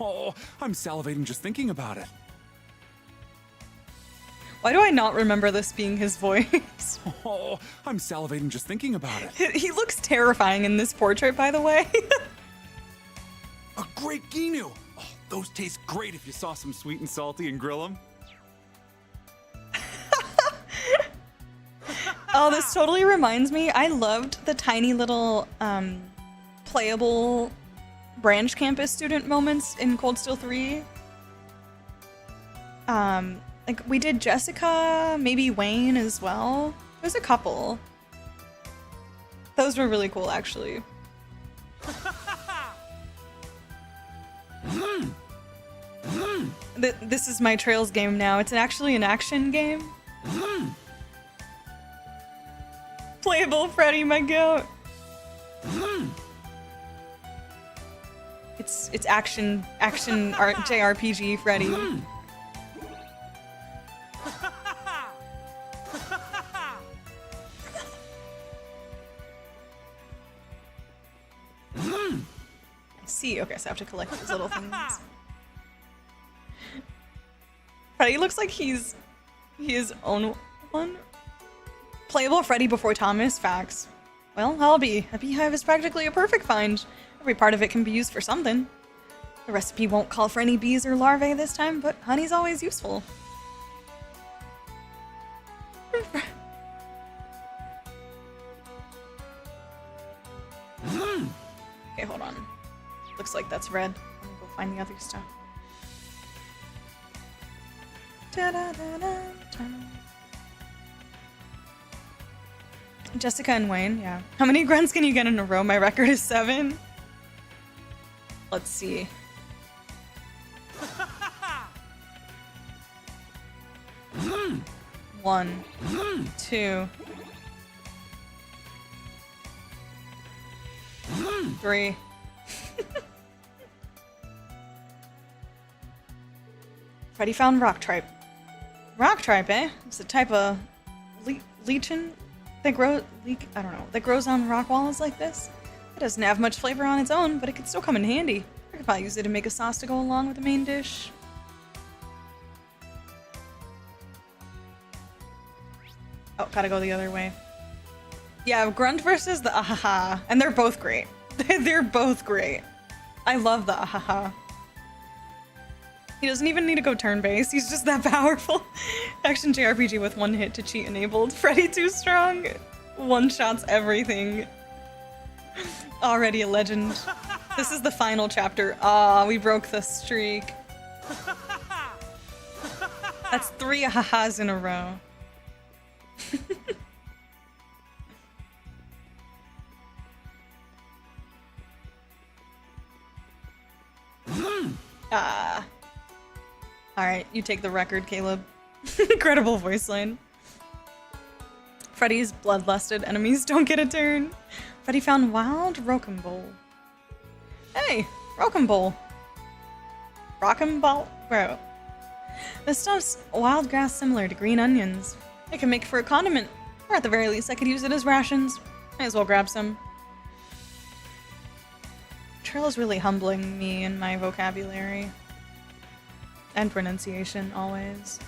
Oh, I'm salivating just thinking about it. Why do I not remember this being his voice? Oh, I'm salivating just thinking about it. He looks terrifying in this portrait, by the way. A great Ginu! Oh, those taste great if you sauce them sweet and salty and grill them. Oh, this totally reminds me. I loved the tiny little playable branch campus student moments in Cold Steel 3. Like we did Jessica, maybe Wayne as well. There's a couple. Those were really cool, actually. This is my Trails game now. It's actually an action game. Playable Freddy, my goat. It's action JRPG Freddy. I see. Okay, so I have to collect these little things. Freddy looks like he's his own one. Playable Freddy before Thomas, facts. Well, I'll be. A beehive is practically a perfect find. Every part of it can be used for something. The recipe won't call for any bees or larvae this time, but honey's always useful. Okay, hold on. Looks like that's red. I'm gonna go find the other stuff. Jessica and Wayne, yeah. How many grunts can you get in a row? My record is 7. Let's see. One, 2, 3. Freddy found rock tripe. Rock tripe, eh? It's a type of lichen that that grows on rock walls like this. It doesn't have much flavor on its own, but it could still come in handy. I could probably use it to make a sauce to go along with the main dish. Oh, gotta go the other way. Yeah, Grunt versus the Ahaha, and they're both great. They're both great. I love the Ahaha. He doesn't even need to go turn-based, he's just that powerful. Action JRPG with one hit to cheat enabled. Freddy too strong. One-shots everything. Already a legend. This is the final chapter. Ah, we broke the streak. That's 3 ahahas in a row. Alright, you take the record, Caleb. Incredible voice line. Freddy's bloodlusted enemies don't get a turn. Freddy found wild Rocambole. Hey, Rocambole. Rocambole? Bro. This stuff's wild grass similar to green onions. It can make for a condiment. Or at the very least, I could use it as rations. Might as well grab some. Trail is really humbling me in my vocabulary. And pronunciation, always.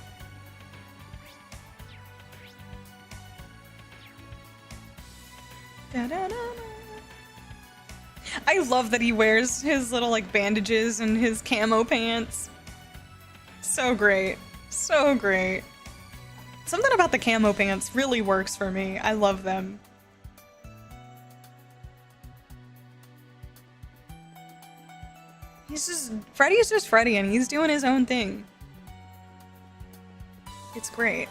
I love that he wears his little like bandages and his camo pants. So great. So great. Something about the camo pants really works for me. I love them. Freddy's just Freddy and he's doing his own thing. It's great.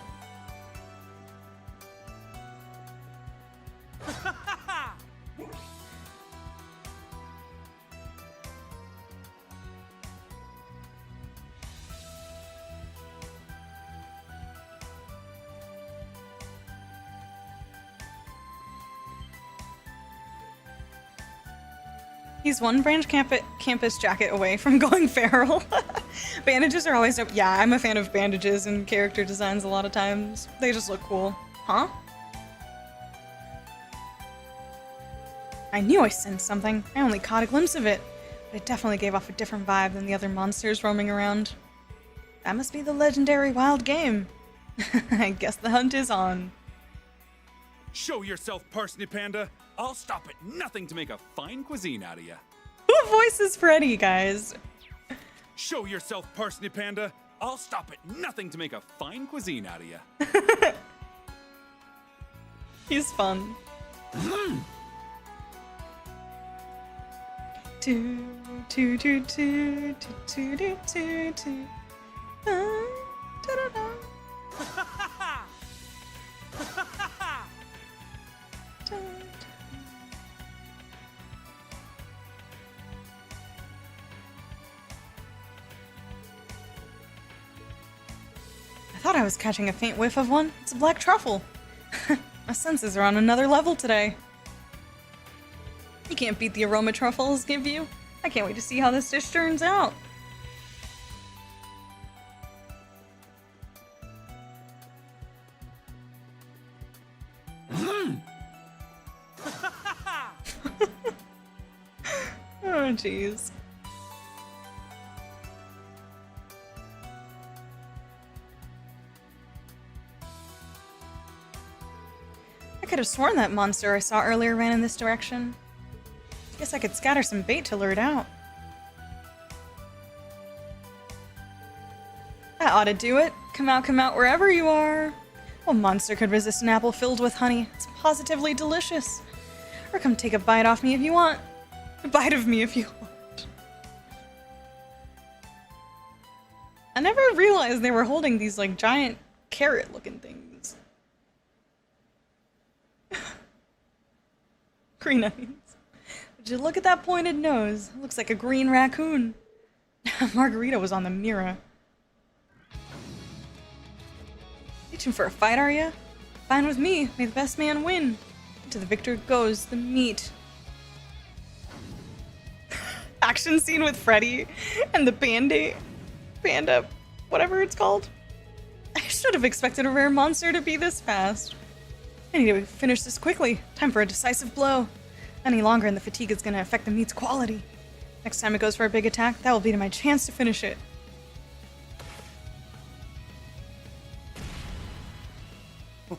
He's one branch campus jacket away from going feral. Bandages are always dope. Yeah, I'm a fan of bandages and character designs a lot of times. They just look cool. Huh? I knew I sensed something. I only caught a glimpse of it, but it definitely gave off a different vibe than the other monsters roaming around. That must be the legendary wild game. I guess the hunt is on. Show yourself, Parsnip Panda. I'll stop at nothing to make a fine cuisine out of you. Who voices Freddy, guys? Show yourself, Parsnip Panda. I'll stop at nothing to make a fine cuisine out of you. He's fun. I thought I was catching a faint whiff of one. It's a black truffle. My senses are on another level today. You can't beat the aroma truffles give you. I can't wait to see how this dish turns out. Oh, jeez. I could have sworn that monster I saw earlier ran in this direction. Guess I could scatter some bait to lure it out. That ought to do it. Come out wherever you are. What monster could resist an apple filled with honey? It's positively delicious. Or come take a bite off me if you want. A bite of me if you want. I never realized they were holding these like giant carrot looking things. Green onions. Would you look at that pointed nose? It looks like a green raccoon. Margarita was on the mirror. Reaching for a fight, are ya? Fine with me. May the best man win. To the victor goes the meat. Action scene with Freddy and the panda, whatever it's called. I should have expected a rare monster to be this fast. I need to finish this quickly. Time for a decisive blow. Any longer and the fatigue is going to affect the meat's quality. Next time it goes for a big attack, that will be my chance to finish it.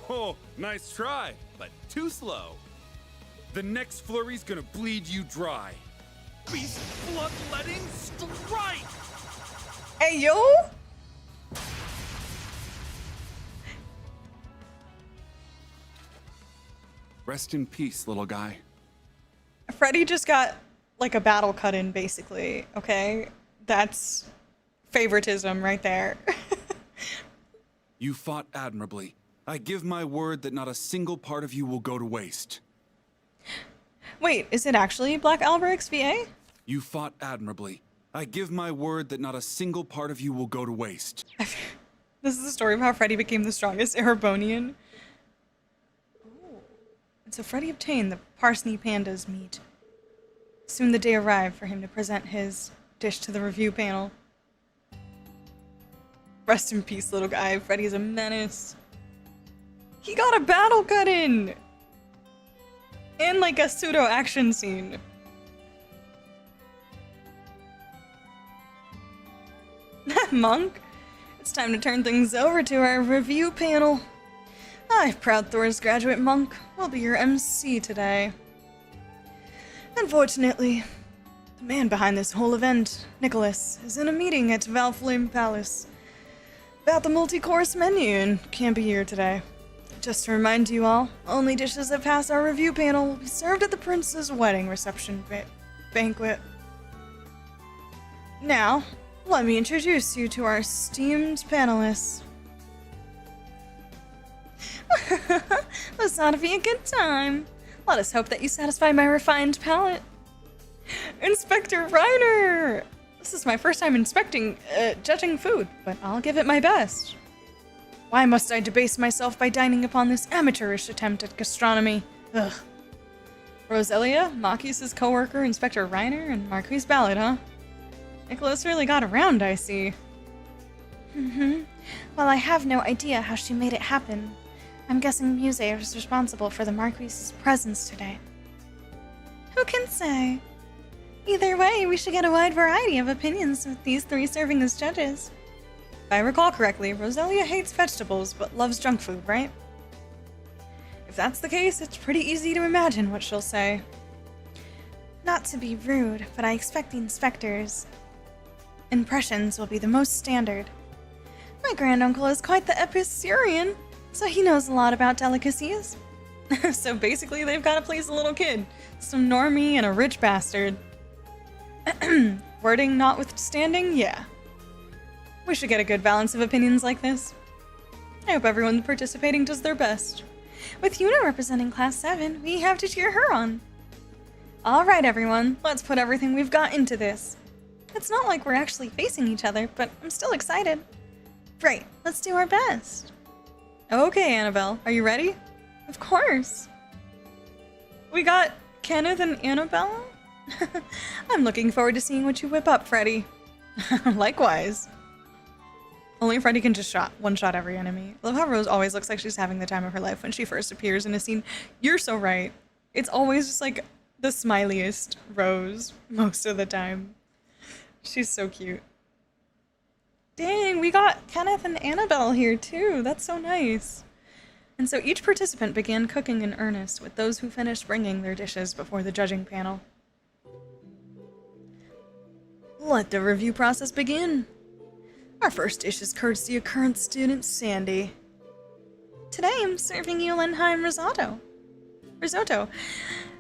Oh, nice try, but too slow. The next flurry's gonna bleed you dry. Beast bloodletting strike! Hey, yo! Rest in peace, little guy. Freddy just got like a battle cut in, basically. Okay, that's favoritism right there. You fought admirably. I give my word that not a single part of you will go to waste. Wait, is it actually Black Alberic's VA? You fought admirably. I give my word that not a single part of you will go to waste. This is the story of how Freddy became the strongest Erebonian. Oh. And so Freddy obtained the Parsney Panda's meat. Soon the day arrived for him to present his dish to the review panel. Rest in peace, little guy. Freddy's a menace. He got a battle cut in! And like a pseudo action scene. Monk, it's time to turn things over to our review panel. I, Proud Thor's graduate Monk, will be your MC today. Unfortunately, the man behind this whole event, Nicholas, is in a meeting at Valflame Palace about the multi-course menu and can't be here today. Just to remind you all, only dishes that pass our review panel will be served at the prince's wedding reception banquet. Now, let me introduce you to our esteemed panelists. This ought to be a good time. Let us hope that you satisfy my refined palate. Inspector Reiner! This is my first time judging food, but I'll give it my best. Why must I debase myself by dining upon this amateurish attempt at gastronomy? Ugh. Roselia, Makis' co-worker, Inspector Reiner, and Marquis Ballard, huh? Nicholas really got around, I see. Well, I have no idea how she made it happen. I'm guessing Muse is responsible for the Marquis' presence today. Who can say? Either way, we should get a wide variety of opinions with these three serving as judges. If I recall correctly, Roselia hates vegetables but loves junk food, right? If that's the case, it's pretty easy to imagine what she'll say. Not to be rude, but I expect the inspector's impressions will be the most standard. My granduncle is quite the Epicurean, so he knows a lot about delicacies. So basically, they've got to please a little kid, some normie and a rich bastard. Wording notwithstanding, yeah. We should get a good balance of opinions like this. I hope everyone participating does their best. With Yuna representing Class 7, we have to cheer her on. Alright everyone, let's put everything we've got into this. It's not like we're actually facing each other, but I'm still excited. Right, let's do our best. Okay, Annabelle, are you ready? Of course. We got Kenneth and Annabelle? I'm looking forward to seeing what you whip up, Freddy. Likewise. Only Freddy can just one-shot every enemy. I love how Rose always looks like she's having the time of her life when she first appears in a scene. You're so right. It's always just like the smiliest Rose most of the time. She's so cute. Dang, we got Kenneth and Annabelle here too. That's so nice. And so each participant began cooking in earnest, with those who finished bringing their dishes before the judging panel. Let the review process begin. Our first dish is courtesy of current student Sandy. Today I'm serving you Lenheim risotto.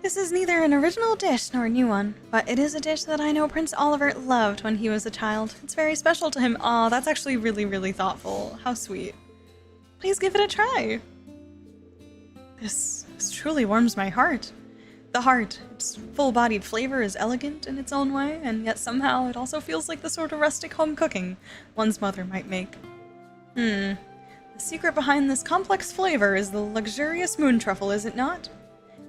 This is neither an original dish nor a new one, but it is a dish that I know Prince Oliver loved when he was a child. It's very special to him. Aw, that's actually really, really thoughtful. How sweet. Please give it a try. This truly warms my heart. The heart, its full-bodied flavor is elegant in its own way, and yet somehow it also feels like the sort of rustic home cooking one's mother might make. The secret behind this complex flavor is the luxurious moon truffle, is it not?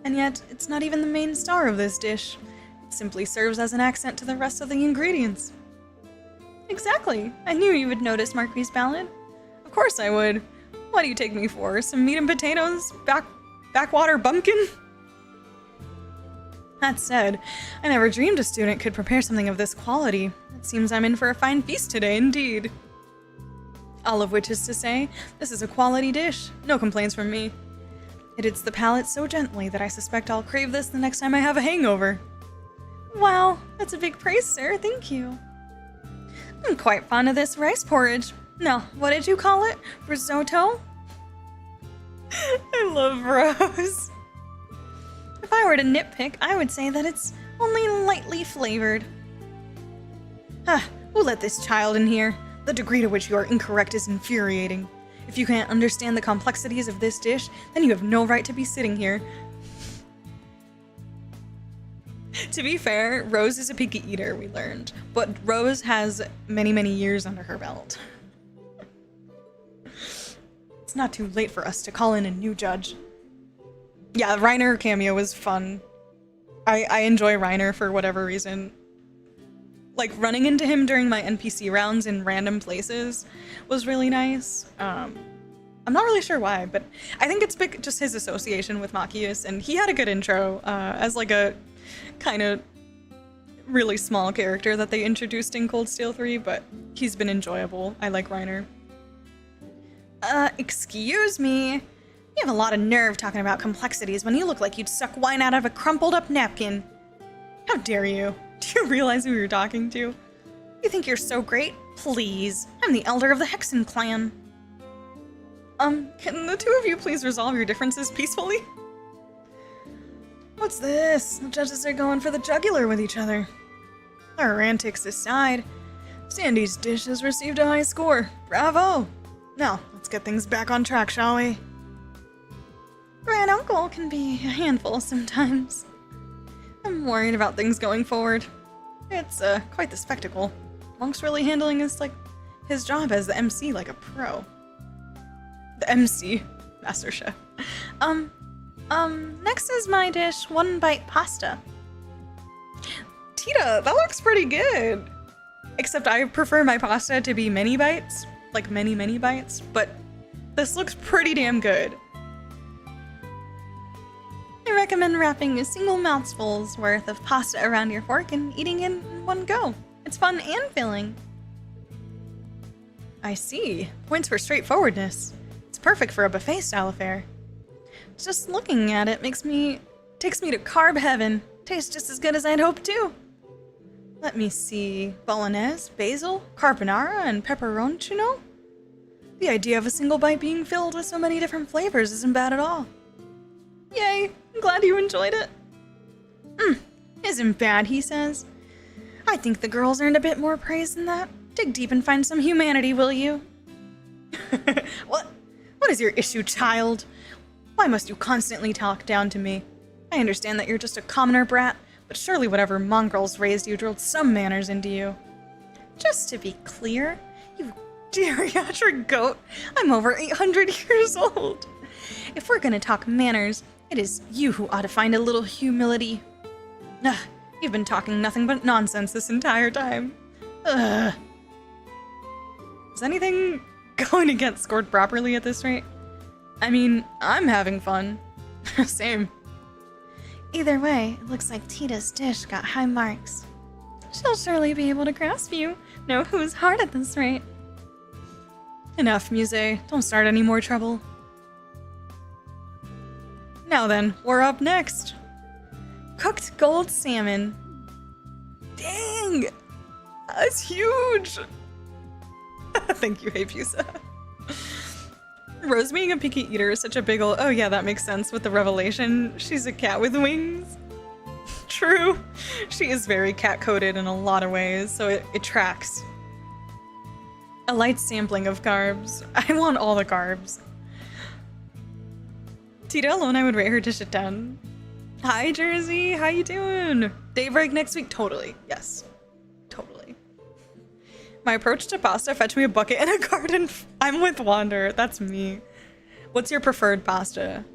And yet, it's not even the main star of this dish. It simply serves as an accent to the rest of the ingredients. Exactly. I knew you would notice, Marquis Ballard. Of course I would. What do you take me for? Some meat and potatoes? Backwater bumpkin? That said, I never dreamed a student could prepare something of this quality. It seems I'm in for a fine feast today, indeed. All of which is to say, this is a quality dish. No complaints from me. It hits the palate so gently that I suspect I'll crave this the next time I have a hangover. Wow, that's a big praise, sir. Thank you. I'm quite fond of this rice porridge. No, what did you call it? Risotto? I love Rose. If I were to nitpick, I would say that it's only lightly flavored. Who let this child in here? The degree to which you are incorrect is infuriating. If you can't understand the complexities of this dish, then you have no right to be sitting here. To be fair, Rose is a picky eater, we learned. But Rose has many, many years under her belt. It's not too late for us to call in a new judge. Yeah, Reiner cameo was fun. I enjoy Reiner for whatever reason. Like, running into him during my NPC rounds in random places was really nice. I'm not really sure why, but I think it's just his association with Machias, and he had a good intro as like a kind of really small character that they introduced in Cold Steel 3, but he's been enjoyable. I like Reiner. Excuse me. You have a lot of nerve talking about complexities when you look like you'd suck wine out of a crumpled up napkin. How dare you? Do you realize who you're talking to? You think you're so great? Please. I'm the elder of the Hexen clan. Can the two of you please resolve your differences peacefully? What's this? The judges are going for the jugular with each other. Our antics aside, Sandy's dish has received a high score. Bravo! Now, let's get things back on track, shall we? Grand Uncle can be a handful sometimes. I'm worried about things going forward. It's quite the spectacle. Monk's really handling his job as the MC like a pro. The MC, Master Chef. Next is my dish, one bite pasta. Tita, that looks pretty good. Except I prefer my pasta to be many bites, like many bites, but this looks pretty damn good. I recommend wrapping a single mouthful's worth of pasta around your fork and eating it in one go. It's fun and filling. I see. Points for straightforwardness. It's perfect for a buffet-style affair. Just looking at it takes me to carb heaven. Tastes just as good as I'd hoped too. Let me see. Bolognese, basil, carbonara, and pepperoncino? The idea of a single bite being filled with so many different flavors isn't bad at all. Yay, I'm glad you enjoyed it. Isn't bad, he says. I think the girls earned a bit more praise than that. Dig deep and find some humanity, will you? What is your issue, child? Why must you constantly talk down to me? I understand that you're just a commoner brat, but surely whatever mongrels raised you drilled some manners into you. Just to be clear, you geriatric goat, I'm over 800 years old. If we're gonna talk manners, it is you who ought to find a little humility. Ugh, you've been talking nothing but nonsense this entire time. Ugh. Is anything going to get scored properly at this rate? I mean, I'm having fun. Same. Either way, it looks like Tita's dish got high marks. She'll surely be able to grasp you. Know who's hard at this rate. Enough, Muse. Don't start any more trouble. Now then, we're up next. Cooked gold salmon. Dang! That's huge! Thank you, Hey Pusa. Rose being a picky eater is such a big ol'— oh yeah, that makes sense with the revelation. She's a cat with wings. True. She is very cat-coded in a lot of ways, so it tracks. A light sampling of carbs. I want all the carbs. Tita alone, I would rate her dish a 10. Hi, Jersey. How you doing? Daybreak next week? Totally. Yes. Totally. My approach to pasta: fetch me a bucket and a garden. I'm with Wander. That's me. What's your preferred pasta?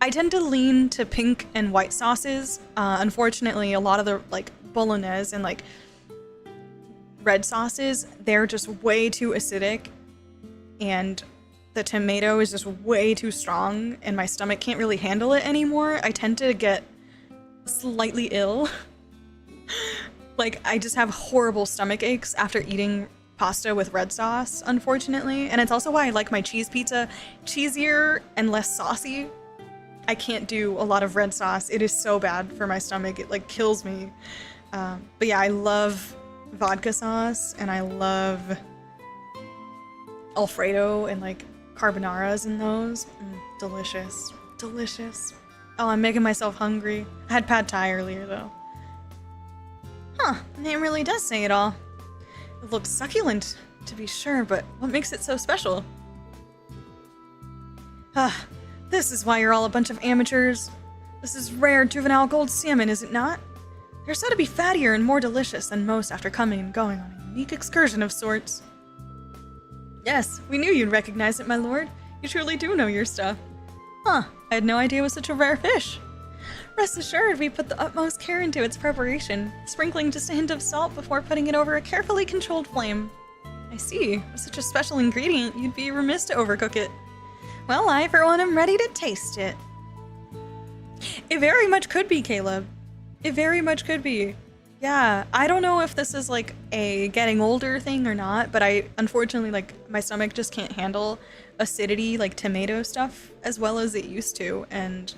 I tend to lean to pink and white sauces. Unfortunately, a lot of the bolognese and red sauces, they're just way too acidic, and the tomato is just way too strong, and my stomach can't really handle it anymore. I tend to get slightly ill. I just have horrible stomach aches after eating pasta with red sauce, unfortunately. And it's also why I like my cheese pizza cheesier and less saucy. I can't do a lot of red sauce. It is so bad for my stomach. It kills me. But yeah, I love vodka sauce, and I love Alfredo and carbonaras in those. Delicious. Delicious. Oh, I'm making myself hungry. I had pad thai earlier though. Huh, the name really does say it all. It looks succulent, to be sure, but what makes it so special? This is why you're all a bunch of amateurs. This is rare juvenile gold salmon, is it not? They're said to be fattier and more delicious than most after coming and going on a unique excursion of sorts. Yes, we knew you'd recognize it, my lord. You truly do know your stuff. Huh, I had no idea it was such a rare fish. Rest assured, we put the utmost care into its preparation, sprinkling just a hint of salt before putting it over a carefully controlled flame. I see. With such a special ingredient, you'd be remiss to overcook it. Well, I, for one, am ready to taste it. It very much could be, Caleb. It very much could be. Yeah, I don't know if this is like a getting older thing or not, but I, unfortunately, like, my stomach just can't handle acidity, like tomato stuff, as well as it used to, and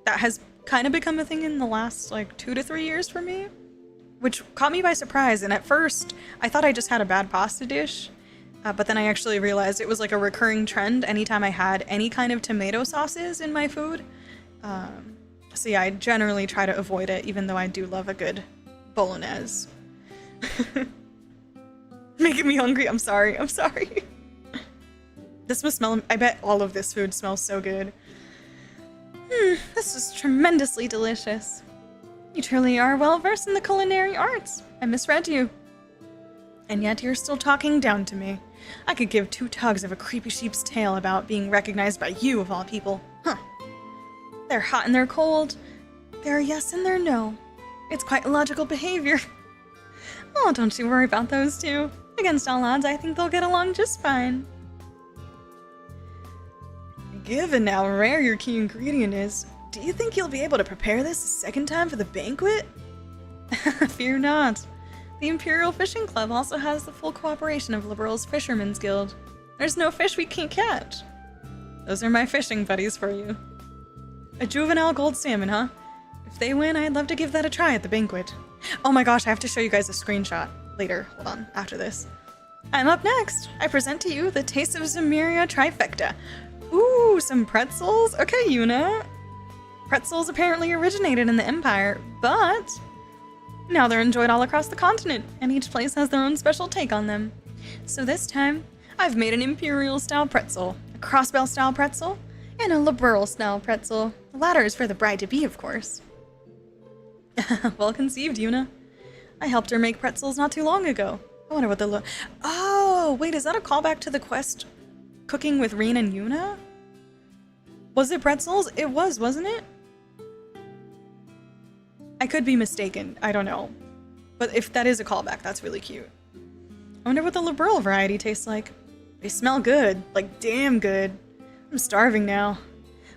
that has kind of become a thing in the last, like, 2 to 3 years for me, which caught me by surprise, and at first, I thought I just had a bad pasta dish, but then I actually realized it was like a recurring trend anytime I had any kind of tomato sauces in my food. So yeah, I generally try to avoid it, even though I do love a good bolognese. Making me hungry. I'm sorry. I'm sorry. This must smell... I bet all of this food smells so good. This is tremendously delicious. You truly are well versed in the culinary arts. I misread you. And yet you're still talking down to me. I could give 2 tugs of a creepy sheep's tail about being recognized by you of all people. Huh. They're hot and they're cold. They're yes and they're no. It's quite illogical behavior. Oh, don't you worry about those two. Against all odds, I think they'll get along just fine. Given how rare your key ingredient is, do you think you'll be able to prepare this a second time for the banquet? Fear not. The Imperial Fishing Club also has the full cooperation of Liberal's Fishermen's Guild. There's no fish we can't catch. Those are my fishing buddies for you. A juvenile gold salmon, huh? If they win, I'd love to give that a try at the banquet. Oh my gosh, I have to show you guys a screenshot later. Hold on, after this. I'm up next. I present to you the Taste of Zemuria trifecta. Ooh, some pretzels? Okay, Yuna. Pretzels apparently originated in the Empire, but now they're enjoyed all across the continent, and each place has their own special take on them. So this time, I've made an Imperial-style pretzel, a Crossbell-style pretzel, and a Liberal-style pretzel. The latter is for the bride-to-be, of course. Well conceived, Yuna. I helped her make pretzels not too long ago. I wonder what the Oh, wait, is that a callback to the quest cooking with Reen and Yuna? Was it pretzels? It was, wasn't it? I could be mistaken. I don't know. But if that is a callback, that's really cute. I wonder what the Liberal variety tastes like. They smell good. Like, damn good. I'm starving now.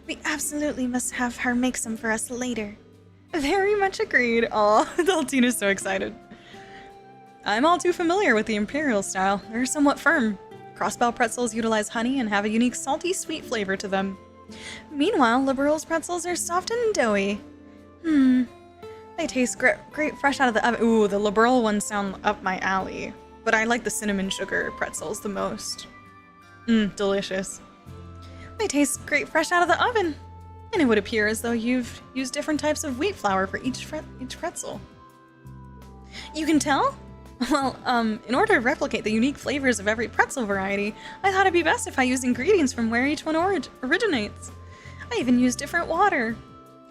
We absolutely must have her make some for us later. Very much agreed. Aw, Daltina's so excited. I'm all too familiar with the Imperial style. They're somewhat firm. Crossbell pretzels utilize honey and have a unique salty, sweet flavor to them. Meanwhile, Liberal's pretzels are soft and doughy. They taste great fresh out of the oven. Ooh, the Liberal ones sound up my alley. But I like the cinnamon sugar pretzels the most. Delicious. They taste great fresh out of the oven. And it would appear as though you've used different types of wheat flour for each pretzel. You can tell? Well, in order to replicate the unique flavors of every pretzel variety, I thought it'd be best if I used ingredients from where each one originates. I even used different water.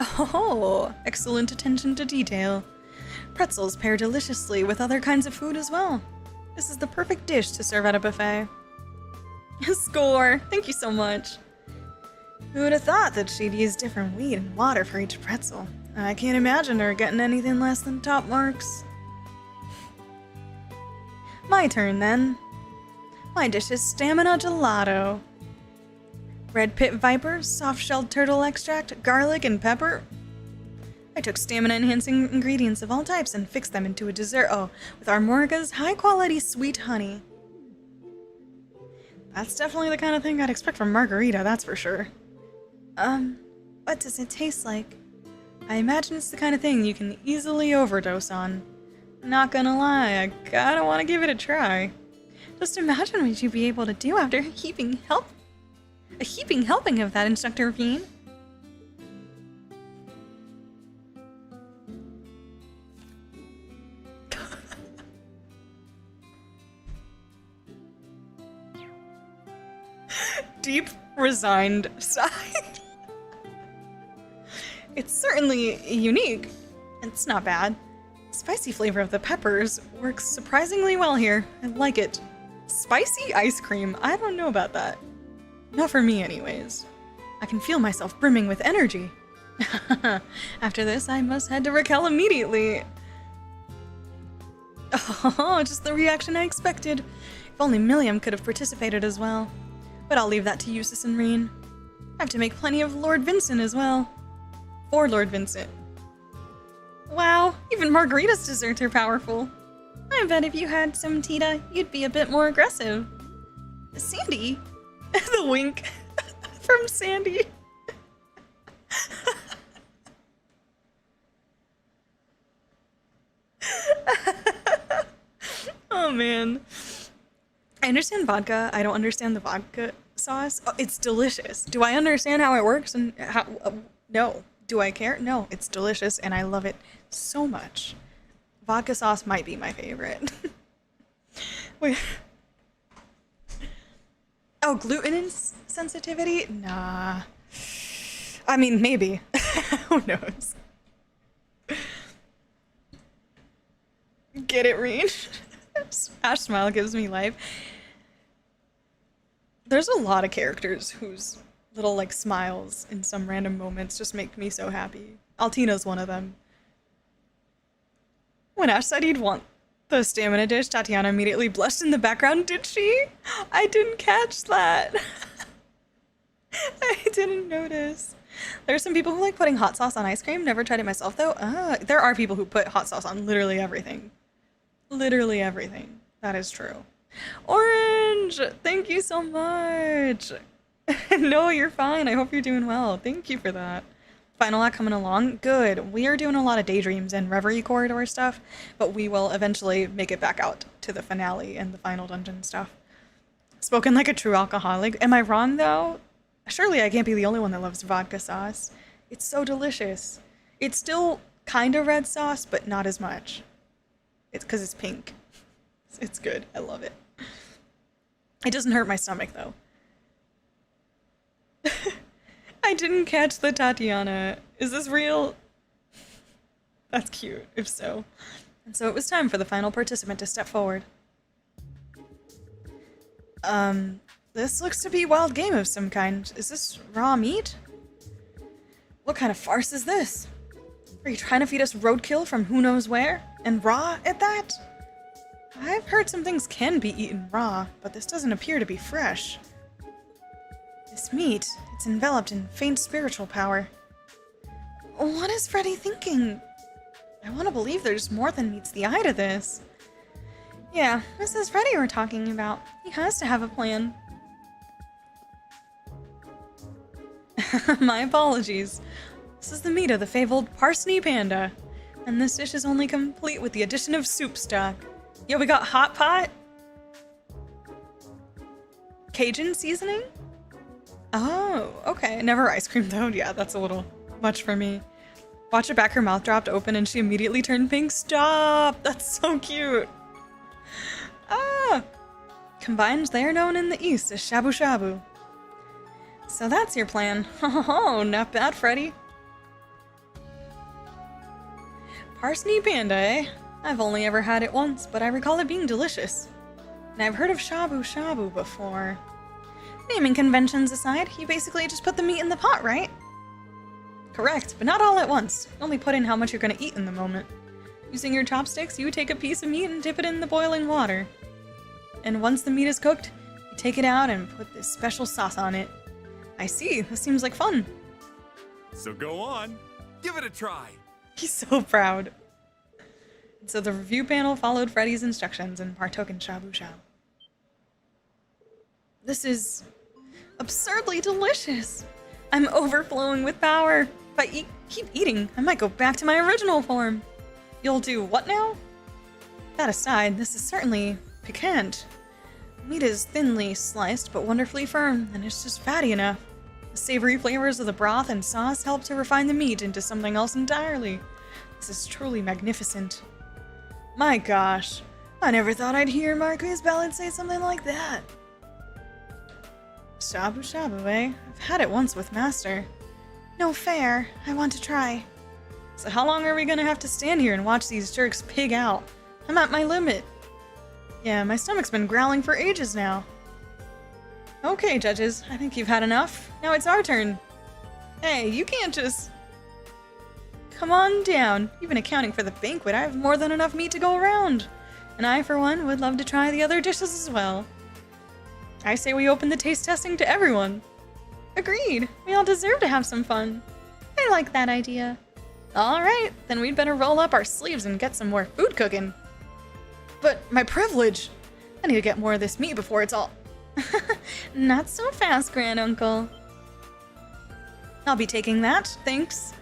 Oh, excellent attention to detail. Pretzels pair deliciously with other kinds of food as well. This is the perfect dish to serve at a buffet. Score! Thank you so much. Who would have thought that she'd use different wheat and water for each pretzel? I can't imagine her getting anything less than top marks. My turn, then. My dish is stamina gelato. Red pit viper, soft-shelled turtle extract, garlic, and pepper. I took stamina-enhancing ingredients of all types and fixed them into a dessert with Armorga's high-quality sweet honey. That's definitely the kind of thing I'd expect from Margarita, that's for sure. What does it taste like? I imagine it's the kind of thing you can easily overdose on. Not gonna lie, I kinda wanna give it a try. Just imagine what you'd be able to do after a heaping helping of that, Instructor Veen. Deep, resigned sigh. It's certainly unique. It's not bad. spicy flavor of the peppers works surprisingly well here. I like it. Spicy ice cream? I don't know about that. Not for me anyways. I can feel myself brimming with energy. After this, I must head to Raquel immediately. Oh, just the reaction I expected. If only Milliam could have participated as well. But I'll leave that to Eustace and Reen. I have to make plenty of Lord Vincent as well. For Lord Vincent. Wow, even Margarita's desserts are powerful. I bet if you had some Tita, you'd be a bit more aggressive. Sandy? The wink from Sandy. Oh man. I understand vodka. I don't understand the vodka sauce. Oh, it's delicious. Do I understand how it works and how? No. Do I care? No. It's delicious and I love it so much. Vodka sauce might be my favorite. Wait. Oh, gluten sensitivity? Nah. I mean, maybe. Who knows? Get it, Reen? Ash Smile gives me life. There's a lot of characters whose little, like, smiles in some random moments just make me so happy. Altina's one of them. When Ash said he'd want the stamina dish, Tatiana immediately blushed in the background. Did she? I didn't catch that. I didn't notice. There are some people who like putting hot sauce on ice cream. Never tried it myself, though. There are people who put hot sauce on literally everything. Literally everything. That is true. Orange! Thank you so much! No, you're fine. I hope you're doing well. Thank you for that. Final act coming along? Good. We are doing a lot of daydreams and reverie corridor stuff, but we will eventually make it back out to the finale and the final dungeon stuff. Spoken like a true alcoholic. Am I wrong, though? Surely I can't be the only one that loves vodka sauce. It's so delicious. It's still kind of red sauce, but not as much. It's because it's pink. It's good. I love it. It doesn't hurt my stomach, though. I didn't catch the Tatiana. Is this real? That's cute, if so. And so it was time for the final participant to step forward. This looks to be a wild game of some kind. Is this raw meat? What kind of farce is this? Are you trying to feed us roadkill from who knows where? And raw at that? I've heard some things can be eaten raw, but this doesn't appear to be fresh. This meat, it's enveloped in faint spiritual power. What is Freddy thinking? I want to believe there's more than meets the eye to this. Yeah, this is Freddy we're talking about. He has to have a plan. My apologies. This is the meat of the fabled parsney panda. And this dish is only complete with the addition of soup stock. Yo, we got hot pot? Cajun seasoning? Oh, okay. Never ice cream though. Yeah, that's a little much for me. Watch her back, her mouth dropped open and she immediately turned pink. Stop! That's so cute. Ah! Combined, they are known in the East as shabu shabu. So that's your plan. Oh, not bad, Freddy. Parsney panda, eh? I've only ever had it once, but I recall it being delicious. And I've heard of shabu shabu before. Naming conventions aside, you basically just put the meat in the pot, right? Correct, but not all at once. Only put in how much you're gonna eat in the moment. Using your chopsticks, you take a piece of meat and dip it in the boiling water. And once the meat is cooked, you take it out and put this special sauce on it. I see, this seems like fun. So go on, give it a try. He's so proud. And so the review panel followed Freddy's instructions and partook in shabu shabu. This is absurdly delicious. I'm overflowing with power. If I keep eating, I might go back to my original form. You'll do what now? That aside, this is certainly piquant. Meat is thinly sliced but wonderfully firm, and it's just fatty enough. The savory flavors of the broth and sauce help to refine the meat into something else entirely. This is truly magnificent. My gosh, I never thought I'd hear Marquis Ballad say something like that. Shabu shabu, eh? I've had it once with Master. No fair. I want to try. So how long are we gonna have to stand here and watch these jerks pig out? I'm at my limit. Yeah, my stomach's been growling for ages now. Okay, judges, I think you've had enough. Now it's our turn. Hey, you can't just... Come on down. Even accounting for the banquet, I have more than enough meat to go around. And I, for one, would love to try the other dishes as well. I say we open the taste testing to everyone. Agreed. We all deserve to have some fun. I like that idea. Alright, then we'd better roll up our sleeves and get some more food cooking. But my privilege! I need to get more of this meat before it's all... Not so fast, Granduncle. I'll be taking that, thanks.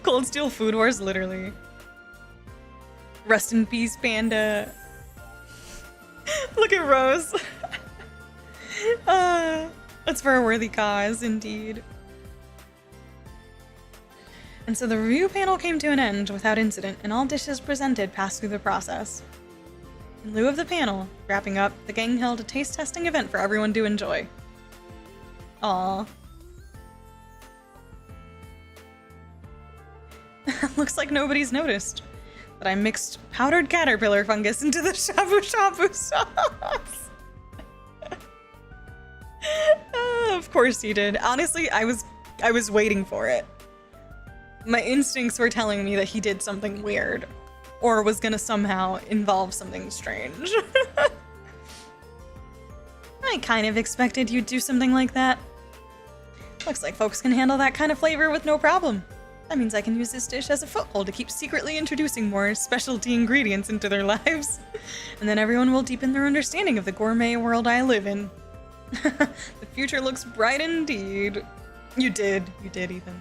Cold Steel Food Wars, literally. Rest in peace, Panda. Look at Rose. That's for a worthy cause, indeed. And so the review panel came to an end without incident, and all dishes presented passed through the process. In lieu of the panel, wrapping up, the gang held a taste testing event for everyone to enjoy. Aww. Looks like nobody's noticed that I mixed powdered caterpillar fungus into the shabu shabu sauce. Of course you did. Honestly, I was waiting for it. My instincts were telling me that he did something weird, or was gonna somehow involve something strange. I kind of expected you'd do something like that. Looks like folks can handle that kind of flavor with no problem. That means I can use this dish as a foothold to keep secretly introducing more specialty ingredients into their lives. And then everyone will deepen their understanding of the gourmet world I live in. The future looks bright indeed. You did, Ethan.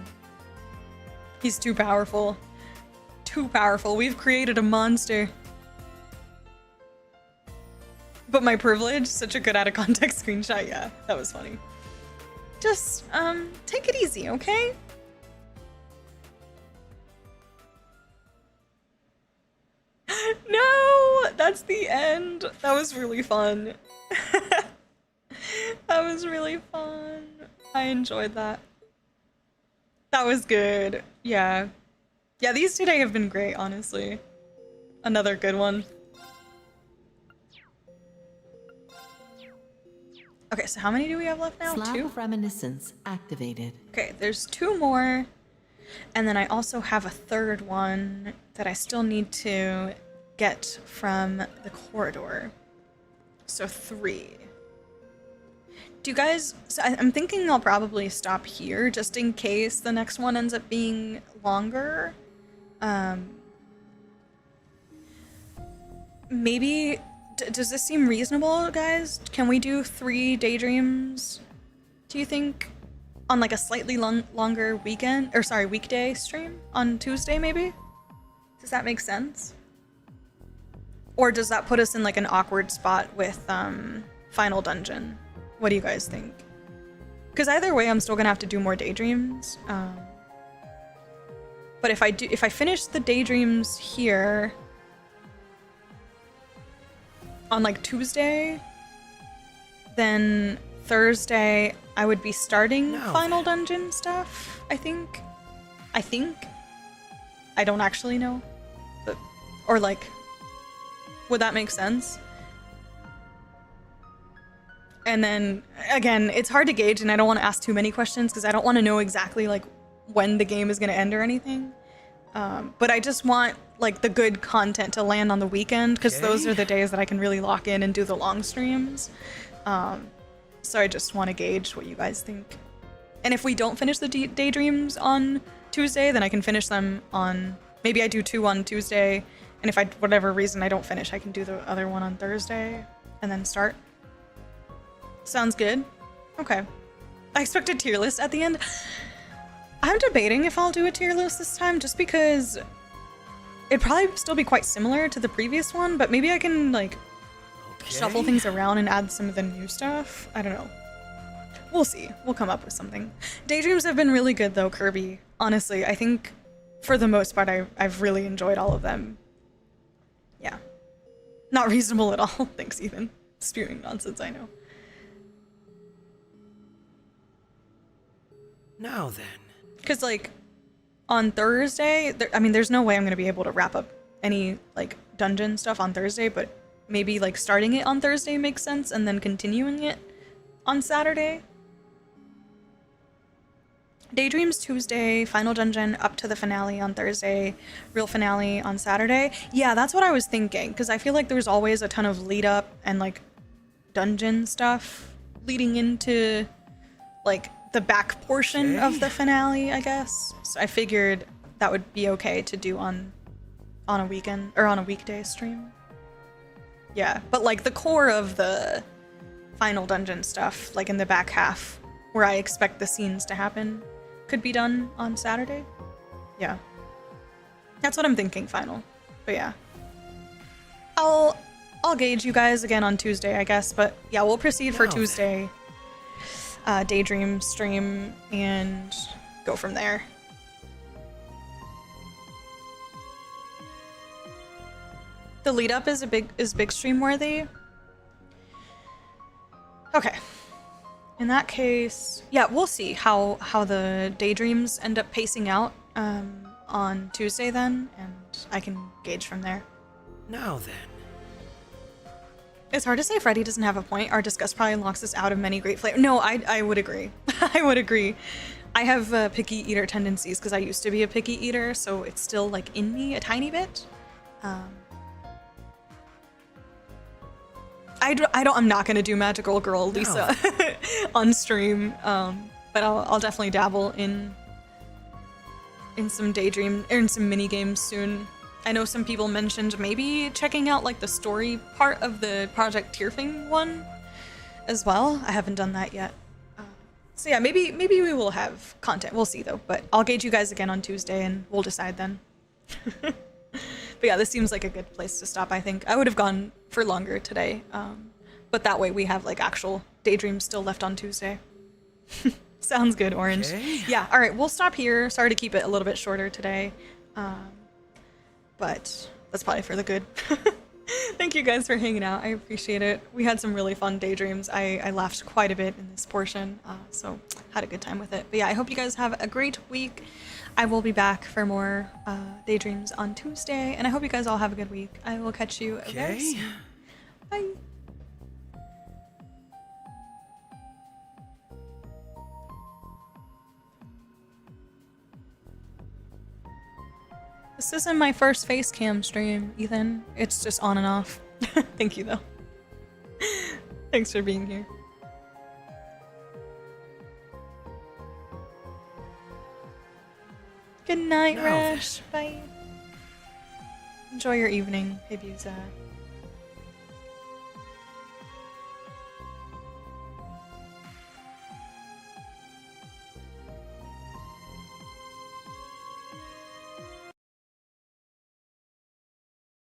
He's too powerful. Too powerful. We've created a monster. But my privilege, such a good out of context screenshot. Yeah, that was funny. Just, take it easy, okay? No, that's the end. That was really fun. That was really fun. I enjoyed that. That was good. Yeah. Yeah, these today have been great, honestly. Another good one. Okay, so how many do we have left now? Slap 2? of Reminiscence activated. Okay, there's 2 more. And then I also have a third one that I still need to get from the corridor. So 3. Do you guys... So I'm thinking I'll probably stop here just in case the next one ends up being longer. Maybe... does this seem reasonable, guys? Can we do 3 daydreams, do you think? On like a slightly longer weekend... Or sorry, weekday stream? On Tuesday, maybe? Does that make sense? Or does that put us in like an awkward spot with Final Dungeon? What do you guys think? Because either way, I'm still gonna have to do more daydreams. But if I finish the daydreams here on like Tuesday, then Thursday I would be starting Final Dungeon stuff. I think. I don't actually know, but or like, would that make sense? And then, again, it's hard to gauge, and I don't want to ask too many questions because I don't want to know exactly, like, when the game is going to end or anything. But I just want, like, the good content to land on the weekend because those are the days that I can really lock in and do the long streams. So I just want to gauge what you guys think. And if we don't finish the daydreams on Tuesday, then I can finish them on... Maybe I do 2 on Tuesday, and if I, whatever reason I don't finish, I can do the other one on Thursday and then start. Sounds good. Okay. I expect a tier list at the end. I'm debating if I'll do a tier list this time just because it'd probably still be quite similar to the previous one, but maybe I can like shuffle things around and add some of the new stuff. I don't know. We'll see. We'll come up with something. Daydreams have been really good though, Kirby. Honestly, I think for the most part I've really enjoyed all of them. Yeah. Not reasonable at all. Thanks, Ethan. Spewing nonsense, I know. Now then. Because, like, on Thursday, I mean, there's no way I'm going to be able to wrap up any, like, dungeon stuff on Thursday, but maybe, like, starting it on Thursday makes sense, and then continuing it on Saturday. Daydreams Tuesday, final dungeon up to the finale on Thursday, real finale on Saturday. Yeah, that's what I was thinking, because I feel like there's always a ton of lead up and, like, dungeon stuff leading into, like, the back portion of the finale, I guess. So I figured that would be okay to do on a weekend or on a weekday stream. Yeah, but like the core of the final dungeon stuff, like in the back half, where I expect the scenes to happen, could be done on Saturday. Yeah. That's what I'm thinking, final. But yeah. I'll gauge you guys again on Tuesday, I guess, but yeah, we'll proceed for Tuesday. Daydream stream and go from there. The lead up is big stream worthy. Okay. In that case, yeah, we'll see how the daydreams end up pacing out on Tuesday then, and I can gauge from there. Now then. It's hard to say Freddy doesn't have a point. Our disgust probably locks us out of many great flavors. No, I would agree. I would agree. I have picky eater tendencies because I used to be a picky eater, so it's still like in me a tiny bit. I'm not gonna do Magical Girl Lisa on stream, but I'll definitely dabble in some daydream or in some mini games soon. I know some people mentioned maybe checking out like the story part of the Project Tearfing one as well. I haven't done that yet. So yeah, maybe we will have content. We'll see though, but I'll gauge you guys again on Tuesday and we'll decide then. But yeah, this seems like a good place to stop, I think. I would have gone for longer today, but that way we have like actual daydreams still left on Tuesday. Sounds good, Orange. Okay. Yeah, all right, we'll stop here. Sorry to keep it a little bit shorter today. But that's probably for the good. Thank you guys for hanging out. I appreciate it. We had some really fun daydreams. I laughed quite a bit in this portion, so had a good time with it. But yeah, I hope you guys have a great week. I will be back for more daydreams on Tuesday, and I hope you guys all have a good week. I will catch you very soon. Bye. This isn't my first face cam stream, Ethan. It's just on and off. Thank you, though. Thanks for being here. Good night, Rash. Bye. Enjoy your evening, Ibiza.